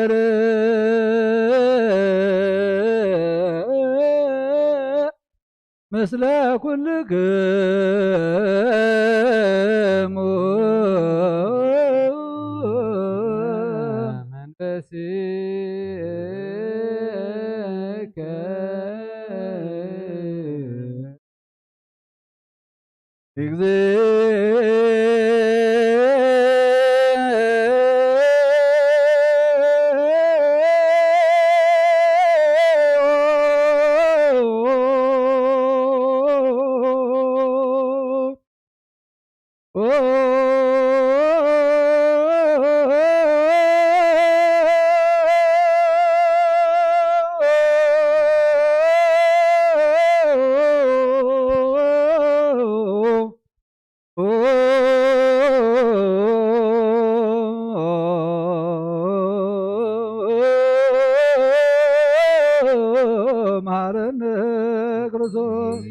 A: እግዚአብሔር ምስለ ኩልክሙ መንፈስከ መሐረነ ክርስቶስ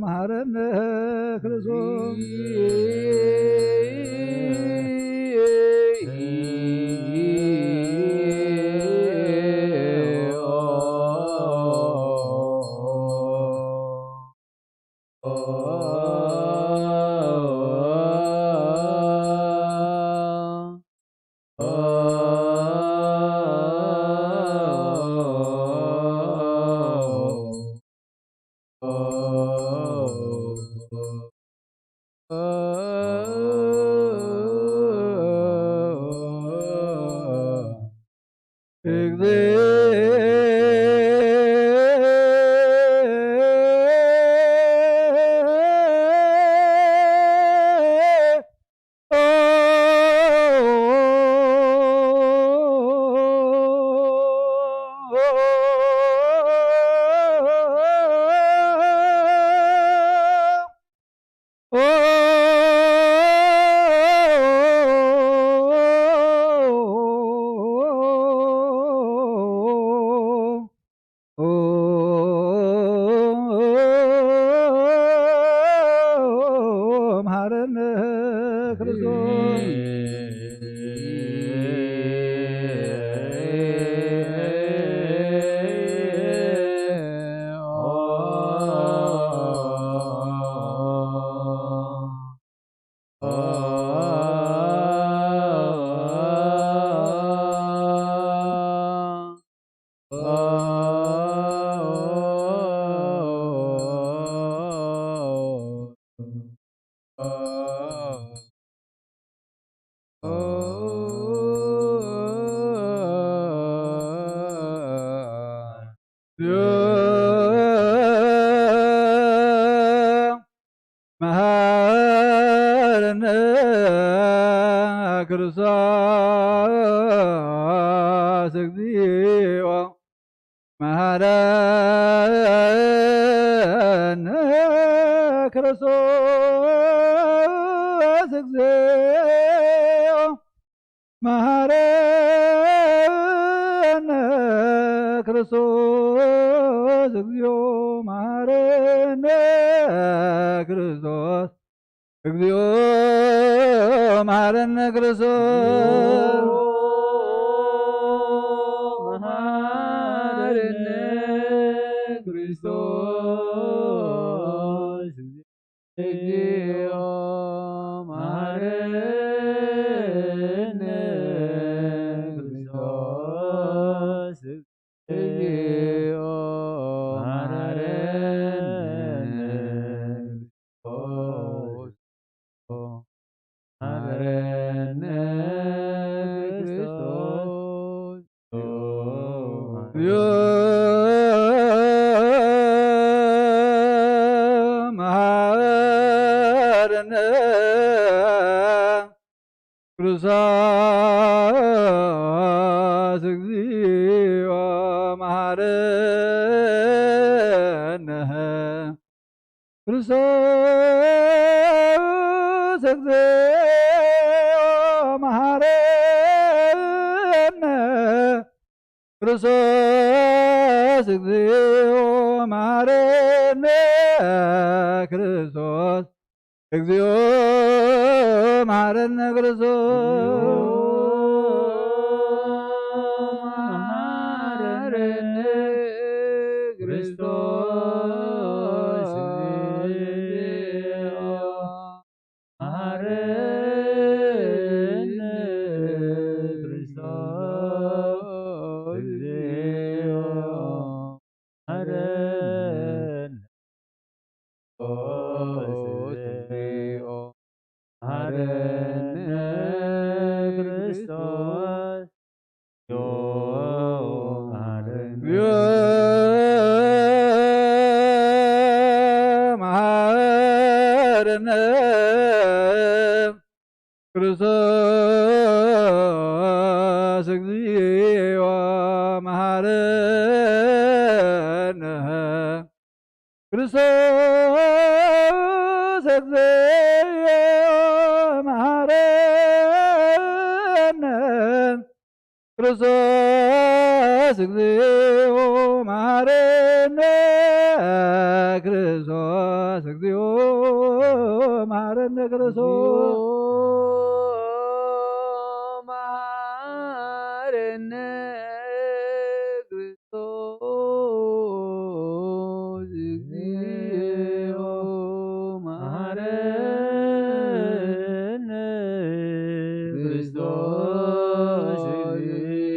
A: መሐረነ ክርስቶስ መሐረነ ክርስቶስ መሐረነ ክርስቶስ እግዚኦ መሐረነ ክርስቶስ እግዚኦ መሐረነ ክርስቶስ እግዚኦ መሐረነ ክርስቶስ እግዚኦ መሐረነ ክርስቶስ
D: መሐረነ ክርስቶስ እግዚኦ መሐረነ ክርስቶስ እግዚኦ መሐረነ ክርስቶስ መሐረነ ክርስቶስ
A: መሐረነ ክርስቶስ እግዚኦ መሐረነ ክርስቶስ እግዚኦ መሐረነ ክርስቶስ እግዚኦ መሐረነ ክርስቶስ እግዚኦ መሐረነ ክርስቶስ
D: መሐረነ ክርስቶስ እግዚኦ መሐረነ ክርስቶስ እግዚኦ መሐረነ መሐረነ ክርስቶስ
A: መሐረነ ክርስቶስ እግዚኦ መሐረነ ክርስቶስ እግዚኦ መሐረነ ክርስቶስ እግዚኦ መሐረነ ክርስቶስ እግዚኦ መሐረነ ክርስቶስ
D: መሐረነ ክርስቶስ እግዚኦ መሐረነ ክርስቶስ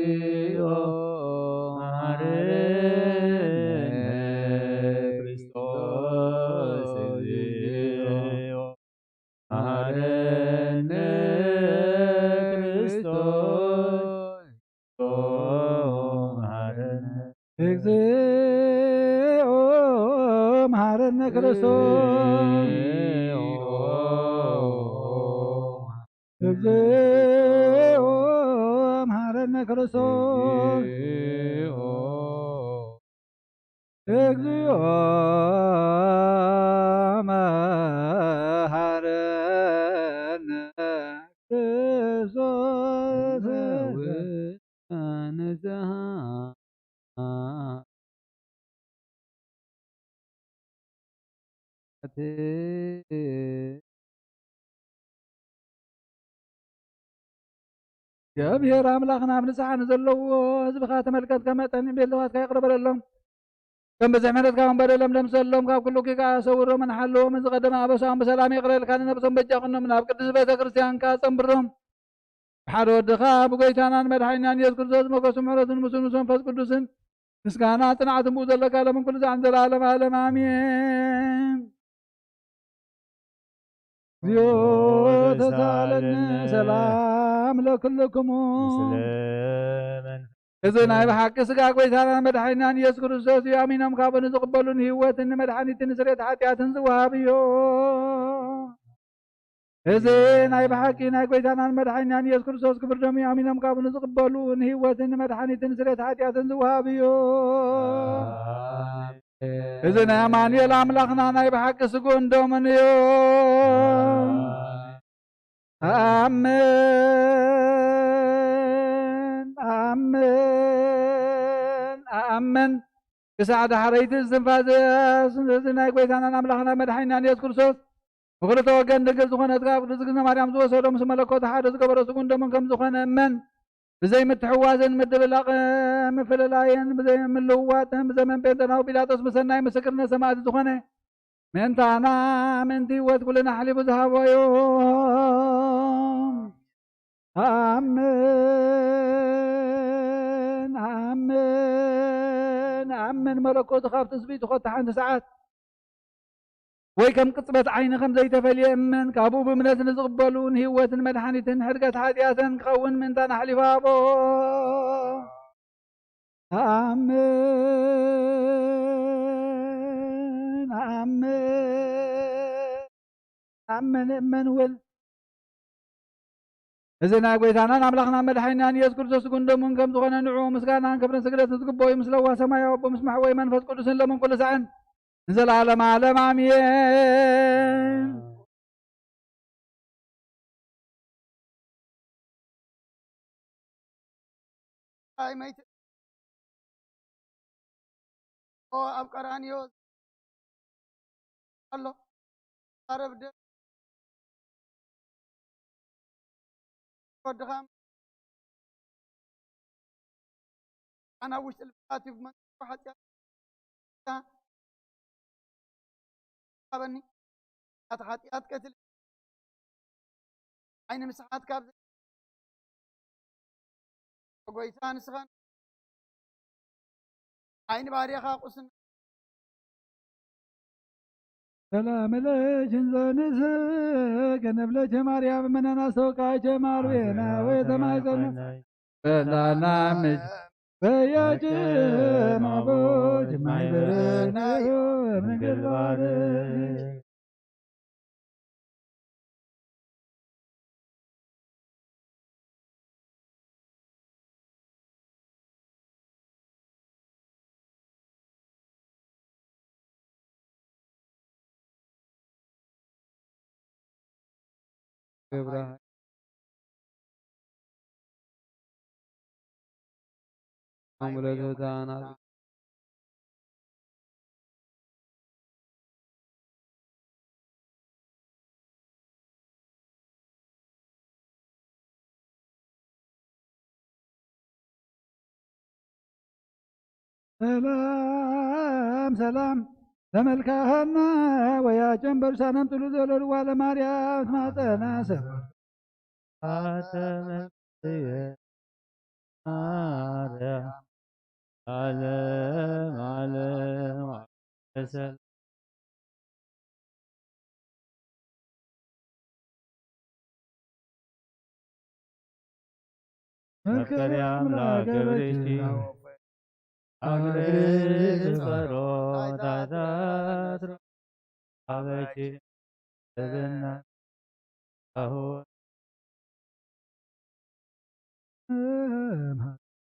D: እግዚኦ መሐረነ ክርስቶስ እግዚኦ መሐረነ ክርስቶስ መሐረነ
A: እግዚኦ መሐረነ ክርስቶስ እግዚኦ መሐረነ ክርስቶስ እግዚኦ መሐረነ ክርስቶስ
D: አነዛሃ
A: እግዚአብሔር አምላኽና ኣብ ንስሓ ንዘለዎ ህዝብኻ ተመልከት ከመጠን ቤለዋትካ ይቕረበለሎም ከም በዝሒ ምሕረትካ በደሎም ደምሰሎም ካብ ኩሉ ኪካ ሰውሮም ንሓለዎም ዝቐደመ ኣበሳኦም ብሰላም ይቕረልካ ንነብሶም በጃኹኖም ናብ ቅዱስ ቤተ ክርስቲያንካ ፀንብሮም ብሓደ ወድኻ ብጎይታናን መድሓኒናን ኢየሱስ ክርስቶስ ሞገሱ ምሕረቱን ምስኡ ምስ መንፈስ ቅዱስን ምስጋና ጽንዓትን ብኡ ዘለካ ለምን ኩሉ ዛዕን ዘለዓለም ዓለም አሜን። እግዚኦ ተሳለነ ሰላም ለኩልክሙ እዚ ናይ ብሓቂ ስጋ ጎይታናን መድሓኒናን ኢየሱስ ክርስቶስ እዩ። ኣሚኖም ካብኡ ንዝቕበሉን ህይወትን ንመድሓኒትን ስርየት ሓጢኣትን ዝወሃብ እዩ። እዚ ናይ ብሓቂ ናይ ጎይታናን መድሓኒናን ኢየሱስ ክርስቶስ ክብር ደሙ እዩ። ኣሚኖም ካብኡ ንዝቕበሉ ንህይወትን ንመድሓኒትን ስርየት ሓጢኣትን ዝወሃብ እዩ። እዚ ናይ ኣማኑኤል ኣምላኽና ናይ ብሓቂ ስጉእን ደሙን እዩ። ኣሜን ኣሜን ኣሜን። ክሳዕ ዳሕረይቲ ዝትንፋስ እዚ ናይ ጎይታናን ኣምላኽና መድሓኒናን ኢየሱስ ክርስቶስ ብክልተ ወገን ድግል ዝኾነት ካብ ቅድስት እግዝእትነ ማርያም ዝወሰዶ ምስ መለኮት ሓደ ዝገበሮ ስጉን ደሙን ከም ዝኾነ እመን። ብዘይ ምትሕዋዝን ምድብላቕ ምፍልላይን ብዘይ ምልውዋጥን ብዘመን ጴንጤናዊ ጲላጦስ ብሰናይ ምስክርነት ሰማዕቲ ዝኾነ ምእንታና ምእንቲ ህይወት ኩልና ሓሊፉ ዝሃበዮ ኣሜን ኣሜን ኣሜን። መለኮቱ ካብ ትስቢቱ ኮታ ሓንቲ ሰዓት ወይ ከም ቅፅበት ዓይኒ ከም ዘይተፈልየ እመን። ካብኡ ብእምነት ንዝቕበሉ ንህይወትን መድሓኒትን ሕድገት ሓጢኣትን ክኸውን ምእንታና ሓሊፉ ሃቦ ኣሜን ኣሜን ኣሜን እመን እውን እዚ ናይ ጎይታናን ኣምላኽና መድሓኒናን ኢየሱስ ክርስቶስ ስጉን ደሙን ከም ዝኾነ ንዑ ምስጋናን ክብርን ስግደትን ዝግበኦ እዩ። ምስ ለዋ ሰማያዊ ኣቦ ምስ ማሕወይ መንፈስ ቅዱስን ለምን ኩሉ ሰዓን ንዘለዓለም ዓለም አሜን።
C: ኣብ ቀራንዮ ኣሎ ዓረብ ደ ወድኻም ኣና ውሽጢ ልብቃት መንፈስ ሓጢያት ኣበኒ ኣታ ሓጢያት ቀትል ዓይኒ ምስሓት ካብ ጎይታ ንስኻን ዓይኒ ባርያኻ ቁስን
A: ሰላም ለኪ እንዘንስ ከነብለች ማርያም መነና ሰውቃቸ ማርቤና ወይ ተማይጸነ በላናምች በያጭ ማቦች ማይበረናዮ ምንግልባር
E: ግብረ አሙለቶታና
A: ሰላም ሰላም ተመልካሃና ወያጨን በርሳነም ጥሉ ዘለልዋ ለማርያም ማፀና ሰብ
B: አተመየ ማርያም ዓለም ዓለም ዓለም መከርያ አምላክ ገብርኤል አግሬት ጸሎታታት አበቺ ተዘና አሁን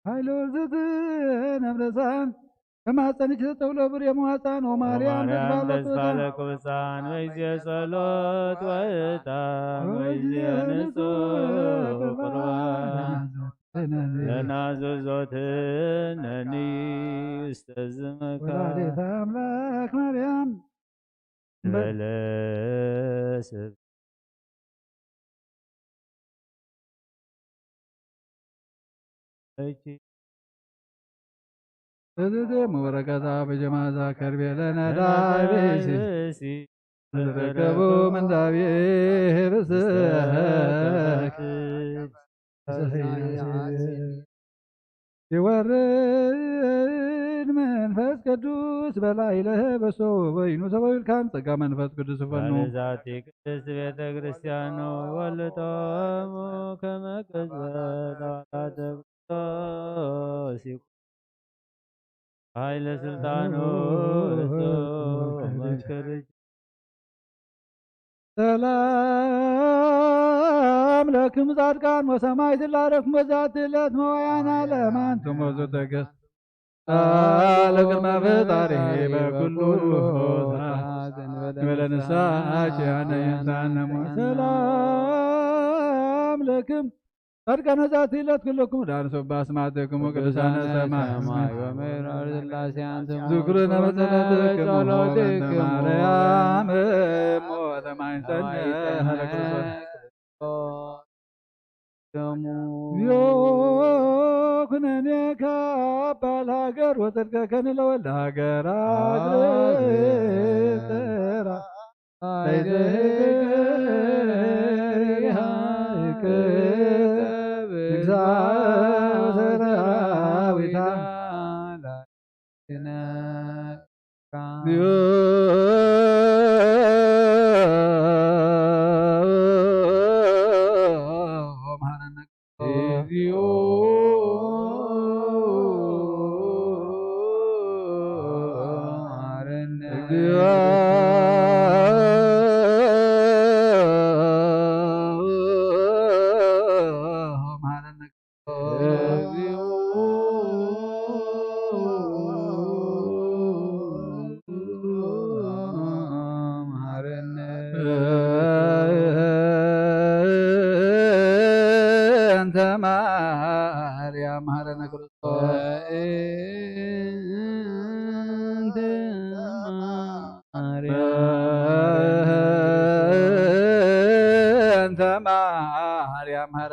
A: ኃይለ ወልዝት ነብረሳን ከማፀንች ተጠውሎ ብር የመዋፃን ወማርያም
B: ተስፋለ ቁብፃን ወይዜ ጸሎት ወእጣን ወይዜ ንጹሕ ቁርባን ለናዘዞትነኒ እስተዝመካ
A: ወላዲተ አምላክ ማርያም
B: በለስብ
A: እዝዝ መወረቀታ በጀማዛ ከርቤ ለነዳቤሲ ተረከቡ መንዳቤ ብስክ ይወርድ መንፈስ ቅዱስ በላዕለ በሶ ወይኑ ሰበይልካን ጸጋ መንፈስ ቅዱስ ፈኑ
B: ዛቲ ቅድስት ቤተ ክርስቲያኑ ወልጦሙ ከመ ቅጽበት አዋላተ ክርስቶስ ኃይለ ስልጣኑ መንክር
A: ሰላም ለክም ጻድቃን ወሰማዕት ላረክሙ በዛቲ ዕለት መዋዕያነ ዓለም አንትሙ ዘተገሥ ለቅድመ ፈጣሪ በኩሉ እንበለ ንስሐ ያነየንታነሙ ሰላም ለክም ጻድቃነ ዛቲ ዕለት ኩልክሙ ዳንሶ በአስማትክሙ ቅዱሳነ ሰማይ
E: ወምሕረት ሥላሴ አንትሙ
A: ዝክሩነ በጸሎትክሙ ወእንተ ማርያም እሞ ተማኅፀነ ኀበ ክርስቶስ ዮ ኩነኔ ከአባል ሀገር ወጽድቀከን ለወልደ ሀገራት ጥራ ሰራዊታ እንተ ማርያም ሀረነ ክርስቶስ
E: እንተ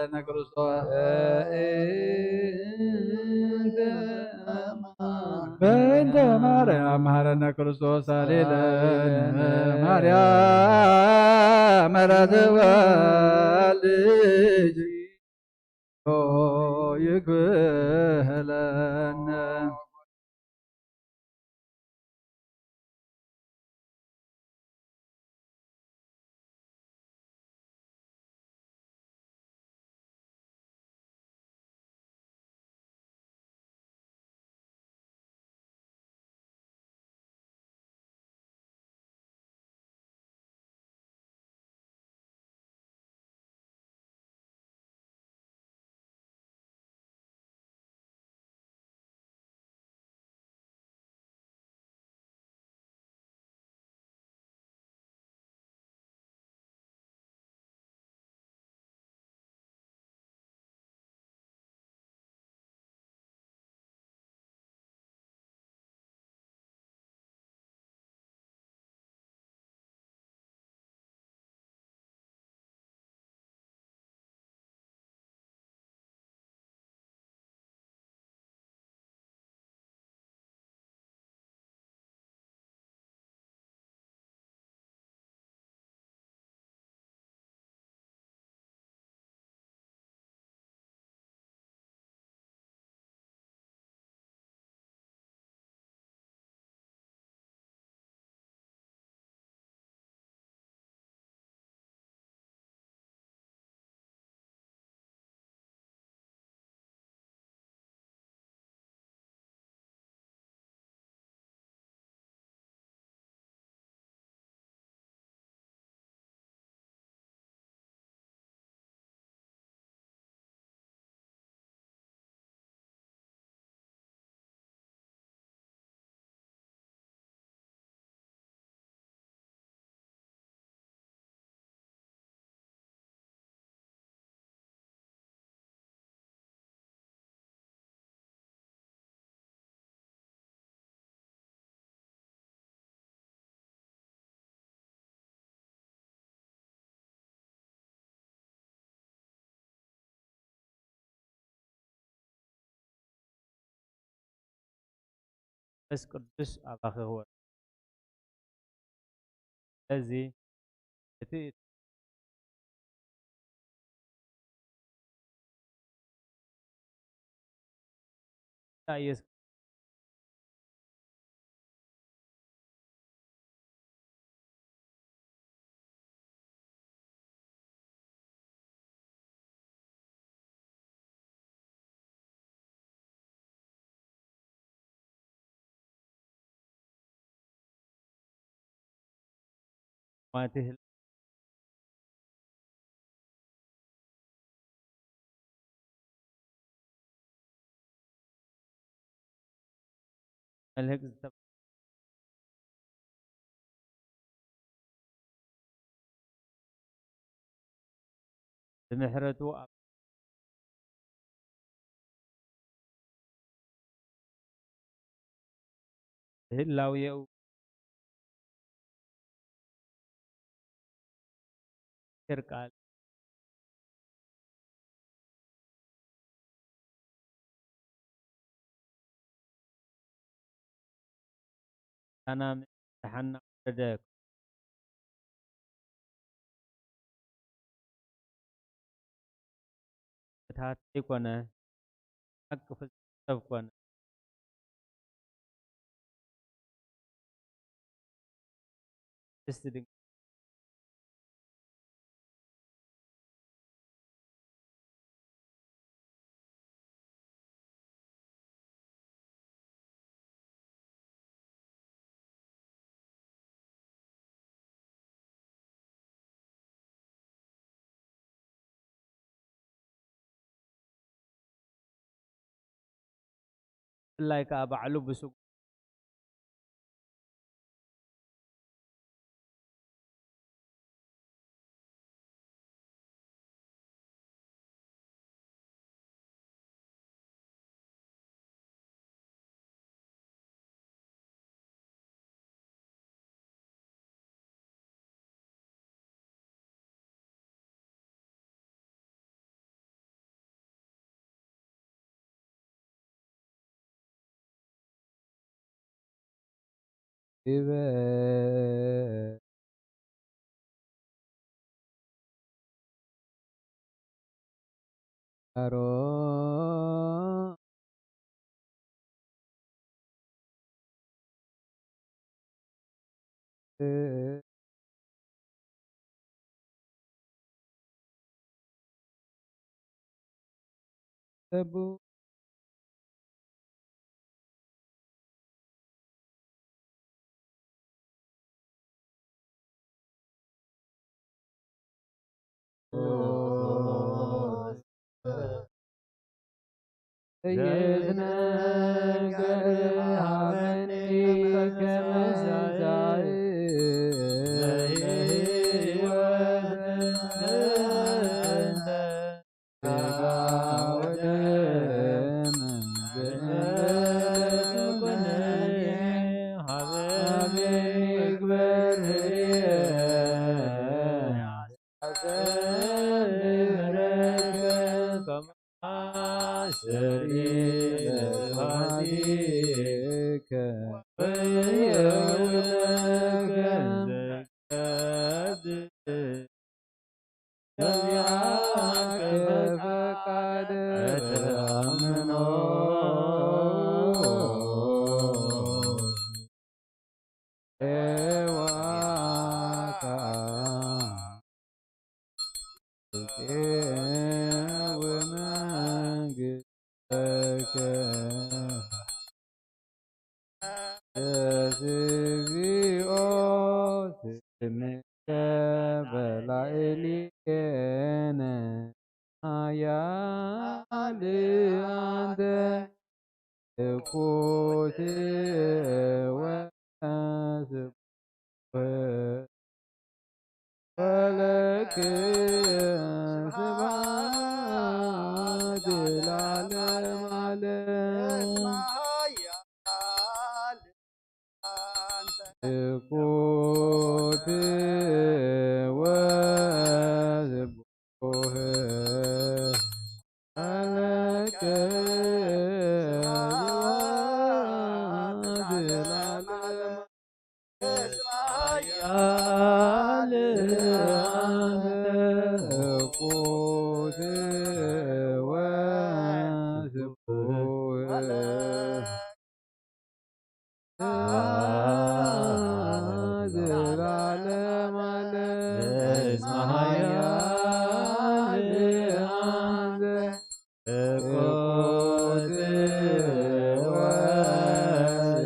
A: መሐረነ ክርስቶስ በእንተ ማርያም መሐረነ ክርስቶስ ሳሌለነ ማርያም ምሕረት ወልጅ ይክብለነ
B: መንፈስ ቅዱስ ኣባኺዎ ስለዚ እቲ ኢየሱስ ማትህ መልህቅ ብምሕረቱ ኣብ ህላውየው ቃል ኣና ምሕሓና ወረደ ፍትሃት ዘይኮነ ሓቂ ፍልጠት ኮነ ደስ ድንቅ ብፍላይ ከዓ ባዕሉ ብስጉ
E: ግበር አሮን ተቡ እየትነገር ሀበኒ ከመዛይ ለሕይወት ዘንተ ሥጋ ወደም ገነት ኮነኔ ሀበኒ ግበር ስሪከ ወየውለከ ዘዚአከ ፈቃደ ተአምኖ ኤዋካ ወመንግሥተከ እግዚኦ ስምከ በላዕሌነ ኃያል አንተ እኩት ወስብሐት ወለከ ስብሐት ለዓለመ ዓለም እኩት ወስብሐት ወለከ ስብሐት ለዓለመ ኃያል አንተ እኩት ወስብሐት ዘላለመ ዓለም ኃያል አንተ እኩት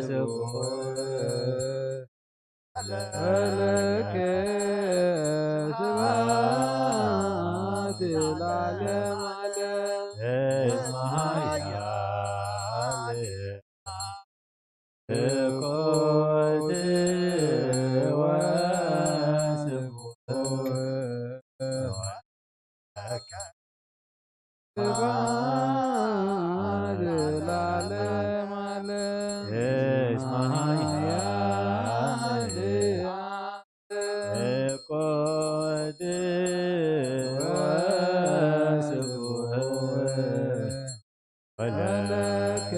E: ወስብሐት ወለከ ስብሐት ለዓለመ ዓለም ኃያል እኩት ወስብሐት ስብሐት ለዓለመ ዓለም ኃያል አንተ እኩት ወስብሐት ወለከ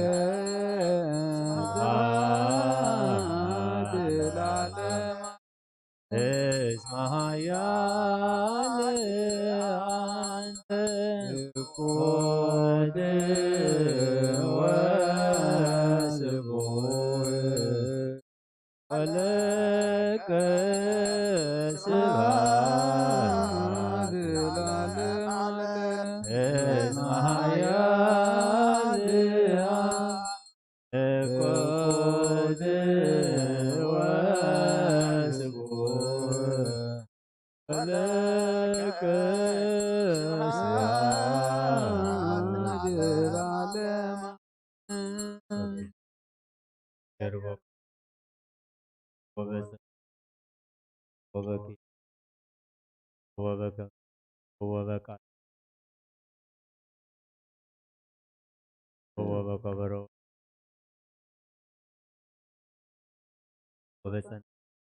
E: ስብሐት ለዓለመ እስመ ኃያል አንተ እኩት ወስብሐት ወለከ ስብሐት ለዓለመ ዓለም እስመ ኃያል እኩት ወስብሐት ወለከ ስብሐት ለዓለመ
B: ወበከበሮ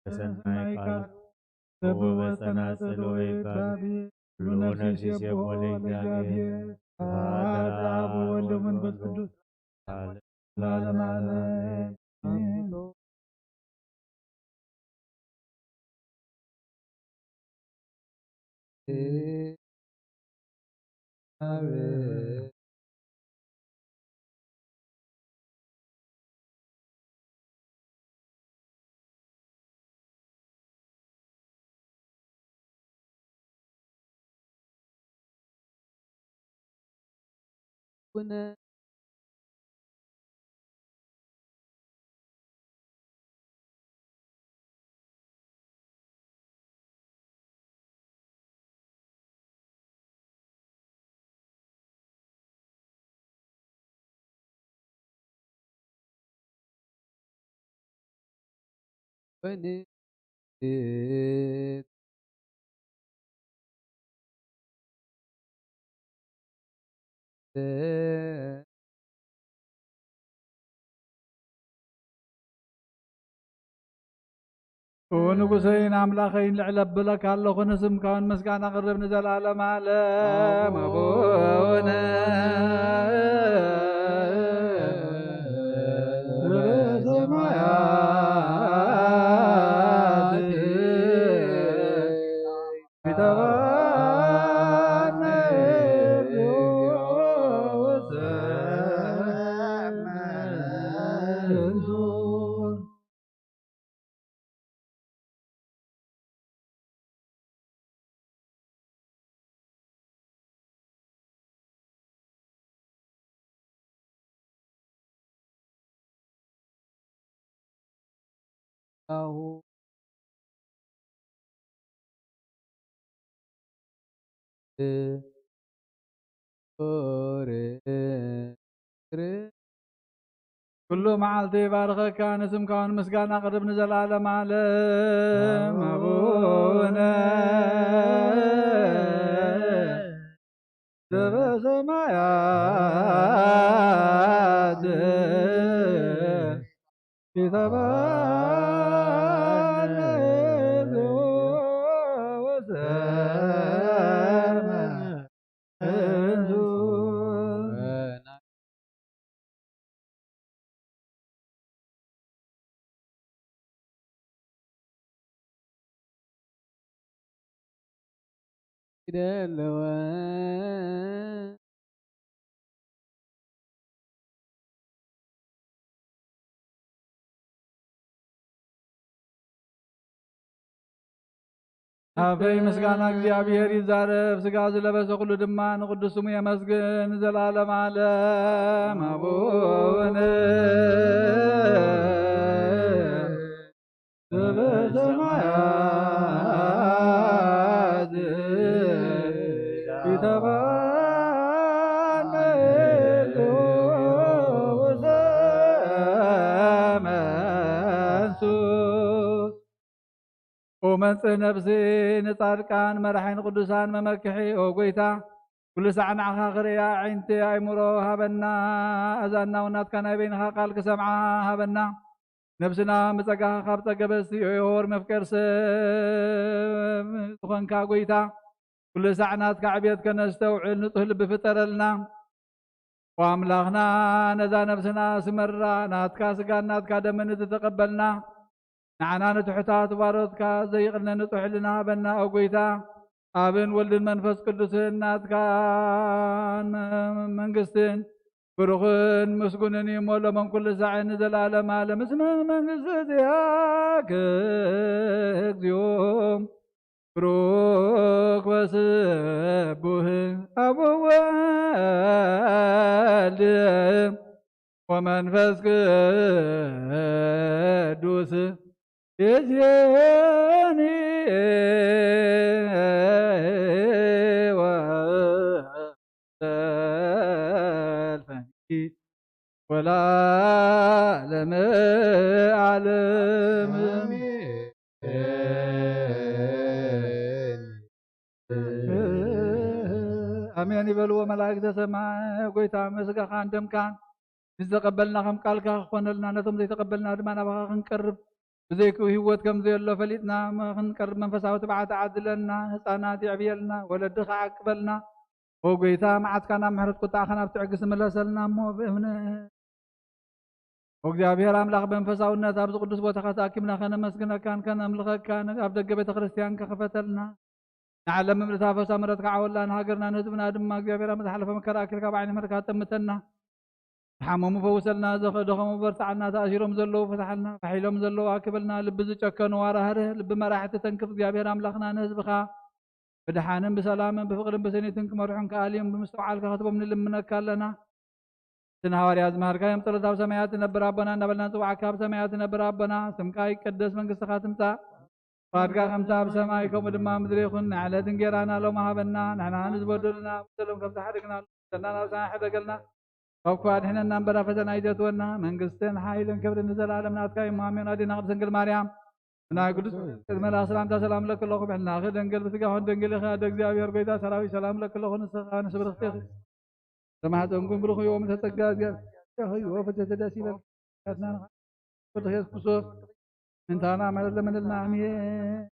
B: በሰናይ ቃል ወበጸናጽል ወይባል ሁሉ ነፍስ የቦለ እግዚአብሔር አብ ወወልድ ወመንፈስ ቅዱስ ለዓለመ ዓለም
A: ونقصين أملاخين لعلب بلك الله خنسم كون مسكان أقرب نزل على معلم أبونا
E: أهو
A: كل معالتي بارخ كان اسم كون مسكان أقرب نزل على معلم أبونا سبع سمايات كتابان وسما
E: دلوان
A: أبي مسكان እግዚአብሔር ይዛረብ ስጋ ዝለበሰ ሁሉ ድማ ንቅዱስ ስሙ የመስግን ዘላለም ዓለም አቡነ ዘበሰማያት ይትባረክ ወዘመንሱስ ومنጽህ ነፍሲ ንጻድቃን መራሒን ቅዱሳን መመክሒ ኦ ጎይታ ኩሉ ሰዓት ንዓኻ ክርእያ ዓይንቲ ኣእምሮ ሃበና እዛና እውን ናትካ ናይ በይንኻ ቃል ክሰምዓ ሃበና ነብስና ብጸጋኻ ካብ ፀገበስቲ ዮር መፍቀር ሰብ ዝኾንካ ጎይታ ኩሉ ሰዓት ናትካ ዕብየት ከነስተውዕል ንጡህ ልቢ ፍጠረልና ወኣምላኽና ነዛ ነብስና ስመራ ናትካ ስጋን ናትካ ደምን ተተቀበልና ንዓና ንትሑታት ባሮትካ ዘይቕልነ ንጥሕልና ሃበና ኦ ጎይታ ኣብን ወልድን መንፈስ ቅዱስን ናትካ መንግስትን ብሩኽን ምስጉንን እዩ ሞሎሞን ኩሉ ሳዕ ንዘላለም ዓለም እስመ መንግስቲ እዚኣከ እግዚኦ ብሩክ ወስቡህ አብ ወወልድ ወመንፈስ ቅዱስ يجيني والفهي ولا لم أعلم أمين يبلو ملائكة سماء قويتا مسكا خان دمكان نتقبلنا خم قالك خونلنا نتم زي تقبلنا دمانا بخا خنقرب بزيكو هيوت كم زي الله فليتنا ما خنقرب منفسه وتبعت عدلنا هصانات يعبيلنا ولدخ عقبلنا وقيتا معت كان محرت قطع خنا بتعقس ملسلنا مو بهنا وእግዚአብሔር አምላክ በመንፈሳዊነት አብዝ ቅዱስ ቦታ ካታኪምና ከነ መስግነ ካን ከነ አምልኸ ካን አብ ደገ ቤተ ክርስቲያን ከፈተልና نعلم من تافوس أمرت كعولا نهاجرنا نهزمنا دم እግዚአብሔር متحلف مكراكل كبعين مركات تمتنا حمام فوسلنا دخم برتعنا تأثيرهم زلوا فتحنا فحيلهم زلوا أكبلنا لب زكنوا وراهره لب مراحة تنكف እግዚአብሔር أملاخنا نهزبخا بدحانن بسلام بفقر بسنيتن كمرحون كاليوم بمستوعال كخطبه من لمنك لنا تنهار يا زمهر كايم طلعت سمايات نبر ربنا نبلنا تبع كاب سمايات نبر ربنا سمكاي قدس منقست خاتمتا فادقا خمسة بسمايكم ودما مدري خن على تنجرانا لو ما هبنا نحن نزبدلنا مثلهم كم تحرقنا سننا وسان حدقلنا وقفاد حين ننبر فتنا ايدتونا منقستن حايل كبر نزل عالمنا اتكاي مامين ادينا قدسن الماريام እና ቅዱስ መላ ሰላምታ ሰላም ለክለኹ ብሕና ደንገል ብስጋ ሆን ደንገል ኢኻ እግዚአብሔር ጎይታ ሰራዊት ሰላም ለክለኹ ንስኻ ንስብርኽቲ ተማሕፀንኩም ብሩኽ ዮም ተጸጋ እግዚአብሔር ወፈተ ደስ ይበል ካትና ኢየሱስ ክርስቶስ እንታና ማለት ለምንልና አሜን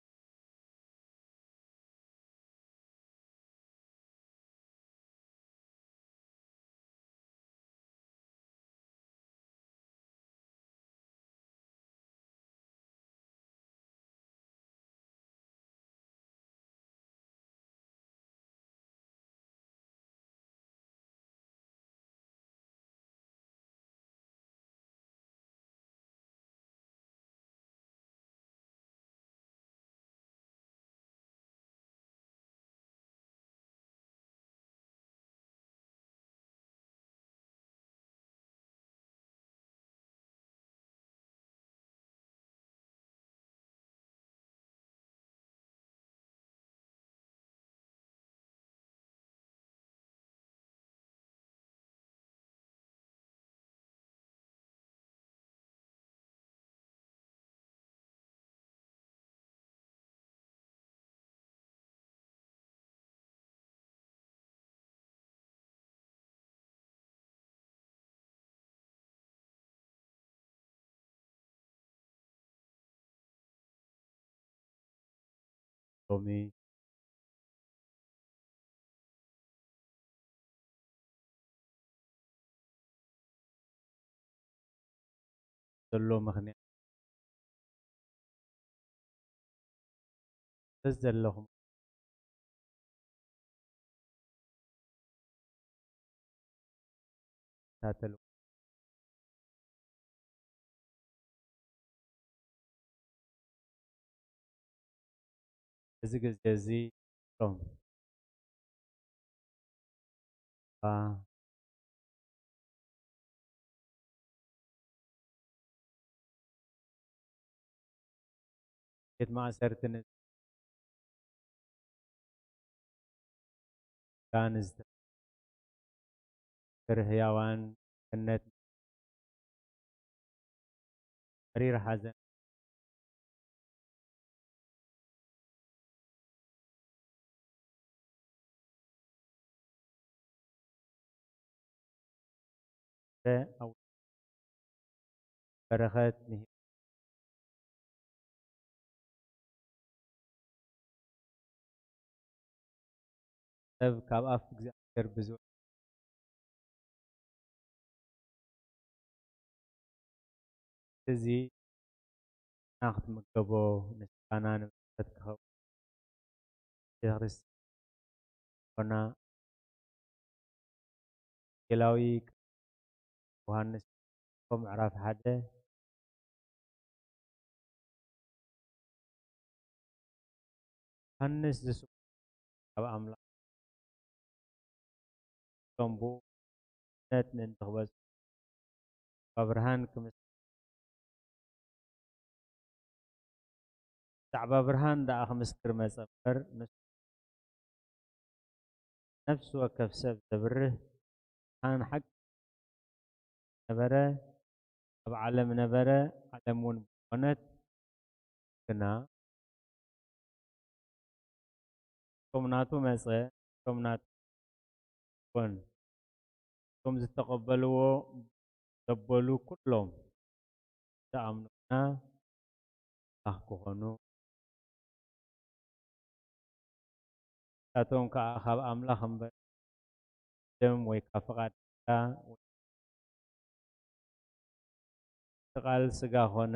B: ሎሚ ዘሎ ምኽንያት ዘለኹም ታተሉ እዚ ግዜ እዚ ሎም ቤት ማእሰርትን ጋንዝ ህያዋን ገነት መሪር ሓዘን أو በረኸት ሰብ ካብ ኣፍ እግዚኣብሔር ብዙሕ እዚ ናኽትምገቦ ንስኻና ንምልከት ክኸውን ቤተክርስትያን ኮና ወንጌላዊ ዮሃንስ ምዕራፍ 1 ዮሃንስ ዝስሙ ካብ ኣምላኽ ከምቡ ነት ምእንቲ ክበጽሑ ብብርሃን ክምስ ብዛዕባ ብርሃን ደኣ ክምስክር መጸ እምበር ነፍሲ ወከፍ ሰብ ዘብርህ ብርሃን ሓቂ ነበረ ኣብ ዓለም ነበረ ዓለም እውን ብኮነት ግና ከም ናቱ መጸ ከም ናቱ ኮን ከም ዝተቐበልዎ ዘበሉ ኩሎም ተኣምኑና ኣኽ ክኾኑ ካቶም ከዓ ካብ ኣምላኽ እምበር ደም ወይ ካብ ፍቓድካ ቃል ስጋ ኾነ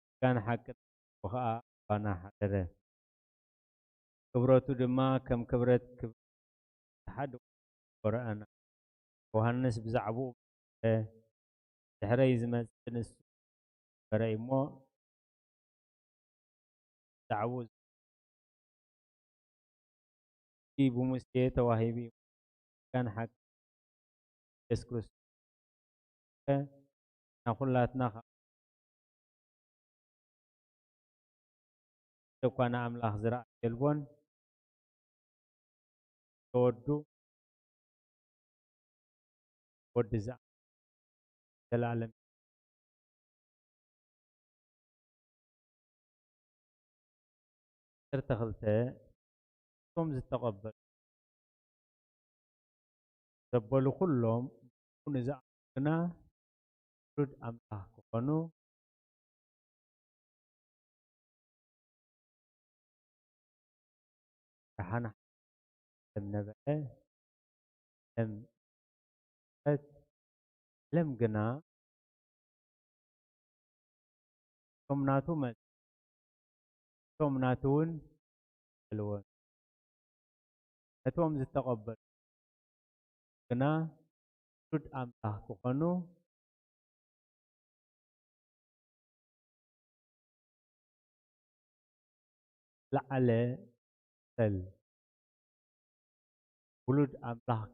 B: ስጋን ሓቅን ከዓ ባና ሓደረ ክብረቱ ድማ ከም ክብረት ሓደ ወረአና ዮሃንስ ብዛዕባኡ ድሕረይ ዝመጽእ ንሱ በረይ እሞ ብዛዕባኡ ብሙሴ ተዋሂቡ ካን ሓቂ ኢየሱስ ክርስቶስ ናኹላትና ደኳና ኣምላኽ ዝረኣየልዎን ተወዱ ወዲ ዘላለም ተኽልተ ቶም ዝተቐበሉ ዘበሉ ኩሎም ንዝኣምኑና ውሉድ ኣምላኽ ክኾኑ ብርሃን ነበረ ለም ግና ቶም ናቱ መጽ ቶም ናቱ እውን ኣልወን ነቶም ዝተቐበሉ ግና ውሉድ ኣምላኽ ክኾኑ ለዓለ ሰል ውሉድ ኣምላኽ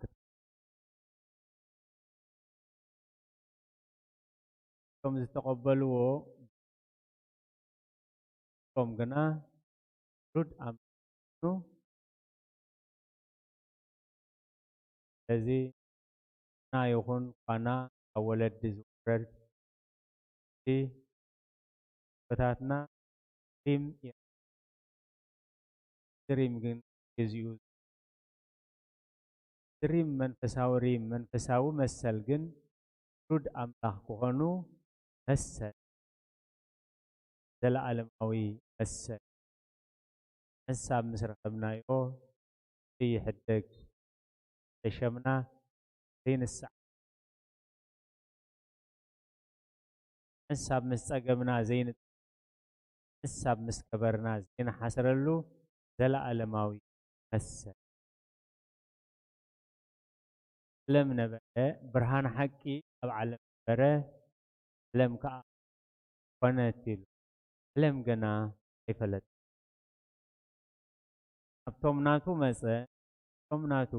B: ቶም ዝተቐበልዎ ቶም ግና ውሉድ ኣምላኽ ስለዚ ና ይኹን ኳና ኣብ ወለዲ ዝውረድ በታትና ሪም ድሪም ግን ግዚኡ ድሪም መንፈሳዊ መሰል ግን ውሉድ ኣምላኽ ክኾኑ መሰል ዘለዓለማዊ መሰል ሕሳብ ምስ ረኸብናዮ ይሕደግ ተሸምና ዘይንስዕ ሕሳብ ምስ ፀገምና ሕሳብ ምስ ገበርና ዘይንሓስረሉ ዘለዓለማዊ መሰል ዓለም ነበረ ብርሃን ሓቂ ኣብ ዓለም ነበረ ዓለም ከዓ ኮነት ኢሉ ዓለም ገና ኣይፈለጥ ኣብቶም ናቱ መፀ እቶም ናቱ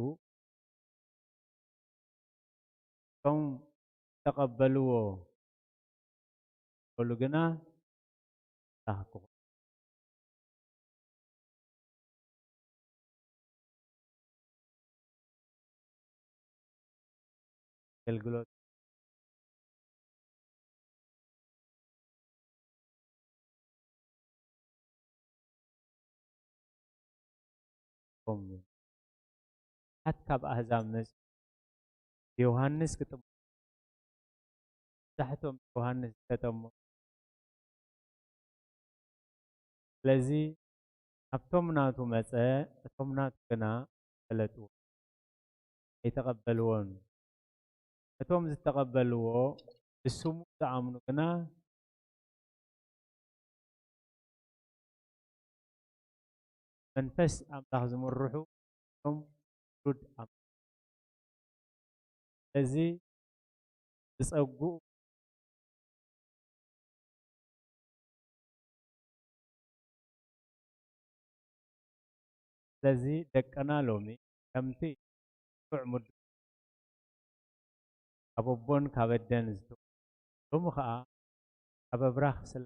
B: እቶም ተቐበልዎ በሉ ግና ላኽኩ አገልግሎት ካብ ኣህዛብ መጽ ዮሐንስ ክጥም ዛሕቶም ዮሐንስ ከተሞ ስለዚ ኣብቶም ናቱ መጸ እቶም ናቱ ግና ፈለጡ ኣይተቐበልዎን እቶም ዝተቐበልዎ ብስሙ ዝኣምኑ ግና መንፈስ ኣምላኽ ዝምርሑ እቶም ውሉድ ኣምላኽ ስለዚ ዝጸጉኡ ስለዚ ደቀና ሎሚ ከምቲ ዑሙድ ኣብ ኣቦን ካብ ኣደን ሎሚ ከዓ ኣብ ኣብራኽ ስለ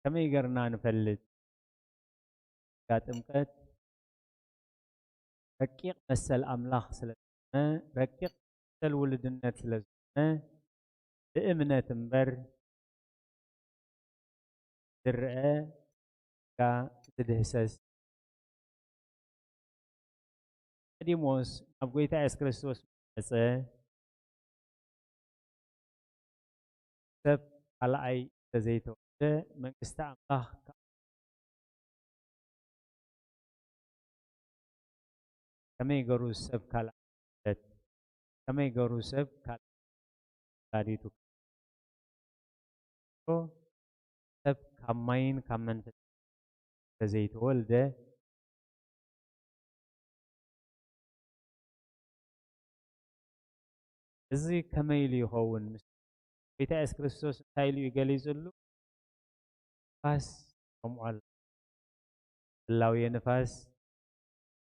B: ከመይ ገርና ንፈልጥ ጥምቀት ረቂቕ መሰል ኣምላኽ ስለዝኾነ ረቂቕ መሰል ውልድነት ስለዝኾነ ብእምነት እምበር ዝርአ ዝድህሰስ ቀዲሞስ ኣብ ጎይታ ኢየሱስ ክርስቶስ መፀ ሰብ ካልኣይ ተዘይተወልደ መንግስቲ ኣምላኽ ከመይ ገሩ ሰብ ካልኣይ ከመይ ገሩ ሰብ ካልኣይ ዳዲቱ ሰብ ካብ ማይን ካብ መንፈስ ዘይተወልደ እዚ ከመይ ኢሉ ይኸውን ምስ ጌታ ኢየሱስ ክርስቶስ እንታይ ኢሉ ይገሊፀሉ ንፋስ ከምኡ ኣሎ ህላዌ ንፋስ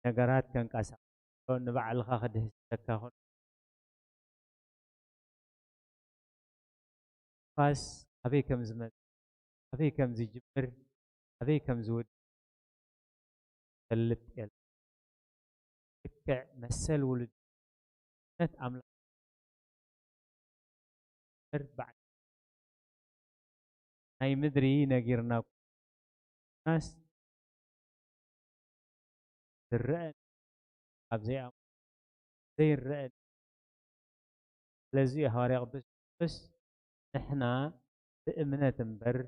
B: ነገራት ከንቀሳቅሶ ንባዕልኻ ክድህሰካ ከሎ ንፋስ ኣበይ ከም ዝመጽእ ኣበይ ከም ዝጅምር ኣበይ ከም ዝውድእ ፈልጥ የለ ልክዕ መሰል ውሉድነት ኣምላኽ ናይ ምድሪ ነጊርና ናስ ዝረአ ኣብ ዘይረአ ስለዚ ሐዋርያ ቅዱስ ጳውሎስ ንሕና ብእምነት እምበር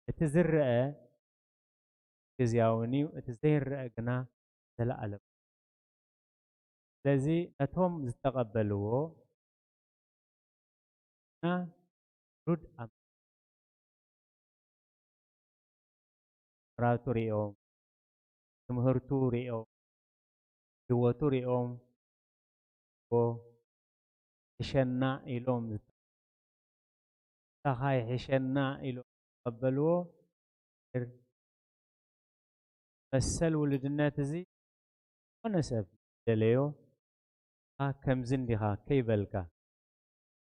B: እቲ ዝረአ ግዚያውን እዩ እቲ ዘይረአ ግና ዘለኣለም ስለዚ ነቶም ዝተቐበልዎ እና ሩድ ምራቱ ሪኦም ትምህርቱ ሪኦም ህይወቱ ሪኦም ሕሸና ኢሎም ተኻይ ሕሸና ኢሎም ተቀበልዎ መሰል ውልድነት እዚ ኮነ ሰብ ደለዮ ከምዚ እንዲኻ ከይበልካ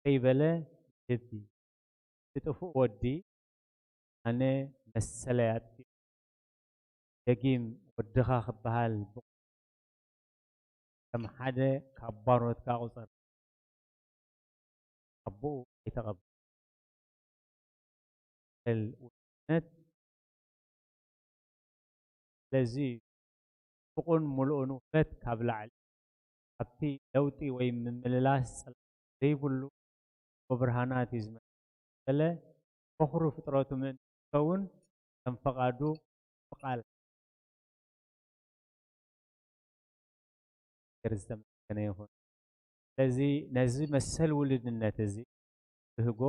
B: ከይበለ ልቢ ትጥፉእ ወዲ ኣነ መሰለይ ኣጥፊኡ ደጊም ወድኻ ክበሃል ከም ሓደ ካብ ባሮትካ ቁፀር ኣቦኡ ኣይተቐበል ውልድነት ስለዚ ፍቁን ሙሉእን ውህበት ካብ ላዕሊ ኣብቲ ለውጢ ወይ ምምልላስ ዘይብሉ ብብርሃናት እዩ ዝመሰለ በኩሪ ፍጥረቱ ምእንቲ ዝኸውን ከም ፈቃዱ ፍቃል ዝተመሰገነ ይኹን ስለዚ ነዚ መሰል ውልድነት እዚ ብህጎ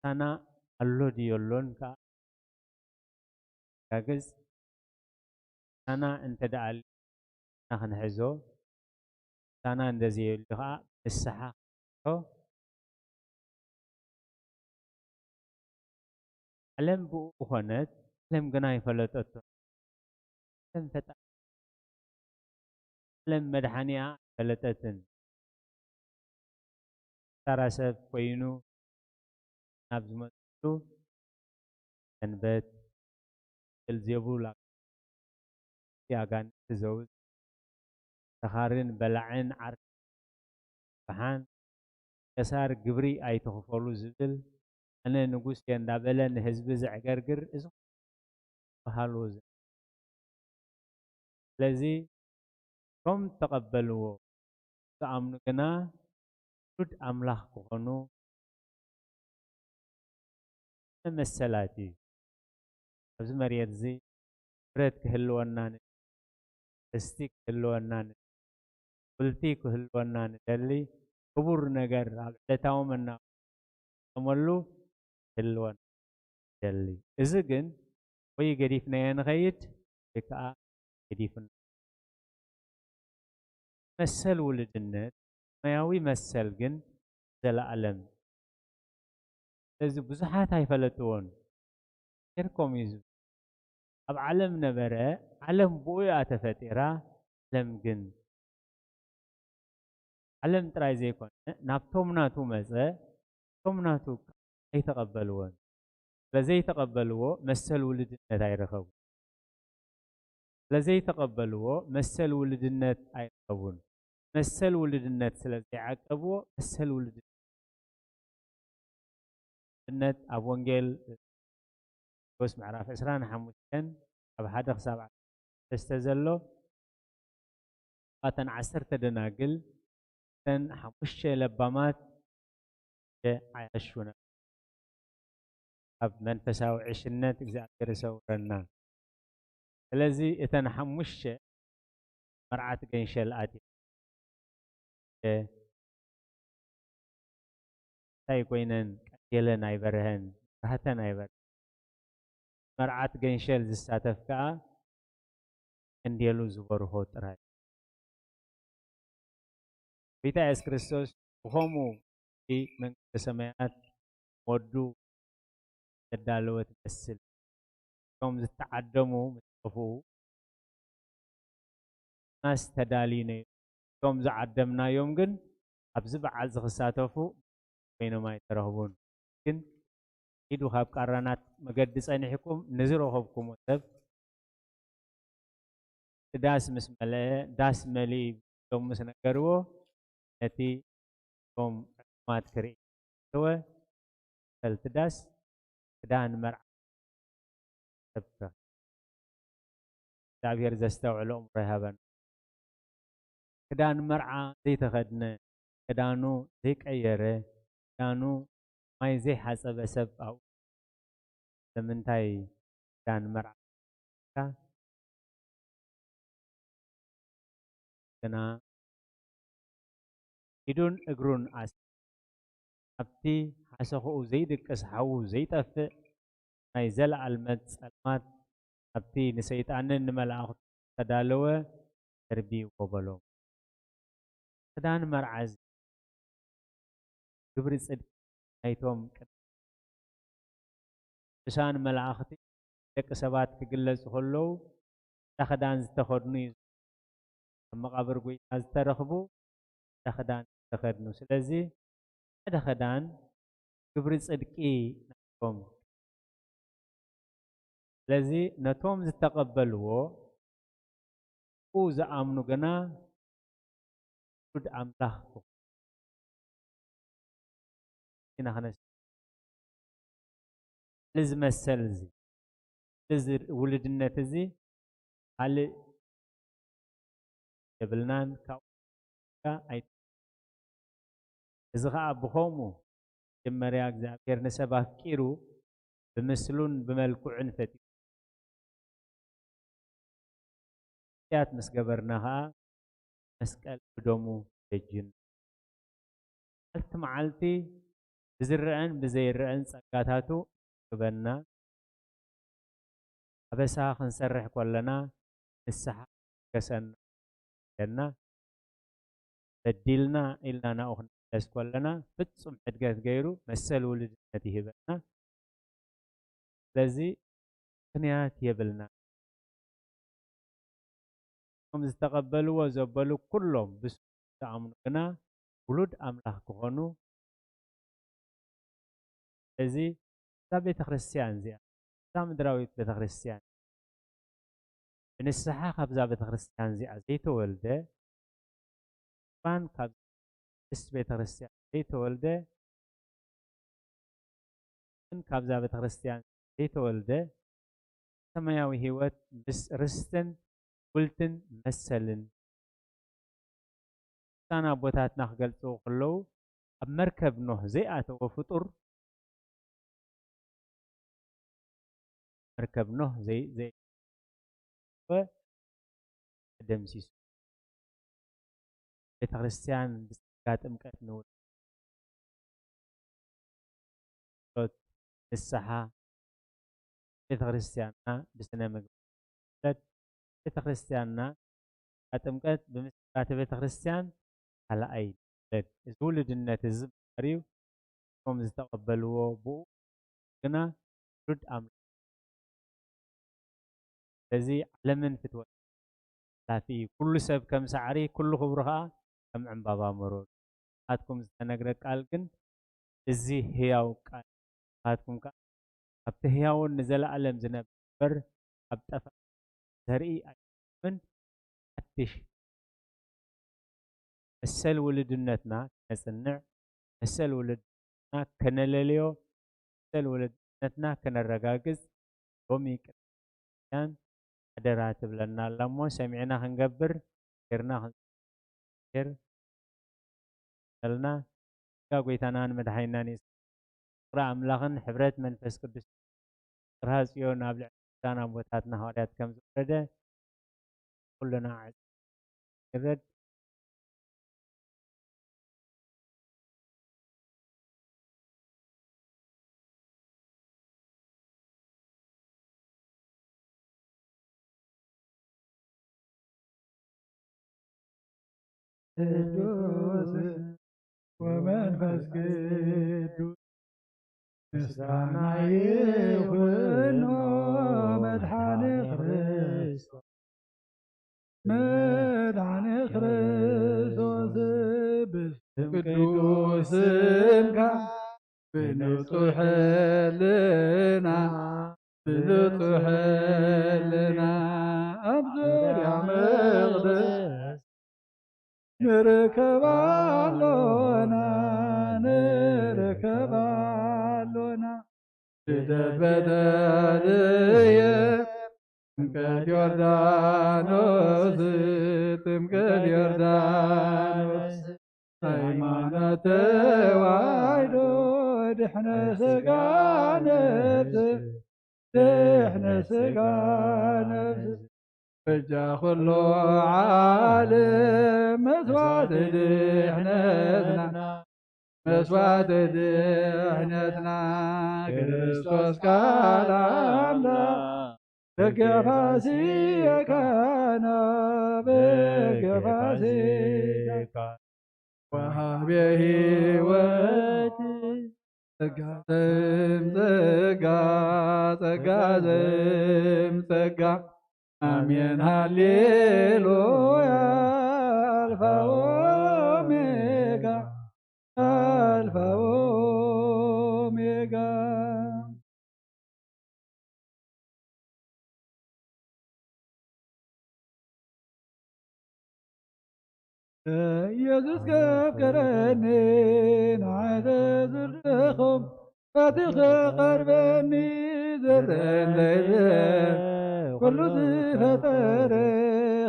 B: ሳና ኣሎ ድዮሎን ከዓ ጋገዝ ሳና እንተደኣል ክንሕዞ ሳና እንደዘየሉ ከዓ ንስሓ ዓለም ብኡ ኮነት ዓለም ግና ይፈለጠቶ ዓለም መድሓኒኣ ፈለጠትን ሳራ ሰብ ኮይኑ ናብ ዝመፅሉ ሰንበት ኤልዜቡል ኣጋንንቲ ዘውፅ ተኻርን በላዕን ዓርኪ ብሓን ከሳር ግብሪ ኣይትኽፈሉ ዝብል ኣነ ንጉስ እየ እንዳበለ ንህዝቢ ዘዕገርግር እዚ በሃልዎ ስለዚ ቶም ተቐበልዎ ዝኣምኑ ግና ሩድ ኣምላኽ ክኾኑ መሰላት እዩ ኣብዚ መሬት እዚ ብረት ክህልወና እስቲ ክህልወና ብልቲ ክህልወና ንደሊ ክቡር ነገር ኣብ ዕለታዊ መናመሉ ክህልወና ደሊ እዚ ግን ወይ ገዲፍናዮ ንኸይድ ወይ ከዓ ገዲፍና መሰል ውልድነት ማያዊ መሰል ግን ዘለኣለም ስለዚ ብዙሓት ኣይፈለጥዎን ጌርኮም እዩ ኣብ ዓለም ነበረ ዓለም ብኡ እያ ተፈጢራ ዓለም ግን ዓለም ጥራይ ዘይኮነ ናብቶም ናቱ መፀ ቶም ናቱ ኣይተቐበልዎን ስለዘይተቐበልዎ መሰል ውልድነት ኣይረኸቡ ስለዘይተቐበልዎ መሰል ውልድነት ኣይረኸቡን መሰል ውልድነት ስለዘይዓቀብዎ መሰል ውልድነት ኣብ ወንጌል ማቴዎስ ምዕራፍ 25 ኣብ 1 ክሳብ 6 ዘሎ እተን 10 ደናግል እተን 5 ለባማት ዓያሹና ኣብ መንፈሳዊ ዕሽነት እግዚኣብሔር ይሰውረና ስለዚ እተን 5 መርዓት ገንሸል ኣትየ እንታይ ኮይነን ቀየለን ኣይበርሀን ባህተን ኣይበርሀን መርዓት ገንሸል ዝሳተፍ ከዓ ቀንዴሉ ዝበርሆ ጥራይ ጌታ ኢየሱስ ክርስቶስ ብኸምኡ መንግስተ ሰማያት ወዱ ዘዳለወ ትመስል እቶም ዝተዓደሙ ምስ ጠፍኡ ናስ ተዳሊነ እቶም ዝዓደምናዮም ግን ኣብዚ በዓል ዝኽሳተፉ ኮይኖም ኣይተረኽቡን ግን ኢዱ ካብ ቃራናት መገዲ ጸኒሕኩም ንዝረኸብኩሞ ሰብ ዳስ ምስ መለአ ዳስ መሊእ ቶም ምስ ነገርዎ ነቲ ቶም ዕማት ክርኢ ተወ ሰልቲ ዳስ ክዳን መርዓ ሰብተ እግዚአብሔር ዘስተውዕሎ እምሮ ይሃበና ክዳን መርዓ ዘይተኸድነ ክዳኑ ዘይቀየረ ክዳኑ ማይ ዘይሓፀበ ሰብ ኣብኡ ንምንታይ ክዳን መርዓ ግና ኢዱን እግሩን ኣብቲ ሓሰኽኡ ዘይድቅስ ሓዉ ዘይጠፍእ ናይ ዘለኣልመት ጸልማት ኣብቲ ንሰይጣንን ንመላእኽቱ ተዳለወ ደርቢ ይወበሎም ክዳን መርዓ ግብሪ ጽድቂ ናይቶም ቅዱሳን መላእኽቲ ደቂ ሰባት ክግለጹ ከለዉ ክዳን ዝተኸድኑ እዩ ኣብ መቃብር ጎይታ ዝተረኽቡ ክዳን ዝተኸድኑ ስለዚ ሓደ ክዳን ግብሪ ጽድቂ ናቶም ስለዚ ነቶም ዝተቐበልዎ ዝኣምኑ ግና ውሉድ ኣምላኽ ኢና ክነስ ንዝመሰል እዚ ውልድነት እዚ ካልእ የብልናን ካብኡ ኣይ እዚ ከዓ ብኸምኡ መጀመርያ እግዚኣብሔር ንሰብ ኣፍቂሩ ብምስሉን ብመልክዑን ፈጢሩ ኃጢአት ምስ ገበርና ከዓ መስቀል ብደሙ ደጅን መዓልቲ መዓልቲ ብዝርአን ብዘይርአን ጸጋታቱ ክበና ኣበሳ ክንሰርሕ ከለና ንስሓ ከሰና ለና በዲልና ኢልና ናብኡ ክንመለስ ከለና ፍጹም ዕድገት ገይሩ መሰል ውልድነት ይህበና ስለዚ ምክንያት የብልና እቶም ዝተቐበልዎ ዘበሉ ኩሎም ብሱ ዝኣምኑ ግና ውሉድ ኣምላኽ ክኾኑ እዚ እዛ ቤተ ክርስቲያን እዚኣ እዛ ምድራዊት ቤተ ክርስቲያን ብንስሓ ካብዛ ቤተ ክርስቲያን እዚኣ ዘይተወልደ ካብ ቤተ ክርስቲያን ዘይተወልደ ካብዛ ቤተ ክርስቲያን ዘይተወልደ ሰማያዊ ህይወት ምስ ርስትን ውልትን መሰልን ሳና ቦታትና ክገልጽዎ ከለዉ ኣብ መርከብ ኖህ ዘይኣተወ ፍጡር መርከብ ኖህ ደምሲሱ ቤተ ክርስቲያን ብጸጋ ጥምቀት ንውለድ ንስሓ ቤተ ክርስቲያንና ብስነ ምግባር ቤተ ክርስቲያንና ጥምቀት ብምስጋት ቤተ ክርስቲያን ካልኣይ እዚ ውልድነት እዚ እዩ እቶም ዝተቐበልዎ ብኡ ግና ውሉድ ኣምላኽ ስለዚ ዓለምን ፍትወት ላፊ ኩሉ ሰብ ከም ሳዕሪ ኩሉ ክብሩ ከዓ ከም ዕምባባ መሮር ናትኩም ዝተነግረ ቃል ግን እዚ ህያው ቃል ናትኩም ከዓ ኣብቲ ህያውን ንዘለኣለም ዝነብር ኣብ ጠፋእ ዘርኢ ኣይምን ሓድሽ መሰል ውልድነትና ከነጽንዕ መሰል ውልድነትና ከነለልዮ መሰል ውልድነትና ከነረጋግጽ ሎሚ ክርስቲያን ኣደራ ትብለና ኣላ እሞ ሰሚዕና ክንገብር ጌርና ክንር ዘለና ጎይታናን መድሓኒናን ፍቅሪ ኣምላኽን ሕብረት መንፈስ ቅዱስ ጥራ ጽዮን ኣብ ልዕሊ ቅዱሳን ኣቦታትና ሐዋርያት ከም ዝወረደ ኩሉና ይረድ
A: ቅዱስ ወመንፈስ ቅዱስ ምስጋና ይሁን መድኃኔ ክርስቶስ መድኃኔ ክርስቶስ ቅዱስንካ ብንጹሕ ሕሊና ብንጹሕ ሕሊና ኣብ ዙርያ መቕደስ ንርከባሎና ልደት በደልየ ጥምቀት ዮርዳኖስ ጥምቀት ዮርዳኖስ ሃይማኖት ተዋሕዶ ድሕነ ሥጋ ነፍስ ድሕነ ሥጋ ነፍስ በጃ ኩሉ ዓለም መስዋዕት ድሕነትና መስዋዕት ድሕነትና ክርስቶስ ቃል አምላክ በገ ፋሲካና በገ ፋሲካ ወሃቤ ሕይወት ጸጋ ዘእምጸጋ ጸጋ ዘእምጸጋ አሜን ሃሌሉያ አልፋ ኦሜጋ አልፋ ኦሜጋ ኢየሱስ ከፍቀረኒ ንዓይተ ዝርድኹም ፋቲኸ ቀርበኒ ዘርአን ለይዘር ኩሉ ዝፈጠረ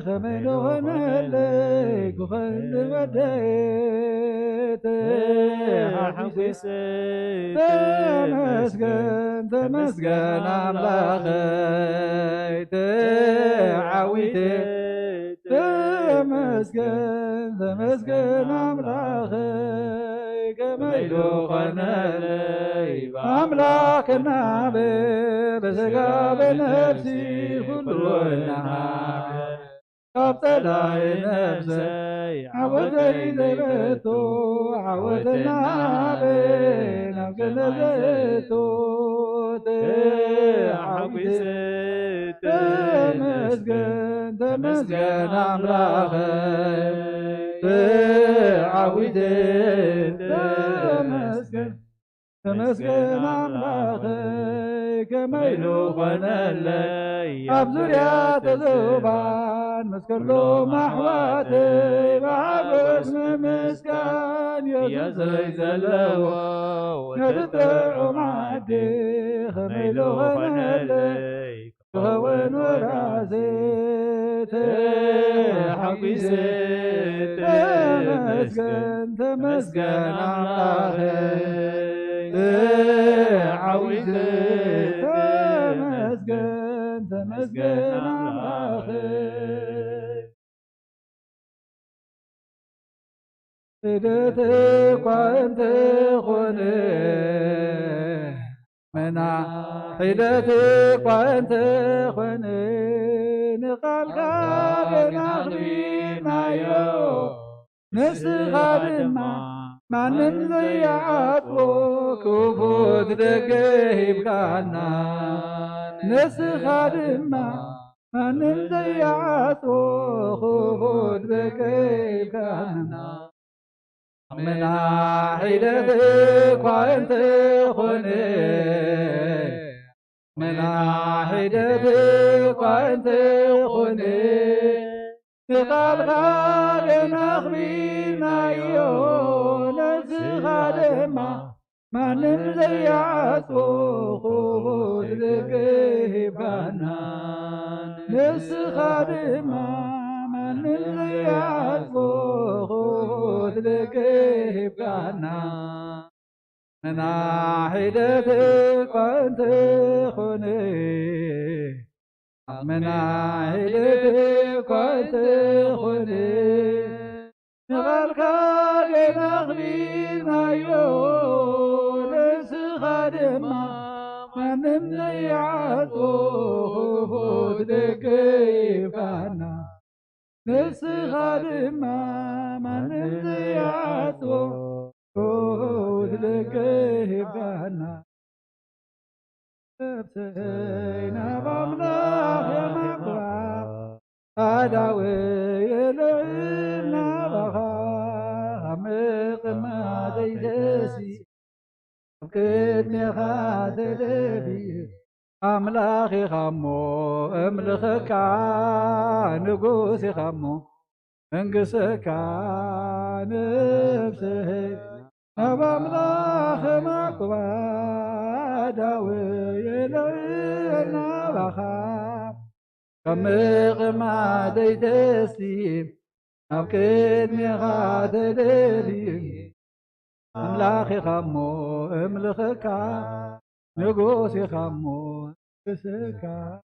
A: ኸመይ ንኾነለይ ክኸንድ ወደየት ሓፊሰ ተመስገን ተመስገን ኣምላኸይ ተዓዊተ ተመስገን ተመስገን ኣምላኸይ ከመይ ዝኾነለይ ኣምላክና በስጋ በነፍሲ ኩሉ እናሃበ ካብ ጸላኢ ነፍሰይ ዓወተይ ዘይበቶ ዓወተና ሃበ ናብ ገነት ዘእቶ ተሓጒሰ ተመስገን ተመስገን ኣምላኸይ ተዓዊተ ተመስገን ተመስገን ኣምላኸይ ከመይ ዝኾነለይ ኣብ ዙርያ ተዘባን መስከሎም ኣሕዋተይ ብሓጎስ ንምስጋን የሱሰይ ዘለዎ ነቲ ጥዑም ዓዲ ከመይ ዝኾነለይ ክኸውን ወራሴ ተሓጒሰ ተመስገን ተመስገን ኣምላኸይ ተዓዊተ ተመስገን ተመስገን ኣምላኸይ ልደት እኳ እንተኾነ መና ሒደት እኳ እንተኾነ ንቓልካ ገና ኣኽቢርናዮ ንስኻ ድማ ማንም ዘየዓጥቦ ክፉት ደገ ሂብካና ንስኻ ድማ ማንም ዘየዓጥቦ ክፉት ደገ ሂብካና መና ሒደት እኳ እንተኾነ መና ሒደት እኳ እንተኾነ ንቓልካ ገና ኣኽቢርናዮ ነስኻ ድማ ማንም ዘየዓፅቦ ክፉት ደገ ሂብካና ንስኻ ድማ ማንም ዘየዓፅቦ ክፉት ደገ ሂብካና መና ሒደት እኳ እንተኾነ መና ሒደት እኳ እንተኾነ ንቓልካ ገና ኣኽቢርናዮ ንስኻ ድማ ማንም ዘየዓፅቦ ክፉት ደገ ሂብካና ንስኻ ድማ سينا بملاخ يا مقبع أداوي يلعنا بخا عمق ما ديدسي كدني خاتلبي أملاخي خمو أملخك نقوسي خمو انقسك نفسي بملاخ مقبع داوي لنا بخا كمغ ما ديدسي أبكيد ميغاد لبي أملاخي خمو أملخكا نقوسي خمو بسكا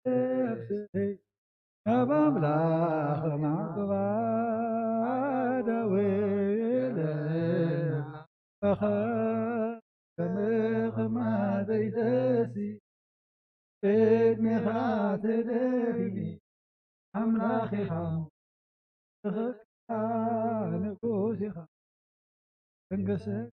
A: نفسي بملاخ مقبع داوي لنا بخا كمغ ما ديدسي ابني خاتلبي أملاخي خام نقوسي خام انقسم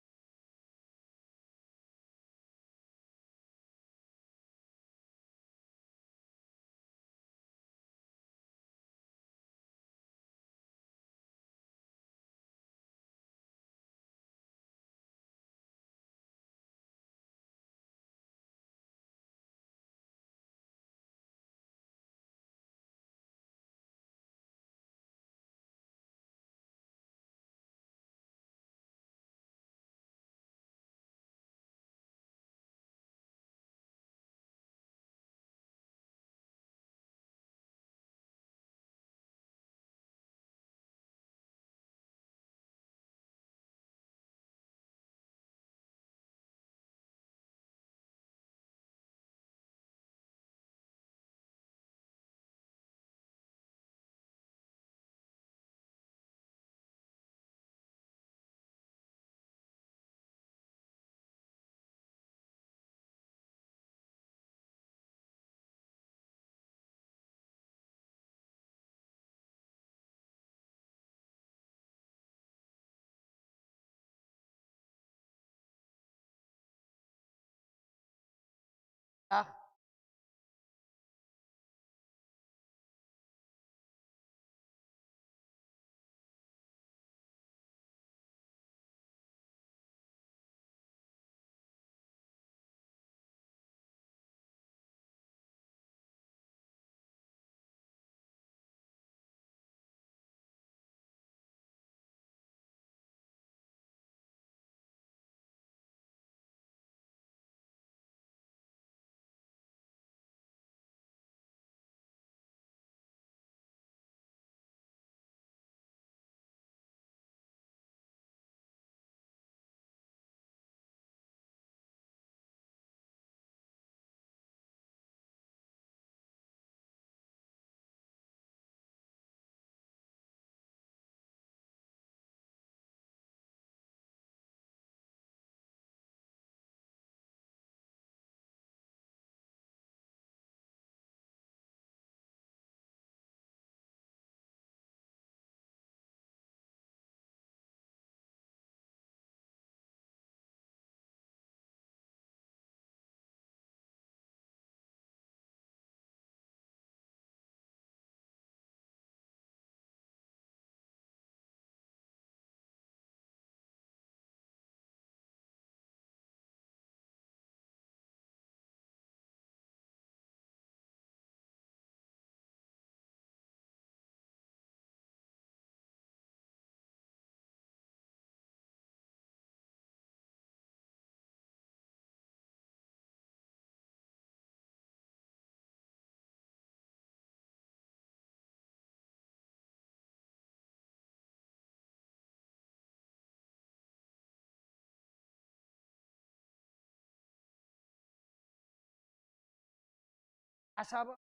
C: حسابه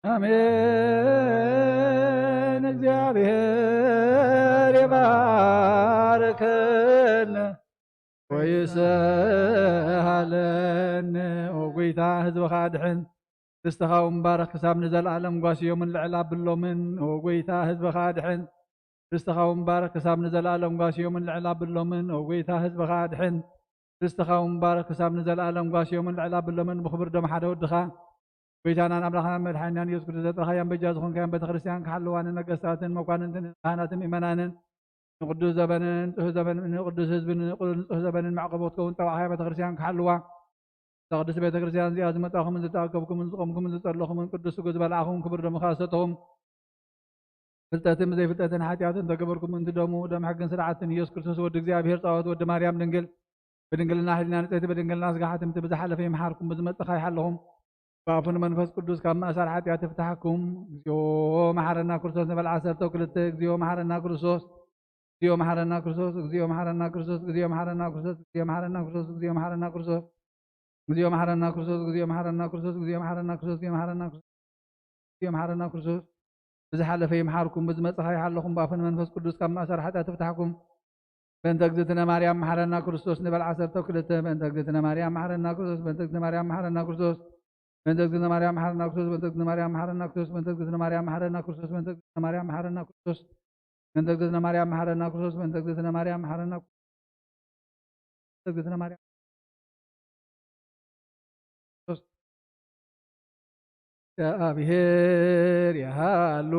A: አሜን። እግዚአብሔር ይባርከን ወይስሃለን ወጎይታ ህዝብኻ ድሕን ርስትኻ ምባረኽ ክሳብ ንዘለዓለም ጓስዮምን ልዕል ኣብሎምን ወጎይታ ህዝብኻ ድሕን ርስትኻ ምባረኽ ክሳብ ንዘለዓለም ጓስዮምን ልዕል ኣብሎምን ወጎይታ ህዝብኻ ድሕን ርስትኻ ምባረኽ ክሳብ ንዘለዓለም ጓስዮምን ልዕል ኣብሎምን ብክብር ደም ሓደ ወድኻ ጎይታናን ኣምላኽናን መድሓኒናን ኢየሱስ ክርስቶስ ዘጥረኻያን በጃ ዝኾንካያን ቤተክርስትያን ክሓልዋንን ነገስታትን መኳንንትን ካህናትን ምእመናንን ንቅዱስ ዘበንን ንፁህ ዘበንን ንቅዱስ ህዝብን ንፁህ ዘበንን ማዕቀቦ ትከውን ጠባቕያ ቤተክርስትያን ክሓልዋ ቅዱስ ቤተክርስትያን እዚኣ ዝመጣኹምን ዝተኣከብኩምን ዝቆምኩምን ዝፀለኹምን ቅዱስ ስጉ ዝበልዓኹም ክብር ደምኻ ሰተኹም ፍልጠትን ብዘይፍልጠትን ሓጢኣትን ተገበርኩም እንትደሙ ደም ሕግን ስርዓትን ኢየሱስ ክርስቶስ ወዲ እግዚአብሔር ፃወት ወዲ ማርያም ድንግል ብድንግልና ህሊና ንፀይቲ ብድንግልና ስጋ ሓትምቲ ብዝሓለፈ ይምሓርኩም ብዝመፅእ ይሓለኹም በአፉን መንፈስ ቅዱስ ካብ ማእሰር ሓጢኣት ይፍታሐኩም እግዚኦ መሓረና ክርስቶስ ንበል 12 እግዚኦ መሓረና ክርስቶስ እግዚኦ መሓረና ክርስቶስ እግዚኦ መሓረና ክርስቶስ እግዚኦ መሓረና ክርስቶስ እግዚኦ መሓረና ክርስቶስ እግዚኦ መሓረና ክርስቶስ እግዚኦ መሓረና ክርስቶስ እግዚኦ መሓረና ክርስቶስ እግዚኦ መሓረና ክርስቶስ እግዚኦ መሓረና ክርስቶስ እግዚኦ መሓረና ክርስቶስ ብዝሓለፈ ይምሓርኩም ብዝመፅእ ይሓለኹም በአፉን መንፈስ ቅዱስ ካብ ማእሰር ሓጢኣት ይፍታሐኩም በእንተ እግዝእትነ ማርያም መሓረና ክርስቶስ ንበል 12 በእንተ እግዝእትነ ማርያም መሓረና ክርስቶስ በእንተ እግዝእትነ ማርያም መሓረና ክርስቶስ በእንተ እግዝእትነ ማርያም መሓረና ክርስቶስ በእንተ እግዝእትነ ማርያም መሓረና ክርስቶስ በእንተ እግዝእትነ ማርያም መሓረና ክርስቶስ በእንተ እግዝእትነ ማርያም መሓረና ክርስቶስ በእንተ እግዝእትነ ማርያም መሓረና ክርስቶስ በእንተ እግዝእትነ ማርያም መሓረና ክርስቶስ እግዝእትነ ማርያም ክርስቶስ እግዚአብሔር ያሉ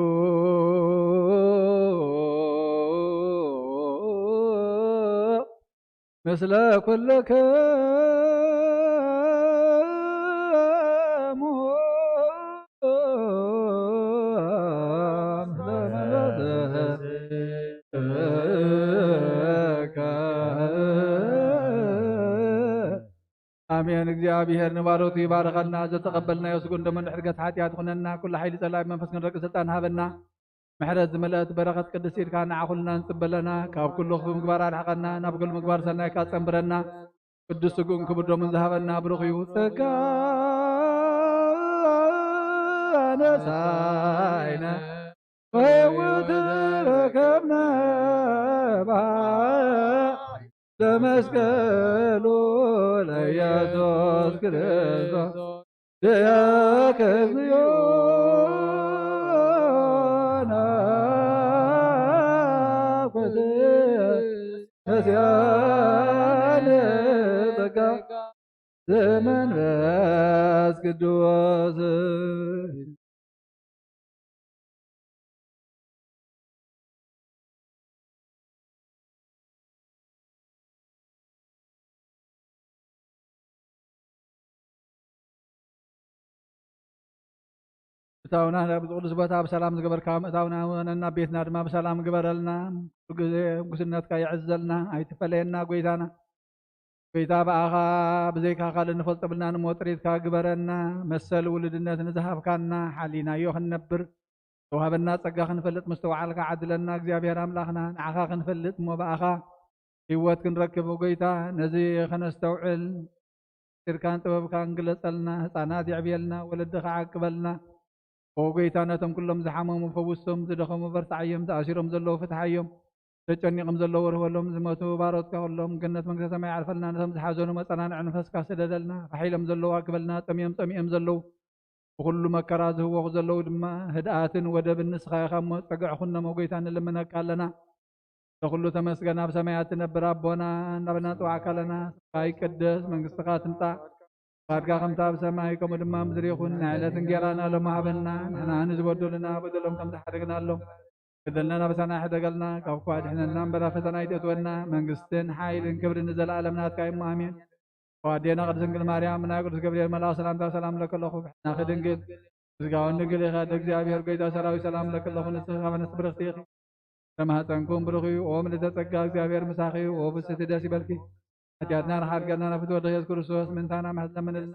A: ምስለ ኩልክሙ አሜን። እግዚአብሔር ንባሮቱ ይባርከልና ዘተቀበልና የስጉን ደመን ሕርገት ሓጢአት ኩነና ኩሉ ሓይሊ ጸላኢ መንፈስ ክንረቂ ስልጣን ሃበና ምሕረት ዝመልአት በረኸት ቅድስት ኢድካ ንዓኹልና ንፅበለና ካብ ኩሉ ምግባር ኣድሕቐና ናብ ኩሉ ምግባር ሰናይካ ፀንብረና ቅዱስ ስጉእን ክቡር ደሙን ዝሃበና ብሩኽ እዩ ጸጋ ነሳይነ ወሕይወት ረከብነ ለመስቀሉ ለኢየሱስ ክርስቶስ ድያከ እግዚኦ ነስያነ ጸጋ ዘመንፈስ ቅዱስ እታውና ብቅዱስ ቦታ ብሰላም ዝገበርካ እታውና ወነና ቤትና ድማ ብሰላም ግበረልና ግዜ ጉስነትካ ይዕዘልና ኣይትፈለየና ጎይታና ጎይታ በኣኻ ብዘይካ ካልእ ንፈልጠብልና ንሞት ጥሪትካ ግበረና መሰል ውልድነት ንዝሃብካና ሓሊናዮ ክንነብር ተዋሃበና ፀጋ ክንፈልጥ ምስ ተባዓልካ ዓድለና እግዚአብሔር ኣምላኽና ንዓኻ ክንፈልጥ እሞ በኣኻ ህይወት ክንረክብ ጎይታ ነዚ ከነስተውዕል ስርካን ጥበብካን ግለፀልና ህፃናት ይዕብየልና ወለድኻ ዓቅበልና ጎይታ ነቶም ኩሎም ዝሓመሙ ፈውሶም ዝደኸሙ በርታዕዮም ተኣሲሮም ዘለዉ ፍትሓዮም ተጨኒቆም ዘለዉ ርህበሎም ዝመቱ ባሮትካ ኩሎም ገነት መንግስቲ ሰማይ ዓርፈልና ነቶም ዝሓዘኑ መፀናንዕ ንፈስካ ስደደልና ፋሒሎም ዘለዉ ኣክበልና ጠሚዮም ፀሚኦም ዘለዉ ብኩሉ መከራ ዝህወኹ ዘለዉ ድማ ህድኣትን ወደብን ንስኻ ኢኻ እሞ ፀግዕኹኖሞ ጎይታ ንልምነካ ኣለና ለኩሉ ተመስገን ኣብ ሰማያት ትነብር ኣቦና እናበልና ንፅዋዕካ ኣለና ስምካ ይቅደስ መንግስትኻ ትምፃእ ፈቃድካ ከምቲ ኣብ ሰማይ ከምኡ ድማ ምድሪ ይኹን ንዕለት እንጀራና ሎሚ ሃበና ንሕና ንዝበደሉና በደሎም ከም ዝሓደግና ኣሎ ገደልና በሰናይ ሕደገልና ካብ እኳ ድሕነና እምበራ ፈተና ይተእትወና መንግስትን ሓይልን ክብርን ንዘለኣለም ናትካ እሞ ኣሜን ዋዴና ቅድስት ድንግል ማርያም ናይ ቅዱስ ገብርኤል መልኣክ ሰላምታ ሰላም ለከለኹ ብሕና ክድንግል ምስጋውን ንግል ኢኻ እግዚአብሔር ጎይታ ሰራዊት ሰላም ለከለኹ ንስኻ በነስ ብርኽቲ ኢኺ ተማህፀንኩም ብሩኽ እዩ ኦ ምልዕተ ጸጋ እግዚአብሔር ምሳኺ እዩ ኦ ብስቲ ደስ ይበልኪ ኃጢአትና ንሓርገና ነፍቲ ወደ ኢየሱስ ክርስቶስ ምንታና መሕዘምንልና